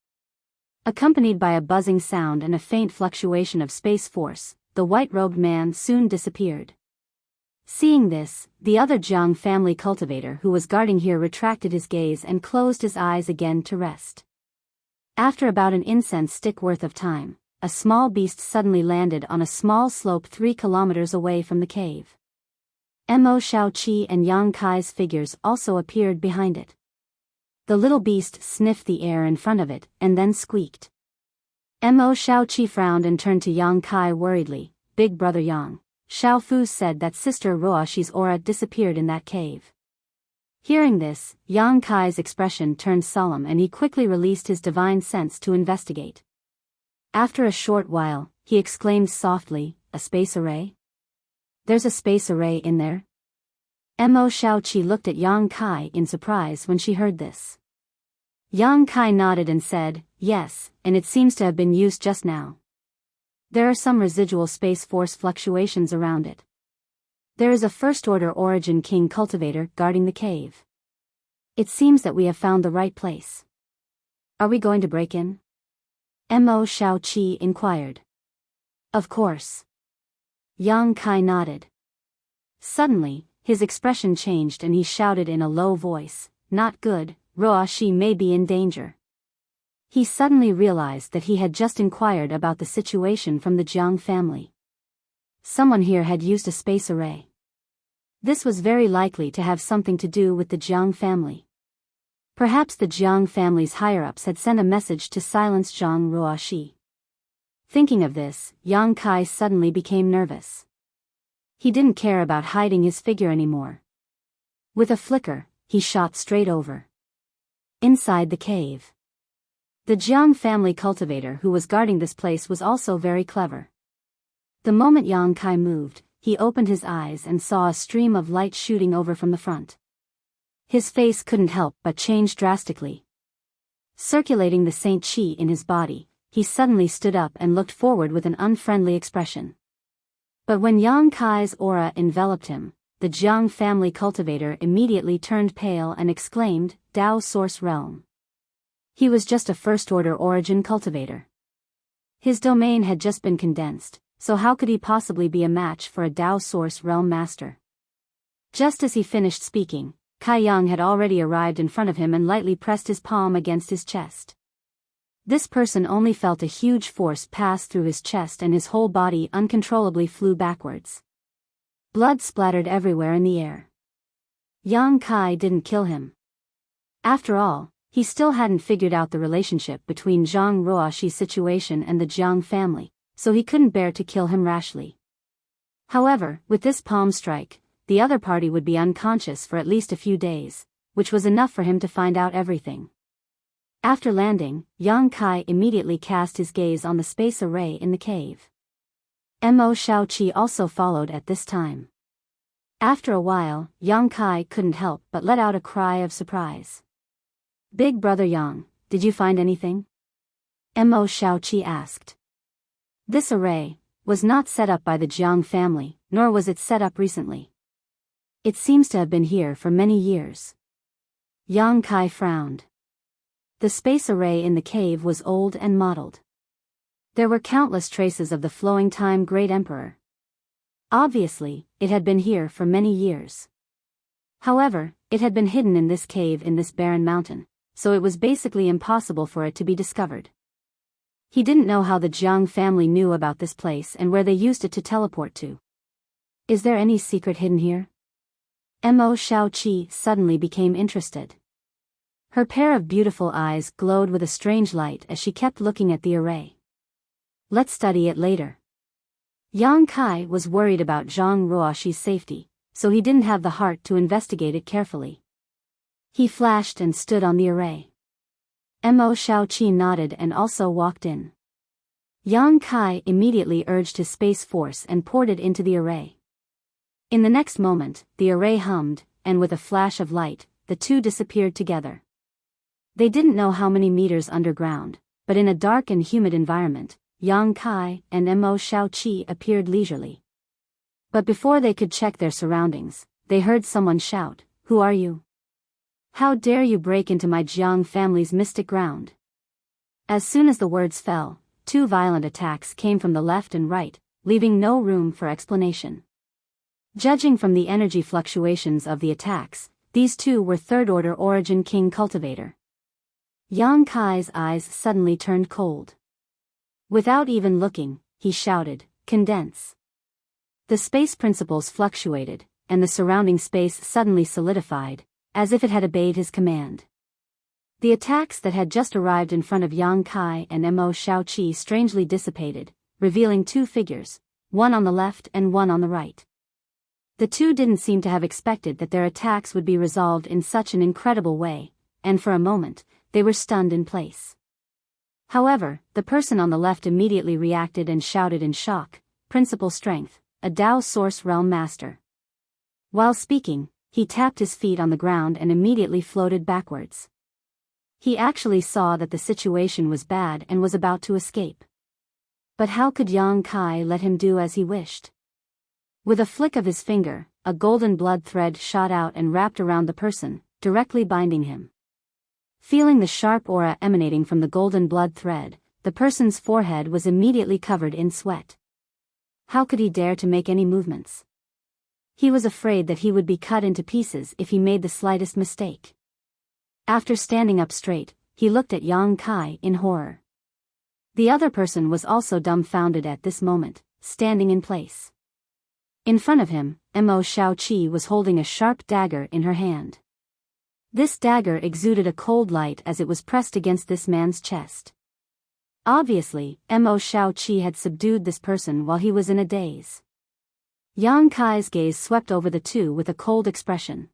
Accompanied by a buzzing sound and a faint fluctuation of space force, the white-robed man soon disappeared. Seeing this, the other Jiang family cultivator who was guarding here retracted his gaze and closed his eyes again to rest. After about an incense stick worth of time, a small beast suddenly landed on a small slope 3 kilometers away from the cave. Mo Shaoqi and Yang Kai's figures also appeared behind it. The little beast sniffed the air in front of it and then squeaked. Mo Shaoqi frowned and turned to Yang Kai worriedly. "Big brother Yang, Xiaofu said that Sister Ruoxi's aura disappeared in that cave." Hearing this, Yang Kai's expression turned solemn and he quickly released his divine sense to investigate. After a short while, he exclaimed softly, "A space array? There's a space array in there?" Mo Shaoqi looked at Yang Kai in surprise when she heard this. Yang Kai nodded and said, yes, and it seems to have been used just now. There are some residual space force fluctuations around it. There is a first-order origin king cultivator guarding the cave. It seems that we have found the right place. Are we going to break in? Mo Shaoqi inquired. Of course. Yang Kai nodded. Suddenly, his expression changed and he shouted in a low voice, not good, Ruoshi may be in danger. He suddenly realized that he had just inquired about the situation from the Jiang family. Someone here had used a space array. This was very likely to have something to do with the Jiang family. Perhaps the Jiang family's higher-ups had sent a message to silence Zhang Ruoshi. Thinking of this, Yang Kai suddenly became nervous. He didn't care about hiding his figure anymore. With a flicker, he shot straight over. Inside the cave. The Jiang family cultivator who was guarding this place was also very clever. The moment Yang Kai moved, he opened his eyes and saw a stream of light shooting over from the front. His face couldn't help but change drastically. Circulating the Saint Qi in his body, he suddenly stood up and looked forward with an unfriendly expression. But when Yang Kai's aura enveloped him, the Jiang family cultivator immediately turned pale and exclaimed, Dao Source Realm. He was just a first-order origin cultivator. His domain had just been condensed, so how could he possibly be a match for a Dao Source Realm master? Just as he finished speaking, Kai Yang had already arrived in front of him and lightly pressed his palm against his chest. This person only felt a huge force pass through his chest and his whole body uncontrollably flew backwards. Blood splattered everywhere in the air. Yang Kai didn't kill him. After all, he still hadn't figured out the relationship between Zhang Ruoshi's situation and the Jiang family, so he couldn't bear to kill him rashly. However, with this palm strike, the other party would be unconscious for at least a few days, which was enough for him to find out everything. After landing, Yang Kai immediately cast his gaze on the space array in the cave. Mo Shaoqi also followed at this time. After a while, Yang Kai couldn't help but let out a cry of surprise. Big brother Yang, did you find anything? Mo Shaoqi asked. This array was not set up by the Jiang family, nor was it set up recently. It seems to have been here for many years. Yang Kai frowned. The space array in the cave was old and mottled. There were countless traces of the flowing time Great Emperor. Obviously, it had been here for many years. However, it had been hidden in this cave in this barren mountain, so it was basically impossible for it to be discovered. He didn't know how the Jiang family knew about this place and where they used it to teleport to. Is there any secret hidden here? Mo Shaoqi suddenly became interested. Her pair of beautiful eyes glowed with a strange light as she kept looking at the array. Let's study it later. Yang Kai was worried about Zhang Ruoshi's safety, so he didn't have the heart to investigate it carefully. He flashed and stood on the array. Mo Shaoqi nodded and also walked in. Yang Kai immediately urged his space force and poured it into the array. In the next moment, the array hummed, and with a flash of light, the two disappeared together. They didn't know how many meters underground, but in a dark and humid environment, Yang Kai and Mo Shaoqi appeared leisurely. But before they could check their surroundings, they heard someone shout, "Who are you? How dare you break into my Jiang family's mystic ground?" As soon as the words fell, two violent attacks came from the left and right, leaving no room for explanation. Judging from the energy fluctuations of the attacks, these two were third-order origin king cultivator. Yang Kai's eyes suddenly turned cold. Without even looking, he shouted, "Condense." The space principles fluctuated, and the surrounding space suddenly solidified, as if it had obeyed his command. The attacks that had just arrived in front of Yang Kai and Mo Shaoqi strangely dissipated, revealing two figures, one on the left and one on the right. The two didn't seem to have expected that their attacks would be resolved in such an incredible way, and for a moment, they were stunned in place. However, the person on the left immediately reacted and shouted in shock, "Principal strength, a Dao Source Realm Master." While speaking, he tapped his feet on the ground and immediately floated backwards. He actually saw that the situation was bad and was about to escape. But how could Yang Kai let him do as he wished? With a flick of his finger, a golden blood thread shot out and wrapped around the person, directly binding him. Feeling the sharp aura emanating from the golden blood thread, the person's forehead was immediately covered in sweat. How could he dare to make any movements? He was afraid that he would be cut into pieces if he made the slightest mistake. After standing up straight, he looked at Yang Kai in horror. The other person was also dumbfounded at this moment, standing in place. In front of him, Mo Shaoqi was holding a sharp dagger in her hand. This dagger exuded a cold light as it was pressed against this man's chest. Obviously, Mo Shaoqi had subdued this person while he was in a daze. Yang Kai's gaze swept over the two with a cold expression.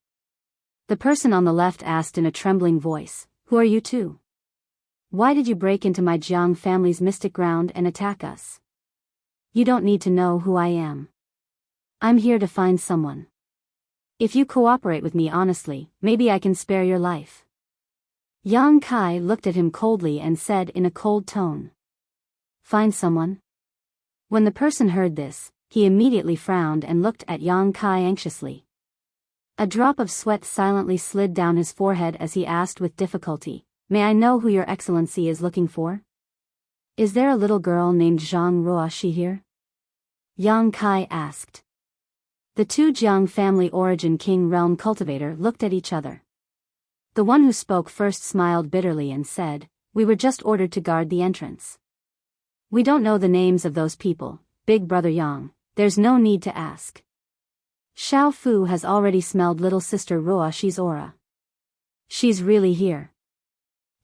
The person on the left asked in a trembling voice, "Who are you two? Why did you break into my Jiang family's mystic ground and attack us? You don't need to know who I am. I'm here to find someone. If you cooperate with me honestly, maybe I can spare your life." Yang Kai looked at him coldly and said in a cold tone, "Find someone?" When the person heard this, he immediately frowned and looked at Yang Kai anxiously. A drop of sweat silently slid down his forehead as he asked with difficulty, "May I know who your excellency is looking for? Is there a little girl named Zhang Ruoxi here?" Yang Kai asked. The two Jiang family origin king realm cultivator looked at each other. The one who spoke first smiled bitterly and said, "We were just ordered to guard the entrance. We don't know the names of those people, Big Brother Yang, there's no need to ask. Xiao Fu has already smelled little sister Ruoxi's aura. She's really here."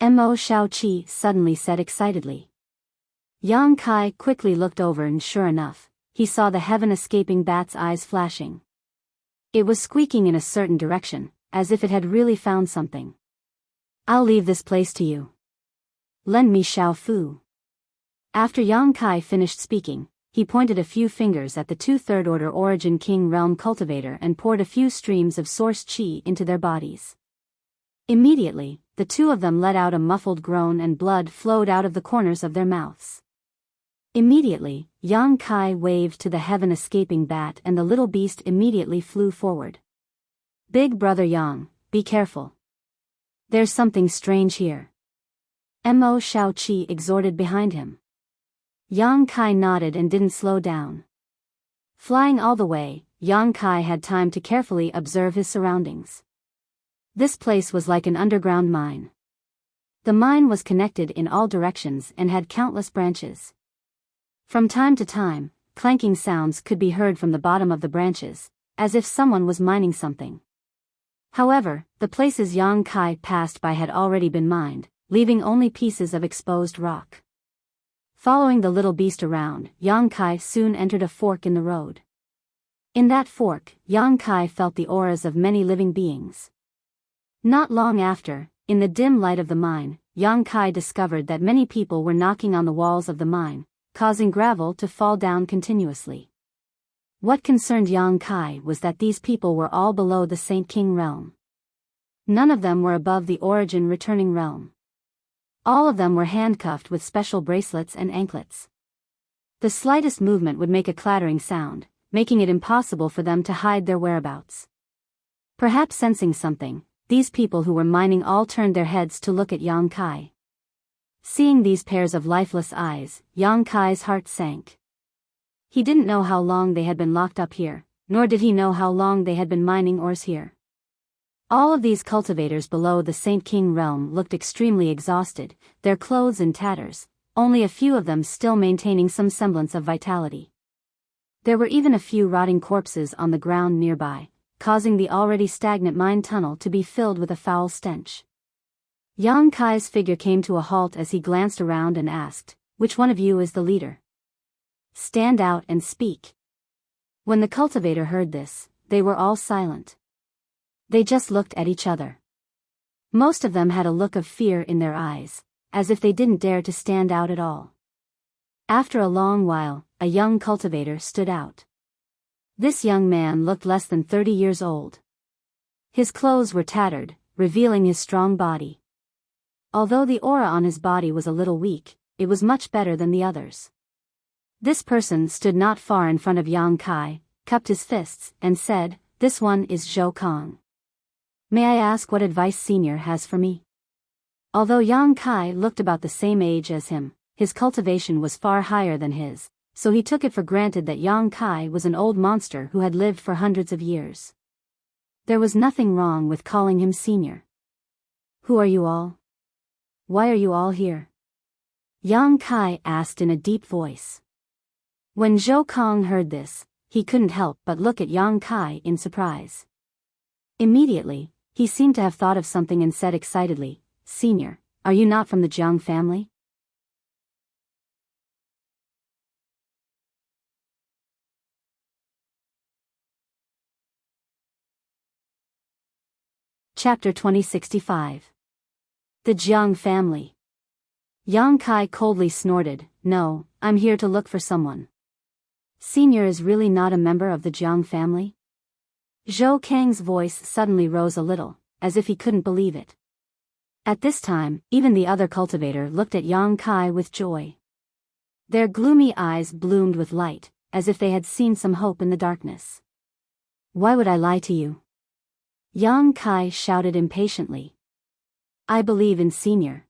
Mo Shaoqi suddenly said excitedly. Yang Kai quickly looked over and sure enough, he saw the heaven-escaping bat's eyes flashing. It was squeaking in a certain direction, as if it had really found something. "I'll leave this place to you. Lend me Xiao Fu." After Yang Kai finished speaking, he pointed a few fingers at the two third-order origin king realm cultivator and poured a few streams of source qi into their bodies. Immediately, the two of them let out a muffled groan and blood flowed out of the corners of their mouths. Immediately, Yang Kai waved to the heaven-escaping bat and the little beast immediately flew forward. "Big Brother Yang, be careful. There's something strange here," Mo Shaoqi exhorted behind him. Yang Kai nodded and didn't slow down. Flying all the way, Yang Kai had time to carefully observe his surroundings. This place was like an underground mine. The mine was connected in all directions and had countless branches. From time to time, clanking sounds could be heard from the bottom of the branches, as if someone was mining something. However, the places Yang Kai passed by had already been mined, leaving only pieces of exposed rock. Following the little beast around, Yang Kai soon entered a fork in the road. In that fork, Yang Kai felt the auras of many living beings. Not long after, in the dim light of the mine, Yang Kai discovered that many people were knocking on the walls of the mine, causing gravel to fall down continuously. What concerned Yang Kai was that these people were all below the Saint King realm. None of them were above the origin returning realm. All of them were handcuffed with special bracelets and anklets. The slightest movement would make a clattering sound, making it impossible for them to hide their whereabouts. Perhaps sensing something, these people who were mining all turned their heads to look at Yang Kai. Seeing these pairs of lifeless eyes, Yang Kai's heart sank. He didn't know how long they had been locked up here, nor did he know how long they had been mining ores here. All of these cultivators below the Saint King realm looked extremely exhausted, their clothes in tatters, only a few of them still maintaining some semblance of vitality. There were even a few rotting corpses on the ground nearby, causing the already stagnant mine tunnel to be filled with a foul stench. Yang Kai's figure came to a halt as he glanced around and asked, "Which one of you is the leader? Stand out and speak." When the cultivator heard this, they were all silent. They just looked at each other. Most of them had a look of fear in their eyes, as if they didn't dare to stand out at all. After a long while, a young cultivator stood out. This young man looked less than 30 years old. His clothes were tattered, revealing his strong body. Although the aura on his body was a little weak, it was much better than the others. This person stood not far in front of Yang Kai, cupped his fists, and said, "This one is Zhou Kong. May I ask what advice Senior has for me?" Although Yang Kai looked about the same age as him, his cultivation was far higher than his, so he took it for granted that Yang Kai was an old monster who had lived for hundreds of years. There was nothing wrong with calling him Senior. "Who are you all? Why are you all here?" Yang Kai asked in a deep voice. When Zhou Kong heard this, he couldn't help but look at Yang Kai in surprise. Immediately, he seemed to have thought of something and said excitedly, "Senior, are you not from the Jiang family?" Chapter 2065. The Jiang family. Yang Kai coldly snorted, "No, I'm here to look for someone." "Senior is really not a member of the Jiang family?" Zhou Kang's voice suddenly rose a little, as if he couldn't believe it. At this time, even the other cultivator looked at Yang Kai with joy. Their gloomy eyes bloomed with light, as if they had seen some hope in the darkness. "Why would I lie to you?" Yang Kai shouted impatiently. "I believe in Senior."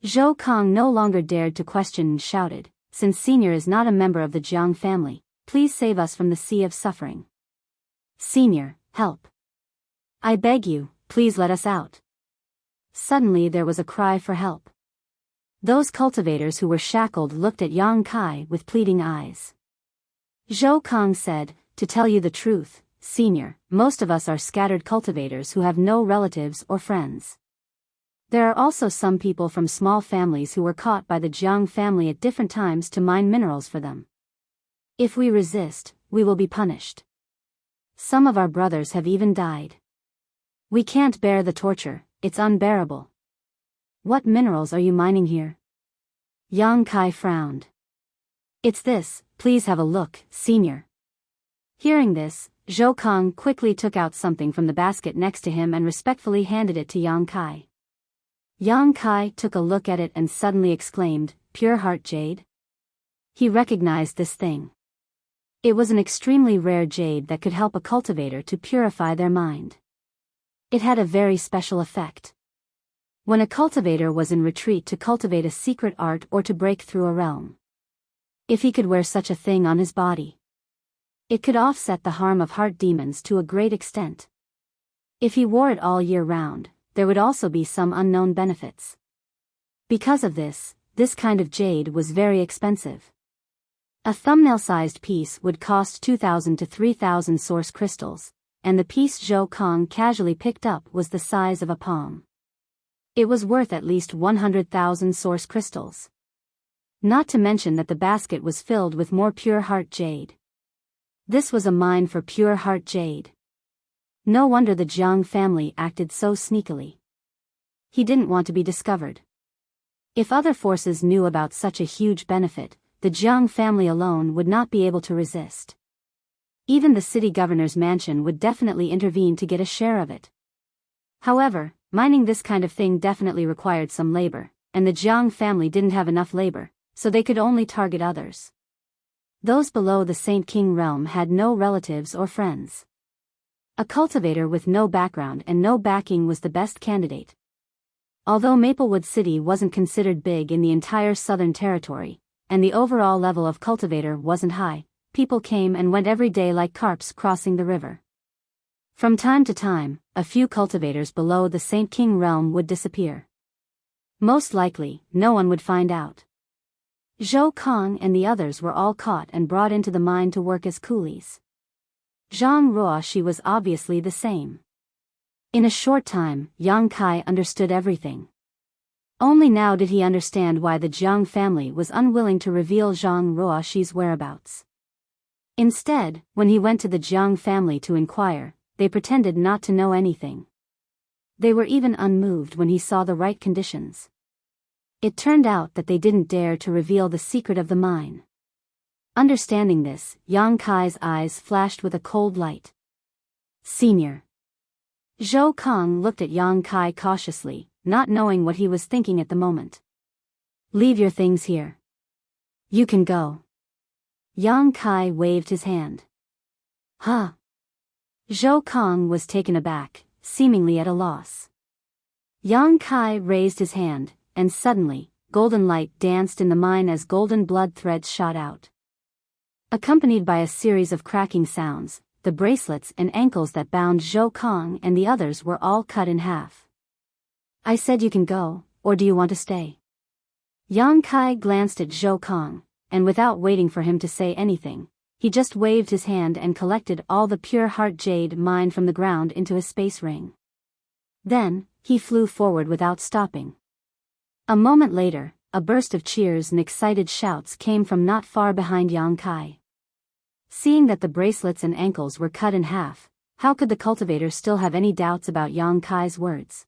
Zhou Kong no longer dared to question and shouted, "Since Senior is not a member of the Jiang family, please save us from the sea of suffering. Senior, help. I beg you, please let us out." Suddenly there was a cry for help. Those cultivators who were shackled looked at Yang Kai with pleading eyes. Zhou Kong said, "To tell you the truth, Senior, most of us are scattered cultivators who have no relatives or friends. There are also some people from small families who were caught by the Jiang family at different times to mine minerals for them. If we resist, we will be punished. Some of our brothers have even died. We can't bear the torture, it's unbearable." "What minerals are you mining here?" Yang Kai frowned. "It's this, please have a look, Senior." Hearing this, Zhou Kong quickly took out something from the basket next to him and respectfully handed it to Yang Kai. Yang Kai took a look at it and suddenly exclaimed, "Pure heart jade?" He recognized this thing. It was an extremely rare jade that could help a cultivator to purify their mind. It had a very special effect. When a cultivator was in retreat to cultivate a secret art or to break through a realm, if he could wear such a thing on his body, it could offset the harm of heart demons to a great extent. If he wore it all year round, there would also be some unknown benefits. Because of this, this kind of jade was very expensive. A thumbnail-sized piece would cost 2,000 to 3,000 source crystals, and the piece Zhou Kong casually picked up was the size of a palm. It was worth at least 100,000 source crystals. Not to mention that the basket was filled with more pure heart jade. This was a mine for pure heart jade. No wonder the Jiang family acted so sneakily. He didn't want to be discovered. If other forces knew about such a huge benefit, the Jiang family alone would not be able to resist. Even the city governor's mansion would definitely intervene to get a share of it. However, mining this kind of thing definitely required some labor, and the Jiang family didn't have enough labor, so they could only target others. Those below the Saint King realm had no relatives or friends. A cultivator with no background and no backing was the best candidate. Although Maplewood City wasn't considered big in the entire Southern Territory, and the overall level of cultivator wasn't high, people came and went every day like carps crossing the river. From time to time, a few cultivators below the Saint King realm would disappear. Most likely, no one would find out. Zhou Kong and the others were all caught and brought into the mine to work as coolies. Zhang Ruoxi was obviously the same. In a short time, Yang Kai understood everything. Only now did he understand why the Jiang family was unwilling to reveal Zhang Ruoxi's whereabouts. Instead, when he went to the Jiang family to inquire, they pretended not to know anything. They were even unmoved when he saw the right conditions. It turned out that they didn't dare to reveal the secret of the mine. Understanding this, Yang Kai's eyes flashed with a cold light. "Senior. Zhou Kong looked at Yang Kai cautiously, not knowing what he was thinking at the moment. Leave your things here. You can go. Yang Kai waved his hand. Huh? Zhou Kong was taken aback, seemingly at a loss. Yang Kai raised his hand, and suddenly, golden light danced in the mine as golden blood threads shot out. Accompanied by a series of cracking sounds, the bracelets and ankles that bound Zhou Kong and the others were all cut in half. I said you can go, or do you want to stay? Yang Kai glanced at Zhou Kong, and without waiting for him to say anything, he just waved his hand and collected all the pure heart jade mined from the ground into a space ring. Then, he flew forward without stopping. A moment later, a burst of cheers and excited shouts came from not far behind Yang Kai. Seeing that the bracelets and ankles were cut in half, how could the cultivator still have any doubts about Yang Kai's words?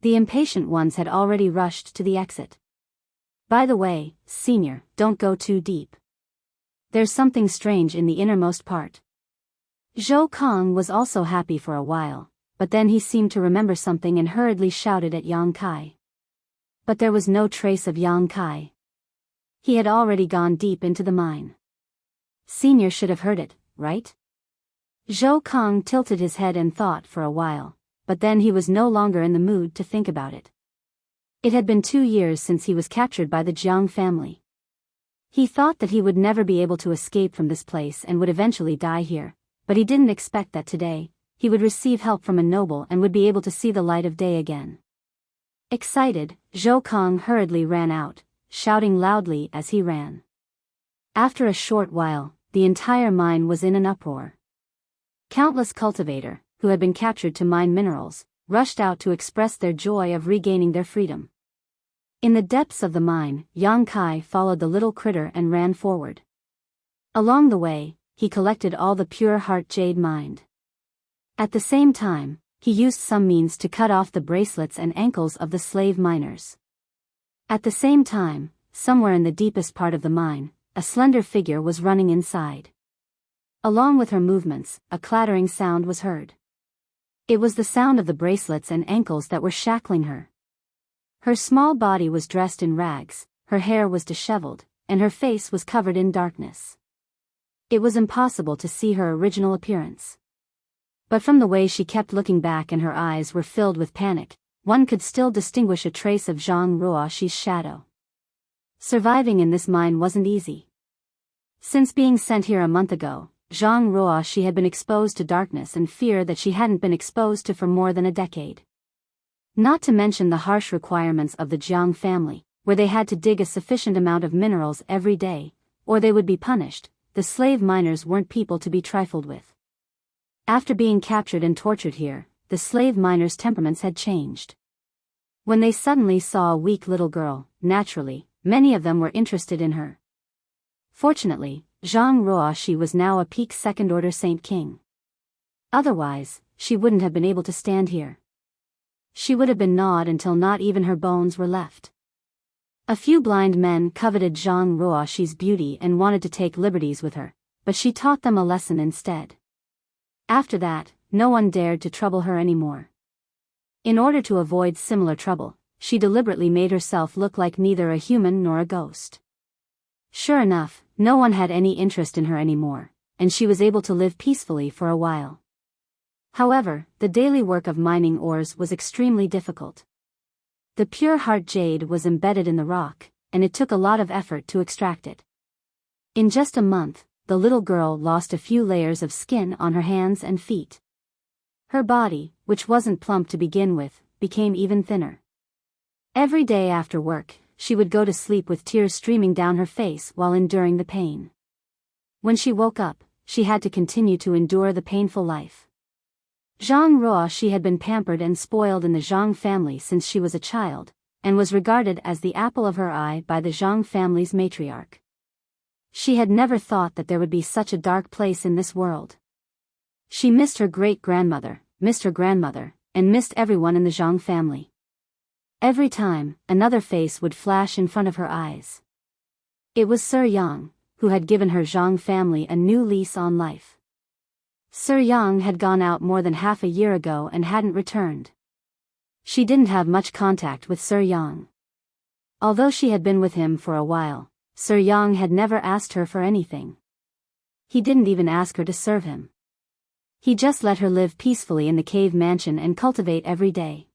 The impatient ones had already rushed to the exit. By the way, Senior, don't go too deep. There's something strange in the innermost part. Zhou Kong was also happy for a while, but then he seemed to remember something and hurriedly shouted at Yang Kai. But there was no trace of Yang Kai. He had already gone deep into the mine. Senior should have heard it, right? Zhou Kong tilted his head and thought for a while, but then he was no longer in the mood to think about it. It had been 2 years since he was captured by the Jiang family. He thought that he would never be able to escape from this place and would eventually die here, but he didn't expect that today, he would receive help from a noble and would be able to see the light of day again. Excited, Zhou Kong hurriedly ran out, shouting loudly as he ran. After a short while, the entire mine was in an uproar. Countless cultivator, who had been captured to mine minerals, rushed out to express their joy of regaining their freedom. In the depths of the mine, Yang Kai followed the little critter and ran forward. Along the way, he collected all the pure heart jade mined. At the same time, he used some means to cut off the bracelets and ankles of the slave miners. At the same time, somewhere in the deepest part of the mine, a slender figure was running inside. Along with her movements, a clattering sound was heard. It was the sound of the bracelets and ankles that were shackling her. Her small body was dressed in rags, her hair was disheveled, and her face was covered in darkness. It was impossible to see her original appearance. But from the way she kept looking back and her eyes were filled with panic, one could still distinguish a trace of Zhang Ruoxi's shadow. Surviving in this mine wasn't easy. Since being sent here a month ago, Zhang Ruoxi had been exposed to darkness and fear that she hadn't been exposed to for more than a decade. Not to mention the harsh requirements of the Jiang family, where they had to dig a sufficient amount of minerals every day, or they would be punished. The slave miners weren't people to be trifled with. After being captured and tortured here, the slave miners' temperaments had changed. When they suddenly saw a weak little girl, naturally, many of them were interested in her. Fortunately, Zhang Ruoxi was now a peak second-order Saint King. Otherwise, she wouldn't have been able to stand here. She would have been gnawed until not even her bones were left. A few blind men coveted Zhang Ruoxi's beauty and wanted to take liberties with her, but she taught them a lesson instead. After that, no one dared to trouble her anymore. In order to avoid similar trouble, she deliberately made herself look like neither a human nor a ghost. Sure enough, no one had any interest in her anymore, and she was able to live peacefully for a while. However, the daily work of mining ores was extremely difficult. The pure heart jade was embedded in the rock, and it took a lot of effort to extract it. In just a month, the little girl lost a few layers of skin on her hands and feet. Her body, which wasn't plump to begin with, became even thinner. Every day after work, she would go to sleep with tears streaming down her face while enduring the pain. When she woke up, she had to continue to endure the painful life. Zhang Ruoxi had been pampered and spoiled in the Zhang family since she was a child, and was regarded as the apple of her eye by the Zhang family's matriarch. She had never thought that there would be such a dark place in this world. She missed her great-grandmother, missed her grandmother, and missed everyone in the Zhang family. Every time, another face would flash in front of her eyes. It was Sir Yang, who had given her Zhang family a new lease on life. Sir Yang had gone out more than half a year ago and hadn't returned. She didn't have much contact with Sir Yang. Although she had been with him for a while, Sir Yang had never asked her for anything. He didn't even ask her to serve him. He just let her live peacefully in the cave mansion and cultivate every day.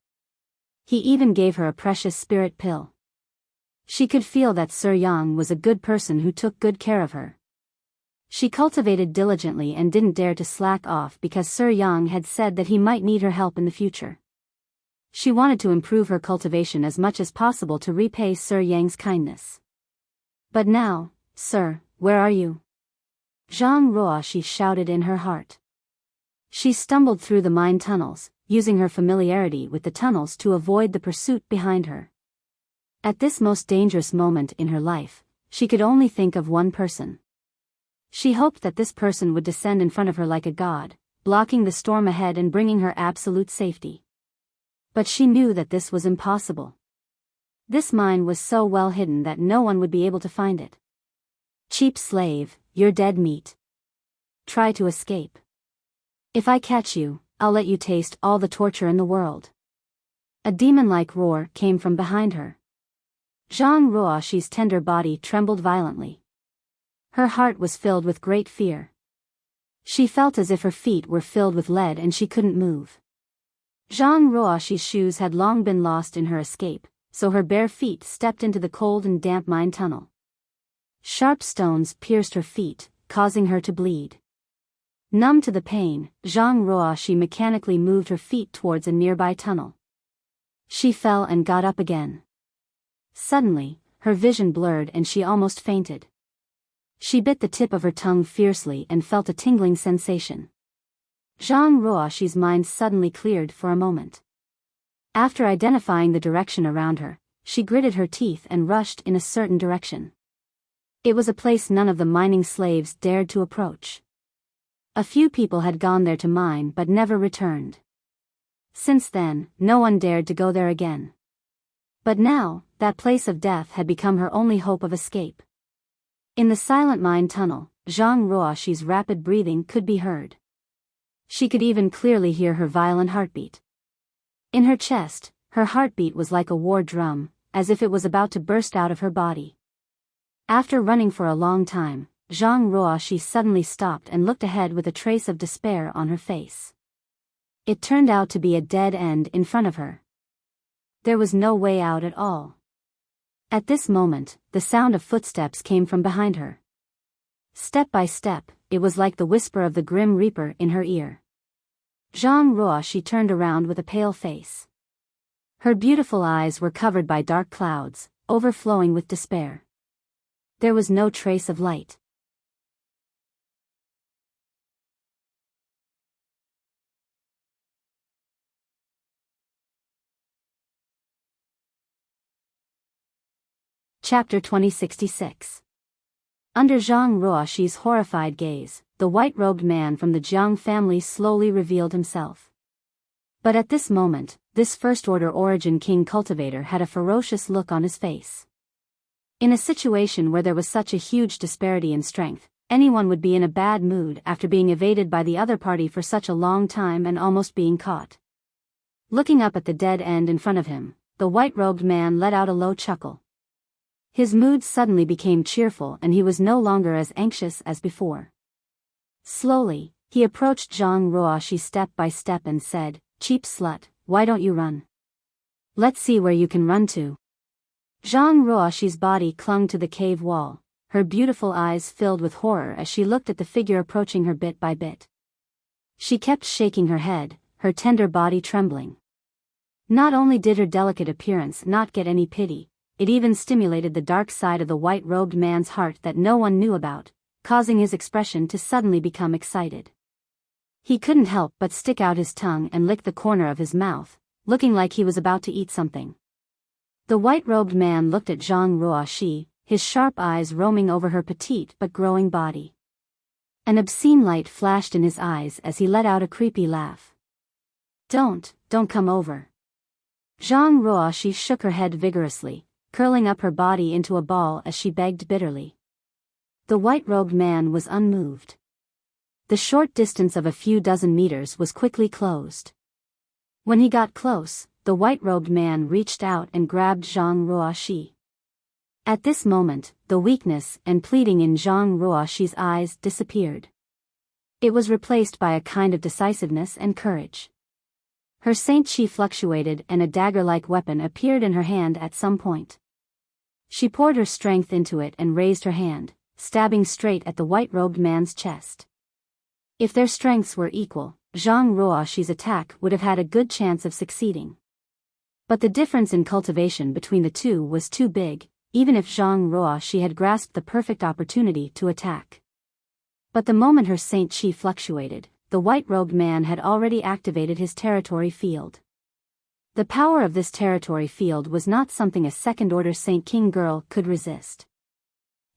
He even gave her a precious spirit pill. She could feel that Sir Yang was a good person who took good care of her. She cultivated diligently and didn't dare to slack off because Sir Yang had said that he might need her help in the future. She wanted to improve her cultivation as much as possible to repay Sir Yang's kindness. But now, sir, where are you? Zhang Ruo, she shouted in her heart. She stumbled through the mine tunnels, using her familiarity with the tunnels to avoid the pursuit behind her. At this most dangerous moment in her life, she could only think of one person. She hoped that this person would descend in front of her like a god, blocking the storm ahead and bringing her absolute safety. But she knew that this was impossible. This mine was so well hidden that no one would be able to find it. Cheap slave, you're dead meat. Try to escape. If I catch you, I'll let you taste all the torture in the world. A demon-like roar came from behind her. Zhang Ruoxi's tender body trembled violently. Her heart was filled with great fear. She felt as if her feet were filled with lead and she couldn't move. Zhang Ruoxi's shoes had long been lost in her escape, so her bare feet stepped into the cold and damp mine tunnel. Sharp stones pierced her feet, causing her to bleed. Numb to the pain, Zhang Ruoxi mechanically moved her feet towards a nearby tunnel. She fell and got up again. Suddenly, her vision blurred and she almost fainted. She bit the tip of her tongue fiercely and felt a tingling sensation. Zhang Ruoxi's mind suddenly cleared for a moment. After identifying the direction around her, she gritted her teeth and rushed in a certain direction. It was a place none of the mining slaves dared to approach. A few people had gone there to mine but never returned. Since then, no one dared to go there again. But now, that place of death had become her only hope of escape. In the silent mine tunnel, Zhang Ruoxi's rapid breathing could be heard. She could even clearly hear her violent heartbeat. In her chest, her heartbeat was like a war drum, as if it was about to burst out of her body. After running for a long time, Zhang Ruoxi suddenly stopped and looked ahead with a trace of despair on her face. It turned out to be a dead end in front of her. There was no way out at all. At this moment, the sound of footsteps came from behind her. Step by step, it was like the whisper of the Grim Reaper in her ear. Zhang Ruoxi turned around with a pale face. Her beautiful eyes were covered by dark clouds, overflowing with despair. There was no trace of light. Chapter 2066. Under Zhang Ruoxi's horrified gaze, the white-robed man from the Jiang family slowly revealed himself. But at this moment, this first-order origin king cultivator had a ferocious look on his face. In a situation where there was such a huge disparity in strength, anyone would be in a bad mood after being evaded by the other party for such a long time and almost being caught. Looking up at the dead end in front of him, the white-robed man let out a low chuckle. His mood suddenly became cheerful and he was no longer as anxious as before. Slowly, he approached Zhang Ruoxi step by step and said, "Cheap slut, why don't you run? Let's see where you can run to." Zhang Ruoxi's body clung to the cave wall, her beautiful eyes filled with horror as she looked at the figure approaching her bit by bit. She kept shaking her head, her tender body trembling. Not only did her delicate appearance not get any pity, it even stimulated the dark side of the white-robed man's heart that no one knew about, causing his expression to suddenly become excited. He couldn't help but stick out his tongue and lick the corner of his mouth, looking like he was about to eat something. The white-robed man looked at Zhang Ruoxi, his sharp eyes roaming over her petite but growing body. An obscene light flashed in his eyes as he let out a creepy laugh. Don't come over." Zhang Ruoxi shook her head vigorously, curling up her body into a ball as she begged bitterly. The white-robed man was unmoved. The short distance of a few dozen meters was quickly closed. When he got close, the white-robed man reached out and grabbed Zhang Ruoxi. At this moment, the weakness and pleading in Zhang Ruoxi's eyes disappeared. It was replaced by a kind of decisiveness and courage. Her saint chi fluctuated and a dagger-like weapon appeared in her hand at some point. She poured her strength into it and raised her hand, stabbing straight at the white-robed man's chest. If their strengths were equal, Zhang Ruoxi's attack would have had a good chance of succeeding. But the difference in cultivation between the two was too big, even if Zhang Ruoxi had grasped the perfect opportunity to attack. But the moment her saint chi fluctuated, the white-robed man had already activated his territory field. The power of this territory field was not something a second-order Saint King girl could resist.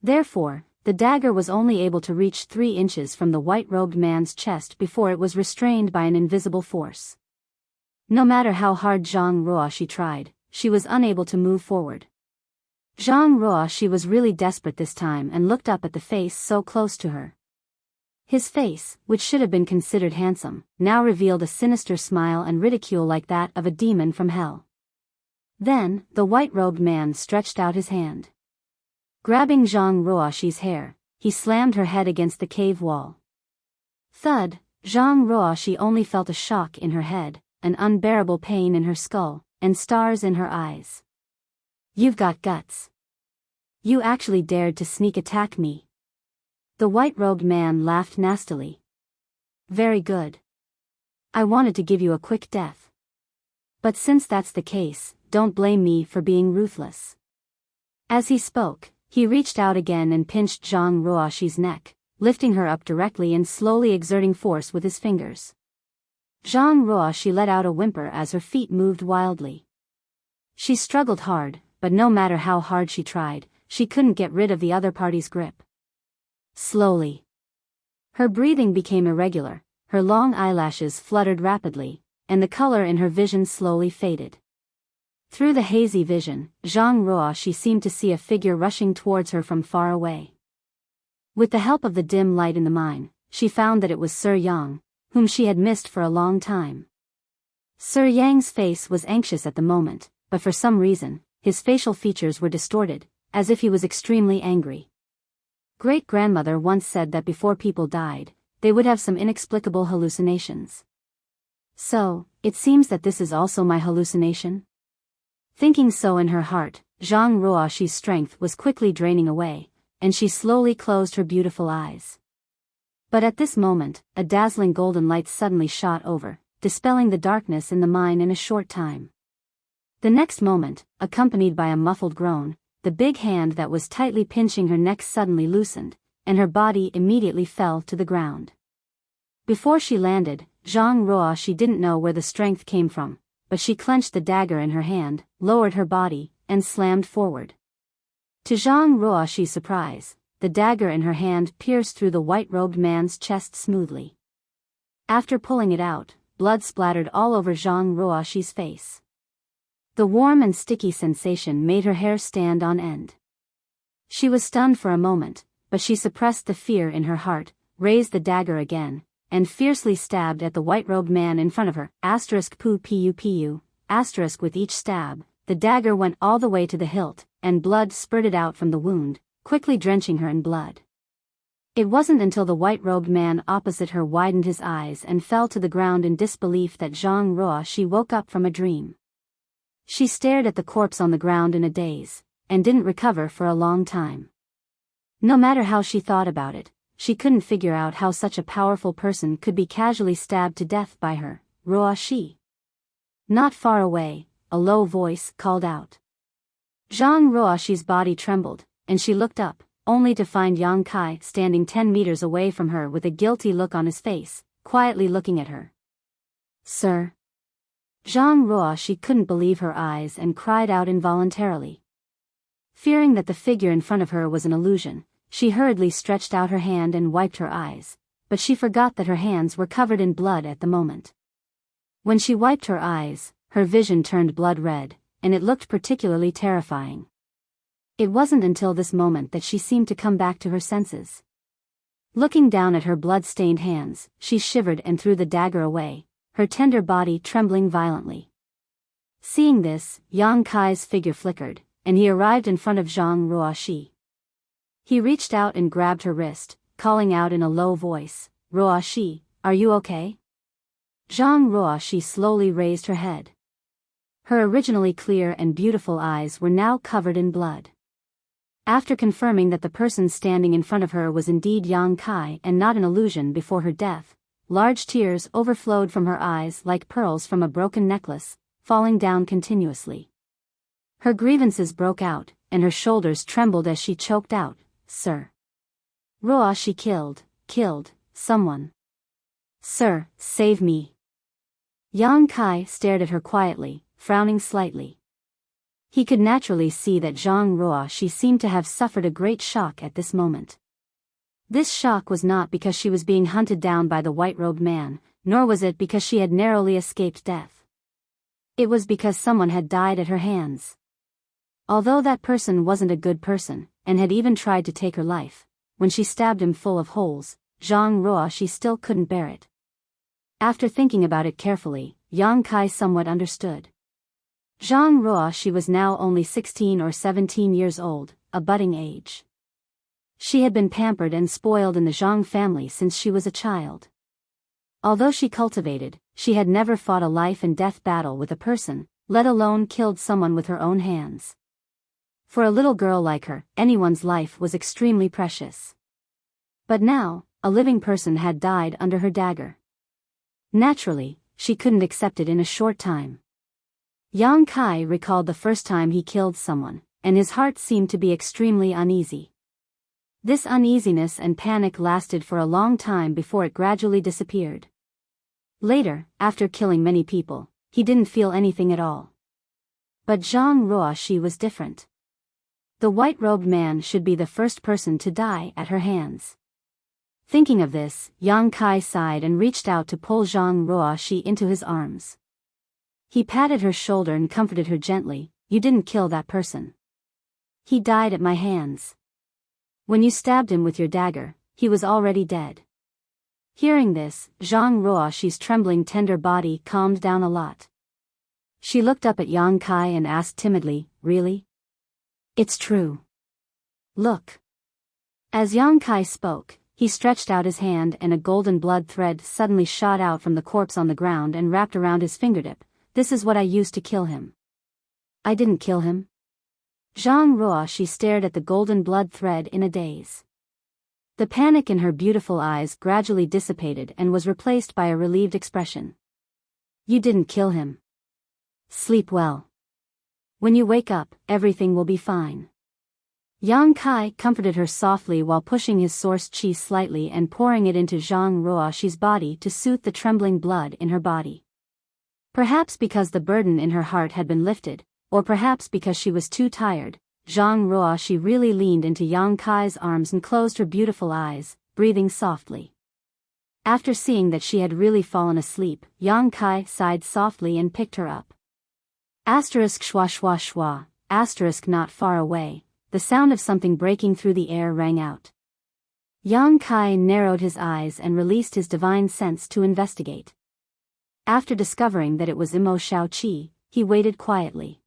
Therefore, the dagger was only able to reach 3 inches from the white-robed man's chest before it was restrained by an invisible force. No matter how hard Zhang Ruoxi tried, she was unable to move forward. Zhang Ruoxi was really desperate this time and looked up at the face so close to her. His face, which should have been considered handsome, now revealed a sinister smile and ridicule like that of a demon from hell. Then, the white-robed man stretched out his hand. Grabbing Zhang Ruoxi's hair, he slammed her head against the cave wall. Thud, Zhang Ruoxi only felt a shock in her head, an unbearable pain in her skull, and stars in her eyes. "You've got guts. You actually dared to sneak attack me." The white-robed man laughed nastily. "Very good. I wanted to give you a quick death. But since that's the case, don't blame me for being ruthless." As he spoke, he reached out again and pinched Zhang Ruoxi's neck, lifting her up directly and slowly exerting force with his fingers. Zhang Ruoxi let out a whimper as her feet moved wildly. She struggled hard, but no matter how hard she tried, she couldn't get rid of the other party's grip. Slowly, her breathing became irregular, her long eyelashes fluttered rapidly, and the color in her vision slowly faded. Through the hazy vision, Zhang Ruoxi seemed to see a figure rushing towards her from far away. With the help of the dim light in the mine, she found that it was Sir Yang, whom she had missed for a long time. Sir Yang's face was anxious at the moment, but for some reason, his facial features were distorted, as if he was extremely angry. Great-grandmother once said that before people died, they would have some inexplicable hallucinations. So, it seems that this is also my hallucination? Thinking so in her heart, Zhang Ruoxi's strength was quickly draining away, and she slowly closed her beautiful eyes. But at this moment, a dazzling golden light suddenly shot over, dispelling the darkness in the mine in a short time. The next moment, accompanied by a muffled groan, the big hand that was tightly pinching her neck suddenly loosened, and her body immediately fell to the ground. Before she landed, Zhang Ruoxi didn't know where the strength came from, but she clenched the dagger in her hand, lowered her body, and slammed forward. To Zhang Ruoxi's surprise, the dagger in her hand pierced through the white-robed man's chest smoothly. After pulling it out, blood splattered all over Zhang Ruoxi's face. The warm and sticky sensation made her hair stand on end. She was stunned for a moment, but she suppressed the fear in her heart, raised the dagger again, and fiercely stabbed at the white-robed man in front of her. *pu. With each stab, the dagger went all the way to the hilt, and blood spurted out from the wound, quickly drenching her in blood. It wasn't until the white-robed man opposite her widened his eyes and fell to the ground in disbelief that Zhang Ruoxi woke up from a dream. She stared at the corpse on the ground in a daze, and didn't recover for a long time. No matter how she thought about it, she couldn't figure out how such a powerful person could be casually stabbed to death by her, Ruoxi. Not far away, a low voice called out. Zhang Ruoxi's body trembled, and she looked up, only to find Yang Kai standing 10 meters away from her with a guilty look on his face, quietly looking at her. "Sir." Zhang Ruoxi couldn't believe her eyes and cried out involuntarily. Fearing that the figure in front of her was an illusion, she hurriedly stretched out her hand and wiped her eyes, but she forgot that her hands were covered in blood at the moment. When she wiped her eyes, her vision turned blood red, and it looked particularly terrifying. It wasn't until this moment that she seemed to come back to her senses. Looking down at her blood-stained hands, she shivered and threw the dagger away, her tender body trembling violently. Seeing this, Yang Kai's figure flickered, and he arrived in front of Zhang Ruoxi. He reached out and grabbed her wrist, calling out in a low voice, "Ruoxi, are you okay?" Zhang Ruoxi slowly raised her head. Her originally clear and beautiful eyes were now covered in blood. After confirming that the person standing in front of her was indeed Yang Kai and not an illusion before her death, large tears overflowed from her eyes like pearls from a broken necklace, falling down continuously. Her grievances broke out, and her shoulders trembled as she choked out, "Sir. Ruoxi killed someone. Sir, save me." Yang Kai stared at her quietly, frowning slightly. He could naturally see that Zhang Ruoxi seemed to have suffered a great shock at this moment. This shock was not because she was being hunted down by the white-robed man, nor was it because she had narrowly escaped death. It was because someone had died at her hands. Although that person wasn't a good person, and had even tried to take her life, when she stabbed him full of holes, Zhang Ruoxi still couldn't bear it. After thinking about it carefully, Yang Kai somewhat understood. Zhang Ruoxi was now only 16 or 17 years old, a budding age. She had been pampered and spoiled in the Zhang family since she was a child. Although she had never fought a life-and-death battle with a person, let alone killed someone with her own hands. For a little girl like her, anyone's life was extremely precious. But now, a living person had died under her dagger. Naturally, she couldn't accept it in a short time. Yang Kai recalled the first time he killed someone, and his heart seemed to be extremely uneasy. This uneasiness and panic lasted for a long time before it gradually disappeared. Later, after killing many people, he didn't feel anything at all. But Zhang Ruoxi was different. The white-robed man should be the first person to die at her hands. Thinking of this, Yang Kai sighed and reached out to pull Zhang Ruoxi into his arms. He patted her shoulder and comforted her gently, "You didn't kill that person. He died at my hands. When you stabbed him with your dagger, he was already dead." Hearing this, Zhang Ruoxi's trembling tender body calmed down a lot. She looked up at Yang Kai and asked timidly, "Really? It's true. Look." As Yang Kai spoke, he stretched out his hand and a golden blood thread suddenly shot out from the corpse on the ground and wrapped around his fingertip. "This is what I used to kill him." "I didn't kill him." Zhang Ruoxi stared at the golden blood thread in a daze. The panic in her beautiful eyes gradually dissipated and was replaced by a relieved expression. "You didn't kill him. Sleep well. When you wake up, everything will be fine." Yang Kai comforted her softly while pushing his source chi slightly and pouring it into Zhang Ruoxi's body to soothe the trembling blood in her body. Perhaps because the burden in her heart had been lifted, or perhaps because she was too tired, Zhang Ruoxi really leaned into Yang Kai's arms and closed her beautiful eyes, breathing softly. After seeing that she had really fallen asleep, Yang Kai sighed softly and picked her up. Asterisk schwa schwa schwa, asterisk not far away, the sound of something breaking through the air rang out. Yang Kai narrowed his eyes and released his divine sense to investigate. After discovering that it was Imo Shaoqi, he waited quietly.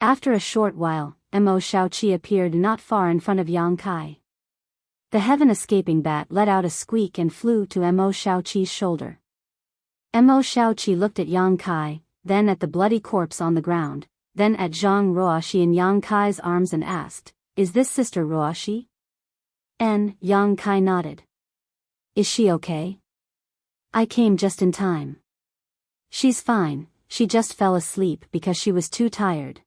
After a short while, Imo Shaoqi appeared not far in front of Yang Kai. The heaven-escaping bat let out a squeak and flew to Imo Shaoqi's shoulder. Imo Shaoqi looked at Yang Kai, then at the bloody corpse on the ground, then at Zhang Ruoxi in Yang Kai's arms and asked, "Is this Sister Ruoxi?" Yang Kai nodded. "Is she okay?" "I came just in time." "She's fine, she just fell asleep because she was too tired."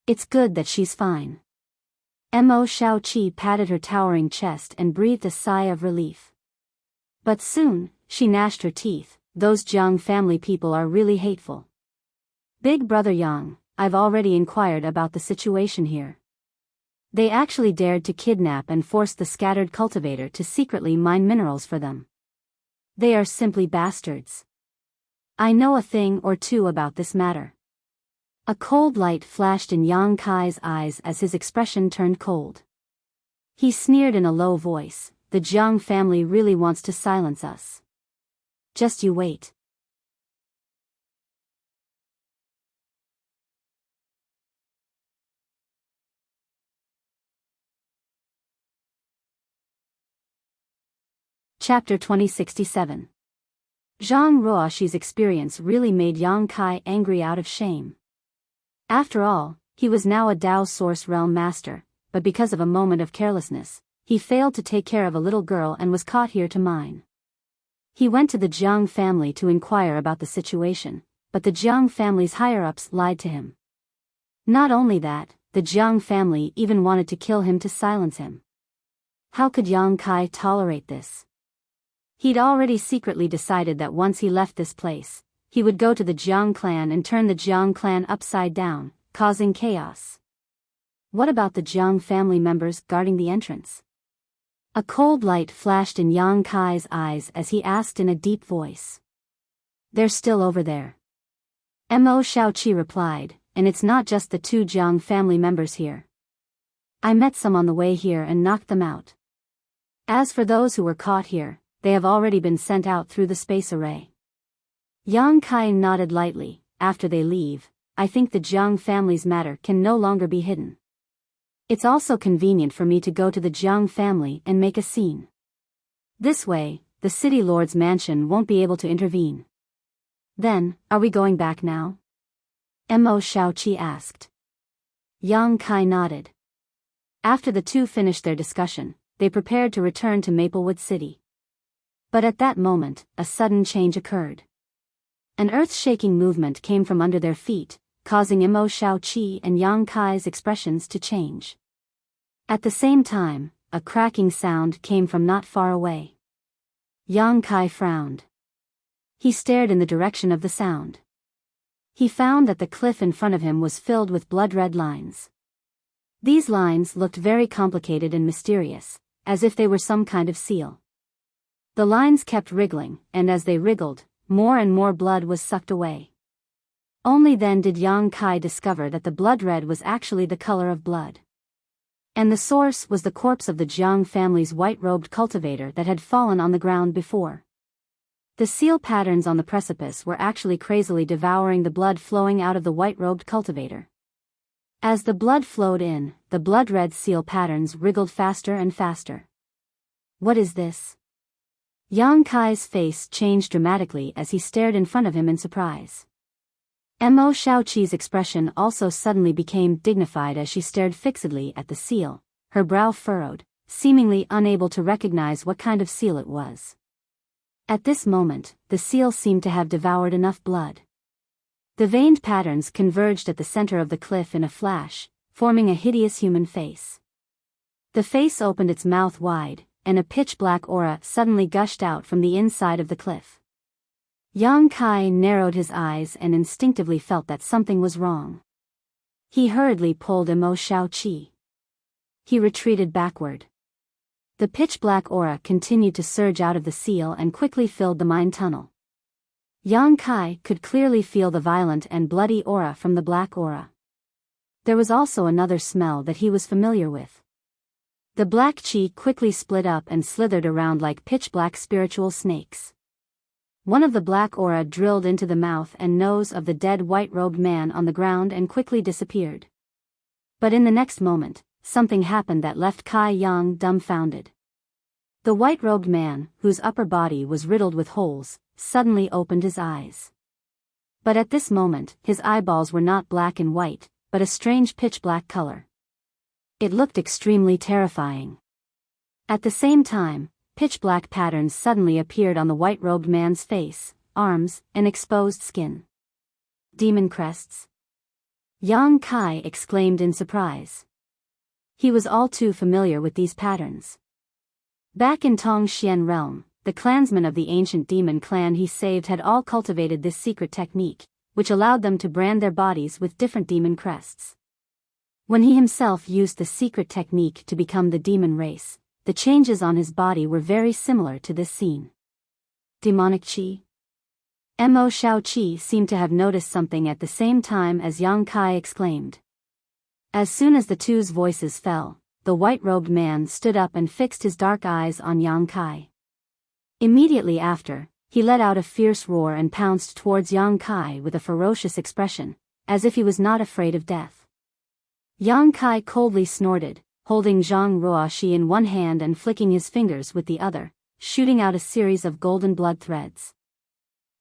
"It's good that she's fine." Mo Shaoqi patted her towering chest and breathed a sigh of relief. But soon, she gnashed her teeth. "Those Jiang family people are really hateful. Big brother Yang, I've already inquired about the situation here. They actually dared to kidnap and force the scattered cultivator to secretly mine minerals for them. They are simply bastards. I know a thing or two about this matter." A cold light flashed in Yang Kai's eyes as his expression turned cold. He sneered in a low voice, the Jiang family really wants to silence us. Just you wait. Chapter 2067. Zhang Ruoxi's experience really made Yang Kai angry out of shame. After all, he was now a Dao Source Realm master, but because of a moment of carelessness, he failed to take care of a little girl and was caught here to mine. He went to the Jiang family to inquire about the situation, but the Jiang family's higher-ups lied to him. Not only that, the Jiang family even wanted to kill him to silence him. How could Yang Kai tolerate this? He'd already secretly decided that once he left this place, he would go to the Jiang clan and turn the Jiang clan upside down, causing chaos. What about the Jiang family members guarding the entrance? A cold light flashed in Yang Kai's eyes as he asked in a deep voice. They're still over there. Mo Shaoqi replied, and it's not just the 2 Jiang family members here. I met some on the way here and knocked them out. As for those who were caught here, they have already been sent out through the space array. Yang Kai nodded lightly. After they leave, I think the Jiang family's matter can no longer be hidden. It's also convenient for me to go to the Jiang family and make a scene. This way, the city lord's mansion won't be able to intervene. Then, are we going back now? Mo Shaoqi asked. Yang Kai nodded. After the two finished their discussion, they prepared to return to Maplewood City. But at that moment, a sudden change occurred. An earth-shaking movement came from under their feet, causing Mo Shaoqi and Yang Kai's expressions to change. At the same time, a cracking sound came from not far away. Yang Kai frowned. He stared in the direction of the sound. He found that the cliff in front of him was filled with blood-red lines. These lines looked very complicated and mysterious, as if they were some kind of seal. The lines kept wriggling, and as they wriggled, more and more blood was sucked away. Only then did Yang Kai discover that the blood red was actually the color of blood. And the source was the corpse of the Jiang family's white-robed cultivator that had fallen on the ground before. The seal patterns on the precipice were actually crazily devouring the blood flowing out of the white-robed cultivator. As the blood flowed in, the blood-red seal patterns wriggled faster and faster. What is this? Yang Kai's face changed dramatically as he stared in front of him in surprise. Mo Shaoqi's expression also suddenly became dignified as she stared fixedly at the seal, her brow furrowed, seemingly unable to recognize what kind of seal it was. At this moment, the seal seemed to have devoured enough blood. The veined patterns converged at the center of the cliff in a flash, forming a hideous human face. The face opened its mouth wide, and a pitch-black aura suddenly gushed out from the inside of the cliff. Yang Kai narrowed his eyes and instinctively felt that something was wrong. He hurriedly pulled Mo Shaoqi. He retreated backward. The pitch-black aura continued to surge out of the seal and quickly filled the mine tunnel. Yang Kai could clearly feel the violent and bloody aura from the black aura. There was also another smell that he was familiar with. The black chi quickly split up and slithered around like pitch-black spiritual snakes. One of the black aura drilled into the mouth and nose of the dead white-robed man on the ground and quickly disappeared. But in the next moment, something happened that left Kai Yang dumbfounded. The white-robed man, whose upper body was riddled with holes, suddenly opened his eyes. But at this moment, his eyeballs were not black and white, but a strange pitch-black color. It looked extremely terrifying. At the same time, pitch-black patterns suddenly appeared on the white-robed man's face, arms, and exposed skin. Demon crests? Yang Kai exclaimed in surprise. He was all too familiar with these patterns. Back in Tongxian realm, the clansmen of the ancient demon clan he saved had all cultivated this secret technique, which allowed them to brand their bodies with different demon crests. When he himself used the secret technique to become the demon race, the changes on his body were very similar to this scene. Demonic chi? Mo Shaoqi seemed to have noticed something at the same time as Yang Kai exclaimed. As soon as the two's voices fell, the white-robed man stood up and fixed his dark eyes on Yang Kai. Immediately after, he let out a fierce roar and pounced towards Yang Kai with a ferocious expression, as if he was not afraid of death. Yang Kai coldly snorted, holding Zhang Ruoxi in one hand and flicking his fingers with the other, shooting out a series of golden blood threads.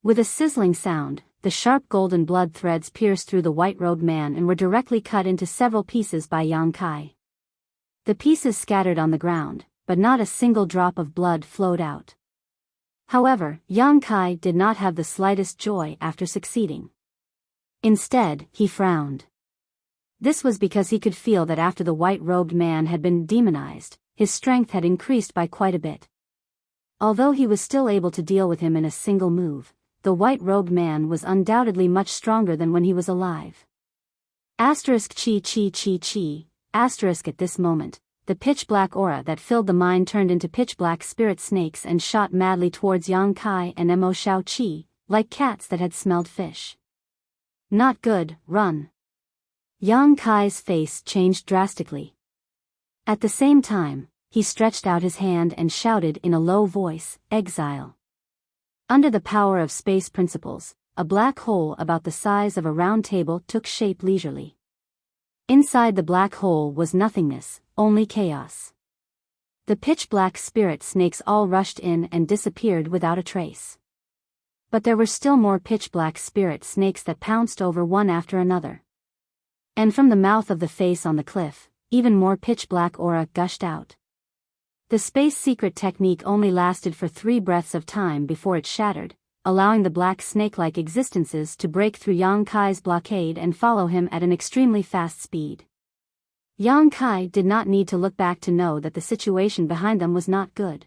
With a sizzling sound, the sharp golden blood threads pierced through the white-robed man and were directly cut into several pieces by Yang Kai. The pieces scattered on the ground, but not a single drop of blood flowed out. However, Yang Kai did not have the slightest joy after succeeding. Instead, he frowned. This was because he could feel that after the white-robed man had been demonized, his strength had increased by quite a bit. Although he was still able to deal with him in a single move, the white-robed man was undoubtedly much stronger than when he was alive. Asterisk chi chi chi chi, asterisk at this moment, the pitch-black aura that filled the mine turned into pitch-black spirit snakes and shot madly towards Yang Kai and Mo Xiaoqi, like cats that had smelled fish. Not good, run. Yang Kai's face changed drastically. At the same time, he stretched out his hand and shouted in a low voice, "Exile." Under the power of space principles, a black hole about the size of a round table took shape leisurely. Inside the black hole was nothingness, only chaos. The pitch-black spirit snakes all rushed in and disappeared without a trace. But there were still more pitch-black spirit snakes that pounced over one after another. And from the mouth of the face on the cliff, even more pitch-black aura gushed out. The space secret technique only lasted for 3 breaths of time before it shattered, allowing the black snake-like existences to break through Yang Kai's blockade and follow him at an extremely fast speed. Yang Kai did not need to look back to know that the situation behind them was not good.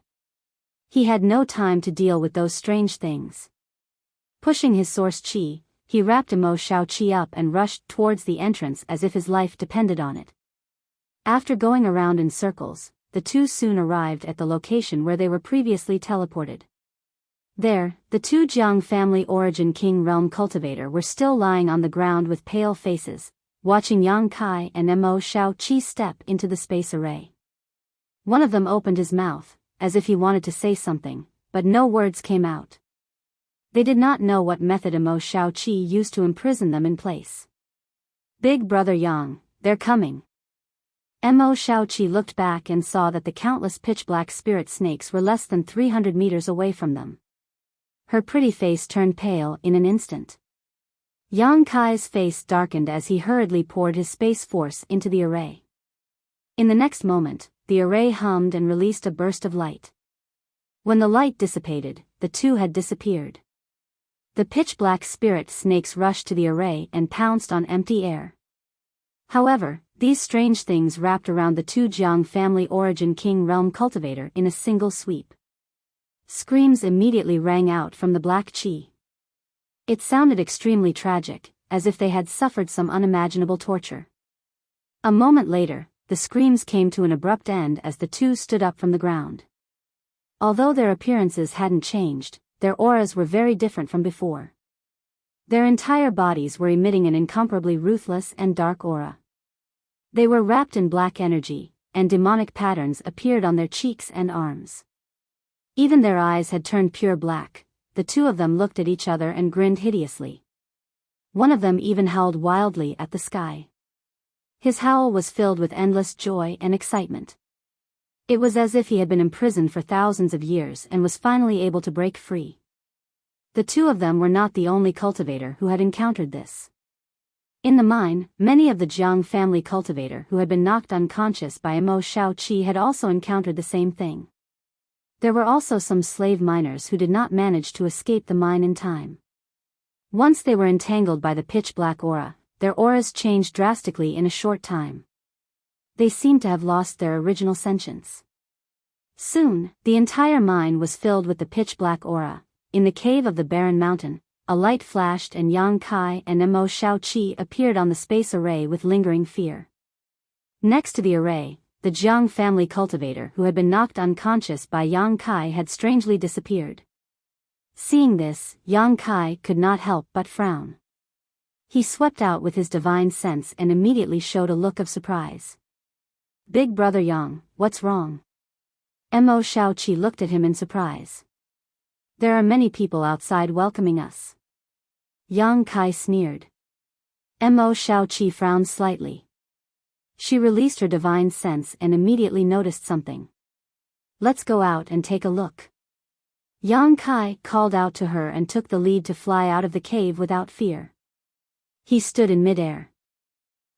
He had no time to deal with those strange things. Pushing his source chi, he wrapped Mo Xiaoqi up and rushed towards the entrance as if his life depended on it. After going around in circles, the two soon arrived at the location where they were previously teleported. There, the 2 Jiang family origin king realm cultivator were still lying on the ground with pale faces, watching Yang Kai and Mo Xiaoqi step into the space array. One of them opened his mouth, as if he wanted to say something, but no words came out. They did not know what method Mo Xiaoqi used to imprison them in place. "Big brother Yang, they're coming." Mo Xiaoqi looked back and saw that the countless pitch-black spirit snakes were less than 300 meters away from them. Her pretty face turned pale in an instant. Yang Kai's face darkened as he hurriedly poured his space force into the array. In the next moment, the array hummed and released a burst of light. When the light dissipated, the two had disappeared. The pitch-black spirit snakes rushed to the array and pounced on empty air. However, these strange things wrapped around the 2 Jiang family origin king realm cultivator in a single sweep. Screams immediately rang out from the black chi. It sounded extremely tragic, as if they had suffered some unimaginable torture. A moment later, the screams came to an abrupt end as the two stood up from the ground. Although their appearances hadn't changed, their auras were very different from before. Their entire bodies were emitting an incomparably ruthless and dark aura. They were wrapped in black energy, and demonic patterns appeared on their cheeks and arms. Even their eyes had turned pure black. The 2 of them looked at each other and grinned hideously. One of them even howled wildly at the sky. His howl was filled with endless joy and excitement. It was as if he had been imprisoned for thousands of years and was finally able to break free. The 2 of them were not the only cultivator who had encountered this. In the mine, many of the Jiang family cultivator who had been knocked unconscious by Mo Xiaoqi had also encountered the same thing. There were also some slave miners who did not manage to escape the mine in time. Once they were entangled by the pitch-black aura, their auras changed drastically in a short time. They seemed to have lost their original sentience. Soon, the entire mine was filled with the pitch-black aura. In the cave of the barren mountain, a light flashed and Yang Kai and Mo Xiaoqi appeared on the space array with lingering fear. Next to the array, the Jiang family cultivator who had been knocked unconscious by Yang Kai had strangely disappeared. Seeing this, Yang Kai could not help but frown. He swept out with his divine sense and immediately showed a look of surprise. Big brother Yang, what's wrong? Mo Shaoqi looked at him in surprise. There are many people outside welcoming us. Yang Kai sneered. Mo Shaoqi frowned slightly. She released her divine sense and immediately noticed something. Let's go out and take a look. Yang Kai called out to her and took the lead to fly out of the cave without fear. He stood in midair.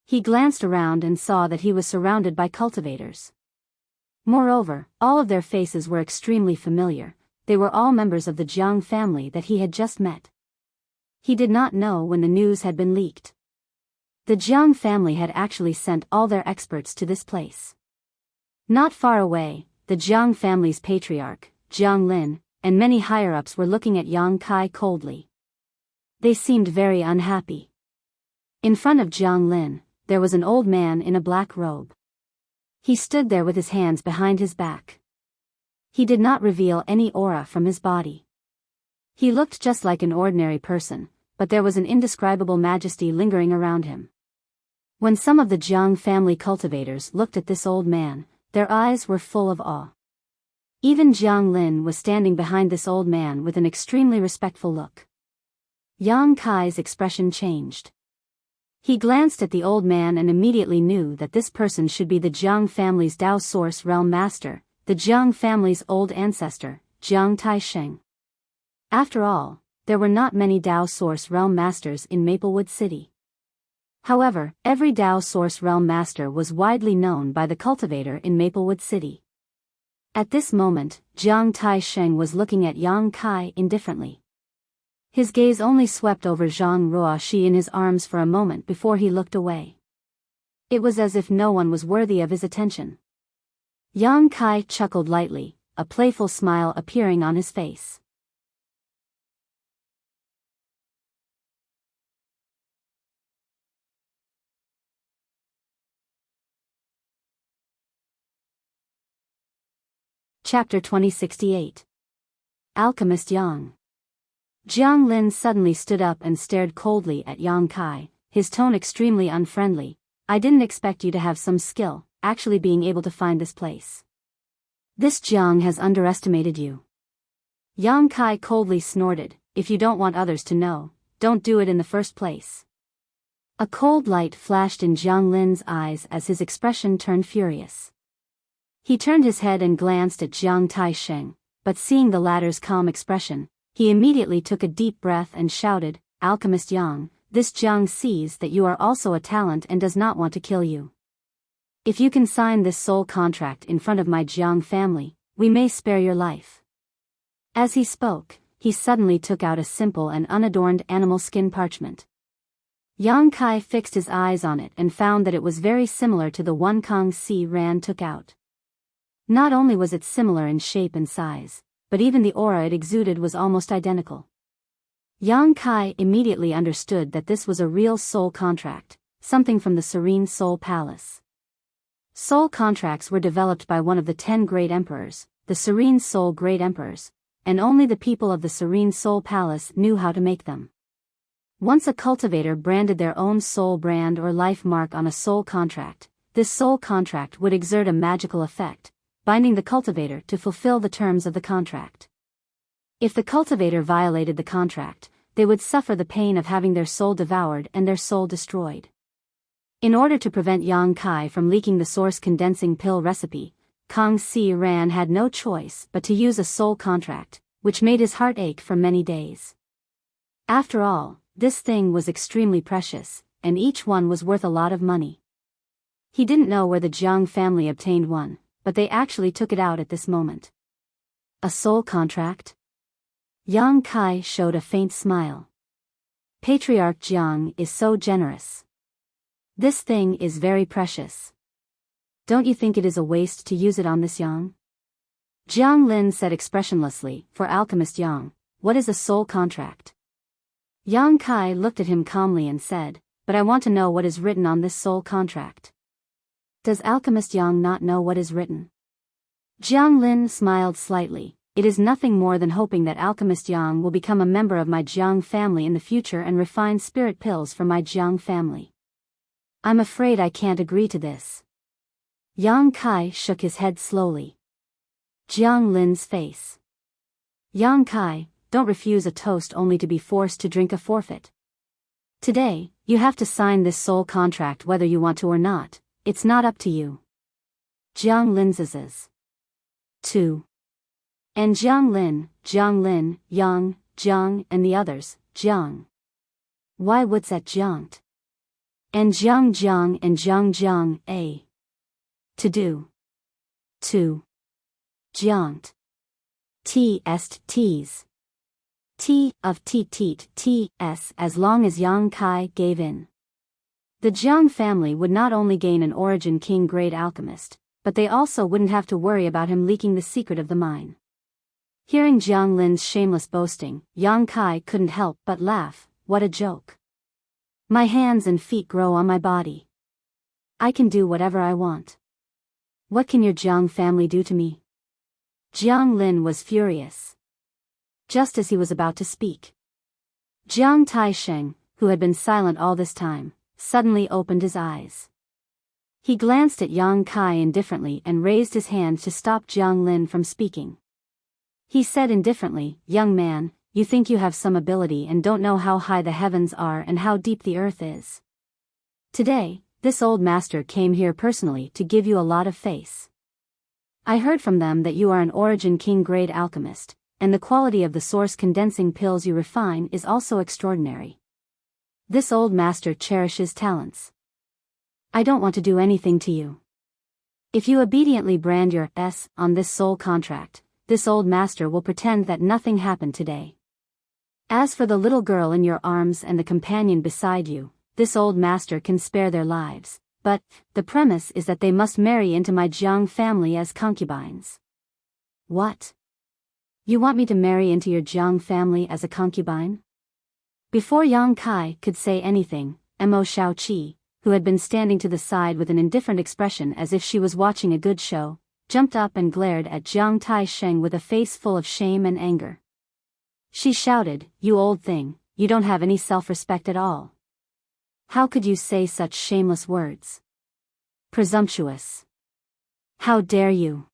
He glanced around and saw that he was surrounded by cultivators. Moreover, all of their faces were extremely familiar. They were all members of the Jiang family that he had just met. He did not know when the news had been leaked. The Jiang family had actually sent all their experts to this place. Not far away, the Jiang family's patriarch, Jiang Lin, and many higher-ups were looking at Yang Kai coldly. They seemed very unhappy. In front of Jiang Lin, there was an old man in a black robe. He stood there with his hands behind his back. He did not reveal any aura from his body. He looked just like an ordinary person, but there was an indescribable majesty lingering around him. When some of the Jiang family cultivators looked at this old man, their eyes were full of awe. Even Jiang Lin was standing behind this old man with an extremely respectful look. Yang Kai's expression changed. He glanced at the old man and immediately knew that this person should be the Jiang family's Dao Source Realm Master, the Jiang family's old ancestor, Jiang Taisheng. After all, there were not many Dao Source Realm Masters in Maplewood City. However, every Dao Source Realm Master was widely known by the cultivator in Maplewood City. At this moment, Jiang Taisheng was looking at Yang Kai indifferently. His gaze only swept over Zhang Ruoxi in his arms for a moment before he looked away. It was as if no one was worthy of his attention. Yang Kai chuckled lightly, a playful smile appearing on his face. Chapter 2068. Alchemist Yang. Jiang Lin suddenly stood up and stared coldly at Yang Kai, his tone extremely unfriendly. I didn't expect you to have some skill, actually being able to find this place. This Jiang has underestimated you. Yang Kai coldly snorted, if you don't want others to know, don't do it in the first place. A cold light flashed in Jiang Lin's eyes as his expression turned furious. He turned his head and glanced at Jiang Taisheng, but seeing the latter's calm expression, he immediately took a deep breath and shouted, Alchemist Yang, this Jiang sees that you are also a talent and does not want to kill you. If you can sign this soul contract in front of my Jiang family, we may spare your life. As he spoke, he suddenly took out a simple and unadorned animal skin parchment. Yang Kai fixed his eyes on it and found that it was very similar to the one Kang Si Ran took out. Not only was it similar in shape and size, but even the aura it exuded was almost identical. Yang Kai immediately understood that this was a real soul contract, something from the Serene Soul Palace. Soul contracts were developed by one of the 10 Great Emperors, the Serene Soul Great Emperors, and only the people of the Serene Soul Palace knew how to make them. Once a cultivator branded their own soul brand or life mark on a soul contract, this soul contract would exert a magical effect, binding the cultivator to fulfill the terms of the contract. If the cultivator violated the contract, they would suffer the pain of having their soul devoured and their soul destroyed. In order to prevent Yang Kai from leaking the source condensing pill recipe, Kang Si Ran had no choice but to use a soul contract, which made his heart ache for many days. After all, this thing was extremely precious, and each one was worth a lot of money. He didn't know where the Jiang family obtained one, but they actually took it out at this moment. A soul contract? Yang Kai showed a faint smile. Patriarch Jiang is so generous. This thing is very precious. Don't you think it is a waste to use it on this Yang? Jiang Lin said expressionlessly, for Alchemist Yang, what is a soul contract? Yang Kai looked at him calmly and said, but I want to know what is written on this soul contract. Does Alchemist Yang not know what is written? Jiang Lin smiled slightly. It is nothing more than hoping that Alchemist Yang will become a member of my Jiang family in the future and refine spirit pills for my Jiang family. I'm afraid I can't agree to this. Yang Kai shook his head slowly. Jiang Lin's face. Yang Kai, don't refuse a toast only to be forced to drink a forfeit. Today, you have to sign this soul contract whether you want to or not, it's not up to you. Jiang Lin's 2. And Jiang Lin, Yang, Jiang and the others, Jiang. Why what's that Jiang? And Jiang and Jiang, a. To do. 2. Jiang. T est tease. T of T-S as long as Yang Kai gave in. The Jiang family would not only gain an Origin King grade alchemist, but they also wouldn't have to worry about him leaking the secret of the mine. Hearing Jiang Lin's shameless boasting, Yang Kai couldn't help but laugh. What a joke. My hands and feet grow on my body. I can do whatever I want. What can your Jiang family do to me? Jiang Lin was furious. Just as he was about to speak, Jiang Taisheng, who had been silent all this time, suddenly opened his eyes. He glanced at Yang Kai indifferently and raised his hand to stop Jiang Lin from speaking. He said indifferently, "Young man, you think you have some ability and don't know how high the heavens are and how deep the earth is. Today, this old master came here personally to give you a lot of face. I heard from them that you are an Origin King grade alchemist, and the quality of the source condensing pills you refine is also extraordinary. This old master cherishes talents. I don't want to do anything to you. If you obediently brand your S on this soul contract, this old master will pretend that nothing happened today. As for the little girl in your arms and the companion beside you, this old master can spare their lives, but the premise is that they must marry into my Jiang family as concubines." What? You want me to marry into your Jiang family as a concubine? Before Yang Kai could say anything, Mo Shaoqi, who had been standing to the side with an indifferent expression as if she was watching a good show, jumped up and glared at Jiang Taisheng with a face full of shame and anger. She shouted, "You old thing, you don't have any self-respect at all. How could you say such shameless words? Presumptuous. How dare you?"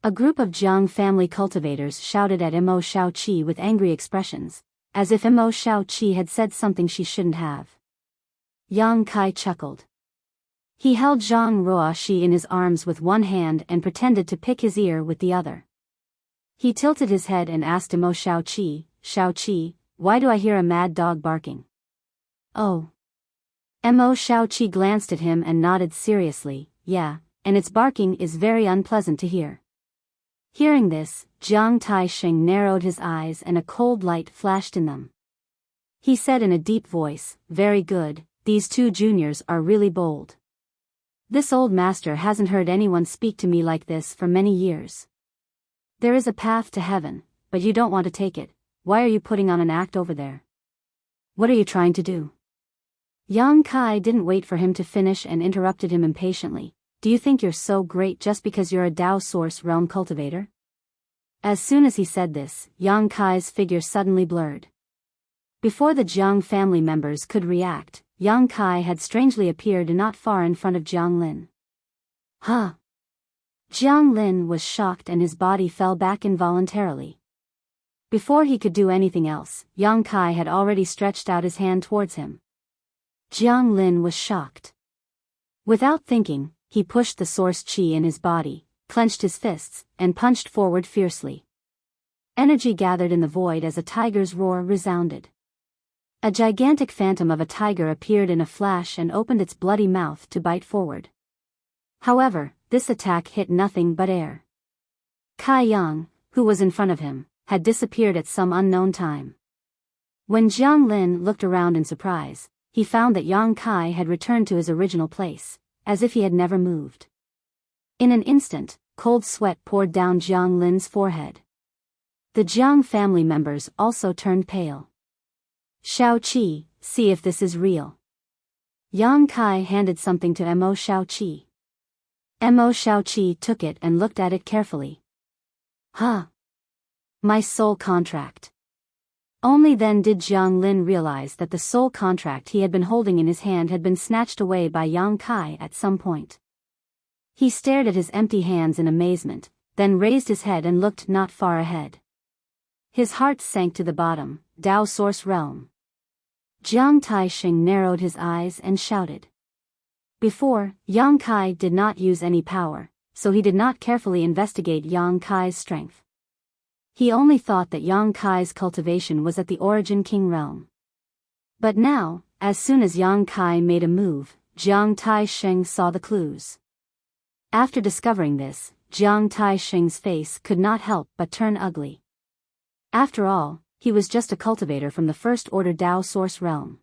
A group of Jiang family cultivators shouted at Mo Shaoqi with angry expressions, as if Mo Shaoqi had said something she shouldn't have. Yang Kai chuckled. He held Zhang Ruoxi in his arms with one hand and pretended to pick his ear with the other. He tilted his head and asked Mo Shaoqi, "Shaoqi, why do I hear a mad dog barking?" "Oh." Mo Shaoqi glanced at him and nodded seriously, "Yeah, and its barking is very unpleasant to hear." Hearing this, Jiang Taisheng narrowed his eyes and a cold light flashed in them. He said in a deep voice, "Very good, these two juniors are really bold. This old master hasn't heard anyone speak to me like this for many years. There is a path to heaven, but you don't want to take it. Why are you putting on an act over there? What are you trying to do?" Yang Kai didn't wait for him to finish and interrupted him impatiently. "Do you think you're so great just because you're a Dao Source Realm cultivator?" As soon as he said this, Yang Kai's figure suddenly blurred. Before the Jiang family members could react, Yang Kai had strangely appeared not far in front of Jiang Lin. Huh? Jiang Lin was shocked and his body fell back involuntarily. Before he could do anything else, Yang Kai had already stretched out his hand towards him. Jiang Lin was shocked. Without thinking, he pushed the source qi in his body, clenched his fists, and punched forward fiercely. Energy gathered in the void as a tiger's roar resounded. A gigantic phantom of a tiger appeared in a flash and opened its bloody mouth to bite forward. However, this attack hit nothing but air. Kai Yang, who was in front of him, had disappeared at some unknown time. When Jiang Lin looked around in surprise, he found that Yang Kai had returned to his original place, as if he had never moved. In an instant, cold sweat poured down Jiang Lin's forehead. The Jiang family members also turned pale. "Shaoqi, see if this is real." Yang Kai handed something to Mo Shaoqi. Mo Shaoqi took it and looked at it carefully. "Huh? My soul contract." Only then did Jiang Lin realize that the soul contract he had been holding in his hand had been snatched away by Yang Kai at some point. He stared at his empty hands in amazement, then raised his head and looked not far ahead. His heart sank to the bottom. Dao Source Realm. Jiang Taisheng narrowed his eyes and shouted. Before, Yang Kai did not use any power, so he did not carefully investigate Yang Kai's strength. He only thought that Yang Kai's cultivation was at the Origin King realm. But now, as soon as Yang Kai made a move, Jiang Taisheng saw the clues. After discovering this, Jiang Taisheng's face could not help but turn ugly. After all, he was just a cultivator from the First Order Dao Source Realm.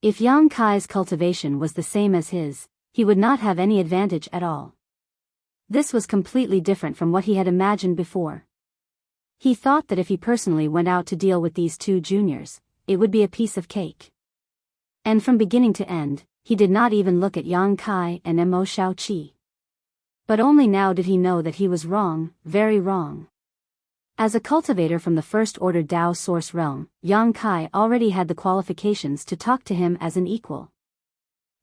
If Yang Kai's cultivation was the same as his, he would not have any advantage at all. This was completely different from what he had imagined before. He thought that if he personally went out to deal with these two juniors, it would be a piece of cake. And from beginning to end, he did not even look at Yang Kai and Mo Shaoqi. But only now did he know that he was wrong, very wrong. As a cultivator from the First Order Dao Source Realm, Yang Kai already had the qualifications to talk to him as an equal.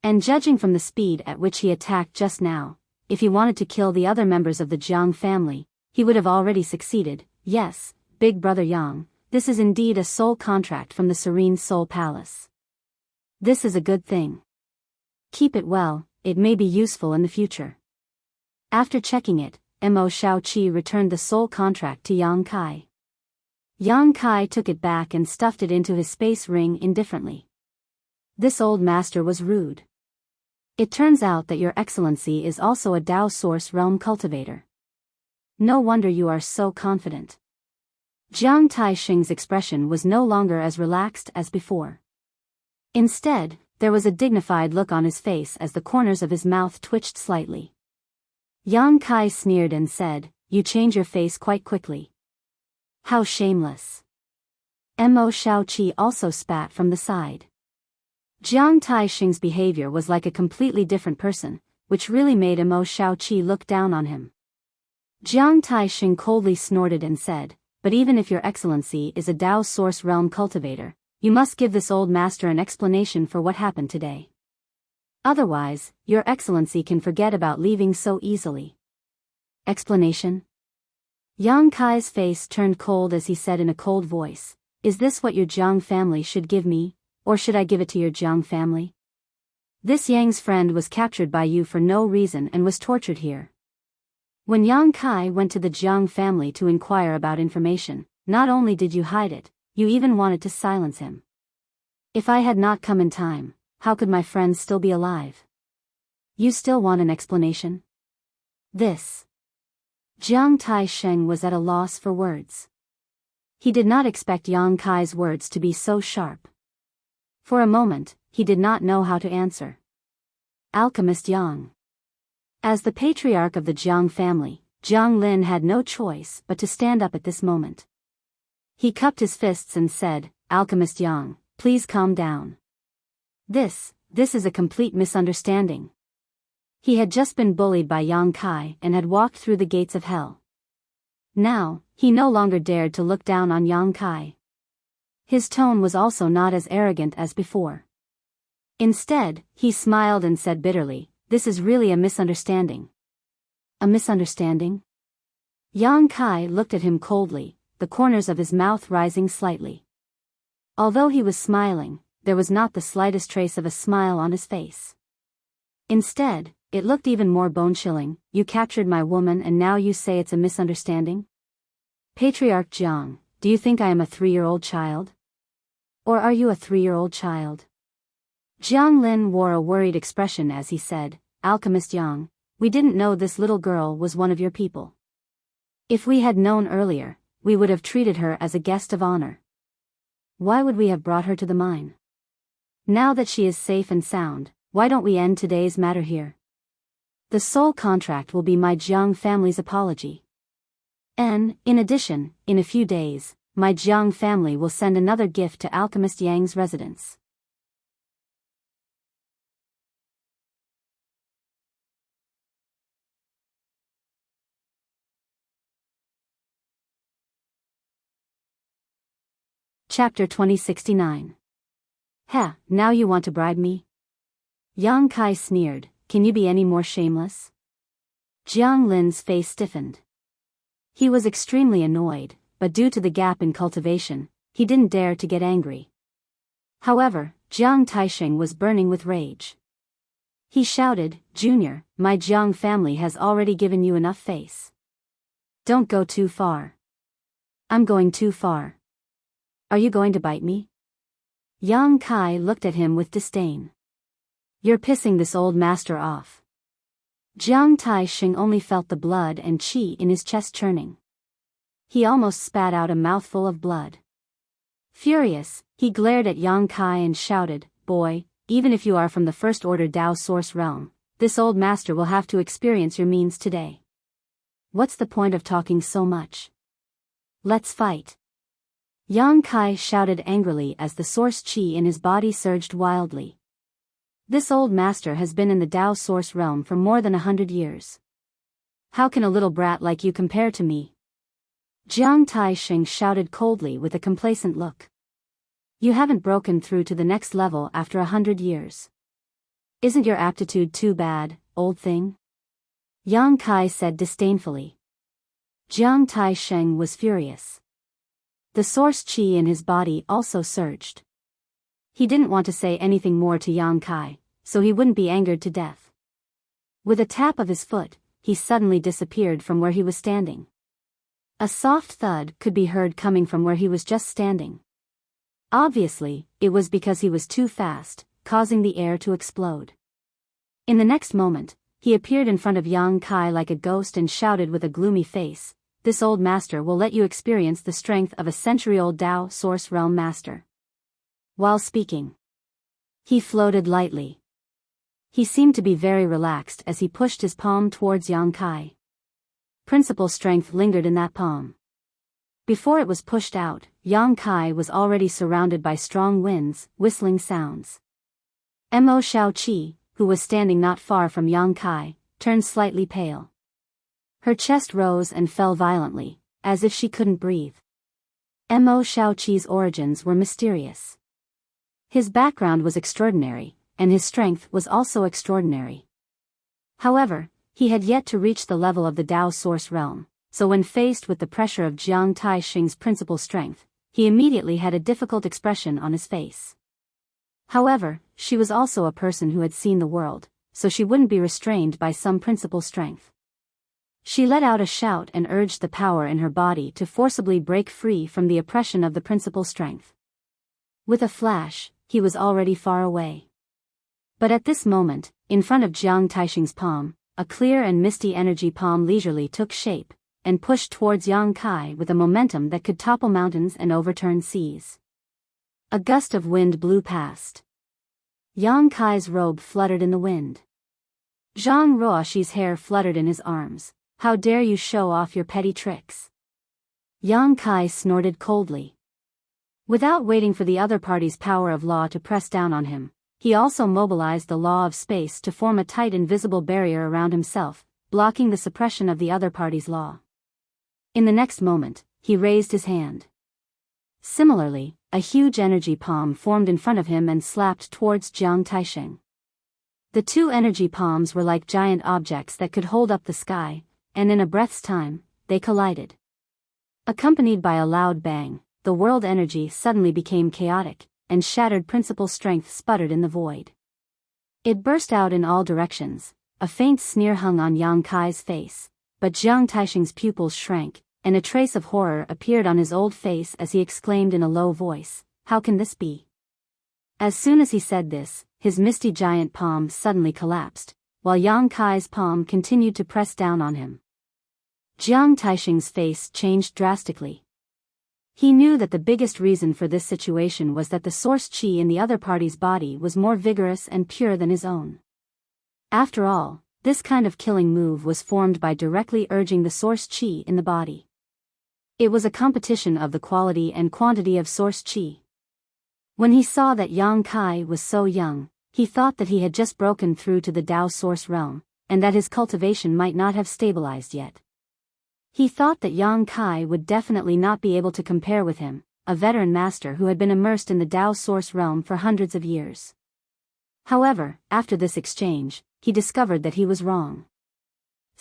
And judging from the speed at which he attacked just now, if he wanted to kill the other members of the Jiang family, he would have already succeeded. Yes, Big Brother Yang, this is indeed a soul contract from the Serene Soul Palace. This is a good thing. Keep it well, it may be useful in the future. After checking it, Mo Shaoqi returned the soul contract to Yang Kai. Yang Kai took it back and stuffed it into his space ring indifferently. This old master was rude. It turns out that Your Excellency is also a Dao Source Realm cultivator. No wonder you are so confident. Jiang Taisheng's expression was no longer as relaxed as before. Instead, there was a dignified look on his face as the corners of his mouth twitched slightly. Yang Kai sneered and said, "You change your face quite quickly. How shameless." Mo Shaoqi also spat from the side. Jiang Taisheng's behavior was like a completely different person, which really made Mo Shaoqi look down on him. Jiang Taisheng coldly snorted and said, "But even if Your Excellency is a Dao Source Realm cultivator, you must give this old master an explanation for what happened today. Otherwise, Your Excellency can forget about leaving so easily." Explanation? Yang Kai's face turned cold as he said in a cold voice, "Is this what your Jiang family should give me, or should I give it to your Jiang family? This Yang's friend was captured by you for no reason and was tortured here." When Yang Kai went to the Jiang family to inquire about information, not only did you hide it, you even wanted to silence him. If I had not come in time, how could my friend still be alive? You still want an explanation? This. Jiang Taisheng was at a loss for words. He did not expect Yang Kai's words to be so sharp. For a moment, he did not know how to answer. Alchemist Yang. As the patriarch of the Jiang family, Jiang Lin had no choice but to stand up at this moment. He cupped his fists and said, "Alchemist Yang, please calm down. This is a complete misunderstanding." He had just been bullied by Yang Kai and had walked through the gates of hell. Now, he no longer dared to look down on Yang Kai. His tone was also not as arrogant as before. Instead, he smiled and said bitterly, "This is really a misunderstanding." A misunderstanding? Yang Kai looked at him coldly, the corners of his mouth rising slightly. Although he was smiling, there was not the slightest trace of a smile on his face. Instead, it looked even more bone-chilling. "You captured my woman and now you say it's a misunderstanding? Patriarch Jiang, do you think I am a 3-year-old child? Or are you a 3-year-old child?" Jiang Lin wore a worried expression as he said, "Alchemist Yang, we didn't know this little girl was one of your people. If we had known earlier, we would have treated her as a guest of honor. Why would we have brought her to the mine? Now that she is safe and sound, why don't we end today's matter here? The soul contract will be my Jiang family's apology. And, in addition, in a few days, my Jiang family will send another gift to Alchemist Yang's residence." Chapter 2069. "Ha, now you want to bribe me?" Yang Kai sneered, "Can you be any more shameless? Jiang Lin's face stiffened. He was extremely annoyed, but due to the gap in cultivation, he didn't dare to get angry. However, Jiang Taisheng was burning with rage. He shouted, "Junior, my Jiang family has already given you enough face. Don't go too far." "I'm going too far. Are you going to bite me?" Yang Kai looked at him with disdain. "You're pissing this old master off." Jiang Taisheng only felt the blood and qi in his chest churning. He almost spat out a mouthful of blood. Furious, he glared at Yang Kai and shouted, "Boy, even if you are from the First Order Dao Source Realm, this old master will have to experience your means today. What's the point of talking so much? Let's fight." Yang Kai shouted angrily as the source qi in his body surged wildly. This old master has been in the Dao Source Realm for more than 100 years. How can a little brat like you compare to me? Jiang Taisheng shouted coldly with a complacent look. You haven't broken through to the next level after 100 years. Isn't your aptitude too bad, old thing? Yang Kai said disdainfully. Jiang Taisheng was furious. The source qi in his body also surged. He didn't want to say anything more to Yang Kai, so he wouldn't be angered to death. With a tap of his foot, he suddenly disappeared from where he was standing. A soft thud could be heard coming from where he was just standing. Obviously, it was because he was too fast, causing the air to explode. In the next moment, he appeared in front of Yang Kai like a ghost and shouted with a gloomy face, "This old master will let you experience the strength of a century-old Dao Source Realm master." While speaking, he floated lightly. He seemed to be very relaxed as he pushed his palm towards Yang Kai. Principal strength lingered in that palm. Before it was pushed out, Yang Kai was already surrounded by strong winds, whistling sounds. Mo Xiaoqi, who was standing not far from Yang Kai, turned slightly pale. Her chest rose and fell violently, as if she couldn't breathe. Mo Xiaoqi's origins were mysterious. His background was extraordinary, and his strength was also extraordinary. However, he had yet to reach the level of the Dao Source Realm, so when faced with the pressure of Jiang Taisheng's principal strength, he immediately had a difficult expression on his face. However, she was also a person who had seen the world, so she wouldn't be restrained by some principal strength. She let out a shout and urged the power in her body to forcibly break free from the oppression of the principal strength. With a flash, he was already far away. But at this moment, in front of Jiang Taisheng's palm, a clear and misty energy palm leisurely took shape, and pushed towards Yang Kai with a momentum that could topple mountains and overturn seas. A gust of wind blew past. Yang Kai's robe fluttered in the wind. Zhang Ruoxi's hair fluttered in his arms. "How dare you show off your petty tricks?" Yang Kai snorted coldly. Without waiting for the other party's power of law to press down on him, he also mobilized the law of space to form a tight invisible barrier around himself, blocking the suppression of the other party's law. In the next moment, he raised his hand. Similarly, a huge energy palm formed in front of him and slapped towards Jiang Taisheng. The two energy palms were like giant objects that could hold up the sky, and in a breath's time, they collided. Accompanied by a loud bang, the world energy suddenly became chaotic, and shattered principal strength sputtered in the void. It burst out in all directions. A faint sneer hung on Yang Kai's face, but Jiang Taisheng's pupils shrank, and a trace of horror appeared on his old face as he exclaimed in a low voice, "How can this be?" As soon as he said this, his misty giant palm suddenly collapsed, while Yang Kai's palm continued to press down on him. Jiang Taisheng's face changed drastically. He knew that the biggest reason for this situation was that the source qi in the other party's body was more vigorous and pure than his own. After all, this kind of killing move was formed by directly urging the source qi in the body. It was a competition of the quality and quantity of source qi. When he saw that Yang Kai was so young, he thought that he had just broken through to the Dao Source Realm, and that his cultivation might not have stabilized yet. He thought that Yang Kai would definitely not be able to compare with him, a veteran master who had been immersed in the Dao Source Realm for hundreds of years. However, after this exchange, he discovered that he was wrong.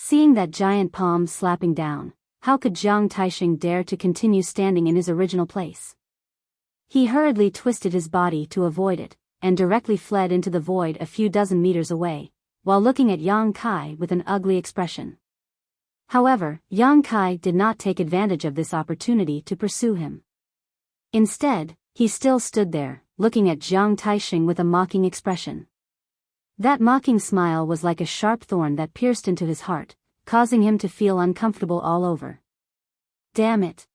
Seeing that giant palm slapping down, how could Jiang Taixing dare to continue standing in his original place? He hurriedly twisted his body to avoid it, and directly fled into the void a few dozen meters away, while looking at Yang Kai with an ugly expression. However, Yang Kai did not take advantage of this opportunity to pursue him. Instead, he still stood there, looking at Jiang Taixing with a mocking expression. That mocking smile was like a sharp thorn that pierced into his heart, causing him to feel uncomfortable all over. Damn it!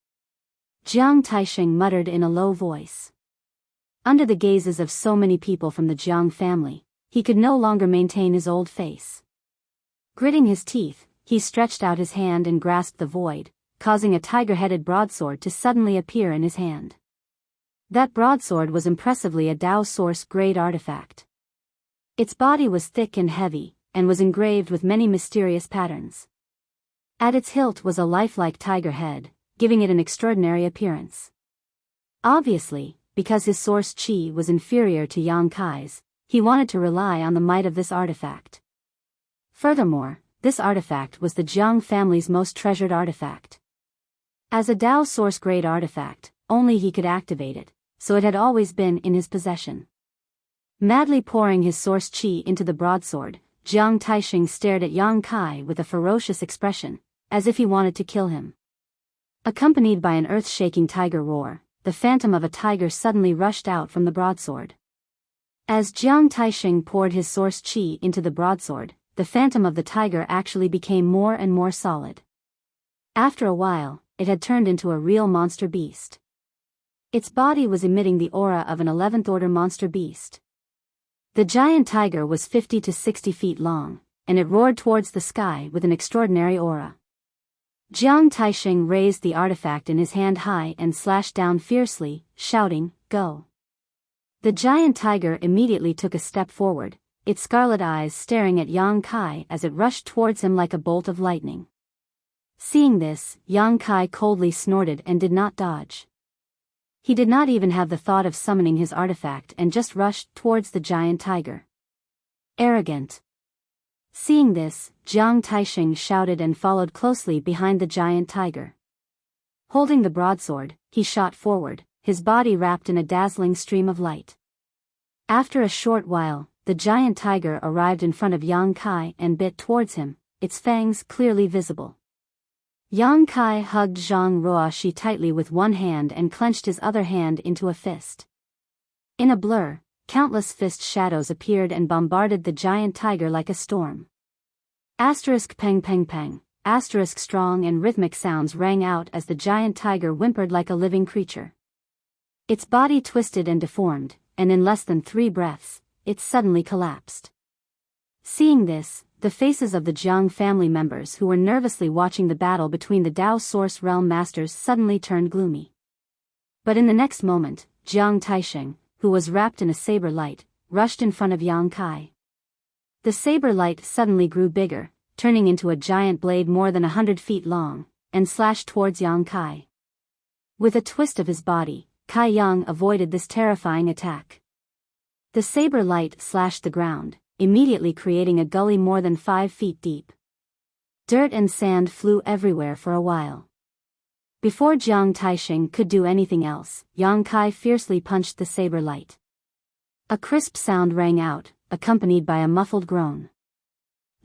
Jiang Taixing muttered in a low voice. Under the gazes of so many people from the Jiang family, he could no longer maintain his old face. Gritting his teeth, he stretched out his hand and grasped the void, causing a tiger-headed broadsword to suddenly appear in his hand. That broadsword was impressively a Dao Source-grade artifact. Its body was thick and heavy, and was engraved with many mysterious patterns. At its hilt was a lifelike tiger head, giving it an extraordinary appearance. Obviously, because his source chi was inferior to Yang Kai's, he wanted to rely on the might of this artifact. Furthermore, this artifact was the Jiang family's most treasured artifact. As a Dao Source-grade artifact, only he could activate it, so it had always been in his possession. Madly pouring his source chi into the broadsword, Jiang Taixing stared at Yang Kai with a ferocious expression, as if he wanted to kill him. Accompanied by an earth-shaking tiger roar, the phantom of a tiger suddenly rushed out from the broadsword. As Jiang Taixing poured his source chi into the broadsword, the phantom of the tiger actually became more and more solid. After a while, it had turned into a real monster beast. Its body was emitting the aura of an 11th-order monster beast. The giant tiger was 50 to 60 feet long, and it roared towards the sky with an extraordinary aura. Jiang Taixing raised the artifact in his hand high and slashed down fiercely, shouting, "Go!" The giant tiger immediately took a step forward, its scarlet eyes staring at Yang Kai as it rushed towards him like a bolt of lightning. Seeing this, Yang Kai coldly snorted and did not dodge. He did not even have the thought of summoning his artifact and just rushed towards the giant tiger. Arrogant. Seeing this, Jiang Taixing shouted and followed closely behind the giant tiger. Holding the broadsword, he shot forward, his body wrapped in a dazzling stream of light. After a short while, the giant tiger arrived in front of Yang Kai and bit towards him, its fangs clearly visible. Yang Kai hugged Zhang Ruoxi tightly with one hand and clenched his other hand into a fist. In a blur, countless fist shadows appeared and bombarded the giant tiger like a storm. Asterisk peng peng peng, asterisk strong and rhythmic sounds rang out as the giant tiger whimpered like a living creature. Its body twisted and deformed, and in less than 3 breaths, it suddenly collapsed. Seeing this, the faces of the Jiang family members who were nervously watching the battle between the Dao Source Realm Masters suddenly turned gloomy. But in the next moment, Jiang Taixing, who was wrapped in a saber light, rushed in front of Yang Kai. The saber light suddenly grew bigger, turning into a giant blade more than 100 feet long, and slashed towards Yang Kai. With a twist of his body, Kai Yang avoided this terrifying attack. The saber light slashed the ground, immediately creating a gully more than 5 feet deep. Dirt and sand flew everywhere for a while. Before Jiang Taixing could do anything else, Yang Kai fiercely punched the saber light. A crisp sound rang out, accompanied by a muffled groan.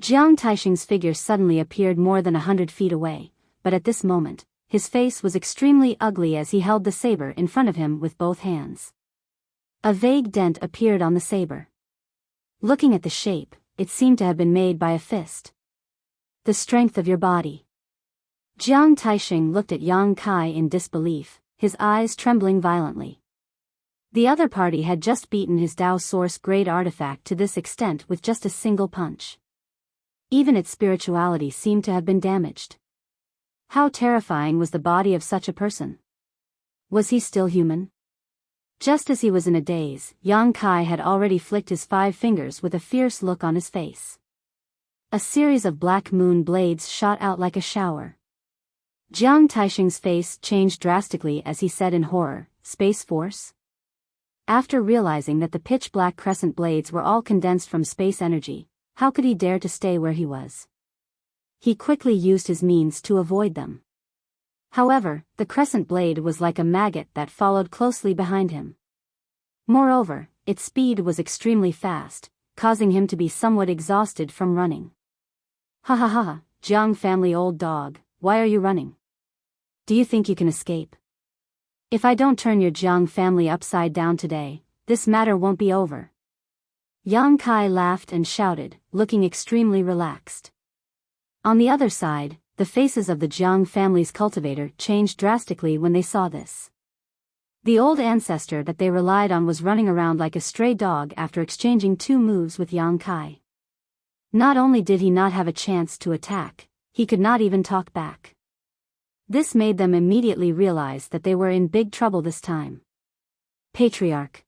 Jiang Taixing's figure suddenly appeared more than 100 feet away, but at this moment, his face was extremely ugly as he held the saber in front of him with both hands. A vague dent appeared on the saber. Looking at the shape, it seemed to have been made by a fist. The strength of your body. Jiang Taixing looked at Yang Kai in disbelief, his eyes trembling violently. The other party had just beaten his Dao Source grade artifact to this extent with just a single punch. Even its spirituality seemed to have been damaged. How terrifying was the body of such a person? Was he still human? Just as he was in a daze, Yang Kai had already flicked his 5 fingers with a fierce look on his face. A series of black moon blades shot out like a shower. Jiang Taixing's face changed drastically as he said in horror, "Space Force?" After realizing that the pitch-black crescent blades were all condensed from space energy, how could he dare to stay where he was? he quickly used his means to avoid them. However, the crescent blade was like a maggot that followed closely behind him. Moreover, its speed was extremely fast, causing him to be somewhat exhausted from running. Ha ha ha, Jiang family old dog, why are you running? Do you think you can escape? If I don't turn your Jiang family upside down today, this matter won't be over. Yang Kai laughed and shouted, looking extremely relaxed. On the other side, the faces of the Jiang family's cultivator changed drastically when they saw this. The old ancestor that they relied on was running around like a stray dog after exchanging 2 moves with Yang Kai. Not only did he not have a chance to attack, he could not even talk back. This made them immediately realize that they were in big trouble this time. Patriarch.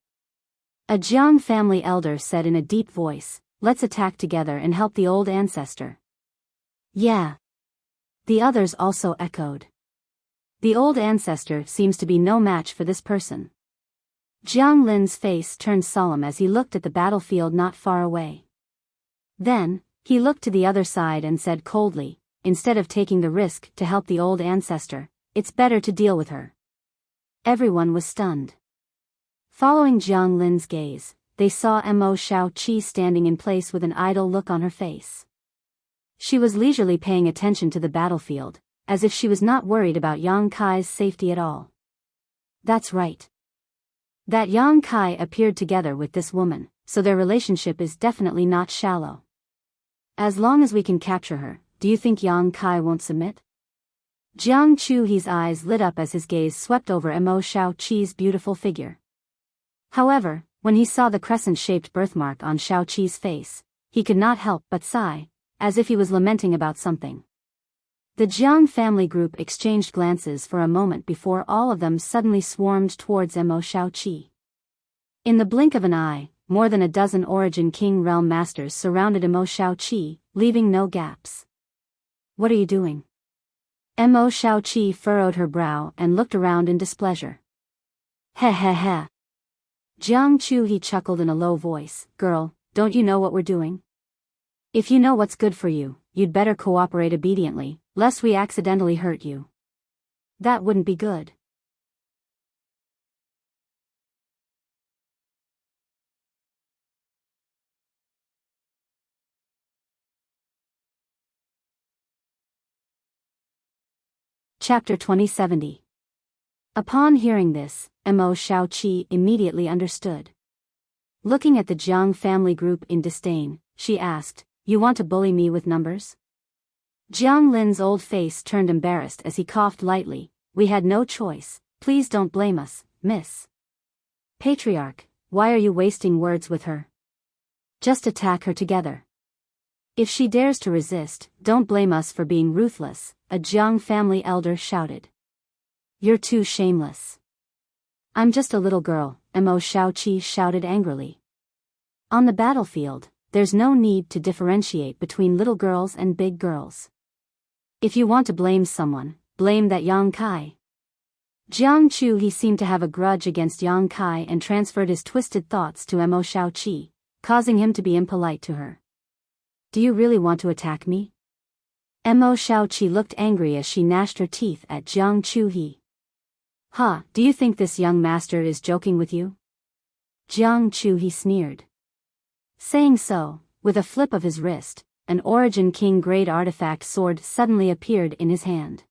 A Jiang family elder said in a deep voice, let's attack together and help the old ancestor. Yeah. The others also echoed. The old ancestor seems to be no match for this person. Jiang Lin's face turned solemn as he looked at the battlefield not far away. Then, he looked to the other side and said coldly, instead of taking the risk to help the old ancestor, it's better to deal with her. Everyone was stunned. Following Jiang Lin's gaze, they saw Mo Xiaoqi standing in place with an idle look on her face. She was leisurely paying attention to the battlefield, as if she was not worried about Yang Kai's safety at all. That's right. That Yang Kai appeared together with this woman, so their relationship is definitely not shallow. As long as we can capture her, do you think Yang Kai won't submit? Jiang Chuhe's eyes lit up as his gaze swept over Mo Xiaoqi's beautiful figure. However, when he saw the crescent-shaped birthmark on Xiaoqi's face, he could not help but sigh, as if he was lamenting about something. The Jiang family group exchanged glances for a moment before all of them suddenly swarmed towards Mo Xiaoqi. In the blink of an eye, more than a dozen Origin King Realm Masters surrounded Mo Xiaoqi, leaving no gaps. What are you doing? Mo Xiaoqi furrowed her brow and looked around in displeasure. Heh heh heh. Jiang Chuhe chuckled in a low voice, girl, don't you know what we're doing? If you know what's good for you, you'd better cooperate obediently, lest we accidentally hurt you. That wouldn't be good. Chapter 2070. Upon hearing this, Mo Xiaoqi immediately understood. Looking at the Jiang family group in disdain, she asked, you want to bully me with numbers? Jiang Lin's old face turned embarrassed as he coughed lightly, we had no choice, please don't blame us, miss. Patriarch, why are you wasting words with her? Just attack her together. If she dares to resist, don't blame us for being ruthless, a Jiang family elder shouted. You're too shameless. I'm just a little girl, Mo Xiaoqi shouted angrily. On the battlefield, there's no need to differentiate between little girls and big girls. If you want to blame someone, blame that Yang Kai. Jiang Chuhe seemed to have a grudge against Yang Kai and transferred his twisted thoughts to Mo Xiaoqi, causing him to be impolite to her. Do you really want to attack me? Mo Xiaoqi looked angry as she gnashed her teeth at Jiang Chuhe. Do you think this young master is joking with you? Jiang Chuhe sneered. Saying so, with a flip of his wrist, an Origin King grade artifact sword suddenly appeared in his hand.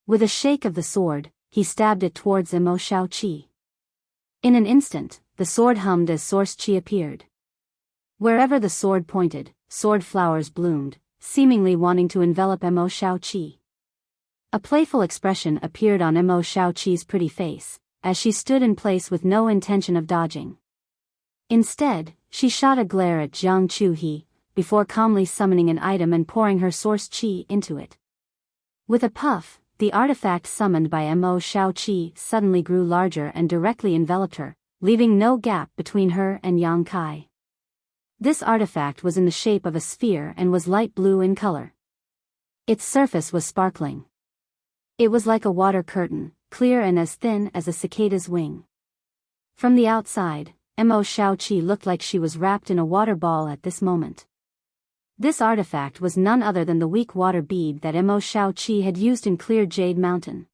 With a shake of the sword, he stabbed it towards Mo Xiaoqi. In an instant, the sword hummed as source chi appeared. Wherever the sword pointed, sword flowers bloomed, seemingly wanting to envelop Mo Xiaoqi. A playful expression appeared on Mo Xiaoqi's pretty face, as she stood in place with no intention of dodging. Instead, she shot a glare at Jiang Chuhe, before calmly summoning an item and pouring her source chi into it. With a puff, the artifact summoned by Mo Xiaoqi suddenly grew larger and directly enveloped her, leaving no gap between her and Yang Kai. This artifact was in the shape of a sphere and was light blue in color. Its surface was sparkling. It was like a water curtain, clear and as thin as a cicada's wing. From the outside, Mo Xiaoqi looked like she was wrapped in a water ball at this moment. This artifact was none other than the weak water bead that Mo Shaoqi had used in Clear Jade Mountain.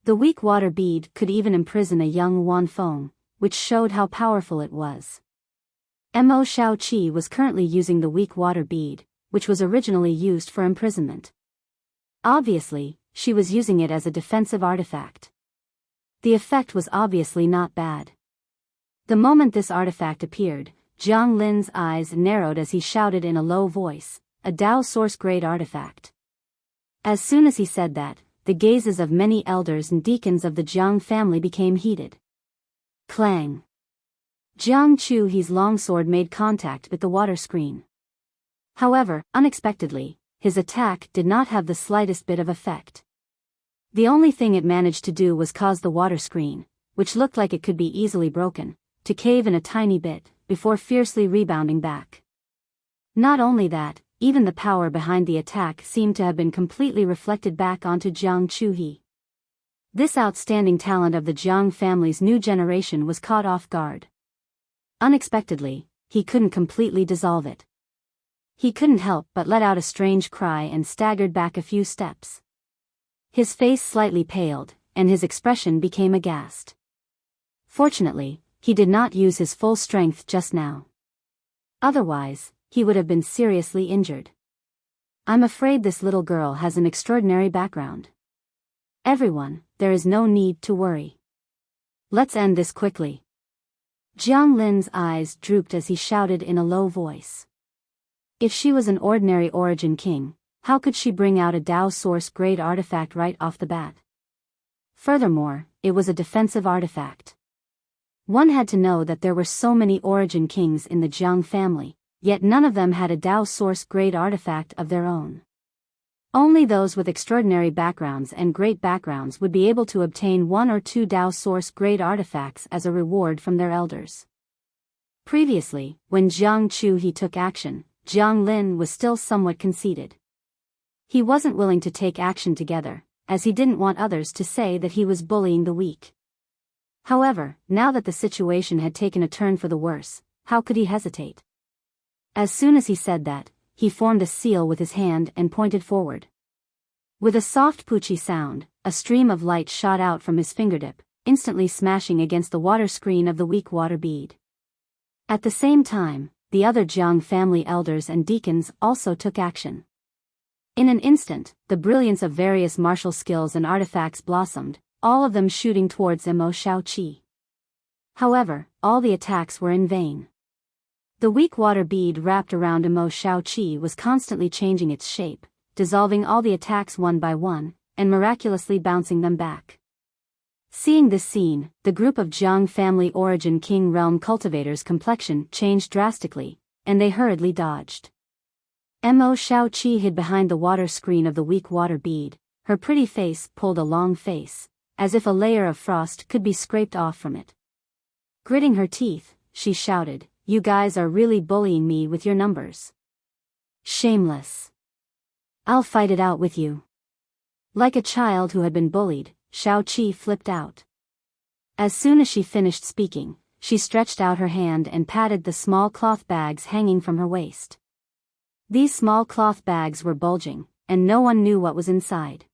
The weak water bead could even imprison a young Wanfeng, which showed how powerful it was. Mo Shaoqi was currently using the weak water bead, which was originally used for imprisonment. Obviously, she was using it as a defensive artifact. The effect was obviously not bad. The moment this artifact appeared, Jiang Lin's eyes narrowed as he shouted in a low voice, "A Dao Source-grade artifact." As soon as he said that, the gazes of many elders and deacons of the Jiang family became heated. Clang! Jiang Chuhi's longsword made contact with the water screen. However, unexpectedly, his attack did not have the slightest bit of effect. The only thing it managed to do was cause the water screen, which looked like it could be easily broken, to cave in a tiny bit, before fiercely rebounding back. Not only that, even the power behind the attack seemed to have been completely reflected back onto Jiang Chuhi. This outstanding talent of the Jiang family's new generation was caught off guard. Unexpectedly, he couldn't completely dissolve it. He couldn't help but let out a strange cry and staggered back a few steps. His face slightly paled, and his expression became aghast. Fortunately, he did not use his full strength just now. Otherwise, he would have been seriously injured. I'm afraid this little girl has an extraordinary background. Everyone, there is no need to worry. Let's end this quickly. Jiang Lin's eyes drooped as he shouted in a low voice. If she was an ordinary origin king, how could she bring out a Dao Source-grade artifact right off the bat? Furthermore, it was a defensive artifact. One had to know that there were so many origin kings in the Jiang family, yet none of them had a Dao Source-grade artifact of their own. Only those with extraordinary backgrounds and great backgrounds would be able to obtain one or two Dao Source-grade artifacts as a reward from their elders. Previously, when Jiang Chuhi took action, Jiang Lin was still somewhat conceited. He wasn't willing to take action together, as he didn't want others to say that he was bullying the weak. However, now that the situation had taken a turn for the worse, how could he hesitate? As soon as he said that, he formed a seal with his hand and pointed forward. With a soft poochie sound, a stream of light shot out from his fingertip, instantly smashing against the water screen of the weak water bead. At the same time, the other Jiang family elders and deacons also took action. In an instant, the brilliance of various martial skills and artifacts blossomed, all of them shooting towards Mo Shaoqi. However, all the attacks were in vain. The weak water bead wrapped around Mo Shaoqi was constantly changing its shape, dissolving all the attacks one by one, and miraculously bouncing them back. Seeing this scene, the group of Jiang family origin king realm cultivators' complexion changed drastically, and they hurriedly dodged. Mo Shaoqi hid behind the water screen of the weak water bead, her pretty face pulled a long face, as if a layer of frost could be scraped off from it. Gritting her teeth, she shouted, "You guys are really bullying me with your numbers. Shameless. I'll fight it out with you." Like a child who had been bullied, Shaoqi flipped out. As soon as she finished speaking, she stretched out her hand and patted the small cloth bags hanging from her waist. These small cloth bags were bulging, and no one knew what was inside.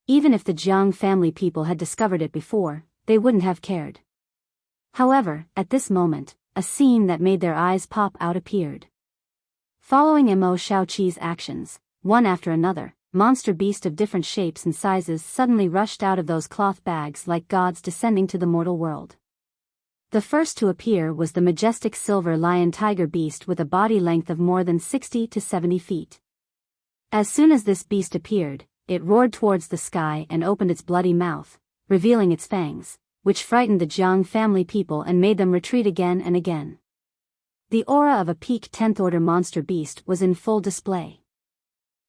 Even if the Jiang family people had discovered it before, they wouldn't have cared. However, at this moment, a scene that made their eyes pop out appeared. Following Mo Shaoqi's actions, one after another, monster beasts of different shapes and sizes suddenly rushed out of those cloth bags like gods descending to the mortal world. The first to appear was the majestic silver lion tiger beast with a body length of more than 60 to 70 feet. As soon as this beast appeared, it roared towards the sky and opened its bloody mouth, revealing its fangs, which frightened the Jiang family people and made them retreat again and again. The aura of a peak 10th order monster beast was in full display.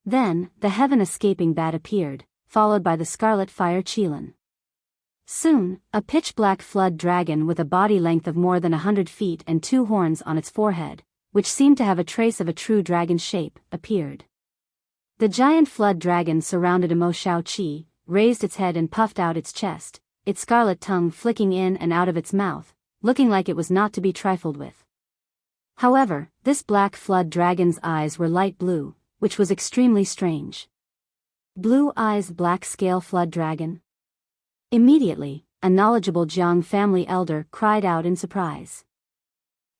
Then, the heaven-escaping bat appeared, followed by the scarlet fire Qilin. Soon, a pitch-black flood dragon with a body length of more than 100 feet and 2 horns on its forehead, which seemed to have a trace of a true dragon shape, appeared. The giant flood dragon surrounded Mo Shaoqi, raised its head and puffed out its chest, its scarlet tongue flicking in and out of its mouth, looking like it was not to be trifled with. However, this black flood dragon's eyes were light blue, which was extremely strange. Blue eyes black scale flood dragon? Immediately, a knowledgeable Jiang family elder cried out in surprise.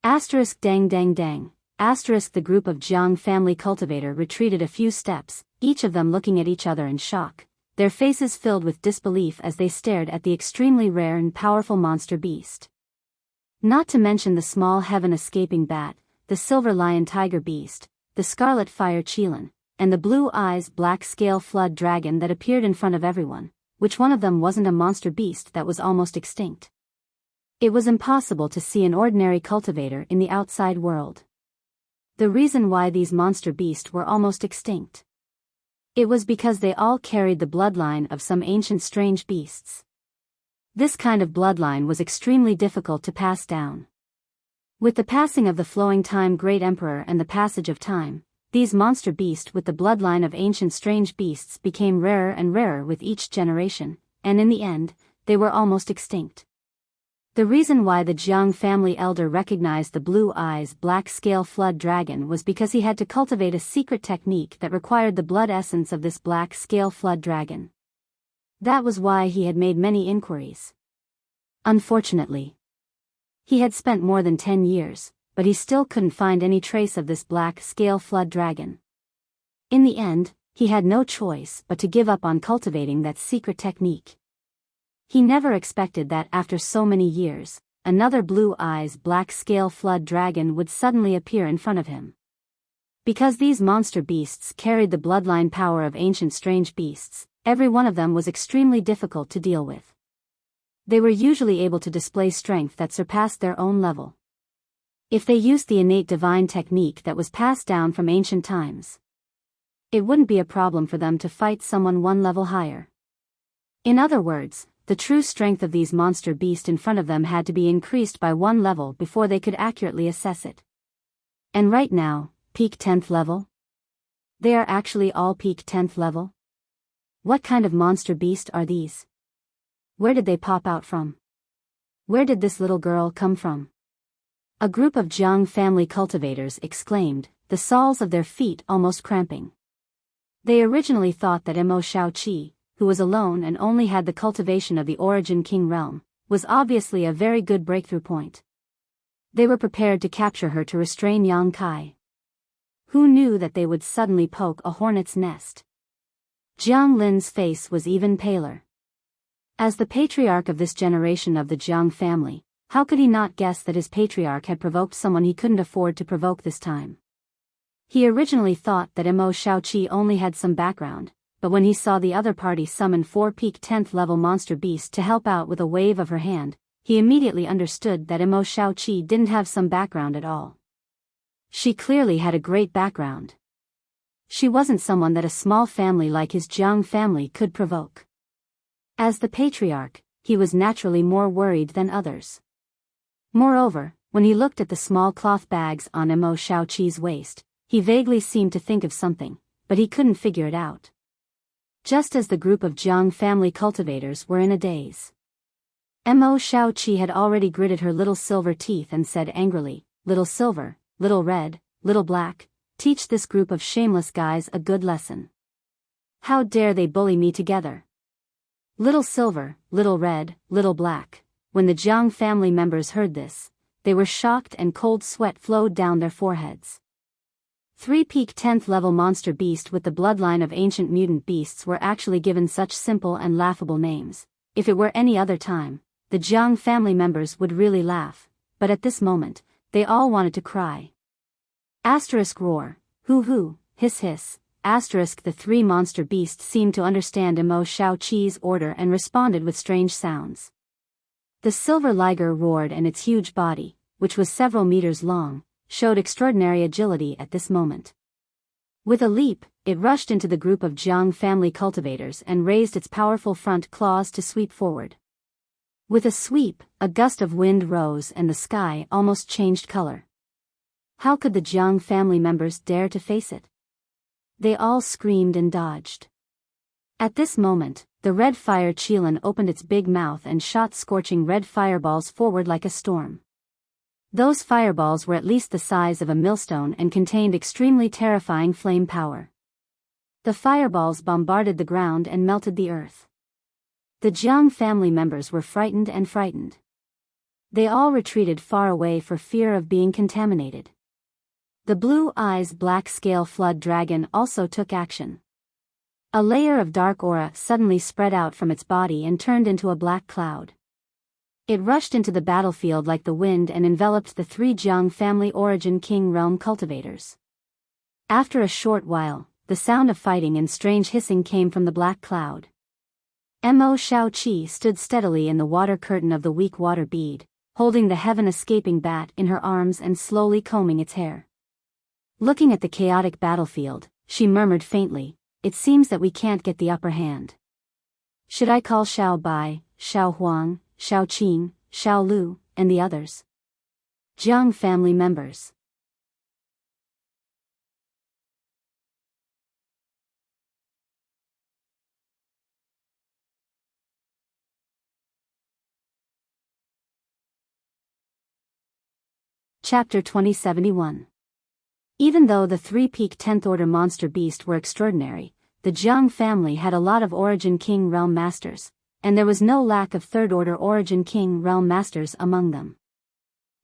Asterisk dang dang dang. Asterisk the group of Jiang family cultivator retreated a few steps, each of them looking at each other in shock, their faces filled with disbelief as they stared at the extremely rare and powerful monster beast. Not to mention the small heaven-escaping bat, the silver lion tiger beast, the scarlet fire Qilin, and the blue eyes black scale flood dragon that appeared in front of everyone. Which one of them wasn't a monster beast that was almost extinct? It was impossible to see an ordinary cultivator in the outside world. The reason why these monster beasts were almost extinct. It was because they all carried the bloodline of some ancient strange beasts. This kind of bloodline was extremely difficult to pass down. With the passing of the flowing time Great Emperor and the passage of time, these monster beasts with the bloodline of ancient strange beasts became rarer and rarer with each generation, and in the end, they were almost extinct. The reason why the Jiang family elder recognized the blue eyes black scale flood dragon was because he had to cultivate a secret technique that required the blood essence of this black scale flood dragon. That was why he had made many inquiries. Unfortunately, he had spent more than 10 years, but he still couldn't find any trace of this black scale flood dragon. In the end, he had no choice but to give up on cultivating that secret technique. He never expected that after so many years, another blue eyes black scale flood dragon would suddenly appear in front of him. Because these monster beasts carried the bloodline power of ancient strange beasts, every one of them was extremely difficult to deal with. They were usually able to display strength that surpassed their own level. If they used the innate divine technique that was passed down from ancient times, it wouldn't be a problem for them to fight someone one level higher. In other words, the true strength of these monster beasts in front of them had to be increased by one level before they could accurately assess it. And right now, peak 10th level? They are actually all peak 10th level? What kind of monster beast are these? Where did they pop out from? Where did this little girl come from? A group of Jiang family cultivators exclaimed, the soles of their feet almost cramping. They originally thought that Mo Shaoqi, who was alone and only had the cultivation of the Origin King realm, was obviously a very good breakthrough point. They were prepared to capture her to restrain Yang Kai. Who knew that they would suddenly poke a hornet's nest? Jiang Lin's face was even paler. As the patriarch of this generation of the Jiang family, how could he not guess that his patriarch had provoked someone he couldn't afford to provoke this time? He originally thought that Mo Shaoqi only had some background, but when he saw the other party summon 4 peak 10th level monster beasts to help out with a wave of her hand, he immediately understood that Mo Shaoqi didn't have some background at all. She clearly had a great background. She wasn't someone that a small family like his Jiang family could provoke. As the patriarch, he was naturally more worried than others. Moreover, when he looked at the small cloth bags on Mo Shaoqi's waist, he vaguely seemed to think of something, but he couldn't figure it out. Just as the group of Jiang family cultivators were in a daze. Mo Shaoqi had already gritted her little silver teeth and said angrily, "Little silver, little red, little black, teach this group of shameless guys a good lesson. How dare they bully me together?" Little silver, little red, little black. When the Jiang family members heard this, they were shocked and cold sweat flowed down their foreheads. 3 peak 10th level monster beast with the bloodline of ancient mutant beasts were actually given such simple and laughable names. If it were any other time, the Jiang family members would really laugh, but at this moment, they all wanted to cry. Asterisk roar, hoo, hiss hiss, asterisk the 3 monster beasts seemed to understand Mo Shaoqi's order and responded with strange sounds. The silver liger roared and its huge body, which was several meters long, showed extraordinary agility at this moment. With a leap, it rushed into the group of Jiang family cultivators and raised its powerful front claws to sweep forward. With a sweep, a gust of wind rose and the sky almost changed color. How could the Jiang family members dare to face it? They all screamed and dodged. At this moment, the red fire Qilin opened its big mouth and shot scorching red fireballs forward like a storm. Those fireballs were at least the size of a millstone and contained extremely terrifying flame power. The fireballs bombarded the ground and melted the earth. The Jiang family members were frightened. They all retreated far away for fear of being contaminated. The blue eyes black scale flood dragon also took action. A layer of dark aura suddenly spread out from its body and turned into a black cloud. It rushed into the battlefield like the wind and enveloped the 3 Jiang family origin king realm cultivators. After a short while, the sound of fighting and strange hissing came from the black cloud. Mo Shaoqi stood steadily in the water curtain of the weak water bead, holding the heaven-escaping bat in her arms and slowly combing its hair. Looking at the chaotic battlefield, she murmured faintly, "It seems that we can't get the upper hand. Should I call Xiao Bai, Xiao Huang, Xiao Qing, Xiao Lu, and the others?" Jiang family members. Chapter 2071. Even though the 3-peak 10th order monster beast were extraordinary, the Jiang family had a lot of origin king realm masters, and there was no lack of 3rd order origin king realm masters among them.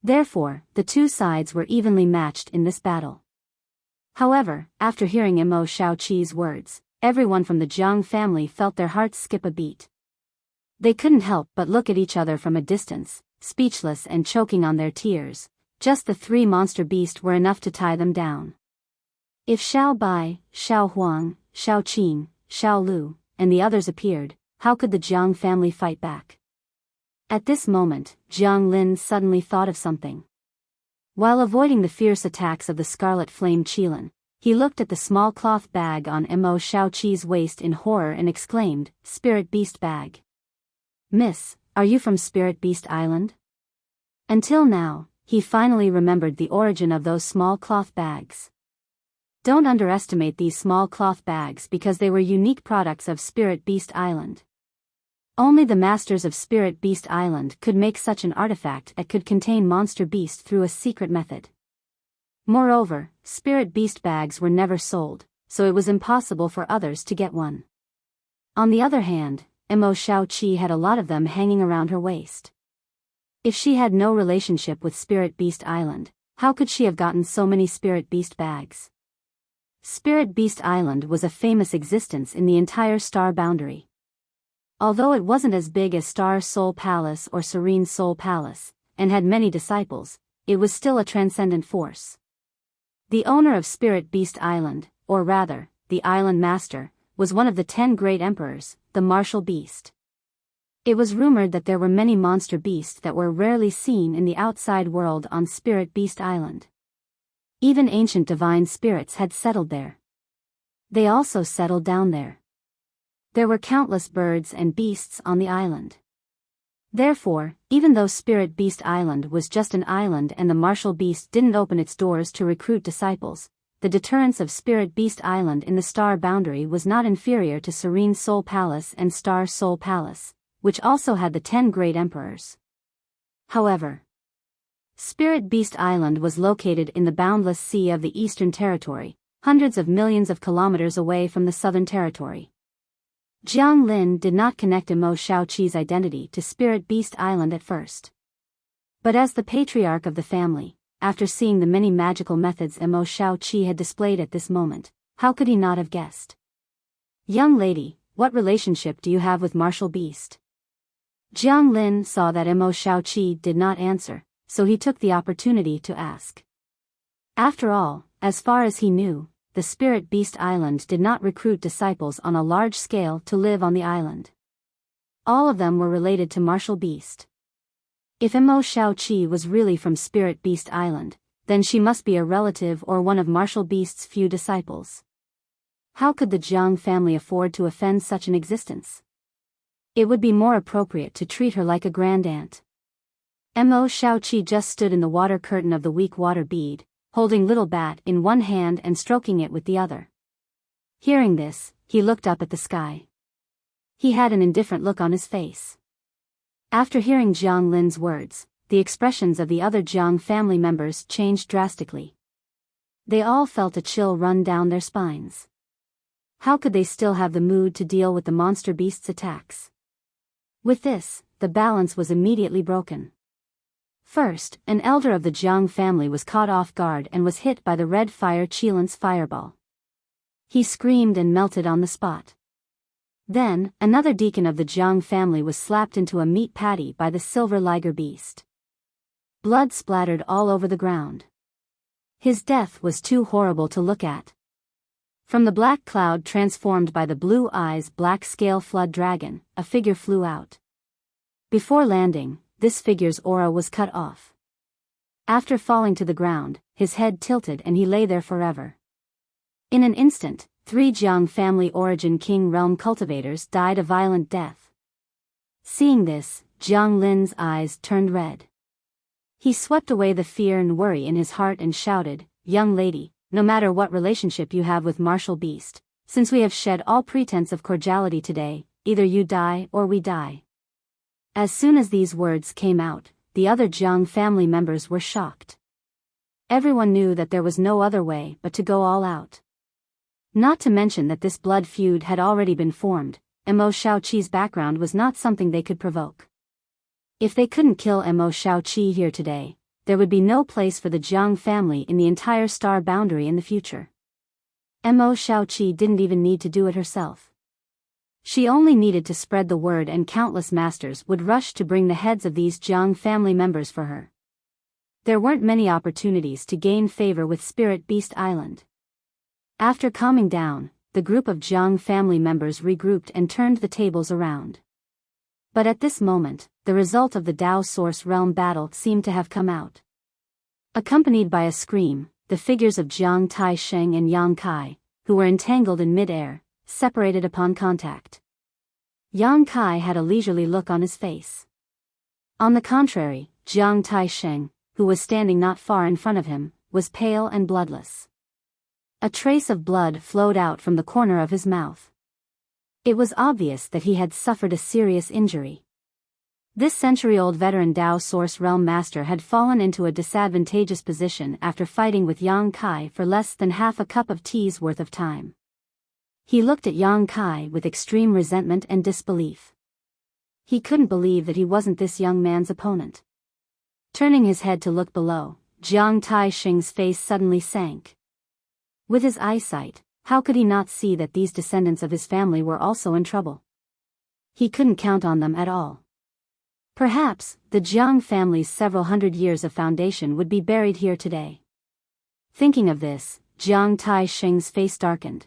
Therefore, the two sides were evenly matched in this battle. However, after hearing Mo Shaoqi's words, everyone from the Jiang family felt their hearts skip a beat. They couldn't help but look at each other from a distance, speechless and choking on their tears. Just the 3 monster beasts were enough to tie them down. If Xiao Bai, Xiao Huang, Xiao Qing, Xiao Lu, and the others appeared, how could the Jiang family fight back? At this moment, Jiang Lin suddenly thought of something. While avoiding the fierce attacks of the scarlet flame Qilin, he looked at the small cloth bag on Mo Shaoqi's waist in horror and exclaimed, "Spirit Beast Bag. Miss, are you from Spirit Beast Island?" Until now, he finally remembered the origin of those small cloth bags. Don't underestimate these small cloth bags because they were unique products of Spirit Beast Island. Only the masters of Spirit Beast Island could make such an artifact that could contain monster beast through a secret method. Moreover, Spirit Beast bags were never sold, so it was impossible for others to get one. On the other hand, Mo Shaoqi had a lot of them hanging around her waist. If she had no relationship with Spirit Beast Island, how could she have gotten so many Spirit Beast bags? Spirit Beast Island was a famous existence in the entire star boundary. Although it wasn't as big as Star Soul Palace or Serene Soul Palace, and had many disciples, it was still a transcendent force. The owner of Spirit Beast Island, or rather, the island master, was one of the 10 great emperors, the martial beast. It was rumored that there were many monster beasts that were rarely seen in the outside world on Spirit Beast Island. Even ancient divine spirits had settled there. They also settled down there. There were countless birds and beasts on the island. Therefore, even though Spirit Beast Island was just an island and the martial beast didn't open its doors to recruit disciples, the deterrence of Spirit Beast Island in the star boundary was not inferior to Serene Soul Palace and Star Soul Palace, which also had the 10 great emperors. However, Spirit Beast Island was located in the boundless sea of the Eastern Territory, hundreds of millions of kilometers away from the Southern Territory. Jiang Lin did not connect Mo Shaoqi's identity to Spirit Beast Island at first. But as the patriarch of the family, after seeing the many magical methods Mo Shaoqi had displayed at this moment, how could he not have guessed? "Young lady, what relationship do you have with Martial Beast?" Jiang Lin saw that Mo Shaoqi did not answer, so he took the opportunity to ask. After all, as far as he knew, the Spirit Beast Island did not recruit disciples on a large scale to live on the island. All of them were related to Martial Beast. If Mo Shaoqi was really from Spirit Beast Island, then she must be a relative or one of Martial Beast's few disciples. How could the Jiang family afford to offend such an existence? It would be more appropriate to treat her like a grandaunt. Mo Shaoqi just stood in the water curtain of the weak water bead, holding little bat in one hand and stroking it with the other. Hearing this, he looked up at the sky. He had an indifferent look on his face. After hearing Jiang Lin's words, the expressions of the other Jiang family members changed drastically. They all felt a chill run down their spines. How could they still have the mood to deal with the monster beast's attacks? With this, the balance was immediately broken. First, an elder of the Jiang family was caught off guard and was hit by the red fire Qilan's fireball. He screamed and melted on the spot. Then, another deacon of the Jiang family was slapped into a meat patty by the silver liger beast. Blood splattered all over the ground. His death was too horrible to look at. From the black cloud transformed by the blue eyes black scale flood dragon, a figure flew out. Before landing, this figure's aura was cut off. After falling to the ground, his head tilted and he lay there forever. In an instant, 3 Jiang family origin king realm cultivators died a violent death. Seeing this, Jiang Lin's eyes turned red. He swept away the fear and worry in his heart and shouted, "Young lady, no matter what relationship you have with Martial Beast, since we have shed all pretense of cordiality today, either you die or we die." As soon as these words came out, the other Jiang family members were shocked. Everyone knew that there was no other way but to go all out. Not to mention that this blood feud had already been formed, Mo Shaoqi's background was not something they could provoke. If they couldn't kill Mo Shaoqi here today, there would be no place for the Jiang family in the entire star boundary in the future. Mo Shaoqi didn't even need to do it herself. She only needed to spread the word and countless masters would rush to bring the heads of these Jiang family members for her. There weren't many opportunities to gain favor with Spirit Beast Island. After calming down, the group of Jiang family members regrouped and turned the tables around. But at this moment, the result of the Dao Source Realm battle seemed to have come out. Accompanied by a scream, the figures of Jiang Taisheng and Yang Kai, who were entangled in mid-air, separated upon contact. Yang Kai had a leisurely look on his face. On the contrary, Jiang Taisheng, who was standing not far in front of him, was pale and bloodless. A trace of blood flowed out from the corner of his mouth. It was obvious that he had suffered a serious injury. This century-old veteran Dao Source Realm Master had fallen into a disadvantageous position after fighting with Yang Kai for less than half a cup of tea's worth of time. He looked at Yang Kai with extreme resentment and disbelief. He couldn't believe that he wasn't this young man's opponent. Turning his head to look below, Jiang Taisheng's face suddenly sank. With his eyesight, how could he not see that these descendants of his family were also in trouble? He couldn't count on them at all. Perhaps, the Jiang family's several hundred years of foundation would be buried here today. Thinking of this, Jiang Taisheng's face darkened.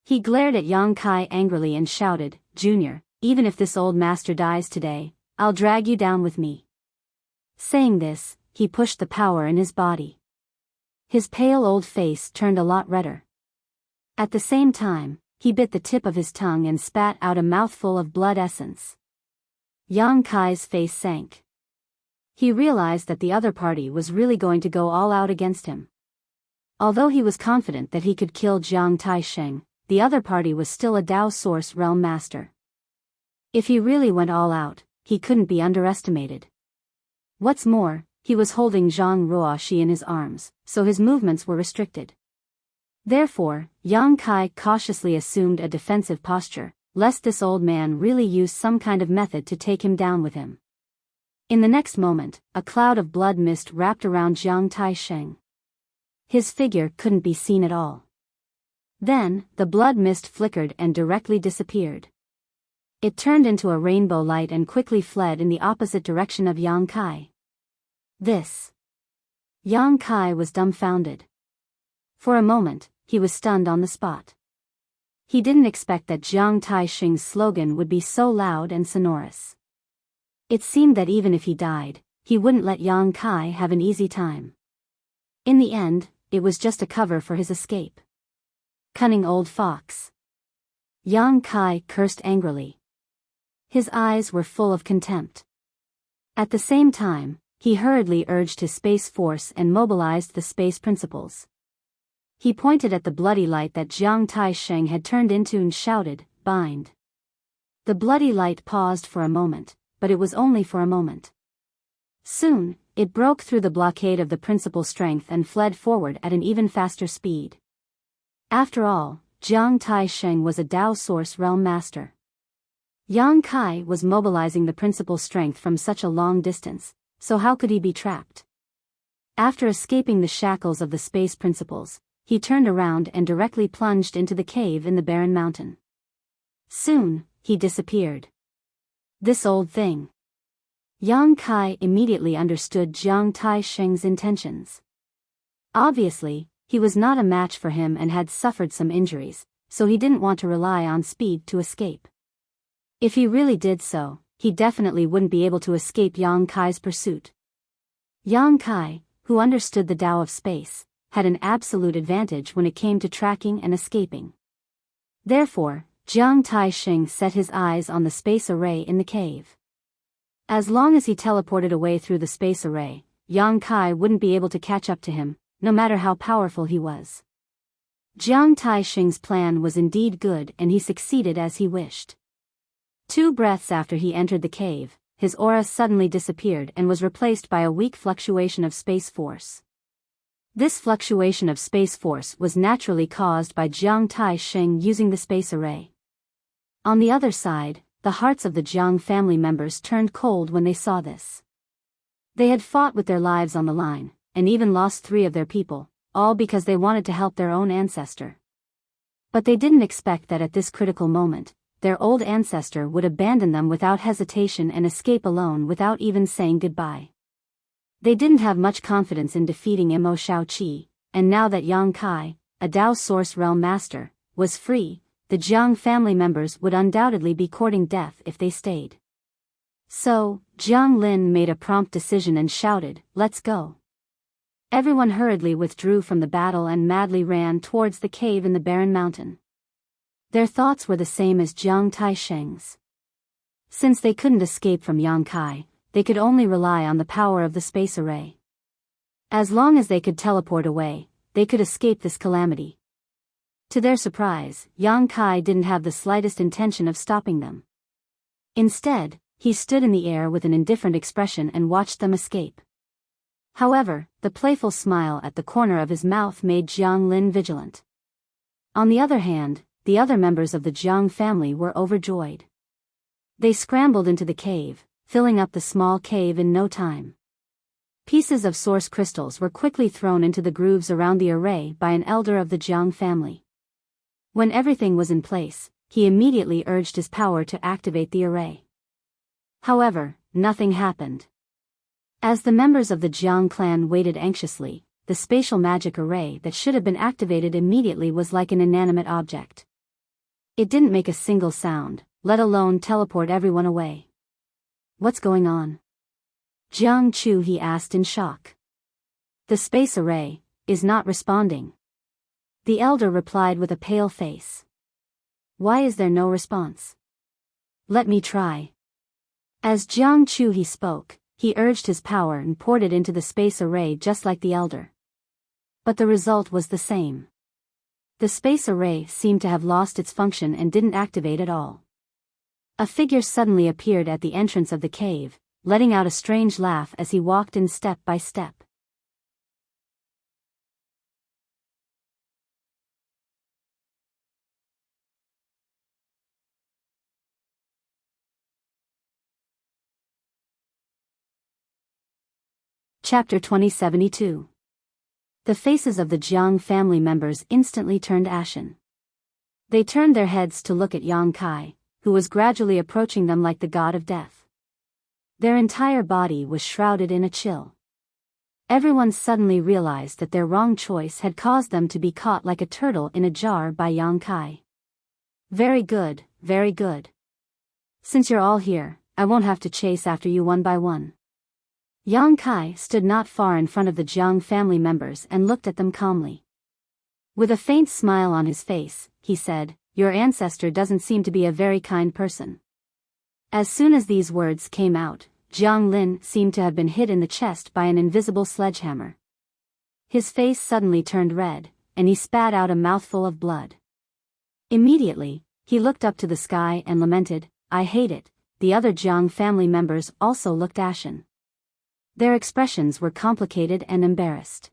He glared at Yang Kai angrily and shouted, "Junior, even if this old master dies today, I'll drag you down with me." Saying this, he pushed the power in his body. His pale old face turned a lot redder. At the same time, he bit the tip of his tongue and spat out a mouthful of blood essence. Yang Kai's face sank. He realized that the other party was really going to go all out against him. Although he was confident that he could kill Jiang Taisheng, the other party was still a Dao Source Realm Master. If he really went all out, he couldn't be underestimated. What's more, he was holding Zhang Ruoxi in his arms, so his movements were restricted. Therefore, Yang Kai cautiously assumed a defensive posture, lest this old man really use some kind of method to take him down with him. In the next moment, a cloud of blood mist wrapped around Jiang Taisheng. His figure couldn't be seen at all. Then, the blood mist flickered and directly disappeared. It turned into a rainbow light and quickly fled in the opposite direction of Yang Kai. This. Yang Kai was dumbfounded. For a moment, he was stunned on the spot. He didn't expect that Jiang Taisheng's slogan would be so loud and sonorous. It seemed that even if he died, he wouldn't let Yang Kai have an easy time. In the end, it was just a cover for his escape. Cunning old fox. Yang Kai cursed angrily. His eyes were full of contempt. At the same time, he hurriedly urged his space force and mobilized the space principles. He pointed at the bloody light that Jiang Taisheng had turned into and shouted, "Bind." The bloody light paused for a moment, but it was only for a moment. Soon, it broke through the blockade of the principal strength and fled forward at an even faster speed. After all, Jiang Tai-sheng was a Dao Source Realm Master. Yang Kai was mobilizing the principal strength from such a long distance, so how could he be trapped? After escaping the shackles of the space principles, he turned around and directly plunged into the cave in the barren mountain. Soon, he disappeared. This old thing. Yang Kai immediately understood Jiang Tai-sheng's intentions. Obviously, he was not a match for him and had suffered some injuries, so he didn't want to rely on speed to escape. If he really did so, he definitely wouldn't be able to escape Yang Kai's pursuit. Yang Kai, who understood the Tao of space, had an absolute advantage when it came to tracking and escaping. Therefore, Jiang Tai-sheng set his eyes on the space array in the cave. As long as he teleported away through the space array, Yang Kai wouldn't be able to catch up to him, no matter how powerful he was. Jiang Tai-sheng's plan was indeed good and he succeeded as he wished. 2 breaths after he entered the cave, his aura suddenly disappeared and was replaced by a weak fluctuation of space force. This fluctuation of space force was naturally caused by Jiang Tai-sheng using the space array. On the other side, the hearts of the Jiang family members turned cold when they saw this. They had fought with their lives on the line, and even lost 3 of their people, all because they wanted to help their own ancestor. But they didn't expect that at this critical moment, their old ancestor would abandon them without hesitation and escape alone without even saying goodbye. They didn't have much confidence in defeating Imo Shaoqi, and now that Yang Kai, a Dao Source Realm Master, was free, the Jiang family members would undoubtedly be courting death if they stayed. So, Jiang Lin made a prompt decision and shouted, "Let's go." Everyone hurriedly withdrew from the battle and madly ran towards the cave in the barren mountain. Their thoughts were the same as Jiang Tai-sheng's. Since they couldn't escape from Yang Kai, they could only rely on the power of the space array. As long as they could teleport away, they could escape this calamity. To their surprise, Yang Kai didn't have the slightest intention of stopping them. Instead, he stood in the air with an indifferent expression and watched them escape. However, the playful smile at the corner of his mouth made Jiang Lin vigilant. On the other hand, the other members of the Jiang family were overjoyed. They scrambled into the cave, filling up the small cave in no time. Pieces of source crystals were quickly thrown into the grooves around the array by an elder of the Jiang family. When everything was in place, he immediately urged his power to activate the array. However, nothing happened. As the members of the Jiang clan waited anxiously, the spatial magic array that should have been activated immediately was like an inanimate object. It didn't make a single sound, let alone teleport everyone away. "What's going on?" Jiang Chu he asked in shock. "The space array is not responding." The elder replied with a pale face. "Why is there no response?" "Let me try." As Jiang Chu he spoke, he urged his power and poured it into the space array just like the elder. But the result was the same. The space array seemed to have lost its function and didn't activate at all. A figure suddenly appeared at the entrance of the cave, letting out a strange laugh as he walked in step by step. Chapter 2072. The faces of the Jiang family members instantly turned ashen. They turned their heads to look at Yang Kai, who was gradually approaching them like the god of death. Their entire body was shrouded in a chill. Everyone suddenly realized that their wrong choice had caused them to be caught like a turtle in a jar by Yang Kai. "Very good, very good. Since you're all here, I won't have to chase after you one by one." Yang Kai stood not far in front of the Jiang family members and looked at them calmly. With a faint smile on his face, he said, "Your ancestor doesn't seem to be a very kind person." As soon as these words came out, Jiang Lin seemed to have been hit in the chest by an invisible sledgehammer. His face suddenly turned red, and he spat out a mouthful of blood. Immediately, he looked up to the sky and lamented, "I hate it." The other Jiang family members also looked ashen. Their expressions were complicated and embarrassed.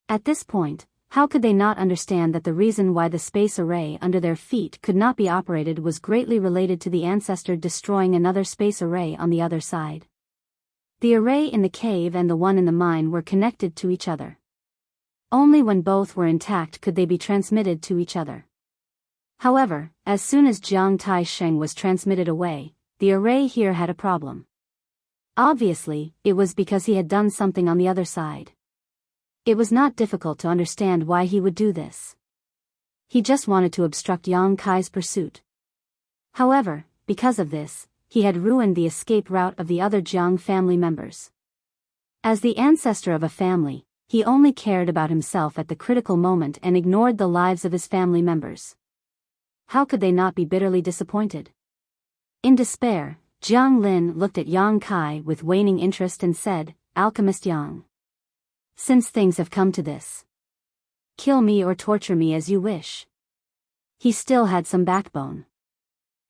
At this point, how could they not understand that the reason why the space array under their feet could not be operated was greatly related to the ancestor destroying another space array on the other side? The array in the cave and the one in the mine were connected to each other. Only when both were intact could they be transmitted to each other. However, as soon as Jiang Tai-sheng was transmitted away, the array here had a problem. Obviously, it was because he had done something on the other side. It was not difficult to understand why he would do this. He just wanted to obstruct Yang Kai's pursuit. However, because of this, he had ruined the escape route of the other Jiang family members. As the ancestor of a family, he only cared about himself at the critical moment and ignored the lives of his family members. How could they not be bitterly disappointed? In despair, Jiang Lin looked at Yang Kai with waning interest and said, "Alchemist Yang. Since things have come to this, kill me or torture me as you wish." He still had some backbone.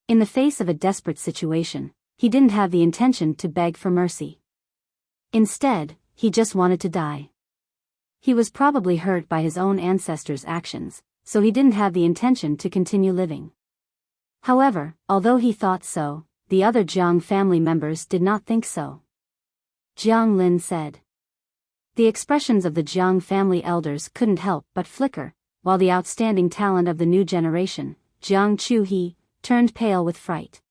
In the face of a desperate situation, he didn't have the intention to beg for mercy. Instead, he just wanted to die. He was probably hurt by his own ancestors' actions, so he didn't have the intention to continue living. However, although he thought so, the other Jiang family members did not think so. Jiang Lin said. The expressions of the Jiang family elders couldn't help but flicker, while the outstanding talent of the new generation, Jiang Chu-he, turned pale with fright.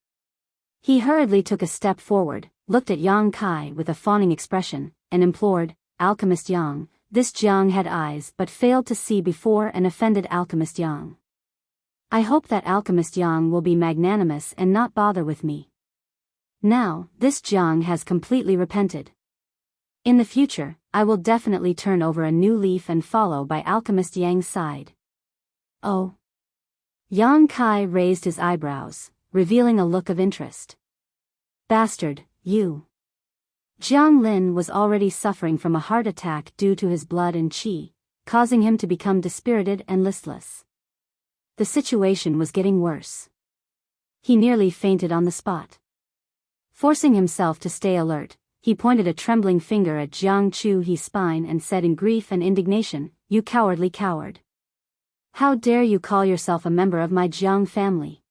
He hurriedly took a step forward, looked at Yang Kai with a fawning expression, and implored, "Alchemist Yang." This Jiang had eyes but failed to see before and offended Alchemist Yang. "I hope that Alchemist Yang will be magnanimous and not bother with me." Now, this Jiang has completely repented. In the future, I will definitely turn over a new leaf and follow by Alchemist Yang's side. Oh. Yang Kai raised his eyebrows, revealing a look of interest. "Bastard, you." Jiang Lin was already suffering from a heart attack due to his blood and qi, causing him to become dispirited and listless. The situation was getting worse. He nearly fainted on the spot. Forcing himself to stay alert, he pointed a trembling finger at Jiang Chu-he's spine and said in grief and indignation, "You cowardly coward. How dare you call yourself a member of my Jiang family?"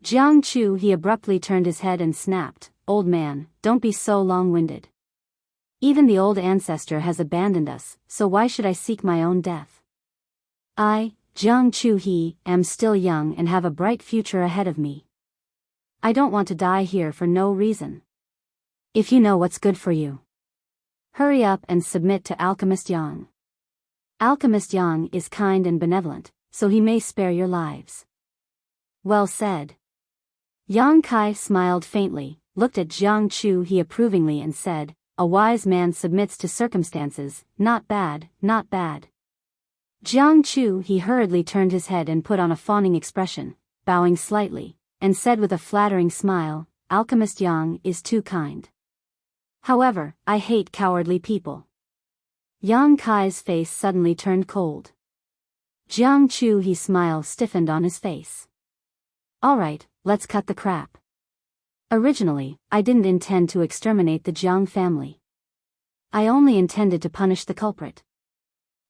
Jiang Chu-he abruptly turned his head and snapped, "Old man, don't be so long-winded. Even the old ancestor has abandoned us, so why should I seek my own death? I, Jiang Chu-he, am still young and have a bright future ahead of me. I don't want to die here for no reason. If you know what's good for you, hurry up and submit to Alchemist Yang. Alchemist Yang is kind and benevolent, so he may spare your lives." Well said. Yang Kai smiled faintly, looked at Jiang Chu-he approvingly and said, "A wise man submits to circumstances, not bad, not bad." Jiang Chu-he hurriedly turned his head and put on a fawning expression, bowing slightly, and said with a flattering smile, "Alchemist Yang is too kind. However, I hate cowardly people." Yang Kai's face suddenly turned cold. Jiang Chu-he's smile stiffened on his face. "Alright, let's cut the crap. Originally, I didn't intend to exterminate the Jiang family. I only intended to punish the culprit.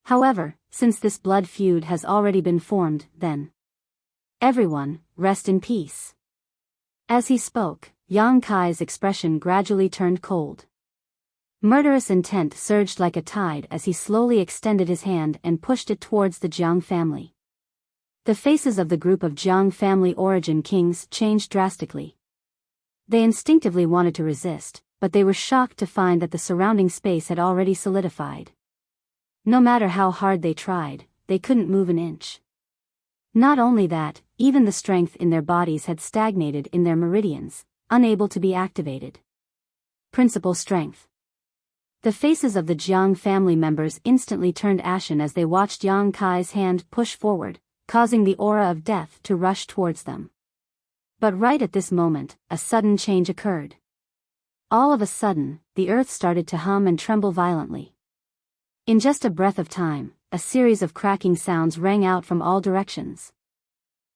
However, since this blood feud has already been formed, then everyone, rest in peace." As he spoke, Yang Kai's expression gradually turned cold. Murderous intent surged like a tide as he slowly extended his hand and pushed it towards the Jiang family. The faces of the group of Jiang family origin kings changed drastically. They instinctively wanted to resist, but they were shocked to find that the surrounding space had already solidified. No matter how hard they tried, they couldn't move an inch. Not only that, even the strength in their bodies had stagnated in their meridians, unable to be activated. Principal strength. The faces of the Jiang family members instantly turned ashen as they watched Yang Kai's hand push forward, causing the aura of death to rush towards them. But right at this moment, a sudden change occurred. All of a sudden, the earth started to hum and tremble violently. In just a breath of time, a series of cracking sounds rang out from all directions.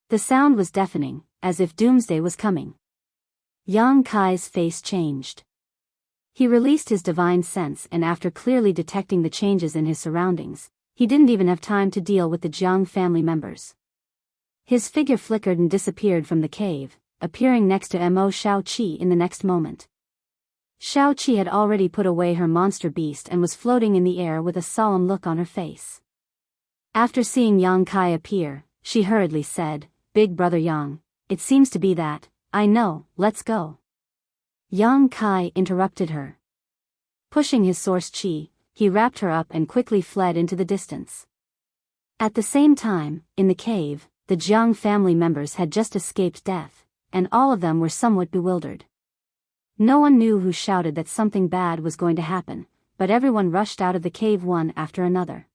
The sound was deafening, as if doomsday was coming. Yang Kai's face changed. He released his divine sense, and after clearly detecting the changes in his surroundings, he didn't even have time to deal with the Jiang family members. His figure flickered and disappeared from the cave, appearing next to Mo Shaoqi in the next moment. Shaoqi had already put away her monster beast and was floating in the air with a solemn look on her face. After seeing Yang Kai appear, she hurriedly said, "Big brother Yang, it seems to be that, I know, let's go." Yang Kai interrupted her. Pushing his source chi, he wrapped her up and quickly fled into the distance. At the same time, in the cave, the Jiang family members had just escaped death, and all of them were somewhat bewildered. No one knew who shouted that something bad was going to happen, but everyone rushed out of the cave one after another.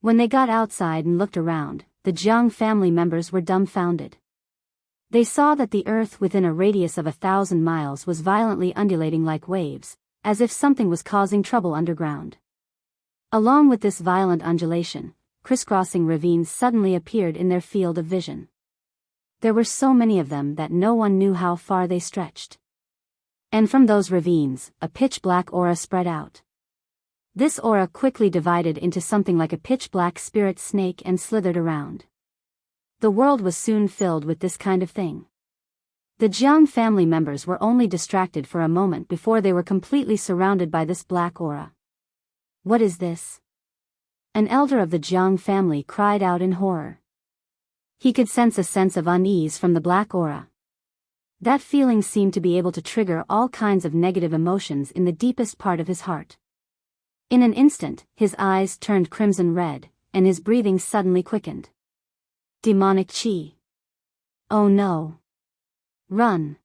When they got outside and looked around, the Jiang family members were dumbfounded. They saw that the earth within a radius of 1,000 miles was violently undulating like waves, as if something was causing trouble underground. Along with this violent undulation, crisscrossing ravines suddenly appeared in their field of vision. There were so many of them that no one knew how far they stretched. And from those ravines, a pitch-black aura spread out. This aura quickly divided into something like a pitch-black spirit snake and slithered around. The world was soon filled with this kind of thing. The Jiang family members were only distracted for a moment before they were completely surrounded by this black aura. "What is this?" An elder of the Jiang family cried out in horror. He could sense a sense of unease from the black aura. That feeling seemed to be able to trigger all kinds of negative emotions in the deepest part of his heart. In an instant, his eyes turned crimson red, and his breathing suddenly quickened. Demonic chi. Oh no. Run.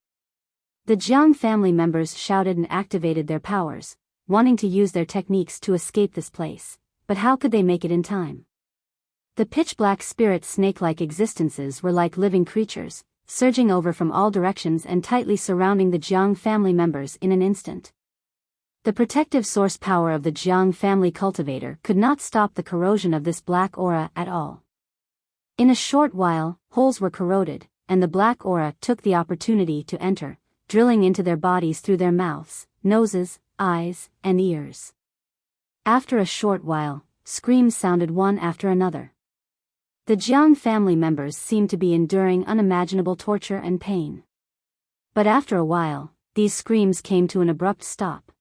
The Jiang family members shouted and activated their powers, wanting to use their techniques to escape this place, but how could they make it in time? The pitch-black spirit snake-like existences were like living creatures, surging over from all directions and tightly surrounding the Jiang family members in an instant. The protective source power of the Jiang family cultivator could not stop the corrosion of this black aura at all. In a short while, holes were corroded, and the black aura took the opportunity to enter, drilling into their bodies through their mouths, noses, eyes, and ears. After a short while, screams sounded one after another. The Jiang family members seemed to be enduring unimaginable torture and pain. But after a while, these screams came to an abrupt stop.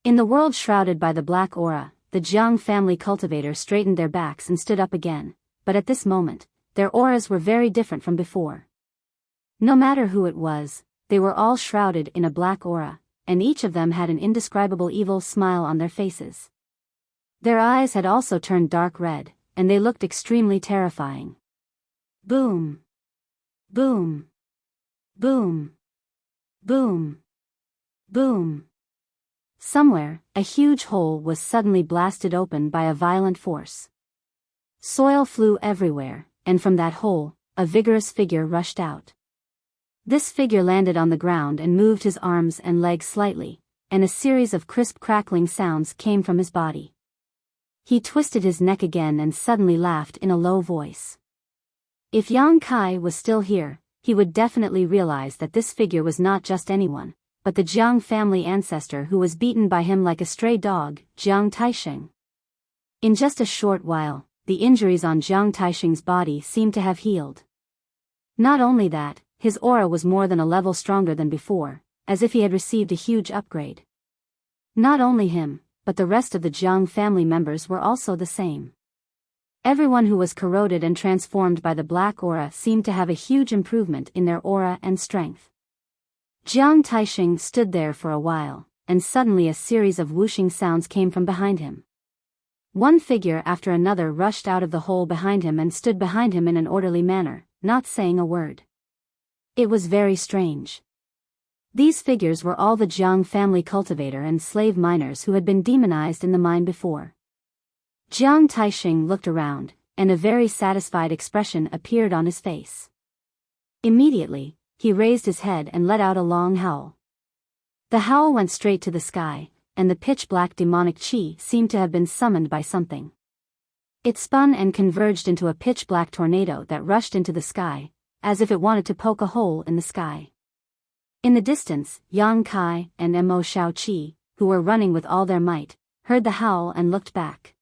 In the world shrouded by the black aura, the Jiang family cultivator straightened their backs and stood up again, but at this moment, their auras were very different from before. No matter who it was, they were all shrouded in a black aura, and each of them had an indescribable evil smile on their faces. Their eyes had also turned dark red, and they looked extremely terrifying. Boom! Boom! Boom! Boom! Boom! Somewhere, a huge hole was suddenly blasted open by a violent force. Soil flew everywhere, and from that hole, a vigorous figure rushed out. This figure landed on the ground and moved his arms and legs slightly, and a series of crisp crackling sounds came from his body. He twisted his neck again and suddenly laughed in a low voice. If Yang Kai was still here, he would definitely realize that this figure was not just anyone, but the Jiang family ancestor who was beaten by him like a stray dog, Jiang Taisheng. In just a short while, the injuries on Jiang Taisheng's body seemed to have healed. Not only that, his aura was more than a level stronger than before, as if he had received a huge upgrade. Not only him, but the rest of the Jiang family members were also the same. Everyone who was corroded and transformed by the black aura seemed to have a huge improvement in their aura and strength. Jiang Taisheng stood there for a while, and suddenly a series of whooshing sounds came from behind him. One figure after another rushed out of the hole behind him and stood behind him in an orderly manner, not saying a word. It was very strange. These figures were all the Jiang family cultivator and slave miners who had been demonized in the mine before. Jiang Taisheng looked around, and a very satisfied expression appeared on his face. Immediately, he raised his head and let out a long howl. The howl went straight to the sky, and the pitch-black demonic chi seemed to have been summoned by something. It spun and converged into a pitch-black tornado that rushed into the sky, as if it wanted to poke a hole in the sky. In the distance, Yang Kai and Mo Shaoqi, who were running with all their might, heard the howl and looked back.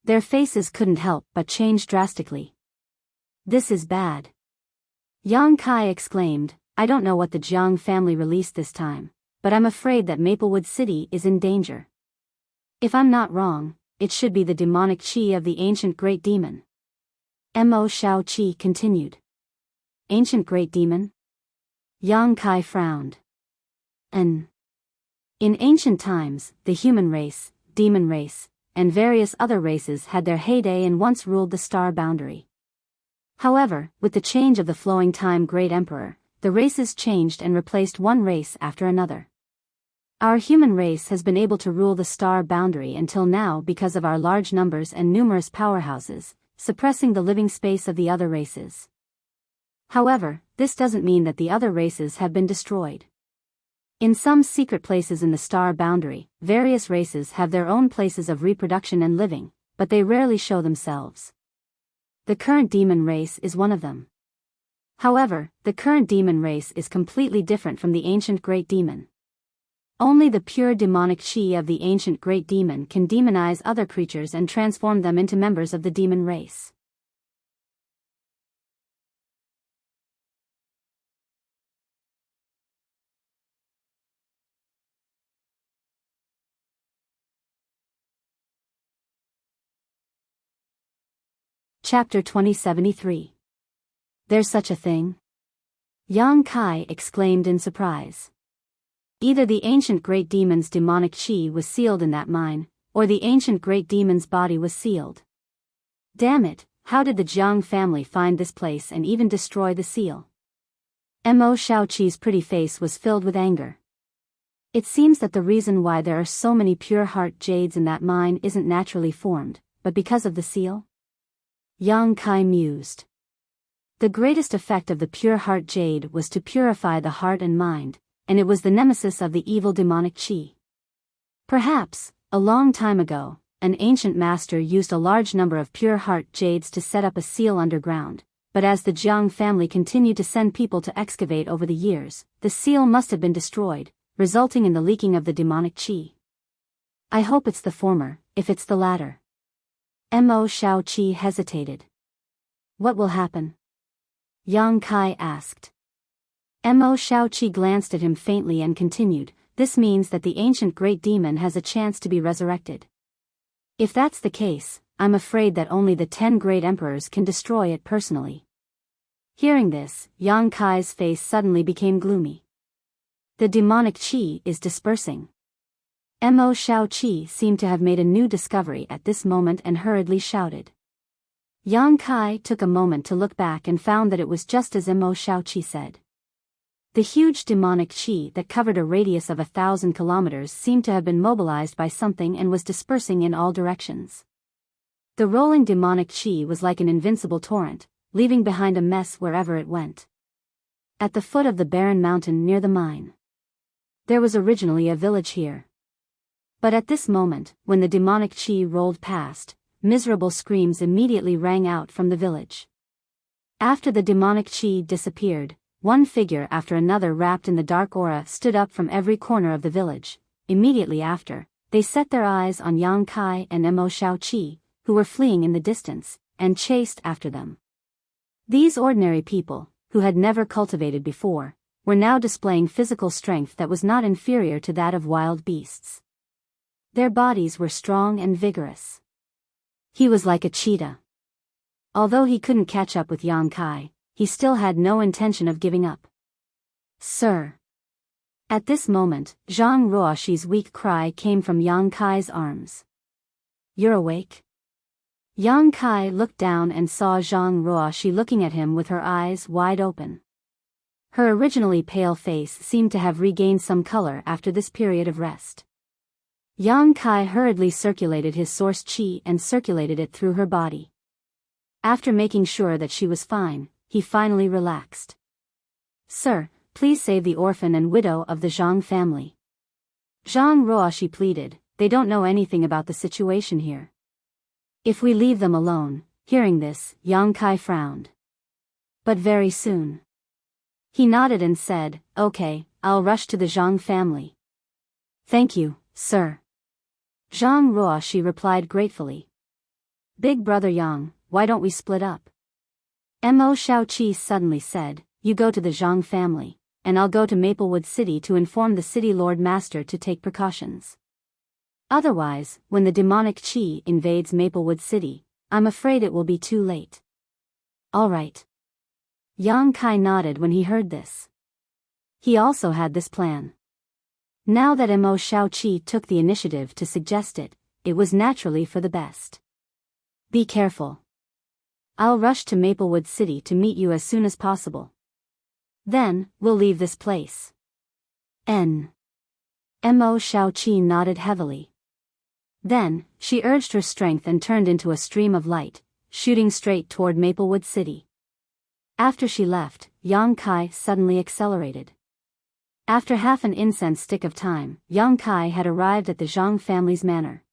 Their faces couldn't help but change drastically. "This is bad," Yang Kai exclaimed. "I don't know what the Jiang family released this time, but I'm afraid that Maplewood City is in danger. If I'm not wrong, it should be the demonic chi of the ancient great demon." Mo Shaoqi continued. "Ancient great demon?" Yang Kai frowned. In ancient times, the human race, demon race, and various other races had their heyday and once ruled the star boundary. However, with the change of the flowing time great emperor, the races changed and replaced one race after another. Our human race has been able to rule the star boundary until now because of our large numbers and numerous powerhouses, suppressing the living space of the other races. However, this doesn't mean that the other races have been destroyed. In some secret places in the star boundary, various races have their own places of reproduction and living, but they rarely show themselves. The current demon race is one of them. However, the current demon race is completely different from the ancient great demon. Only the pure demonic chi of the ancient great demon can demonize other creatures and transform them into members of the demon race. Chapter 2073. There's such a thing? Yang Kai exclaimed in surprise. Either the ancient great demon's demonic chi was sealed in that mine, or the ancient great demon's body was sealed. Damn it, how did the Jiang family find this place and even destroy the seal? Mo Shaoqi's pretty face was filled with anger. It seems that the reason why there are so many pure heart jades in that mine isn't naturally formed, but because of the seal? Yang Kai mused. The greatest effect of the pure heart jade was to purify the heart and mind, and it was the nemesis of the evil demonic chi. Perhaps, a long time ago, an ancient master used a large number of pure heart jades to set up a seal underground, but as the Jiang family continued to send people to excavate over the years, the seal must have been destroyed, resulting in the leaking of the demonic chi. I hope it's the former, if it's the latter. Mo Shaoqi hesitated. What will happen? Yang Kai asked. Mo Shaoqi glanced at him faintly and continued, this means that the ancient great demon has a chance to be resurrected. If that's the case, I'm afraid that only the 10 great emperors can destroy it personally. Hearing this, Yang Kai's face suddenly became gloomy. The demonic chi is dispersing. Mo Shaoqi seemed to have made a new discovery at this moment and hurriedly shouted. Yang Kai took a moment to look back and found that it was just as Mo Shaoqi said. The huge demonic chi that covered a radius of 1,000 kilometers seemed to have been mobilized by something and was dispersing in all directions. The rolling demonic chi was like an invincible torrent, leaving behind a mess wherever it went. At the foot of the barren mountain near the mine, there was originally a village here. But at this moment, when the demonic chi rolled past, miserable screams immediately rang out from the village. After the demonic chi disappeared, one figure after another wrapped in the dark aura stood up from every corner of the village. Immediately after, they set their eyes on Yang Kai and Mo Shaoqi, who were fleeing in the distance, and chased after them. These ordinary people, who had never cultivated before, were now displaying physical strength that was not inferior to that of wild beasts. Their bodies were strong and vigorous. He was like a cheetah. Although he couldn't catch up with Yang Kai, he still had no intention of giving up. Sir. At this moment, Zhang Ruoxi's weak cry came from Yang Kai's arms. You're awake? Yang Kai looked down and saw Zhang Ruoxi looking at him with her eyes wide open. Her originally pale face seemed to have regained some color after this period of rest. Yang Kai hurriedly circulated his source chi and circulated it through her body. After making sure that she was fine, he finally relaxed. Sir, please save the orphan and widow of the Zhang family. Zhang Ruoxi pleaded, they don't know anything about the situation here. If we leave them alone, hearing this, Yang Kai frowned. But very soon. He nodded and said, "Okay, I'll rush to the Zhang family." "Thank you, sir." Zhang Ruoxi replied gratefully. "Big brother Yang, why don't we split up?" Mo Shaoqi suddenly said, "You go to the Zhang family, and I'll go to Maplewood City to inform the city lord master to take precautions. Otherwise, when the demonic qi invades Maplewood City, I'm afraid it will be too late." "All right." Yang Kai nodded when he heard this. He also had this plan. Now that Mo Shaoqi took the initiative to suggest it, it was naturally for the best. "Be careful. I'll rush to Maplewood City to meet you as soon as possible. Then, we'll leave this place." Mo Shaoqi nodded heavily. Then, she urged her strength and turned into a stream of light, shooting straight toward Maplewood City. After she left, Yang Kai suddenly accelerated. After half an incense stick of time, Yang Kai had arrived at the Zhang family's manor.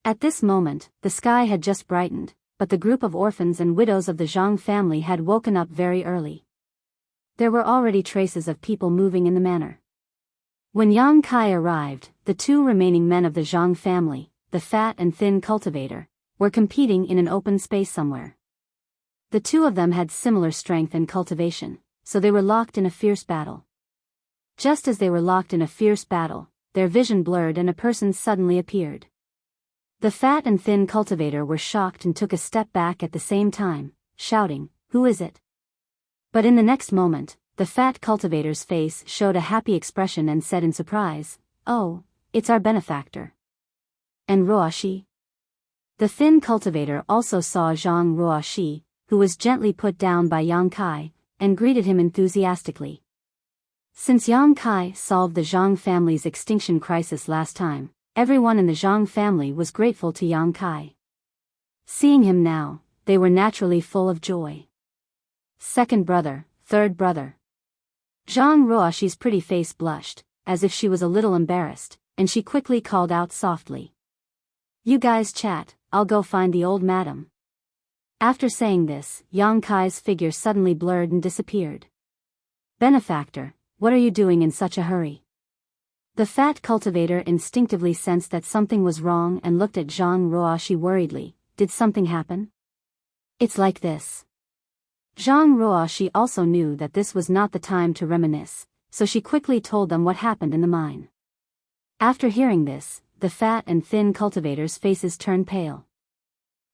At this moment, the sky had just brightened, but the group of orphans and widows of the Zhang family had woken up very early. There were already traces of people moving in the manor. When Yang Kai arrived, the two remaining men of the Zhang family, the fat and thin cultivator, were competing in an open space somewhere. The two of them had similar strength and cultivation, so they were locked in a fierce battle. Just as they were locked in a fierce battle, their vision blurred and a person suddenly appeared. The fat and thin cultivator were shocked and took a step back at the same time, shouting, "Who is it?" But in the next moment, the fat cultivator's face showed a happy expression and said in surprise, "Oh, it's our benefactor." "And Ruoxi?" The thin cultivator also saw Zhang Ruoxi, who was gently put down by Yang Kai, and greeted him enthusiastically. Since Yang Kai solved the Zhang family's extinction crisis last time, everyone in the Zhang family was grateful to Yang Kai. Seeing him now, they were naturally full of joy. "Second brother, third brother." Zhang Ruoxi's pretty face blushed, as if she was a little embarrassed, and she quickly called out softly, "You guys chat, I'll go find the old madam." After saying this, Yang Kai's figure suddenly blurred and disappeared. "Benefactor, what are you doing in such a hurry?" The fat cultivator instinctively sensed that something was wrong and looked at Zhang Ruoxi worriedly. "Did something happen?" "It's like this." Zhang Ruoxi also knew that this was not the time to reminisce, so she quickly told them what happened in the mine. After hearing this, the fat and thin cultivators' faces turned pale.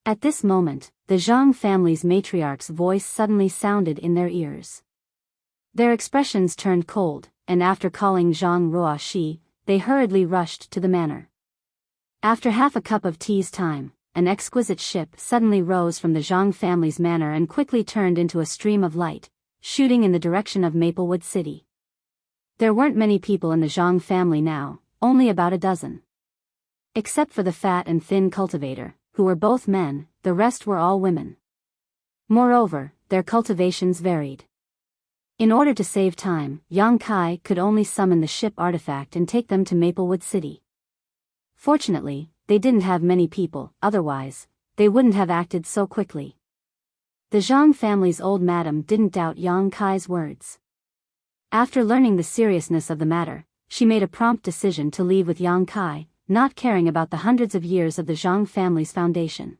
At this moment, the Zhang family's matriarch's voice suddenly sounded in their ears. Their expressions turned cold, and after calling Zhang Ruoxi, they hurriedly rushed to the manor. After half a cup of tea's time, an exquisite ship suddenly rose from the Zhang family's manor and quickly turned into a stream of light, shooting in the direction of Maplewood City. There weren't many people in the Zhang family now, only about a dozen. Except for the fat and thin cultivator, who were both men, the rest were all women. Moreover, their cultivations varied. In order to save time, Yang Kai could only summon the ship artifact and take them to Maplewood City. Fortunately, they didn't have many people, otherwise, they wouldn't have acted so quickly. The Zhang family's old madam didn't doubt Yang Kai's words. After learning the seriousness of the matter, she made a prompt decision to leave with Yang Kai, not caring about the hundreds of years of the Zhang family's foundation.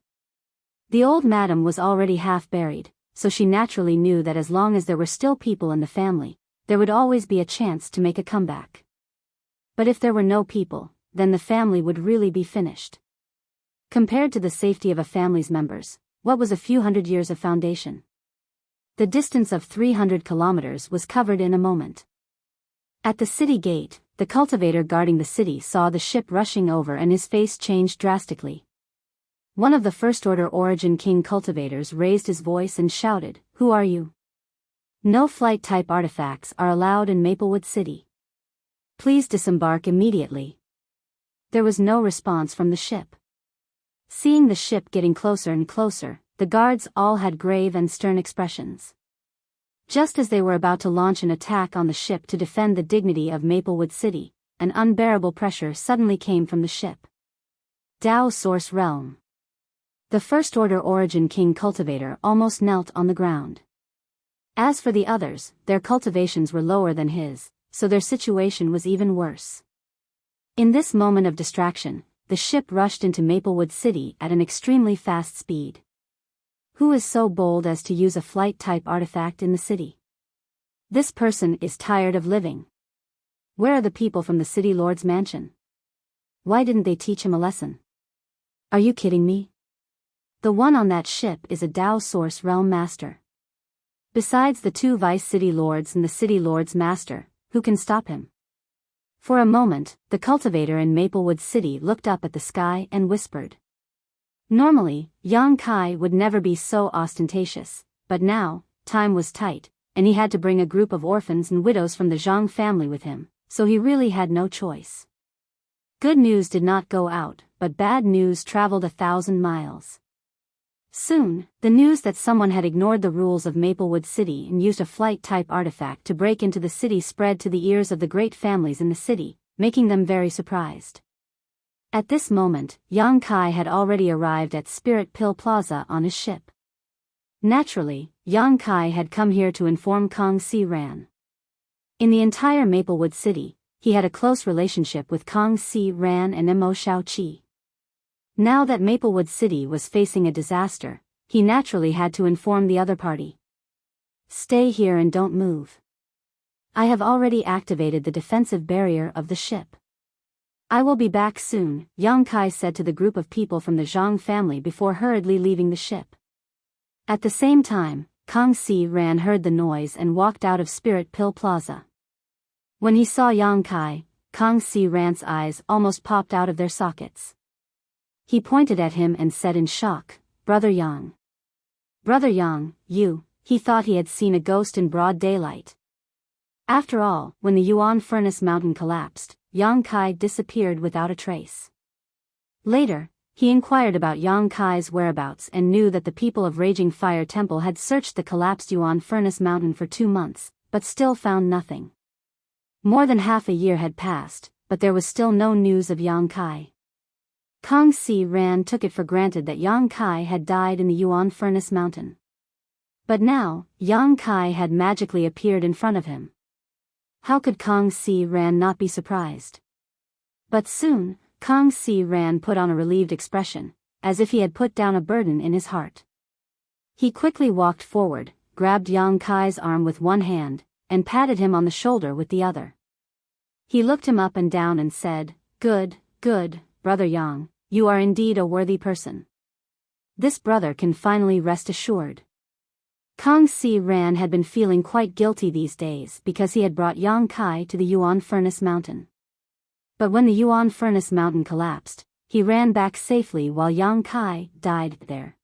The old madam was already half buried, so she naturally knew that as long as there were still people in the family, there would always be a chance to make a comeback. But if there were no people, then the family would really be finished. Compared to the safety of a family's members, what was a few hundred years of foundation? The distance of 300 kilometers was covered in a moment. At the city gate, the cultivator guarding the city saw the ship rushing over and his face changed drastically. One of the first-order Origin King cultivators raised his voice and shouted, "Who are you? No flight-type artifacts are allowed in Maplewood City. Please disembark immediately." There was no response from the ship. Seeing the ship getting closer and closer, the guards all had grave and stern expressions. Just as they were about to launch an attack on the ship to defend the dignity of Maplewood City, an unbearable pressure suddenly came from the ship. Dao Source Realm. The First Order Origin King cultivator almost knelt on the ground. As for the others, their cultivations were lower than his, so their situation was even worse. In this moment of distraction, the ship rushed into Maplewood City at an extremely fast speed. Who is so bold as to use a flight-type artifact in the city? This person is tired of living. Where are the people from the city lord's mansion? Why didn't they teach him a lesson? Are you kidding me? The one on that ship is a Dao Source Realm Master. Besides the 2 Vice City Lords and the City Lord's Master, who can stop him? For a moment, the cultivator in Maplewood City looked up at the sky and whispered. Normally, Yang Kai would never be so ostentatious, but now, time was tight, and he had to bring a group of orphans and widows from the Zhang family with him, so he really had no choice. Good news did not go out, but bad news traveled 1,000 miles. Soon, the news that someone had ignored the rules of Maplewood City and used a flight-type artifact to break into the city spread to the ears of the great families in the city, making them very surprised. At this moment, Yang Kai had already arrived at Spirit Pill Plaza on his ship. Naturally, Yang Kai had come here to inform Kong Si Ran. In the entire Maplewood City, he had a close relationship with Kong Si Ran and Mo Shaoqi. Now that Maplewood City was facing a disaster, he naturally had to inform the other party. Stay here and don't move. I have already activated the defensive barrier of the ship. I will be back soon, Yang Kai said to the group of people from the Zhang family before hurriedly leaving the ship. At the same time, Kong Si Ran heard the noise and walked out of Spirit Pill Plaza. When he saw Yang Kai, Kong Si Ran's eyes almost popped out of their sockets. He pointed at him and said in shock, "Brother Yang. Brother Yang, you," he thought he had seen a ghost in broad daylight. After all, when the Yuan Furnace Mountain collapsed, Yang Kai disappeared without a trace. Later, he inquired about Yang Kai's whereabouts and knew that the people of Raging Fire Temple had searched the collapsed Yuan Furnace Mountain for 2 months, but still found nothing. More than half a year had passed, but there was still no news of Yang Kai. Kong Si Ran took it for granted that Yang Kai had died in the Yuan Furnace Mountain. But now, Yang Kai had magically appeared in front of him. How could Kong Si Ran not be surprised? But soon, Kong Si Ran put on a relieved expression, as if he had put down a burden in his heart. He quickly walked forward, grabbed Yang Kai's arm with one hand, and patted him on the shoulder with the other. He looked him up and down and said, "Good, good, Brother Yang, you are indeed a worthy person. This brother can finally rest assured." Kong Si Ran had been feeling quite guilty these days because he had brought Yang Kai to the Yuan Furnace Mountain. But when the Yuan Furnace Mountain collapsed, he ran back safely while Yang Kai died there.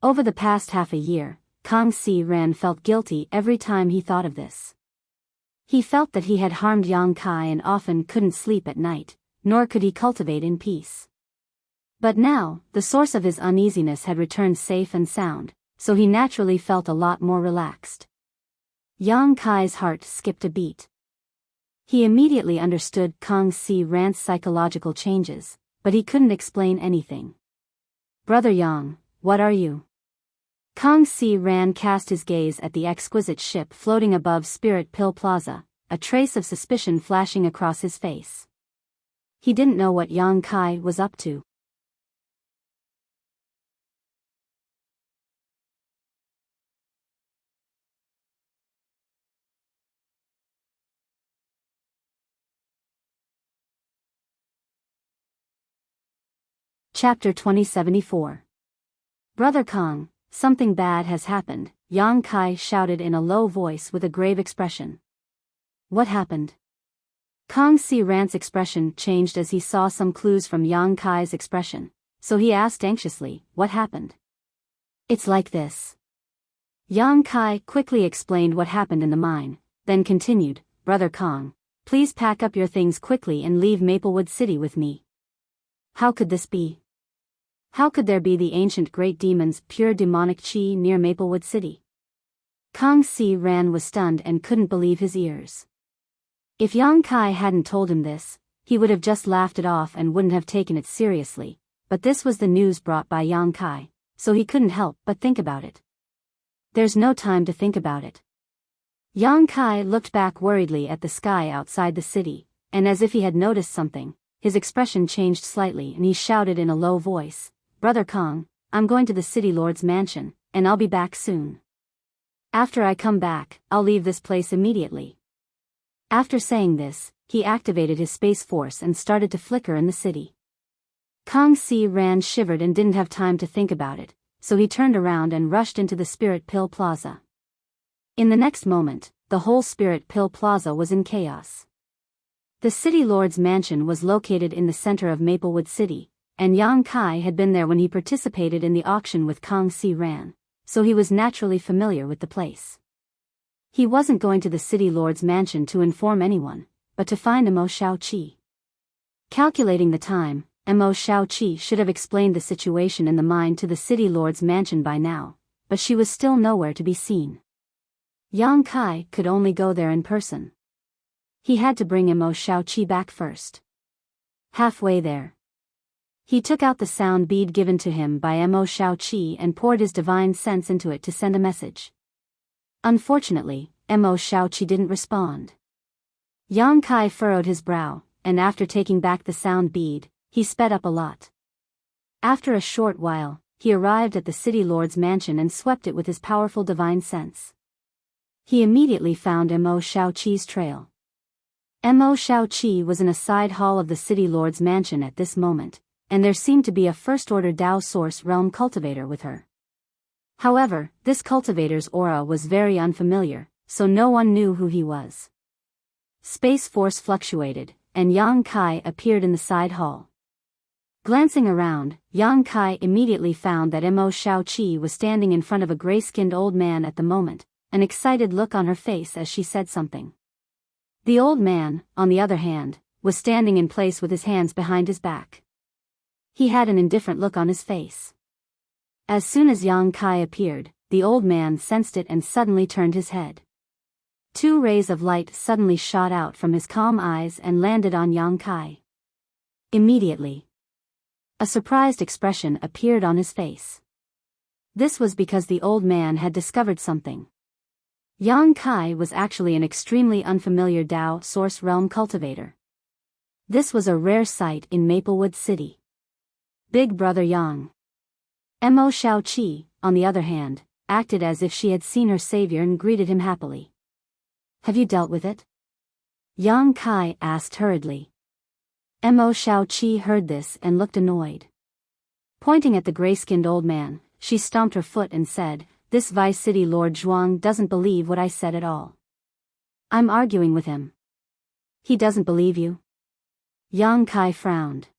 Over the past half a year, Kong Si Ran felt guilty every time he thought of this. He felt that he had harmed Yang Kai and often couldn't sleep at night, nor could he cultivate in peace. But now, the source of his uneasiness had returned safe and sound, so he naturally felt a lot more relaxed. Yang Kai's heart skipped a beat. He immediately understood Kong Si Ran's psychological changes, but he couldn't explain anything. "Brother Yang, what are you?" Kong Si Ran cast his gaze at the exquisite ship floating above Spirit Pill Plaza, a trace of suspicion flashing across his face. He didn't know what Yang Kai was up to. Chapter 2074. "Brother Kong, something bad has happened," Yang Kai shouted in a low voice with a grave expression. "What happened?" Kong Si Ran's expression changed as he saw some clues from Yang Kai's expression, so he asked anxiously, "What happened?" "It's like this." Yang Kai quickly explained what happened in the mine, then continued, "Brother Kong, please pack up your things quickly and leave Maplewood City with me." How could this be? How could there be the ancient great demon's pure demonic chi near Maplewood City? Kong Si Ran was stunned and couldn't believe his ears. If Yang Kai hadn't told him this, he would have just laughed it off and wouldn't have taken it seriously, but this was the news brought by Yang Kai, so he couldn't help but think about it. There's no time to think about it. Yang Kai looked back worriedly at the sky outside the city, and as if he had noticed something, his expression changed slightly and he shouted in a low voice, "Brother Kong, I'm going to the city lord's mansion, and I'll be back soon. After I come back, I'll leave this place immediately." After saying this, he activated his space force and started to flicker in the city. Kong Si Ran shivered and didn't have time to think about it, so he turned around and rushed into the Spirit Pill Plaza. In the next moment, the whole Spirit Pill Plaza was in chaos. The city lord's mansion was located in the center of Maplewood City, and Yang Kai had been there when he participated in the auction with Kong Si Ran, so he was naturally familiar with the place. He wasn't going to the city lord's mansion to inform anyone, but to find Mo Xiaoqi. Calculating the time, Mo Xiaoqi should have explained the situation in the mine to the city lord's mansion by now, but she was still nowhere to be seen. Yang Kai could only go there in person. He had to bring Mo Xiaoqi back first. Halfway there, he took out the sound bead given to him by Mo Xiaoqi and poured his divine sense into it to send a message. Unfortunately, Mo Xiaoqi didn't respond. Yang Kai furrowed his brow, and after taking back the sound bead, he sped up a lot. After a short while, he arrived at the city lord's mansion and swept it with his powerful divine sense. He immediately found Mo Xiaoqi's trail. Mo Xiaoqi was in a side hall of the city lord's mansion at this moment, and there seemed to be a first-order Dao Source Realm cultivator with her. However, this cultivator's aura was very unfamiliar, so no one knew who he was. Space force fluctuated, and Yang Kai appeared in the side hall. Glancing around, Yang Kai immediately found that Mo Xiaoqi was standing in front of a gray-skinned old man at the moment, an excited look on her face as she said something. The old man, on the other hand, was standing in place with his hands behind his back. He had an indifferent look on his face. As soon as Yang Kai appeared, the old man sensed it and suddenly turned his head. Two rays of light suddenly shot out from his calm eyes and landed on Yang Kai. Immediately, a surprised expression appeared on his face. This was because the old man had discovered something. Yang Kai was actually an extremely unfamiliar Dao Source Realm cultivator. This was a rare sight in Maplewood City. Big Brother Yang. Mo Xiaoqi, on the other hand, acted as if she had seen her savior and greeted him happily. "Have you dealt with it?" Yang Kai asked hurriedly. Mo Xiaoqi heard this and looked annoyed. Pointing at the gray-skinned old man, she stomped her foot and said, "This Vice City Lord Zhuang doesn't believe what I said at all. I'm arguing with him." "He doesn't believe you?" Yang Kai frowned.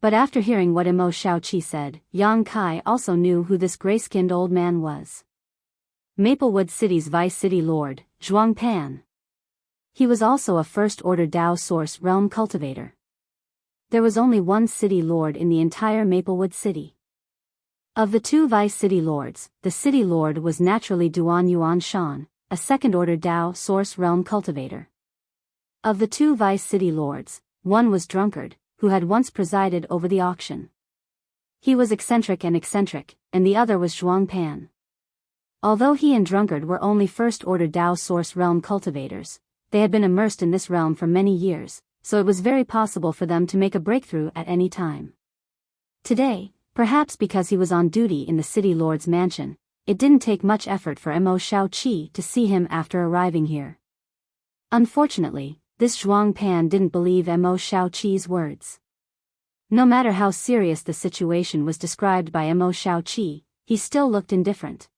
But after hearing what Mo Xiaoqi said, Yang Kai also knew who this gray-skinned old man was. Maplewood City's Vice City Lord, Zhuang Pan. He was also a first-order Dao Source Realm cultivator. There was only one city lord in the entire Maplewood City. Of the two Vice City Lords, the City Lord was naturally Duan Yuan Shan, a second-order Dao Source Realm cultivator. Of the two Vice City Lords, one was Drunkard, who had once presided over the auction. He was eccentric, and the other was Zhuang Pan. Although he and Drunkard were only first-order Dao Source Realm cultivators, they had been immersed in this realm for many years, so it was very possible for them to make a breakthrough at any time. Today, perhaps because he was on duty in the City Lord's mansion, it didn't take much effort for Mo Xiaoqi to see him after arriving here. Unfortunately, this Zhuang Pan didn't believe Mo Xiaoqi's words. No matter how serious the situation was described by Mo Xiaoqi, he still looked indifferent.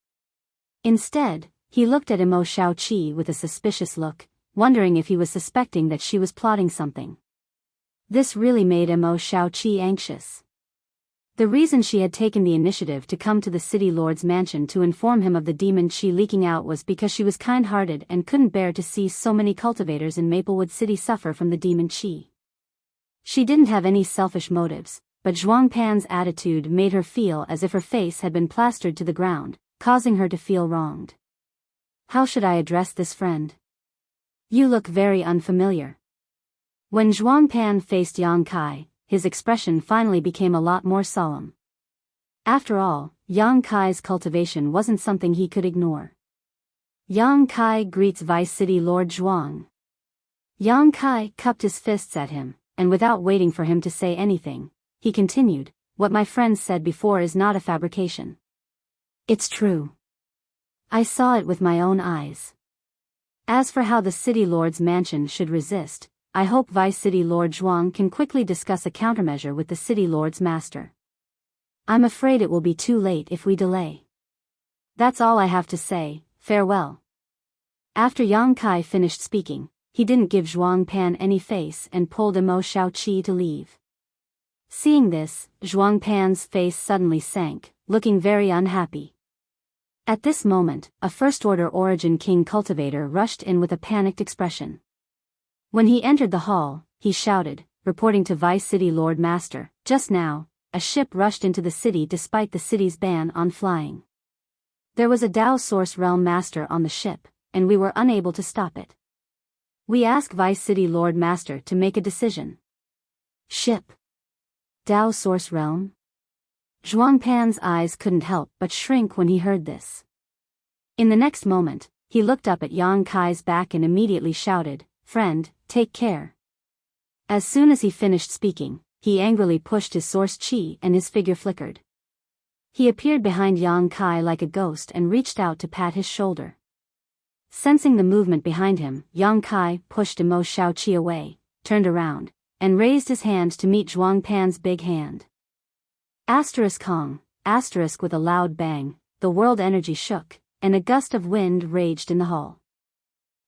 Instead, he looked at Mo Xiaoqi with a suspicious look, wondering if he was suspecting that she was plotting something. This really made Mo Xiaoqi anxious. The reason she had taken the initiative to come to the City Lord's mansion to inform him of the demon Qi leaking out was because she was kind-hearted and couldn't bear to see so many cultivators in Maplewood City suffer from the demon Qi. She didn't have any selfish motives, but Zhuang Pan's attitude made her feel as if her face had been plastered to the ground, causing her to feel wronged. "How should I address this friend? You look very unfamiliar." When Zhuang Pan faced Yang Kai, his expression finally became a lot more solemn. After all, Yang Kai's cultivation wasn't something he could ignore. Yang Kai greets Vice City Lord Zhuang. Yang Kai cupped his fists at him, and without waiting for him to say anything, he continued, "What my friend said before is not a fabrication. It's true. I saw it with my own eyes. As for how the City Lord's mansion should resist, I hope Vice City Lord Zhuang can quickly discuss a countermeasure with the City Lord's master. I'm afraid it will be too late if we delay. That's all I have to say, farewell." After Yang Kai finished speaking, he didn't give Zhuang Pan any face and pulled Mo Shaoqi to leave. Seeing this, Zhuang Pan's face suddenly sank, looking very unhappy. At this moment, a first-order origin king cultivator rushed in with a panicked expression. When he entered the hall, he shouted, reporting to Vice City Lord Master, "Just now, a ship rushed into the city despite the city's ban on flying. There was a Dao Source Realm Master on the ship, and we were unable to stop it. We ask Vice City Lord Master to make a decision." Ship? Dao Source Realm? Zhuang Pan's eyes couldn't help but shrink when he heard this. In the next moment, he looked up at Yang Kai's back and immediately shouted, "Friend, take care." As soon as he finished speaking, he angrily pushed his source chi and his figure flickered. He appeared behind Yang Kai like a ghost and reached out to pat his shoulder. Sensing the movement behind him, Yang Kai pushed Mo Shaoqi away, turned around, and raised his hand to meet Zhuang Pan's big hand. Asterisk Kong, asterisk with a loud bang, the world energy shook, and a gust of wind raged in the hall.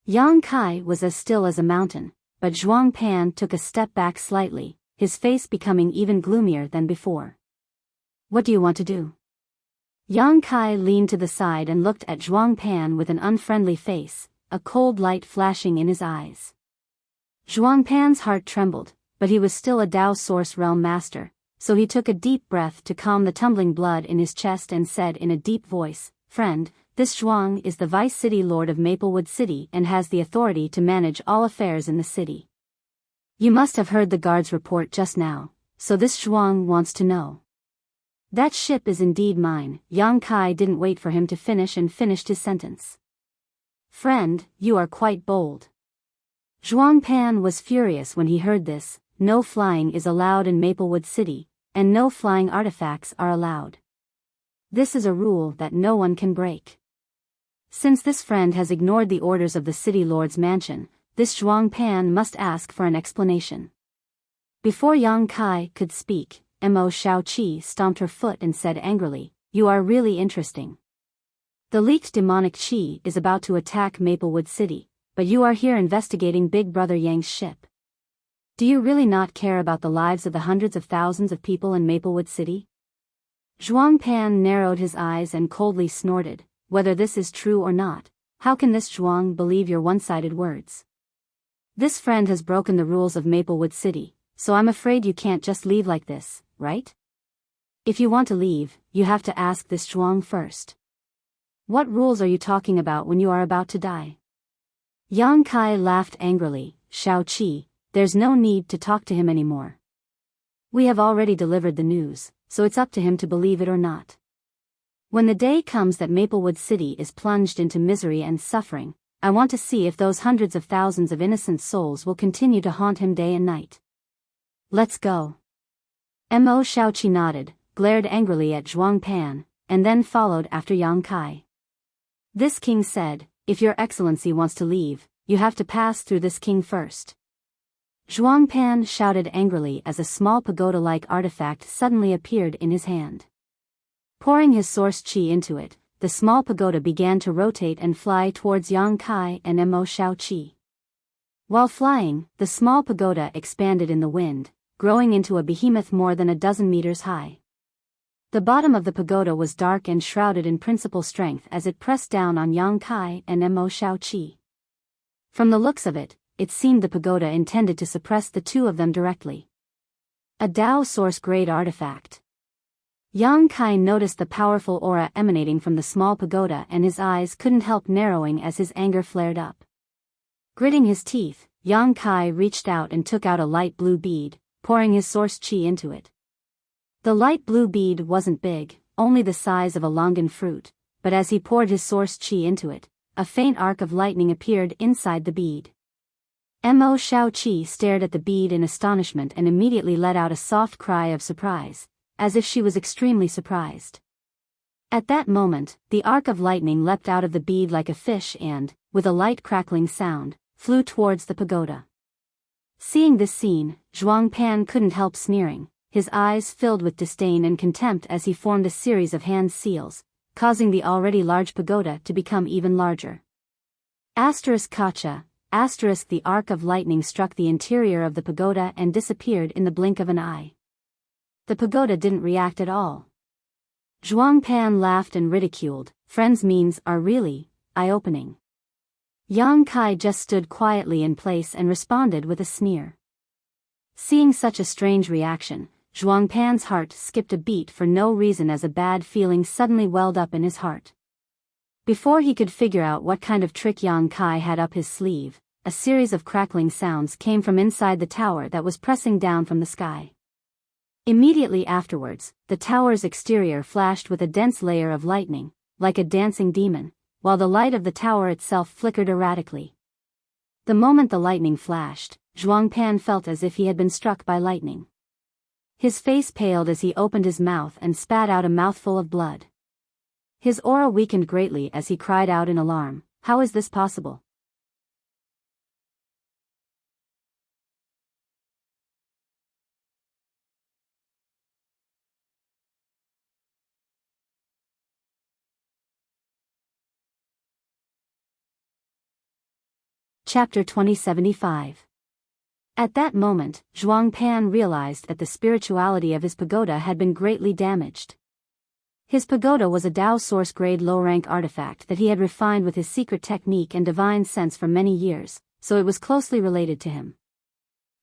Yang Kai was as still as a mountain, but Zhuang Pan took a step back slightly, his face becoming even gloomier than before. "What do you want to do?" Yang Kai leaned to the side and looked at Zhuang Pan with an unfriendly face, a cold light flashing in his eyes. Zhuang Pan's heart trembled, but he was still a Dao Source Realm Master, so he took a deep breath to calm the tumbling blood in his chest and said in a deep voice, "Friend, this Zhuang is the Vice City Lord of Maplewood City and has the authority to manage all affairs in the city. You must have heard the guard's report just now, so this Zhuang wants to know." "That ship is indeed mine." Yang Kai didn't wait for him to finish and finished his sentence. "Friend, you are quite bold." Zhuang Pan was furious when he heard this. No flying is allowed in Maplewood City, and no flying artifacts are allowed. This is a rule that no one can break. Since this friend has ignored the orders of the City Lord's mansion, this Zhuang Pan must ask for an explanation. Before Yang Kai could speak, Mo Shaoqi stomped her foot and said angrily, "You are really interesting. The leaked demonic chi is about to attack Maplewood City, but you are here investigating Big Brother Yang's ship. Do you really not care about the lives of the hundreds of thousands of people in Maplewood City?" Zhuang Pan narrowed his eyes and coldly snorted, "Whether this is true or not, how can this Zhuang believe your one-sided words? This friend has broken the rules of Maplewood City, so I'm afraid you can't just leave like this, right? If you want to leave, you have to ask this Zhuang first. What rules are you talking about when you are about to die?" Yang Kai laughed angrily, "Shaoqi, there's no need to talk to him anymore. We have already delivered the news, so it's up to him to believe it or not. When the day comes that Maplewood City is plunged into misery and suffering, I want to see if those hundreds of thousands of innocent souls will continue to haunt him day and night. Let's go." Mo Shaoqi nodded, glared angrily at Zhuang Pan, and then followed after Yang Kai. This king said, "If your excellency wants to leave, you have to pass through this king first." Zhuang Pan shouted angrily as a small pagoda-like artifact suddenly appeared in his hand. Pouring his source chi into it, the small pagoda began to rotate and fly towards Yang Kai and Mo Shaoqi. While flying, the small pagoda expanded in the wind, growing into a behemoth more than a dozen meters high. The bottom of the pagoda was dark and shrouded in principal strength as it pressed down on Yang Kai and Mo Shaoqi. From the looks of it, it seemed the pagoda intended to suppress the two of them directly. A Dao Source-grade artifact. Yang Kai noticed the powerful aura emanating from the small pagoda and his eyes couldn't help narrowing as his anger flared up. Gritting his teeth, Yang Kai reached out and took out a light blue bead, pouring his source chi into it. The light blue bead wasn't big, only the size of a longan fruit, but as he poured his source qi into it, a faint arc of lightning appeared inside the bead. Mo Shao Qi stared at the bead in astonishment and immediately let out a soft cry of surprise, as if she was extremely surprised. At that moment, the arc of lightning leapt out of the bead like a fish and, with a light crackling sound, flew towards the pagoda. Seeing this scene, Zhuang Pan couldn't help sneering, his eyes filled with disdain and contempt as he formed a series of hand seals, causing the already large pagoda to become even larger. Kacha, the arc of lightning struck the interior of the pagoda and disappeared in the blink of an eye. The pagoda didn't react at all. Zhuang Pan laughed and ridiculed, "Friends' means are really eye-opening." Yang Kai just stood quietly in place and responded with a sneer. Seeing such a strange reaction, Zhuang Pan's heart skipped a beat for no reason as a bad feeling suddenly welled up in his heart. Before he could figure out what kind of trick Yang Kai had up his sleeve, a series of crackling sounds came from inside the tower that was pressing down from the sky. Immediately afterwards, the tower's exterior flashed with a dense layer of lightning, like a dancing demon, while the light of the tower itself flickered erratically. The moment the lightning flashed, Zhuang Pan felt as if he had been struck by lightning. His face paled as he opened his mouth and spat out a mouthful of blood. His aura weakened greatly as he cried out in alarm, "How is this possible?" Chapter 2075. At that moment, Zhuang Pan realized that the spirituality of his pagoda had been greatly damaged. His pagoda was a Dao source grade low-rank artifact that he had refined with his secret technique and divine sense for many years, so it was closely related to him.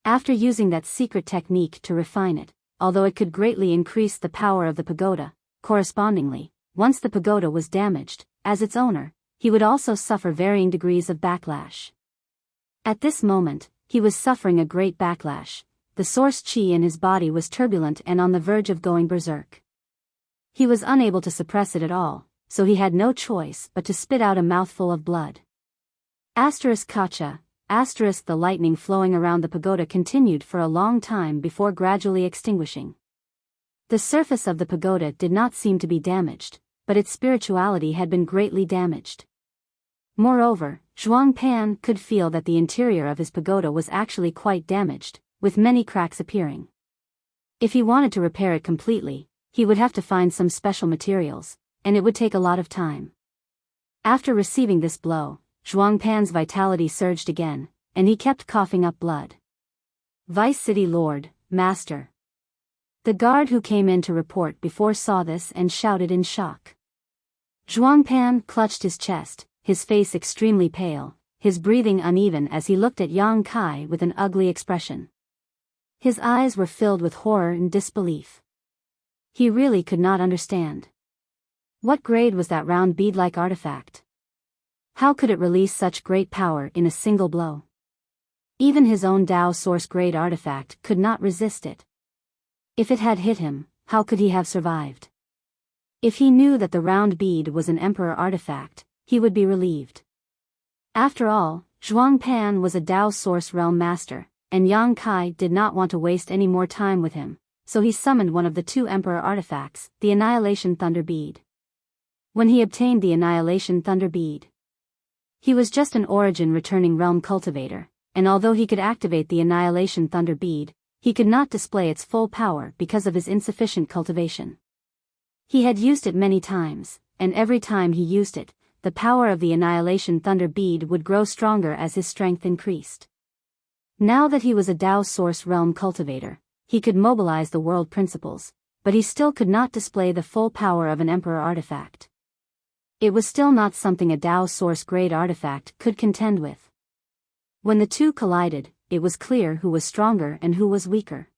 After using that secret technique to refine it, although it could greatly increase the power of the pagoda, correspondingly, once the pagoda was damaged, as its owner, he would also suffer varying degrees of backlash. At this moment, he was suffering a great backlash. The source qi in his body was turbulent and on the verge of going berserk. He was unable to suppress it at all, so he had no choice but to spit out a mouthful of blood. Kacha, the lightning flowing around the pagoda continued for a long time before gradually extinguishing. The surface of the pagoda did not seem to be damaged, but its spirituality had been greatly damaged. Moreover, Zhuang Pan could feel that the interior of his pagoda was actually quite damaged, with many cracks appearing. If he wanted to repair it completely, he would have to find some special materials, and it would take a lot of time. After receiving this blow, Zhuang Pan's vitality surged again, and he kept coughing up blood. "Vice City Lord, Master." The guard who came in to report before saw this and shouted in shock. Zhuang Pan clutched his chest, his face extremely pale, his breathing uneven as he looked at Yang Kai with an ugly expression. His eyes were filled with horror and disbelief. He really could not understand. What grade was that round bead-like artifact? How could it release such great power in a single blow? Even his own Dao source grade artifact could not resist it. If it had hit him, how could he have survived? If he knew that the round bead was an emperor artifact, he would be relieved. After all, Zhuang Pan was a Dao source realm master, and Yang Kai did not want to waste any more time with him, so he summoned one of the two emperor artifacts, the Annihilation Thunder Bead. When he obtained the Annihilation Thunder Bead, he was just an origin returning realm cultivator, and although he could activate the Annihilation Thunder Bead, he could not display its full power because of his insufficient cultivation. He had used it many times, and every time he used it, the power of the Annihilation Thunder Bead would grow stronger as his strength increased. Now that he was a Dao source realm cultivator, he could mobilize the world principles, but he still could not display the full power of an emperor artifact. It was still not something a Dao source grade artifact could contend with. When the two collided, it was clear who was stronger and who was weaker.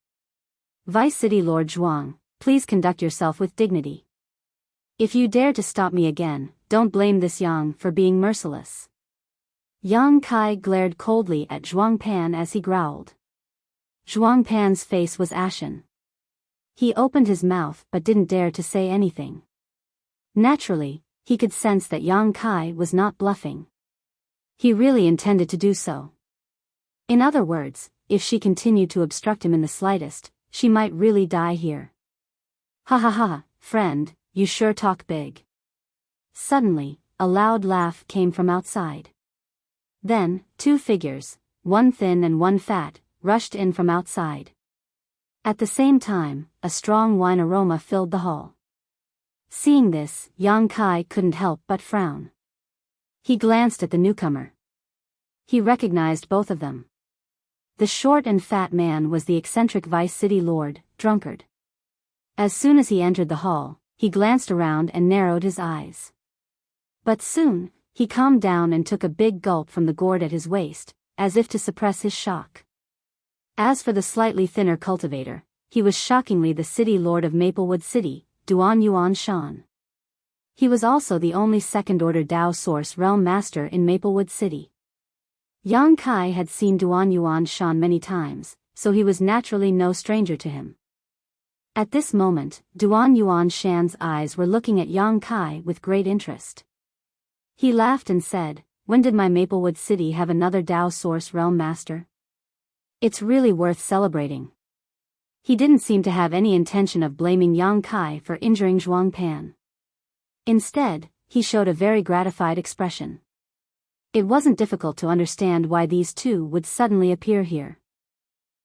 "Vice City Lord Zhuang, please conduct yourself with dignity. If you dare to stop me again, don't blame this Yang for being merciless." Yang Kai glared coldly at Zhuang Pan as he growled. Zhuang Pan's face was ashen. He opened his mouth but didn't dare to say anything. Naturally, he could sense that Yang Kai was not bluffing. He really intended to do so. In other words, if she continued to obstruct him in the slightest, she might really die here. Ha ha ha, friend, you sure talk big. Suddenly, a loud laugh came from outside. Then, two figures, one thin and one fat, rushed in from outside. At the same time, a strong wine aroma filled the hall. Seeing this, Yang Kai couldn't help but frown. He glanced at the newcomer. He recognized both of them. The short and fat man was the eccentric vice city lord, Drunkard. As soon as he entered the hall, he glanced around and narrowed his eyes. But soon, he calmed down and took a big gulp from the gourd at his waist, as if to suppress his shock. As for the slightly thinner cultivator, he was shockingly the city lord of Maplewood City, Duan Yuan Shan. He was also the only second-order Dao Source Realm Master in Maplewood City. Yang Kai had seen Duan Yuan Shan many times, so he was naturally no stranger to him. At this moment, Duan Yuan Shan's eyes were looking at Yang Kai with great interest. He laughed and said, "When did my Maplewood City have another Dao Source Realm Master? It's really worth celebrating." He didn't seem to have any intention of blaming Yang Kai for injuring Zhuang Pan. Instead, he showed a very gratified expression. It wasn't difficult to understand why these two would suddenly appear here.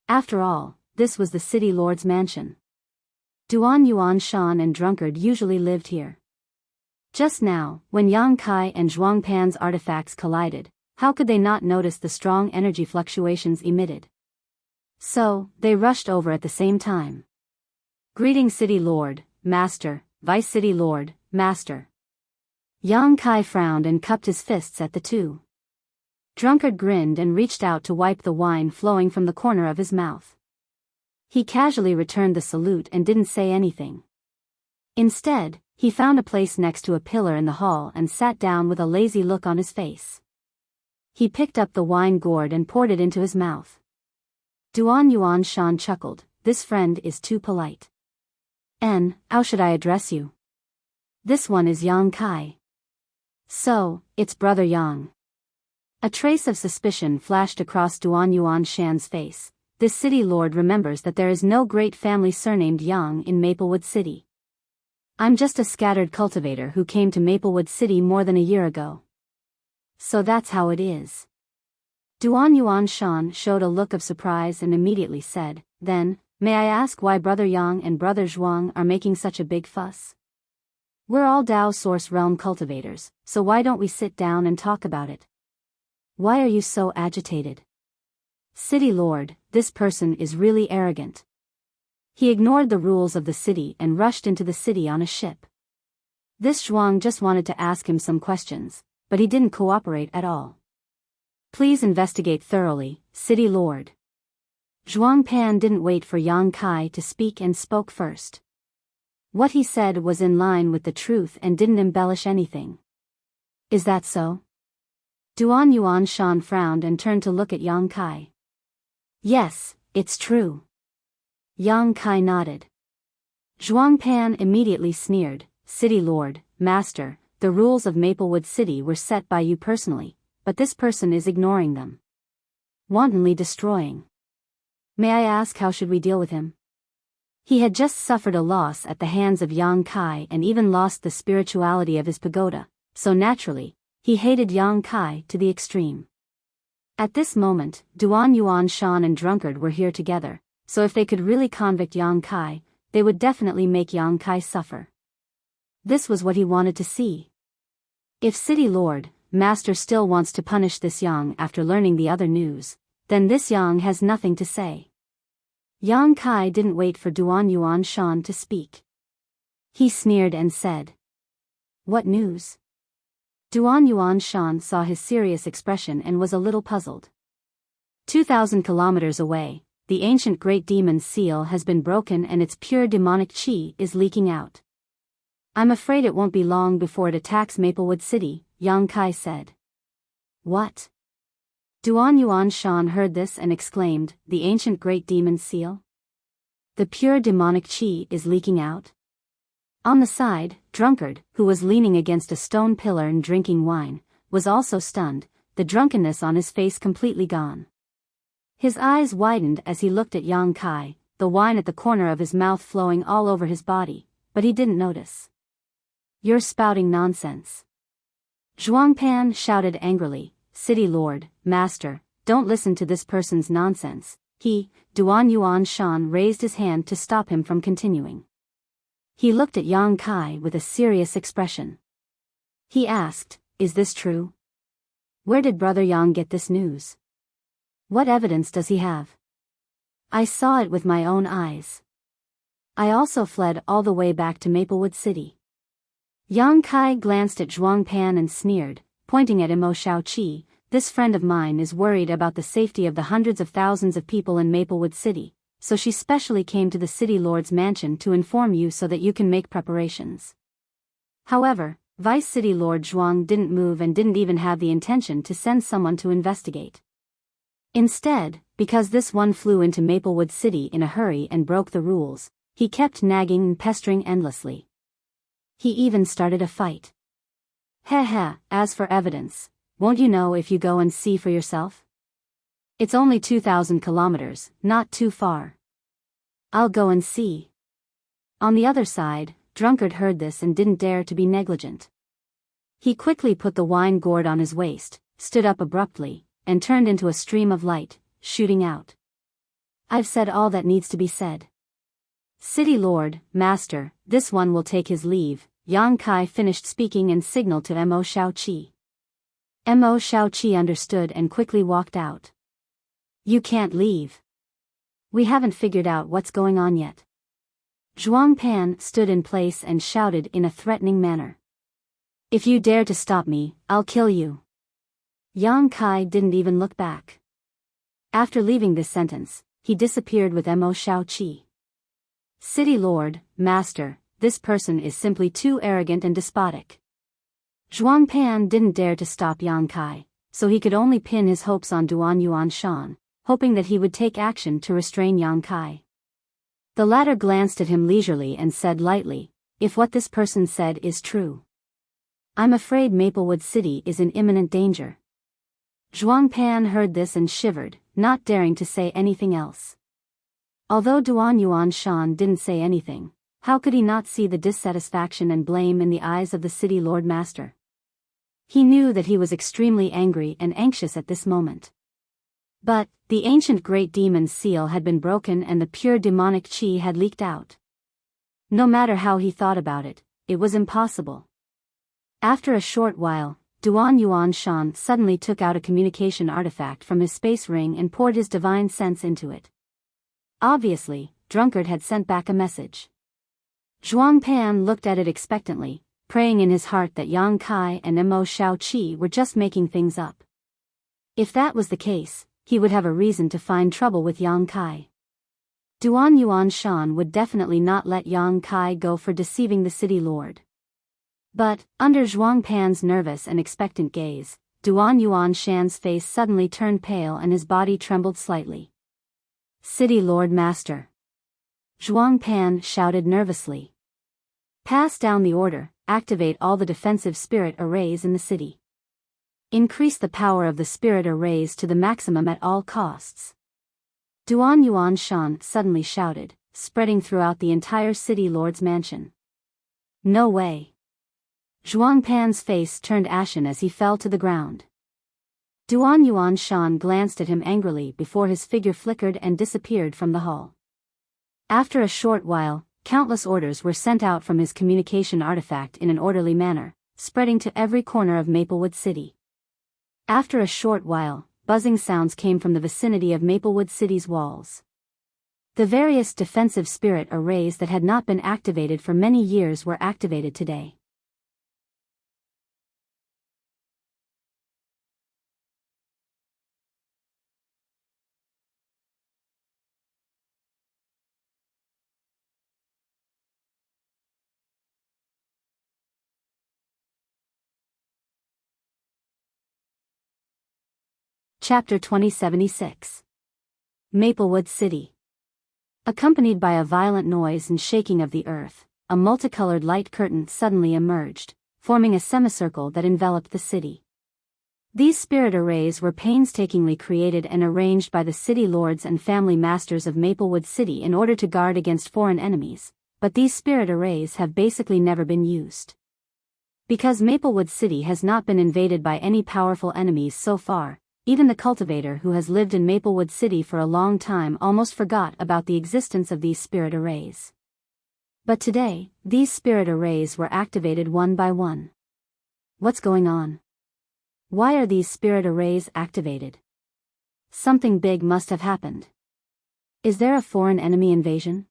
After all, this was the city lord's mansion. Duan Yuan Shan and Drunkard usually lived here. Just now, when Yang Kai and Zhuang Pan's artifacts collided, how could they not notice the strong energy fluctuations emitted? So, they rushed over at the same time. "Greeting City Lord, Master, Vice City Lord, Master." Yang Kai frowned and cupped his fists at the two. Drunkard grinned and reached out to wipe the wine flowing from the corner of his mouth. He casually returned the salute and didn't say anything. Instead, he found a place next to a pillar in the hall and sat down with a lazy look on his face. He picked up the wine gourd and poured it into his mouth. Duan Yuan Shan chuckled, "This friend is too polite. How should I address you? This one is Yang Kai. So, it's Brother Yang." A trace of suspicion flashed across Duan Yuan Shan's face. This city lord remembers that there is no great family surnamed Yang in Maplewood City. "I'm just a scattered cultivator who came to Maplewood City more than a year ago." "So that's how it is." Duan Yuan Shan showed a look of surprise and immediately said, "Then, may I ask why Brother Yang and Brother Zhuang are making such a big fuss? We're all Dao Source Realm cultivators, so why don't we sit down and talk about it? Why are you so agitated?" "City Lord, this person is really arrogant. He ignored the rules of the city and rushed into the city on a ship. This Zhuang just wanted to ask him some questions, but he didn't cooperate at all. Please investigate thoroughly, City Lord." Zhuang Pan didn't wait for Yang Kai to speak and spoke first. What he said was in line with the truth and didn't embellish anything. "Is that so?" Duan Yuan Shan frowned and turned to look at Yang Kai. "Yes, it's true." Yang Kai nodded. Zhuang Pan immediately sneered, "City Lord, Master, the rules of Maplewood City were set by you personally, but this person is ignoring them. Wantonly destroying. May I ask how should we deal with him?" He had just suffered a loss at the hands of Yang Kai and even lost the spirituality of his pagoda, so naturally, he hated Yang Kai to the extreme. At this moment, Duan Yuan Shan and Drunkard were here together, so if they could really convict Yang Kai, they would definitely make Yang Kai suffer. This was what he wanted to see. If City Lord, Master still wants to punish this Yang after learning the other news, then this Yang has nothing to say. Yang Kai didn't wait for Duan Yuan Shan to speak. He sneered and said, "What news?" Duan Yuan Shan saw his serious expression and was a little puzzled. 2,000 kilometers away, the ancient great demon's seal has been broken and its pure demonic chi is leaking out. "I'm afraid it won't be long before it attacks Maplewood City," Yang Kai said. "What?" Duan Yuan Shan heard this and exclaimed, "The ancient great demon's seal? The pure demonic chi is leaking out? On the side, Drunkard, who was leaning against a stone pillar and drinking wine, was also stunned, the drunkenness on his face completely gone. His eyes widened as he looked at Yang Kai, the wine at the corner of his mouth flowing all over his body, but he didn't notice. "You're spouting nonsense." Zhuangpan shouted angrily, "City Lord, Master, don't listen to this person's nonsense." Duan Yuan Shan raised his hand to stop him from continuing. He looked at Yang Kai with a serious expression. He asked, "Is this true? Where did Brother Yang get this news? What evidence does he have?" "I saw it with my own eyes. I also fled all the way back to Maplewood City." Yang Kai glanced at Zhuangpan and sneered, pointing at Imo Shaoqi, "This friend of mine is worried about the safety of the hundreds of thousands of people in Maplewood City, so she specially came to the City Lord's mansion to inform you so that you can make preparations." However, Vice City Lord Zhuang didn't move and didn't even have the intention to send someone to investigate. Instead, because this one flew into Maplewood City in a hurry and broke the rules, he kept nagging and pestering endlessly. He even started a fight. Heh, as for evidence, won't you know if you go and see for yourself? It's only 2,000 kilometers, not too far. I'll go and see. On the other side, Drunkard heard this and didn't dare to be negligent. He quickly put the wine gourd on his waist, stood up abruptly, and turned into a stream of light, shooting out. "I've said all that needs to be said. City Lord, Master, this one will take his leave." Yang Kai finished speaking and signaled to Mo Shaoqi. Mo Shaoqi understood and quickly walked out. "You can't leave. We haven't figured out what's going on yet." Zhuangpan stood in place and shouted in a threatening manner. "If you dare to stop me, I'll kill you." Yang Kai didn't even look back. After leaving this sentence, he disappeared with Mo Shaoqi. "City Lord, Master, this person is simply too arrogant and despotic." Zhuangpan didn't dare to stop Yang Kai, so he could only pin his hopes on Duan Yuan Shan, hoping that he would take action to restrain Yang Kai. The latter glanced at him leisurely and said lightly, "If what this person said is true, I'm afraid Maplewood City is in imminent danger." Zhuangpan heard this and shivered, not daring to say anything else. Although Duan Yuan Shan didn't say anything, how could he not see the dissatisfaction and blame in the eyes of the City Lord Master? He knew that he was extremely angry and anxious at this moment. But, the ancient great demon's seal had been broken and the pure demonic chi had leaked out. No matter how he thought about it, it was impossible. After a short while, Duan Yuan Shan suddenly took out a communication artifact from his space ring and poured his divine sense into it. Obviously, Drunkard had sent back a message. Zhuangpan looked at it expectantly, praying in his heart that Yang Kai and Mo Shaoqi were just making things up. If that was the case, he would have a reason to find trouble with Yang Kai. Duan Yuan Shan would definitely not let Yang Kai go for deceiving the City Lord. But, under Zhuangpan's nervous and expectant gaze, Duan Yuan Shan's face suddenly turned pale and his body trembled slightly. "City Lord Master!" Zhuangpan shouted nervously. "Pass down the order, activate all the defensive spirit arrays in the city. Increase the power of the spirit arrays to the maximum at all costs." Duan Yuan Shan suddenly shouted, spreading throughout the entire City Lord's mansion. "No way!" Zhuangpan's face turned ashen as he fell to the ground. Duan Yuan Shan glanced at him angrily before his figure flickered and disappeared from the hall. After a short while, countless orders were sent out from his communication artifact in an orderly manner, spreading to every corner of Maplewood City. After a short while, buzzing sounds came from the vicinity of Maplewood City's walls. The various defensive spirit arrays that had not been activated for many years were activated today. Chapter 2076. Maplewood City. Accompanied by a violent noise and shaking of the earth, a multicolored light curtain suddenly emerged, forming a semicircle that enveloped the city. These spirit arrays were painstakingly created and arranged by the city lords and family masters of Maplewood City in order to guard against foreign enemies, but these spirit arrays have basically never been used. Because Maplewood City has not been invaded by any powerful enemies so far, even the cultivator who has lived in Maplewood City for a long time almost forgot about the existence of these spirit arrays. But today, these spirit arrays were activated one by one. What's going on? Why are these spirit arrays activated? Something big must have happened. Is there a foreign enemy invasion?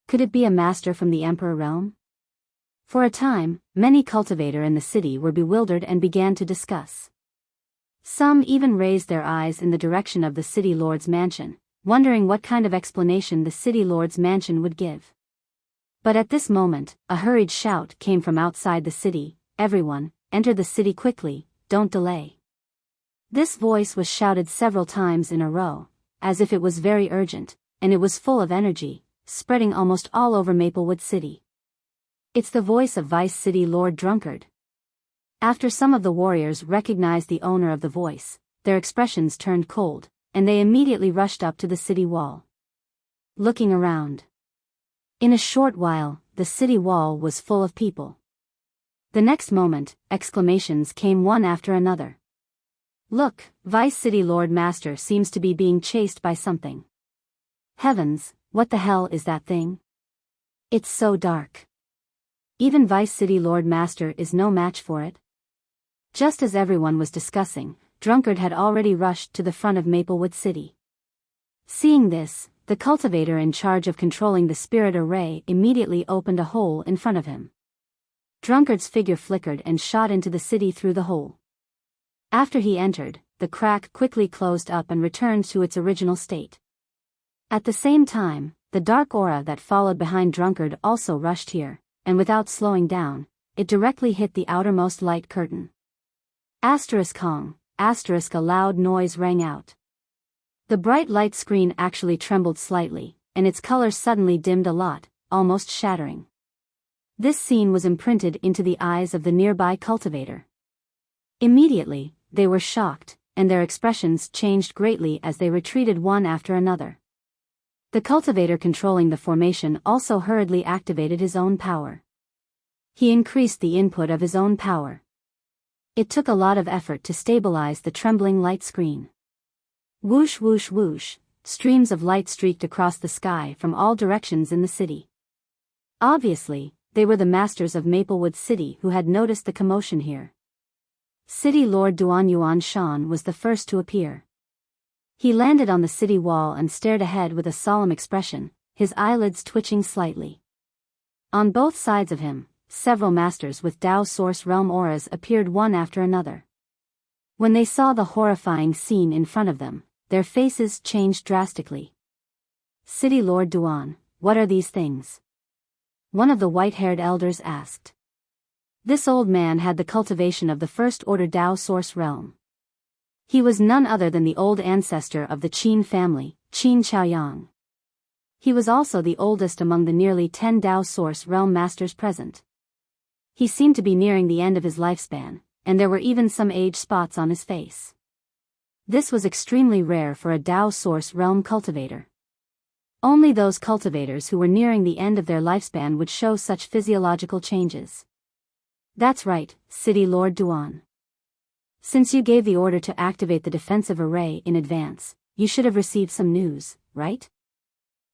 Could it be a master from the Emperor realm? For a time, many cultivator in the city were bewildered and began to discuss. Some even raised their eyes in the direction of the city lord's mansion, wondering what kind of explanation the city lord's mansion would give. But at this moment, a hurried shout came from outside the city. Everyone, enter the city quickly, don't delay. This voice was shouted several times in a row, as if it was very urgent, and it was full of energy, spreading almost all over Maplewood City. It's the voice of Vice City Lord Drunkard. After some of the warriors recognized the owner of the voice, their expressions turned cold, and they immediately rushed up to the city wall. Looking around. In a short while, the city wall was full of people. The next moment, exclamations came one after another. Look, Vice City Lord Master seems to be being chased by something. Heavens, what the hell is that thing? It's so dark. Even Vice City Lord Master is no match for it. Just as everyone was discussing, Drunkard had already rushed to the front of Maplewood City. Seeing this, the cultivator in charge of controlling the spirit array immediately opened a hole in front of him. Drunkard's figure flickered and shot into the city through the hole. After he entered, the crack quickly closed up and returned to its original state. At the same time, the dark aura that followed behind Drunkard also rushed here, and without slowing down, it directly hit the outermost light curtain. Asterisk Hong, asterisk a loud noise rang out. The bright light screen actually trembled slightly, and its color suddenly dimmed a lot, almost shattering. This scene was imprinted into the eyes of the nearby cultivator. Immediately, they were shocked, and their expressions changed greatly as they retreated one after another. The cultivator controlling the formation also hurriedly activated his own power. He increased the input of his own power. It took a lot of effort to stabilize the trembling light screen. Whoosh whoosh whoosh, streams of light streaked across the sky from all directions in the city. Obviously, they were the masters of Maplewood City who had noticed the commotion here. City Lord Duan Yuan Shan was the first to appear. He landed on the city wall and stared ahead with a solemn expression, his eyelids twitching slightly. On both sides of him, several masters with Dao Source Realm auras appeared one after another. When they saw the horrifying scene in front of them, their faces changed drastically. City Lord Duan, what are these things? One of the white-haired elders asked. This old man had the cultivation of the First Order Dao Source Realm. He was none other than the old ancestor of the Qin family, Qin Chaoyang. He was also the oldest among the nearly 10 Dao Source Realm masters present. He seemed to be nearing the end of his lifespan, and there were even some age spots on his face. This was extremely rare for a Dao Source Realm cultivator. Only those cultivators who were nearing the end of their lifespan would show such physiological changes. That's right, City Lord Duan. Since you gave the order to activate the defensive array in advance, you should have received some news, right?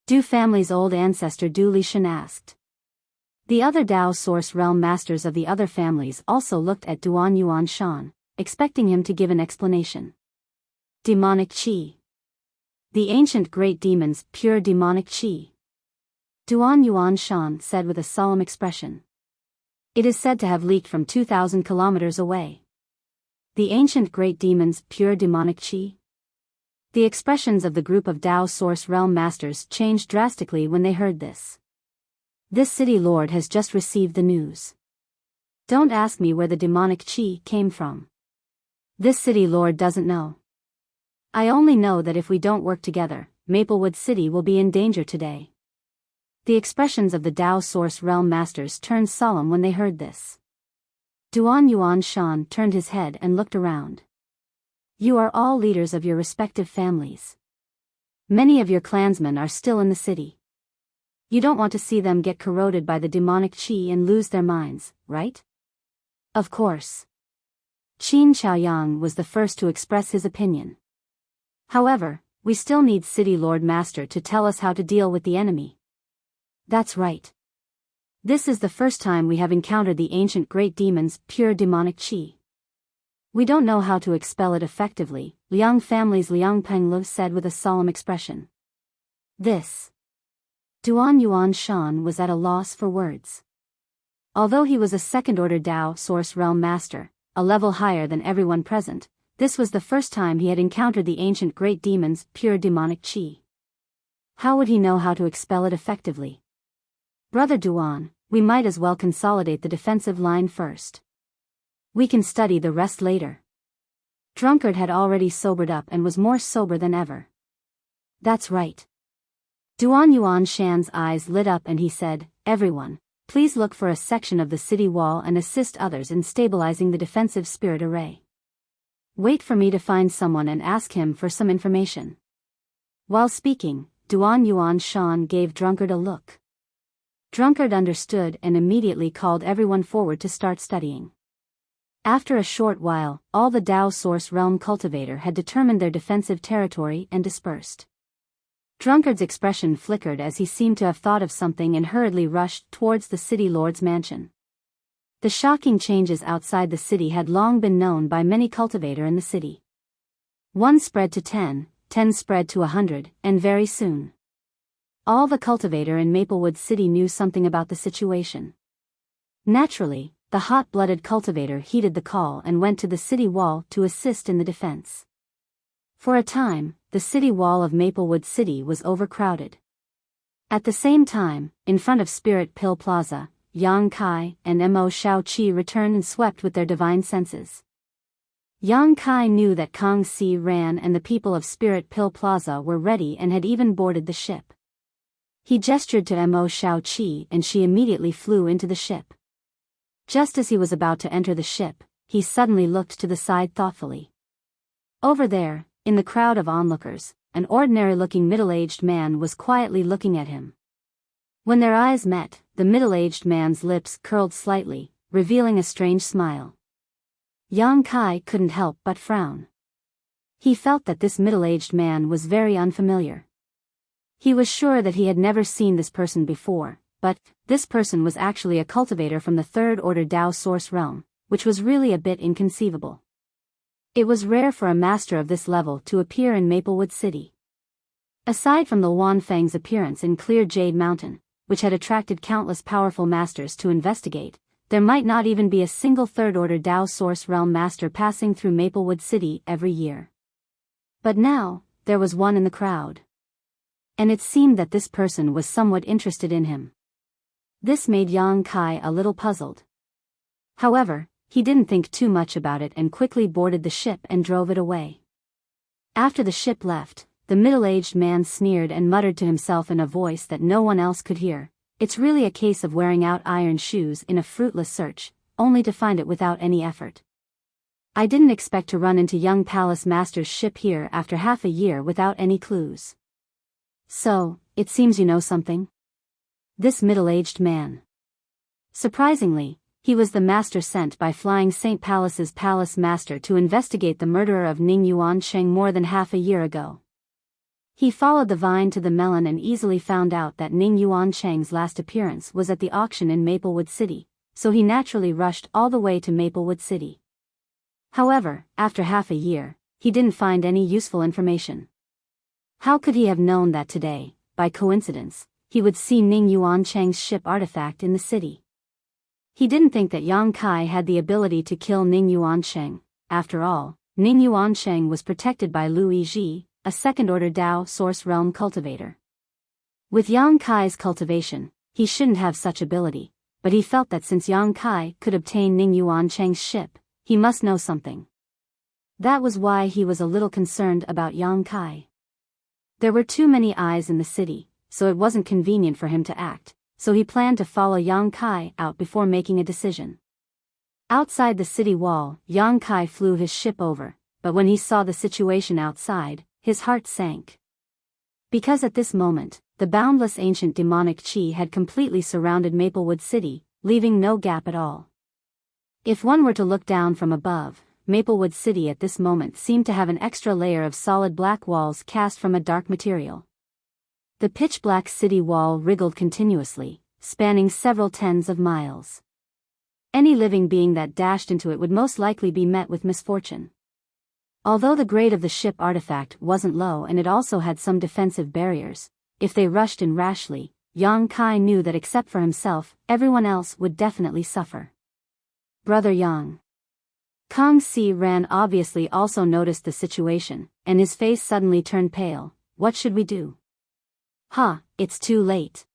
Du family's old ancestor Du Lishan asked. The other Dao Source Realm masters of the other families also looked at Duan Yuan Shan, expecting him to give an explanation. Demonic Qi. The ancient great demon's pure demonic Qi. Duan Yuan Shan said with a solemn expression. It is said to have leaked from 2,000 kilometers away. The ancient great demon's pure demonic Qi. The expressions of the group of Dao Source Realm masters changed drastically when they heard this. This city lord has just received the news. Don't ask me where the demonic Qi came from. This city lord doesn't know. I only know that if we don't work together, Maplewood City will be in danger today. The expressions of the Tao Source Realm Masters turned solemn when they heard this. Duan Yuan Shan turned his head and looked around. You are all leaders of your respective families. Many of your clansmen are still in the city. You don't want to see them get corroded by the demonic qi and lose their minds, right? Of course. Qin Chaoyang was the first to express his opinion. However, we still need City Lord Master to tell us how to deal with the enemy. That's right. This is the first time we have encountered the ancient great demon's pure demonic qi. We don't know how to expel it effectively, Liang family's Liang Penglu said with a solemn expression. This. Duan Yuan Shan was at a loss for words. Although he was a second-order Tao Source Realm Master, a level higher than everyone present, this was the first time he had encountered the ancient great demon's pure demonic qi. How would he know how to expel it effectively? Brother Duan, we might as well consolidate the defensive line first. We can study the rest later. Drunkard had already sobered up and was more sober than ever. That's right. Duan Yuan Shan's eyes lit up and he said, Everyone, please look for a section of the city wall and assist others in stabilizing the defensive spirit array. Wait for me to find someone and ask him for some information. While speaking, Duan Yuan Shan gave Drunkard a look. Drunkard understood and immediately called everyone forward to start studying. After a short while, all the Tao Source Realm cultivator had determined their defensive territory and dispersed. Drunkard's expression flickered as he seemed to have thought of something and hurriedly rushed towards the city lord's mansion. The shocking changes outside the city had long been known by many cultivator in the city. 1 spread to 10, 10 spread to 100, and very soon. All the cultivator in Maplewood City knew something about the situation. Naturally, the hot-blooded cultivator heeded the call and went to the city wall to assist in the defense. For a time, the city wall of Maplewood City was overcrowded. At the same time, in front of Spirit Pill Plaza, Yang Kai and Mo Shaoqi returned and swept with their divine senses. Yang Kai knew that Kang Si Ran and the people of Spirit Pill Plaza were ready and had even boarded the ship. He gestured to Mo Shaoqi and she immediately flew into the ship. Just as he was about to enter the ship, he suddenly looked to the side thoughtfully. Over there, in the crowd of onlookers, an ordinary-looking middle-aged man was quietly looking at him. When their eyes met, the middle-aged man's lips curled slightly, revealing a strange smile. Yang Kai couldn't help but frown. He felt that this middle-aged man was very unfamiliar. He was sure that he had never seen this person before, but this person was actually a cultivator from the third-order Tao Source Realm, which was really a bit inconceivable. It was rare for a master of this level to appear in Maplewood City. Aside from the Wanfang's appearance in Clear Jade Mountain, which had attracted countless powerful masters to investigate, there might not even be a single third-order Tao Source Realm master passing through Maplewood City every year. But now, there was one in the crowd. And it seemed that this person was somewhat interested in him. This made Yang Kai a little puzzled. However, he didn't think too much about it and quickly boarded the ship and drove it away. After the ship left, the middle-aged man sneered and muttered to himself in a voice that no one else could hear, "It's really a case of wearing out iron shoes in a fruitless search, only to find it without any effort. I didn't expect to run into young Palace Master's ship here after half a year without any clues." So, it seems you know something? This middle-aged man. Surprisingly, he was the master sent by Flying Saint Palace's palace master to investigate the murderer of Ning Yuan Cheng more than half a year ago. He followed the vine to the melon and easily found out that Ning Yuan Cheng's last appearance was at the auction in Maplewood City, so he naturally rushed all the way to Maplewood City. However, after half a year, he didn't find any useful information. How could he have known that today, by coincidence, he would see Ning Yuan Cheng's ship artifact in the city? He didn't think that Yang Kai had the ability to kill Ning Yuan Cheng. After all, Ning Yuan Cheng was protected by Lu Yizhi, a second-order Tao Source Realm cultivator. With Yang Kai's cultivation, he shouldn't have such ability, but he felt that since Yang Kai could obtain Ning Yuan Cheng's ship, he must know something. That was why he was a little concerned about Yang Kai. There were too many eyes in the city, so it wasn't convenient for him to act, so he planned to follow Yang Kai out before making a decision. Outside the city wall, Yang Kai flew his ship over, but when he saw the situation outside, his heart sank. Because at this moment, the boundless ancient demonic chi had completely surrounded Maplewood City, leaving no gap at all. If one were to look down from above, Maplewood City at this moment seemed to have an extra layer of solid black walls cast from a dark material. The pitch-black city wall wriggled continuously, spanning several tens of miles. Any living being that dashed into it would most likely be met with misfortune. Although the grade of the ship artifact wasn't low and it also had some defensive barriers, if they rushed in rashly, Yang Kai knew that except for himself, everyone else would definitely suffer. Brother Yang. Kang Si Ran obviously also noticed the situation, and his face suddenly turned pale. What should we do? It's too late.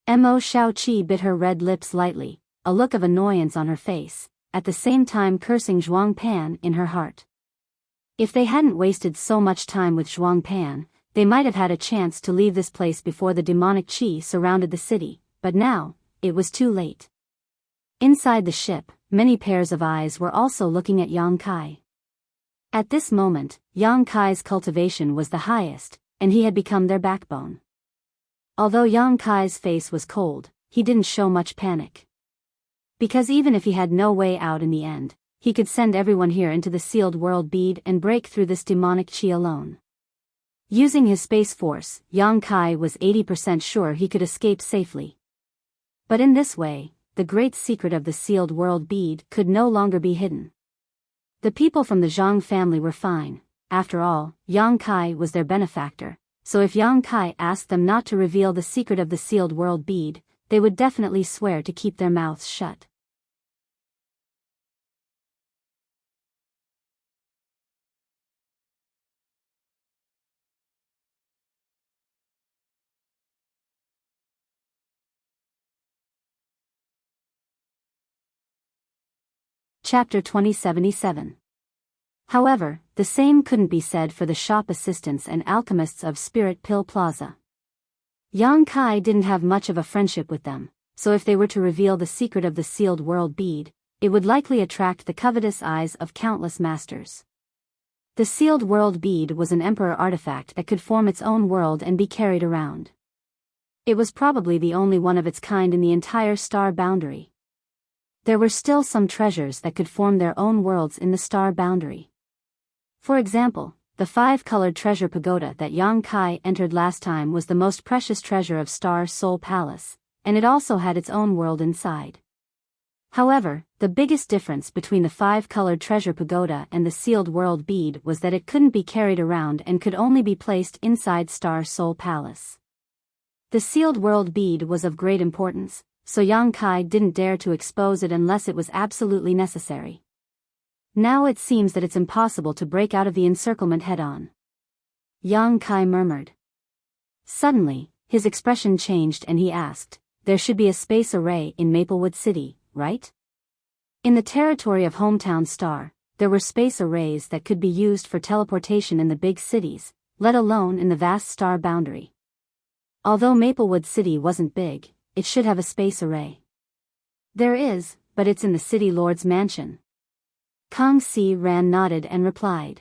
Mo Xiaoqi bit her red lips lightly, a look of annoyance on her face, at the same time cursing Zhuang Pan in her heart. If they hadn't wasted so much time with Zhuang Pan, they might have had a chance to leave this place before the demonic chi surrounded the city, but now, it was too late. Inside the ship, many pairs of eyes were also looking at Yang Kai. At this moment, Yang Kai's cultivation was the highest, and he had become their backbone. Although Yang Kai's face was cold, he didn't show much panic. Because even if he had no way out in the end, he could send everyone here into the sealed world bead and break through this demonic chi alone. Using his space force, Yang Kai was 80% sure he could escape safely. But in this way, the great secret of the sealed world bead could no longer be hidden. The people from the Zhang family were fine. After all, Yang Kai was their benefactor, so if Yang Kai asked them not to reveal the secret of the sealed world bead, they would definitely swear to keep their mouths shut. Chapter 2077. However, the same couldn't be said for the shop assistants and alchemists of Spirit Pill Plaza. Yang Kai didn't have much of a friendship with them, so if they were to reveal the secret of the sealed world bead, it would likely attract the covetous eyes of countless masters. The sealed world bead was an emperor artifact that could form its own world and be carried around. It was probably the only one of its kind in the entire star boundary. There were still some treasures that could form their own worlds in the star boundary. For example, the 5-colored treasure pagoda that Yang Kai entered last time was the most precious treasure of Star Soul Palace, and it also had its own world inside. However, the biggest difference between the 5-colored treasure pagoda and the sealed world bead was that it couldn't be carried around and could only be placed inside Star Soul Palace. The sealed world bead was of great importance, so Yang Kai didn't dare to expose it unless it was absolutely necessary. Now it seems that it's impossible to break out of the encirclement head-on. Yang Kai murmured. Suddenly, his expression changed and he asked, there should be a space array in Maplewood City, right? In the territory of Hometown Star, there were space arrays that could be used for teleportation in the big cities, let alone in the vast star boundary. Although Maplewood City wasn't big, it should have a space array. There is, but it's in the City Lord's mansion. Kang Si Ran nodded and replied.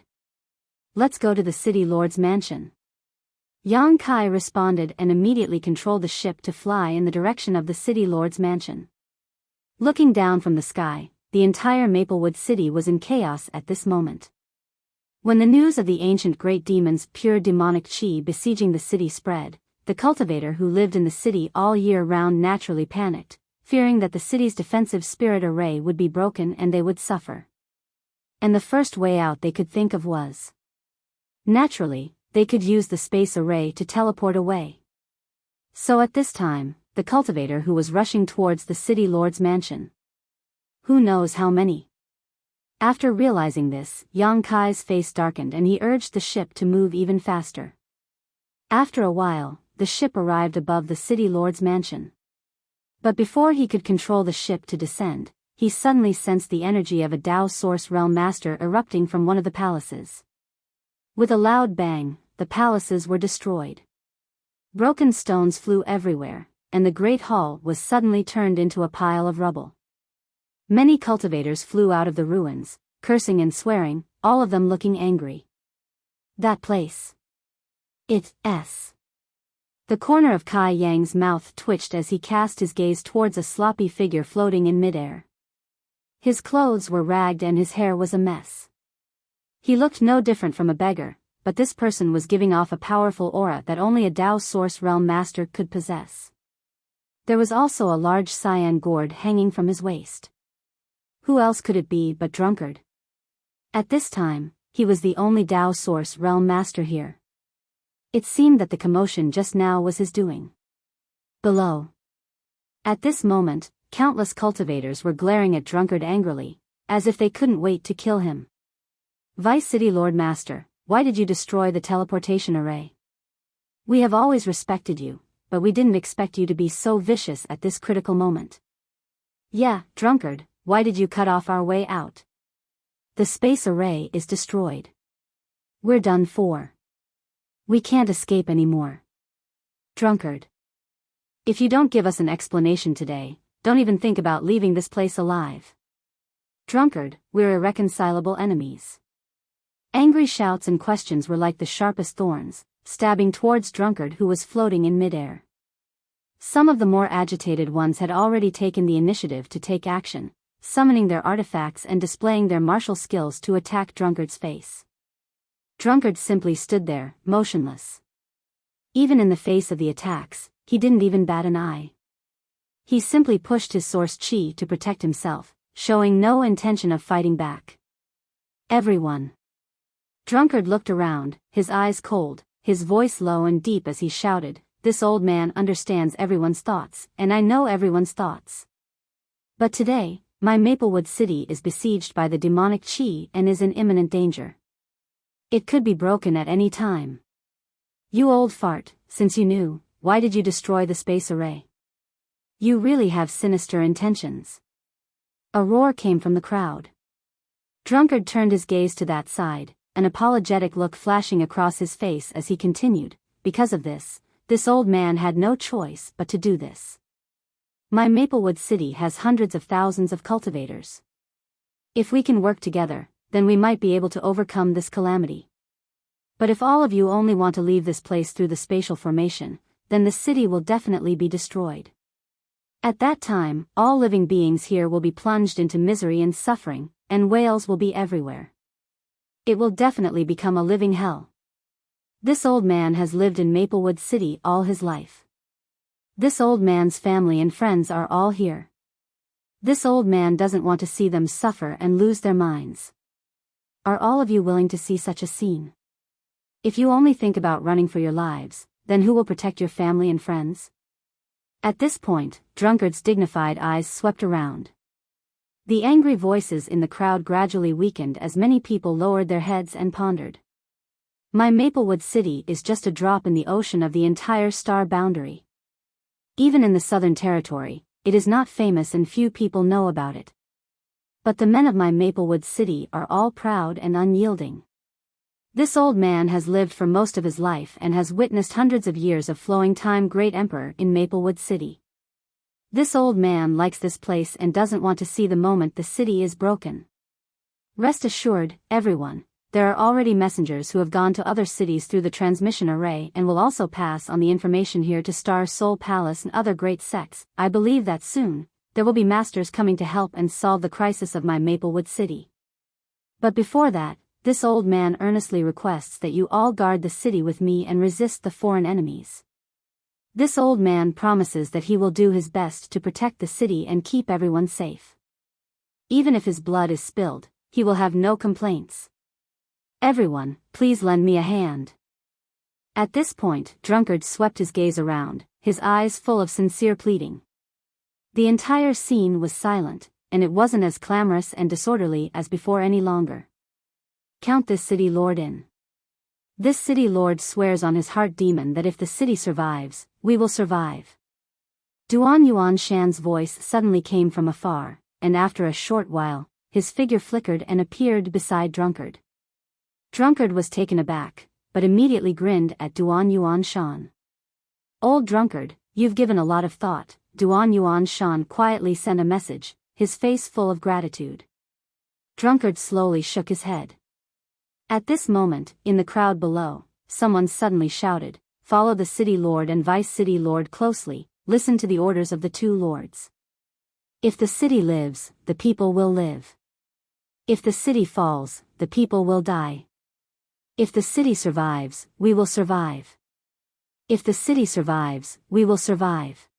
Let's go to the City Lord's mansion. Yang Kai responded and immediately controlled the ship to fly in the direction of the City Lord's mansion. Looking down from the sky, the entire Maplewood City was in chaos at this moment. When the news of the ancient great demon's pure demonic chi besieging the city spread, the cultivator who lived in the city all year round naturally panicked, fearing that the city's defensive spirit array would be broken and they would suffer. And the first way out they could think of was, naturally, they could use the space array to teleport away. So at this time, the cultivator who was rushing towards the City Lord's mansion. Who knows how many? After realizing this, Yang Kai's face darkened and he urged the ship to move even faster. After a while, the ship arrived above the City Lord's mansion. But before he could control the ship to descend, he suddenly sensed the energy of a Tao Source Realm Master erupting from one of the palaces. With a loud bang, the the palaces were destroyed. Broken stones flew everywhere, and the great hall was suddenly turned into a pile of rubble. Many cultivators flew out of the ruins, cursing and swearing, all of them looking angry. That place. It's. The corner of Kai Yang's mouth twitched as he cast his gaze towards a sloppy figure floating in midair. His clothes were ragged and his hair was a mess. He looked no different from a beggar, but this person was giving off a powerful aura that only a Dao Source Realm Master could possess. There was also a large cyan gourd hanging from his waist. Who else could it be but Drunkard? At this time, he was the only Dao Source Realm Master here. It seemed that the commotion just now was his doing. Below. At this moment, countless cultivators were glaring at Drunkard angrily, as if they couldn't wait to kill him. Vice City Lord Master, why did you destroy the teleportation array? We have always respected you, but we didn't expect you to be so vicious at this critical moment. Yeah, Drunkard, why did you cut off our way out? The space array is destroyed. We're done for. We can't escape anymore. Drunkard. If you don't give us an explanation today, don't even think about leaving this place alive. Drunkard, we're irreconcilable enemies. Angry shouts and questions were like the sharpest thorns, stabbing towards Drunkard who was floating in midair. Some of the more agitated ones had already taken the initiative to take action, summoning their artifacts and displaying their martial skills to attack Drunkard's face. Drunkard simply stood there, motionless. Even in the face of the attacks, he didn't even bat an eye. He simply pushed his source chi to protect himself, showing no intention of fighting back. Everyone. Drunkard looked around, his eyes cold, his voice low and deep as he shouted, "This old man understands everyone's thoughts, and I know everyone's thoughts. But today, my Maplewood City is besieged by the demonic chi and is in imminent danger. It could be broken at any time. You old fart, since you knew, why did you destroy the space array? You really have sinister intentions." A roar came from the crowd. Drunkard turned his gaze to that side, an apologetic look flashing across his face as he continued, "Because of this old man had no choice but to do this. My Maplewood City has hundreds of thousands of cultivators. If we can work together, then we might be able to overcome this calamity. But if all of you only want to leave this place through the spatial formation, then the city will definitely be destroyed. At that time, all living beings here will be plunged into misery and suffering, and wails will be everywhere. It will definitely become a living hell. This old man has lived in Maplewood City all his life. This old man's family and friends are all here. This old man doesn't want to see them suffer and lose their minds. Are all of you willing to see such a scene? If you only think about running for your lives, then who will protect your family and friends?" At this point, Drunkard's dignified eyes swept around. The angry voices in the crowd gradually weakened as many people lowered their heads and pondered. My Maplewood City is just a drop in the ocean of the entire star boundary. Even in the Southern Territory, it is not famous and few people know about it. But the men of my Maplewood City are all proud and unyielding. This old man has lived for most of his life and has witnessed hundreds of years of flowing time. Great Emperor in Maplewood City. This old man likes this place and doesn't want to see the moment the city is broken. Rest assured, everyone, there are already messengers who have gone to other cities through the transmission array and will also pass on the information here to Star Soul Palace and other great sects. I believe that soon, there will be masters coming to help and solve the crisis of my Maplewood City. But before that, this old man earnestly requests that you all guard the city with me and resist the foreign enemies. This old man promises that he will do his best to protect the city and keep everyone safe. Even if his blood is spilled, he will have no complaints. Everyone, please lend me a hand." At this point, Drunkard swept his gaze around, his eyes full of sincere pleading. The entire scene was silent, and it wasn't as clamorous and disorderly as before any longer. "Count this city lord in. This city lord swears on his heart demon that if the city survives, we will survive." Duan Yuan Shan's voice suddenly came from afar, and after a short while, his figure flickered and appeared beside Drunkard. Drunkard was taken aback, but immediately grinned at Duan Yuan Shan. "Old drunkard, you've given a lot of thought," Duan Yuan Shan quietly sent a message, his face full of gratitude. Drunkard slowly shook his head. At this moment, in the crowd below, someone suddenly shouted, "Follow the city lord and vice city lord closely, listen to the orders of the two lords. If the city lives, the people will live. If the city falls, the people will die. If the city survives, we will survive. If the city survives, we will survive."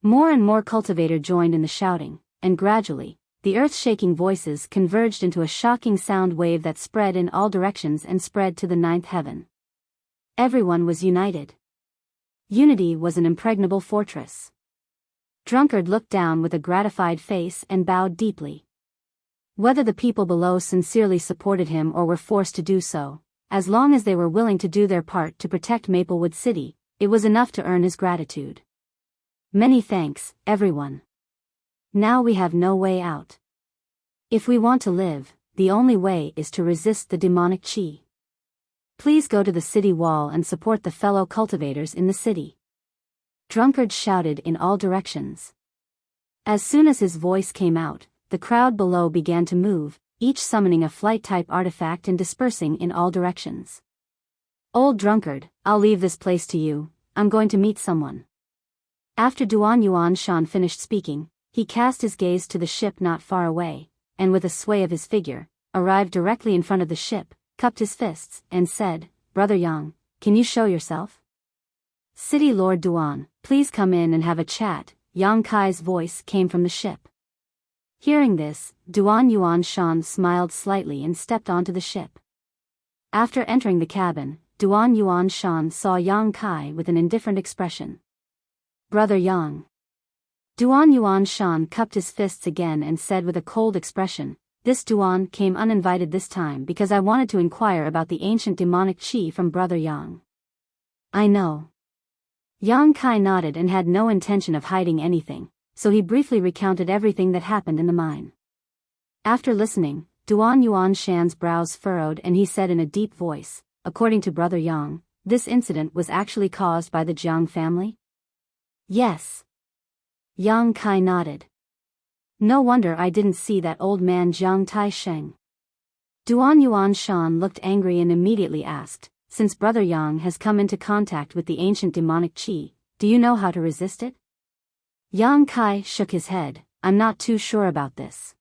More and more cultivator joined in the shouting, and gradually, the earth-shaking voices converged into a shocking sound wave that spread in all directions and spread to the ninth heaven. Everyone was united. Unity was an impregnable fortress. Drunkard looked down with a gratified face and bowed deeply. Whether the people below sincerely supported him or were forced to do so, as long as they were willing to do their part to protect Maplewood City, it was enough to earn his gratitude. "Many thanks, everyone. Now we have no way out. If we want to live, the only way is to resist the demonic chi. Please go to the city wall and support the fellow cultivators in the city." Drunkard shouted in all directions. As soon as his voice came out, the crowd below began to move, each summoning a flight-type artifact and dispersing in all directions. "Old drunkard, I'll leave this place to you, I'm going to meet someone." After Duan Yuan Shan finished speaking, he cast his gaze to the ship not far away, and with a sway of his figure, arrived directly in front of the ship, cupped his fists, and said, "Brother Yang, can you show yourself?" "City Lord Duan, please come in and have a chat," Yang Kai's voice came from the ship. Hearing this, Duan Yuan Shan smiled slightly and stepped onto the ship. After entering the cabin, Duan Yuan Shan saw Yang Kai with an indifferent expression. "Brother Yang." Duan Yuan Shan cupped his fists again and said with a cold expression, "This Duan came uninvited this time because I wanted to inquire about the ancient demonic chi from Brother Yang." "I know." Yang Kai nodded and had no intention of hiding anything, so he briefly recounted everything that happened in the mine. After listening, Duan Yuan Shan's brows furrowed and he said in a deep voice, "According to Brother Yang, this incident was actually caused by the Jiang family?" "Yes." Yang Kai nodded. "No wonder I didn't see that old man Jiang Tai Sheng." Duan Yuan Shan looked angry and immediately asked, "Since Brother Yang has come into contact with the ancient demonic chi, do you know how to resist it?" Yang Kai shook his head, "I'm not too sure about this.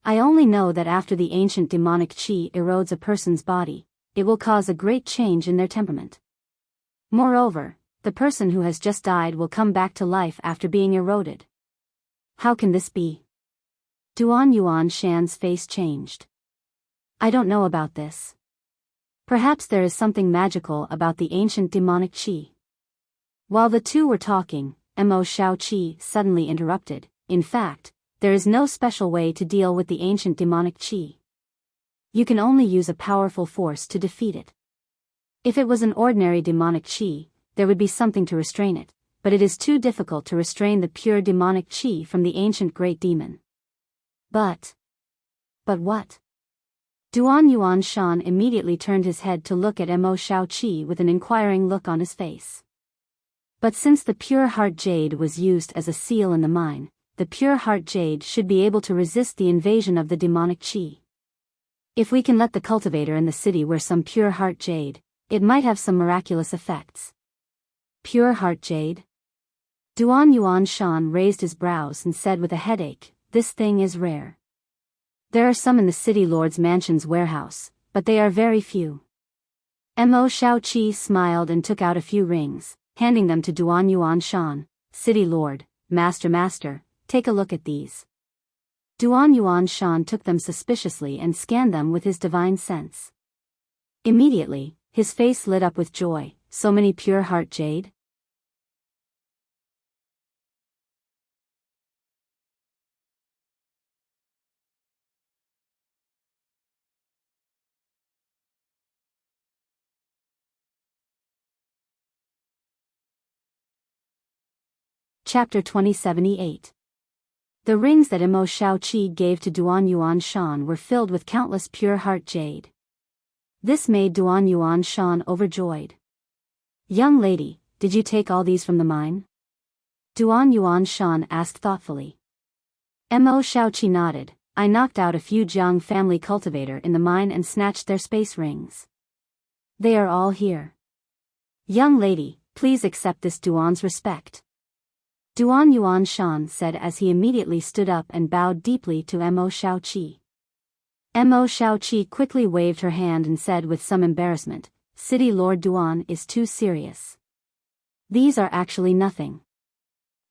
I only know that after the ancient demonic chi erodes a person's body, it will cause a great change in their temperament. Moreover, the person who has just died will come back to life after being eroded." "How can this be?" Duan Yuan Shan's face changed. "I don't know about this. Perhaps there is something magical about the ancient demonic chi." While the two were talking, Mo Shaoqi suddenly interrupted, "In fact, there is no special way to deal with the ancient demonic chi. You can only use a powerful force to defeat it. If it was an ordinary demonic chi, there would be something to restrain it, but it is too difficult to restrain the pure demonic chi from the ancient great demon." But what? Duan Yuan Shan immediately turned his head to look at Mo Shaoqi with an inquiring look on his face. But since the pure heart jade was used as a seal in the mine, the pure heart jade should be able to resist the invasion of the demonic chi. If we can let the cultivator in the city wear some pure heart jade, it might have some miraculous effects. Pure heart jade? Duan Yuan Shan raised his brows and said with a headache, "This thing is rare. There are some in the city lord's mansion's warehouse, but they are very few." Mo Shaoqi smiled and took out a few rings, handing them to Duan Yuan Shan. "City lord, master, take a look at these." Duan Yuan Shan took them suspiciously and scanned them with his divine sense. Immediately, his face lit up with joy. So many pure heart jade? Chapter 2078. The rings that Mo Shaoqi gave to Duan Yuan Shan were filled with countless pure heart jade. This made Duan Yuan Shan overjoyed. Young lady, did you take all these from the mine? Duan Yuan Shan asked thoughtfully. Mo Shaoqi nodded. I knocked out a few Jiang family cultivator in the mine and snatched their space rings. They are all here. Young lady, please accept this Duan's respect. Duan Yuan Shan said as he immediately stood up and bowed deeply to Mo Shaoqi. Mo Shaoqi quickly waved her hand and said with some embarrassment, City Lord Duan is too serious. These are actually nothing.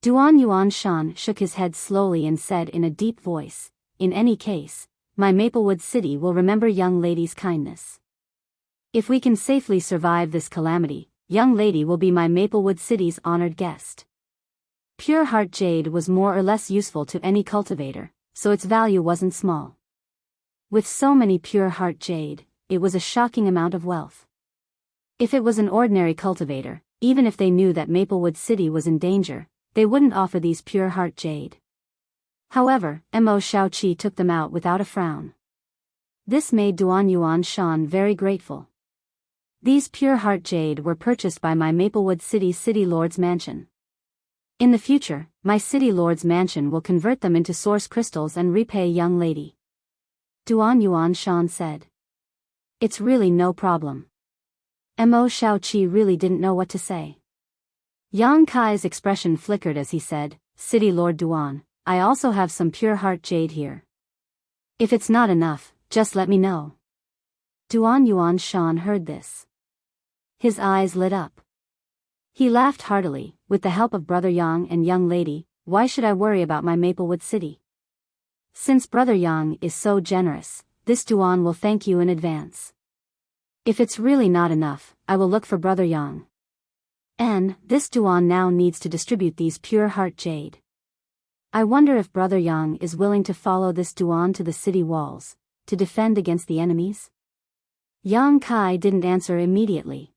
Duan Yuan Shan shook his head slowly and said in a deep voice, in any case, my Maplewood City will remember young lady's kindness. If we can safely survive this calamity, young lady will be my Maplewood City's honored guest. Pure heart jade was more or less useful to any cultivator, so its value wasn't small. With so many pure heart jade, it was a shocking amount of wealth. If it was an ordinary cultivator, even if they knew that Maplewood City was in danger, they wouldn't offer these pure heart jade. However, Mo Shaoqi took them out without a frown. This made Duan Yuan Shan very grateful. These pure heart jade were purchased by my Maplewood City City Lord's mansion. In the future, my City Lord's mansion will convert them into source crystals and repay young lady. Duan Yuan Shan said. It's really no problem. Mo Shaoqi really didn't know what to say. Yang Kai's expression flickered as he said, City Lord Duan, I also have some pure heart jade here. If it's not enough, just let me know. Duan Yuan Shan heard this. His eyes lit up. He laughed heartily, with the help of Brother Yang and young lady, why should I worry about my Maplewood City? Since Brother Yang is so generous, this Duan will thank you in advance. If it's really not enough, I will look for Brother Yang. And this Duan now needs to distribute these pure heart jade. I wonder if Brother Yang is willing to follow this Duan to the city walls, to defend against the enemies? Yang Kai didn't answer immediately.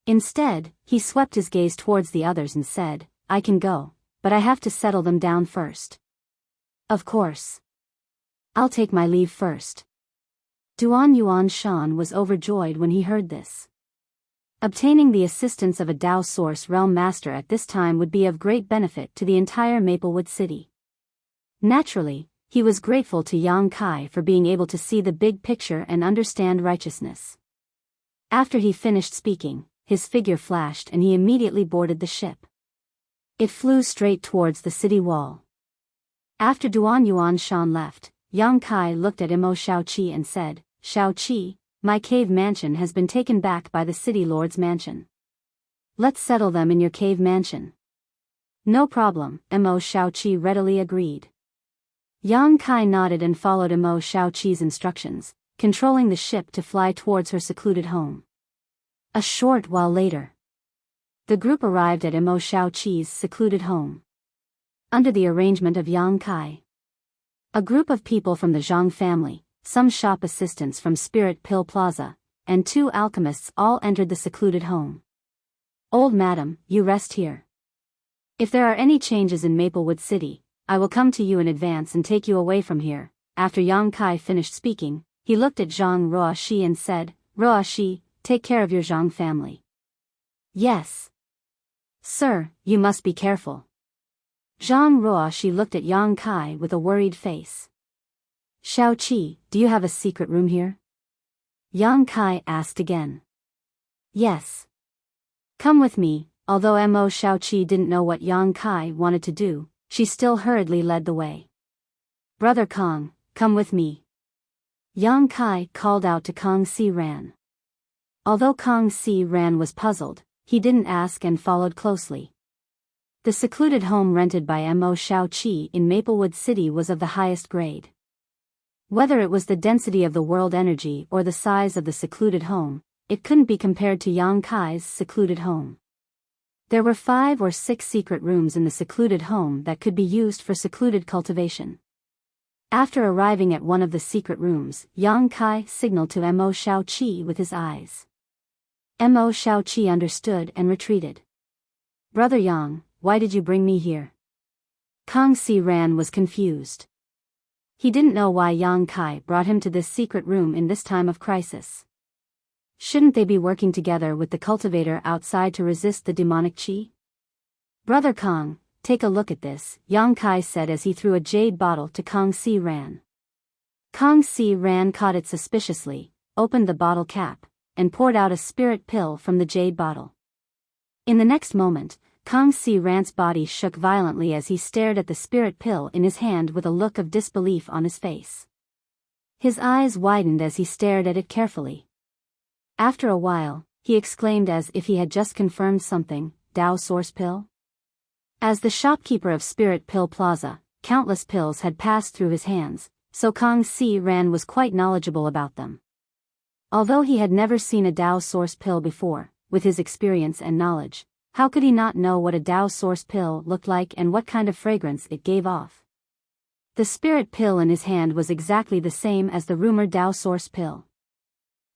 Instead, he swept his gaze towards the others and said, I can go, but I have to settle them down first. Of course. I'll take my leave first. Duan Yuan Shan was overjoyed when he heard this. Obtaining the assistance of a Dao Source Realm Master at this time would be of great benefit to the entire Maplewood City. Naturally, he was grateful to Yang Kai for being able to see the big picture and understand righteousness. After he finished speaking, his figure flashed and he immediately boarded the ship. It flew straight towards the city wall. After Duan Yuan Shan left, Yang Kai looked at Mo Shaoqi and said, Shaoqi, my cave mansion has been taken back by the City Lord's mansion. Let's settle them in your cave mansion. No problem, Mo Shaoqi readily agreed. Yang Kai nodded and followed Mo Shaoqi's instructions, controlling the ship to fly towards her secluded home. A short while later, the group arrived at Mo Shaoqi's secluded home. Under the arrangement of Yang Kai, a group of people from the Zhang family, some shop assistants from Spirit Pill Plaza, and 2 alchemists all entered the secluded home. Old madam, you rest here. If there are any changes in Maplewood City, I will come to you in advance and take you away from here. After Yang Kai finished speaking, he looked at Zhang Ruoxi and said, Ruoxi, take care of your Zhang family. Yes. Sir, you must be careful. Zhang Ruoxi looked at Yang Kai with a worried face. Shaoqi, do you have a secret room here? Yang Kai asked again. Yes. Come with me. Although Mo Shaoqi didn't know what Yang Kai wanted to do, she still hurriedly led the way. Brother Kong, come with me. Yang Kai called out to Kong Si Ran. Although Kong Si Ran was puzzled, he didn't ask and followed closely. The secluded home rented by Mo Shaoqi in Maplewood City was of the highest grade. Whether it was the density of the world energy or the size of the secluded home, it couldn't be compared to Yang Kai's secluded home. There were 5 or 6 secret rooms in the secluded home that could be used for secluded cultivation. After arriving at one of the secret rooms, Yang Kai signaled to Mo Shaoqi with his eyes. Mo Shaoqi understood and retreated. Brother Yang, why did you bring me here? Kong Si Ran was confused. He didn't know why Yang Kai brought him to this secret room in this time of crisis. Shouldn't they be working together with the cultivator outside to resist the demonic qi? Brother Kong, take a look at this, Yang Kai said as he threw a jade bottle to Kong Si Ran. Kong Si Ran caught it suspiciously, opened the bottle cap, and poured out a spirit pill from the jade bottle. In the next moment, Kong Si Ran's body shook violently as he stared at the spirit pill in his hand with a look of disbelief on his face. His eyes widened as he stared at it carefully. After a while, he exclaimed as if he had just confirmed something, Dao Source Pill? As the shopkeeper of Spirit Pill Plaza, countless pills had passed through his hands, so Kong Si Ran was quite knowledgeable about them. Although he had never seen a Dao Source Pill before, with his experience and knowledge, how could he not know what a Dao Source Pill looked like and what kind of fragrance it gave off? The spirit pill in his hand was exactly the same as the rumored Dao Source Pill.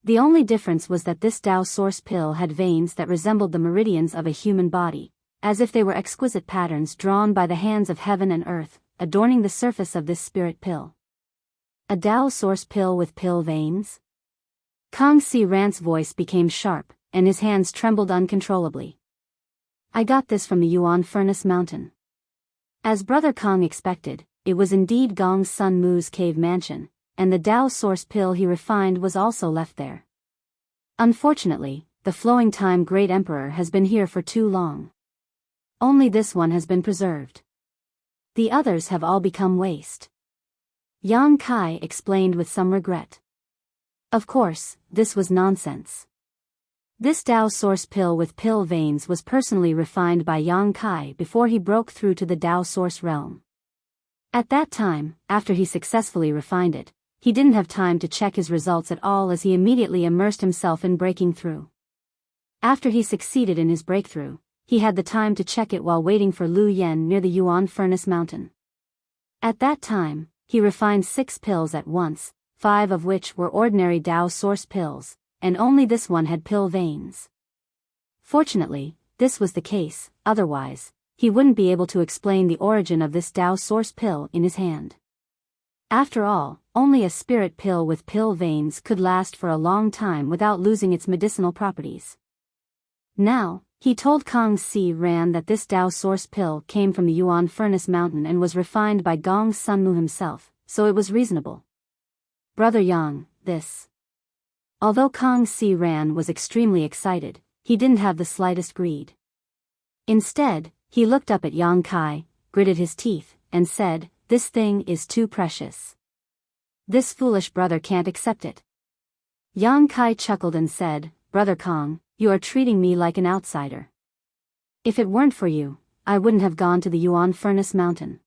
The only difference was that this Dao Source Pill had veins that resembled the meridians of a human body, as if they were exquisite patterns drawn by the hands of heaven and earth, adorning the surface of this spirit pill. A Dao Source Pill with pill veins? Kong Si Ran's voice became sharp, and his hands trembled uncontrollably. I got this from the Yuan Furnace Mountain. As Brother Kong expected, it was indeed Gong Sun Mu's cave mansion, and the Dao Source Pill he refined was also left there. Unfortunately, the Flowing Time Great Emperor has been here for too long. Only this one has been preserved. The others have all become waste. Yang Kai explained with some regret. Of course, this was nonsense. This Dao Source Pill with pill veins was personally refined by Yang Kai before he broke through to the Dao Source realm. At that time, after he successfully refined it, he didn't have time to check his results at all as he immediately immersed himself in breaking through. After he succeeded in his breakthrough, he had the time to check it while waiting for Lu Yen near the Yuan Furnace Mountain. At that time, he refined 6 pills at once, 5 of which were ordinary Dao Source pills, and only this one had pill veins. Fortunately, this was the case, otherwise, he wouldn't be able to explain the origin of this Dao Source Pill in his hand. After all, only a spirit pill with pill veins could last for a long time without losing its medicinal properties. Now, he told Kong Si Ran that this Dao Source Pill came from the Yuan Furnace Mountain and was refined by Gong Sun Mu himself, so it was reasonable. Brother Yang, this. Although Kong Si Ran was extremely excited, he didn't have the slightest greed. Instead, he looked up at Yang Kai, gritted his teeth, and said, "This thing is too precious. This foolish brother can't accept it." Yang Kai chuckled and said, "Brother Kong, you are treating me like an outsider. If it weren't for you, I wouldn't have gone to the Yuan Furnace Mountain.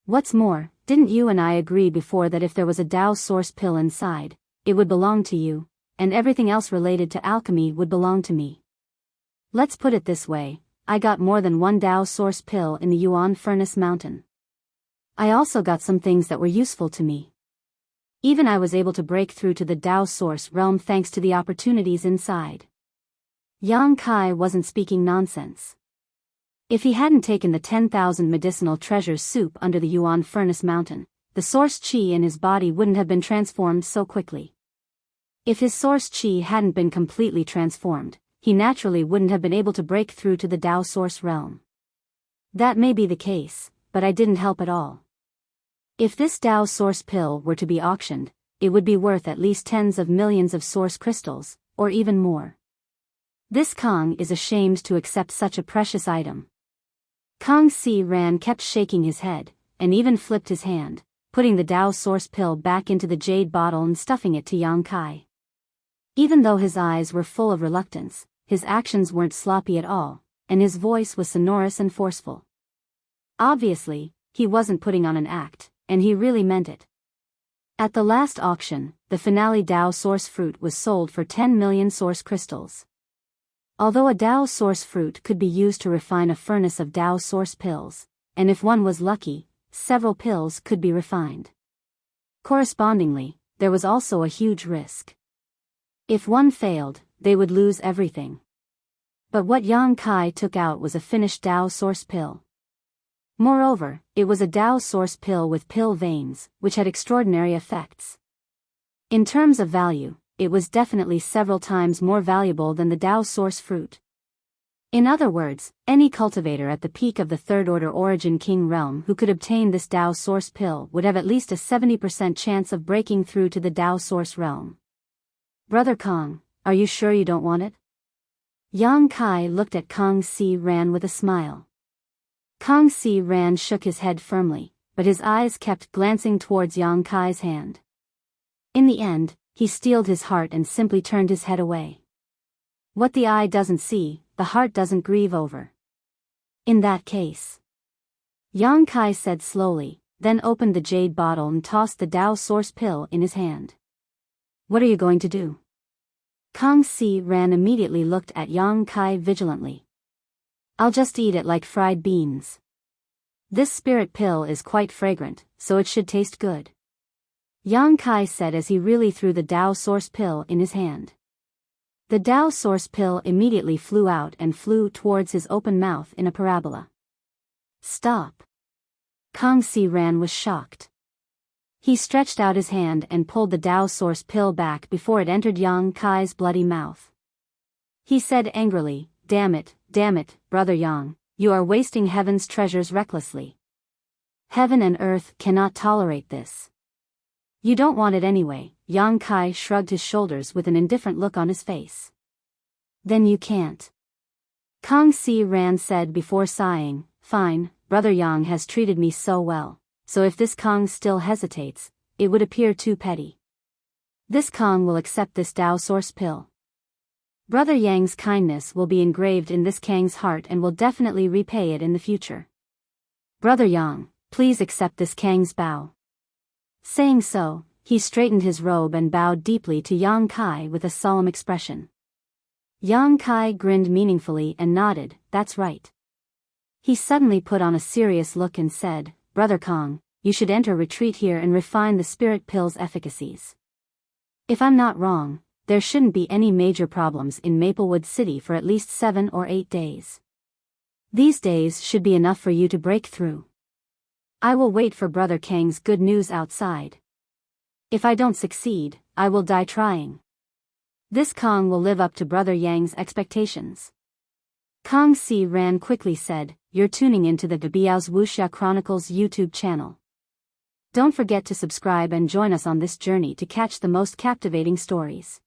What's more, didn't you and I agree before that if there was a Dao Source Pill inside, it would belong to you, and everything else related to alchemy would belong to me? Let's put it this way, I got more than one Dao Source Pill in the Yuan Furnace Mountain. I also got some things that were useful to me. Even I was able to break through to the Dao Source realm thanks to the opportunities inside." Yang Kai wasn't speaking nonsense. If he hadn't taken the 10,000 medicinal treasures soup under the Yuan Furnace Mountain, the source qi in his body wouldn't have been transformed so quickly. If his source qi hadn't been completely transformed, he naturally wouldn't have been able to break through to the Dao Source realm. That may be the case, but I didn't help at all. If this Dao Source Pill were to be auctioned, it would be worth at least tens of millions of source crystals, or even more. This Kong is ashamed to accept such a precious item. Kong Si Ran kept shaking his head, and even flipped his hand, putting the Dao Source Pill back into the jade bottle and stuffing it to Yang Kai. Even though his eyes were full of reluctance, his actions weren't sloppy at all, and his voice was sonorous and forceful. Obviously, he wasn't putting on an act, and he really meant it. At the last auction, the finale Dao Source fruit was sold for 10 million source crystals. Although a Dao Source fruit could be used to refine a furnace of Dao Source pills, and if one was lucky, several pills could be refined. Correspondingly, there was also a huge risk. If one failed, they would lose everything. But what Yang Kai took out was a finished Dao Source pill. Moreover, it was a Dao Source pill with pill veins, which had extraordinary effects. In terms of value, it was definitely several times more valuable than the Tao source fruit. In other words, any cultivator at the peak of the Third Order Origin King realm who could obtain this Tao source pill would have at least a 70% chance of breaking through to the Tao source realm. Brother Kong, are you sure you don't want it? Yang Kai looked at Kong Si Ran with a smile. Kong Si Ran shook his head firmly, but his eyes kept glancing towards Yang Kai's hand. In the end, he steeled his heart and simply turned his head away. What the eye doesn't see, the heart doesn't grieve over. In that case, Yang Kai said slowly, then opened the jade bottle and tossed the Tao source pill in his hand. What are you going to do? Kong Si Ran immediately looked at Yang Kai vigilantly. I'll just eat it like fried beans. This spirit pill is quite fragrant, so it should taste good. Yang Kai said as he really threw the Tao source pill in his hand. The Tao source pill immediately flew out and flew towards his open mouth in a parabola. Stop! Kong Si Ran was shocked. He stretched out his hand and pulled the Tao source pill back before it entered Yang Kai's bloody mouth. He said angrily, damn it, Brother Yang, you are wasting heaven's treasures recklessly. Heaven and earth cannot tolerate this. You don't want it anyway. Yang Kai shrugged his shoulders with an indifferent look on his face. Then you can't. Kong Si Ran said before sighing, fine, Brother Yang has treated me so well, so if this Kong still hesitates, it would appear too petty. This Kong will accept this Tao source pill. Brother Yang's kindness will be engraved in this Kang's heart and will definitely repay it in the future. Brother Yang, please accept this Kang's bow. Saying so, he straightened his robe and bowed deeply to Yang Kai with a solemn expression. Yang Kai grinned meaningfully and nodded, that's right. He suddenly put on a serious look and said, Brother Kong, you should enter retreat here and refine the spirit pill's efficacies. If I'm not wrong, there shouldn't be any major problems in Maplewood City for at least 7 or 8 days. These days should be enough for you to break through. I will wait for Brother Kang's good news outside. If I don't succeed, I will die trying. This Kong will live up to Brother Yang's expectations. Kong Si Ran quickly said, you're tuning into the Biyao's Wuxia Chronicles YouTube channel. Don't forget to subscribe and join us on this journey to catch the most captivating stories.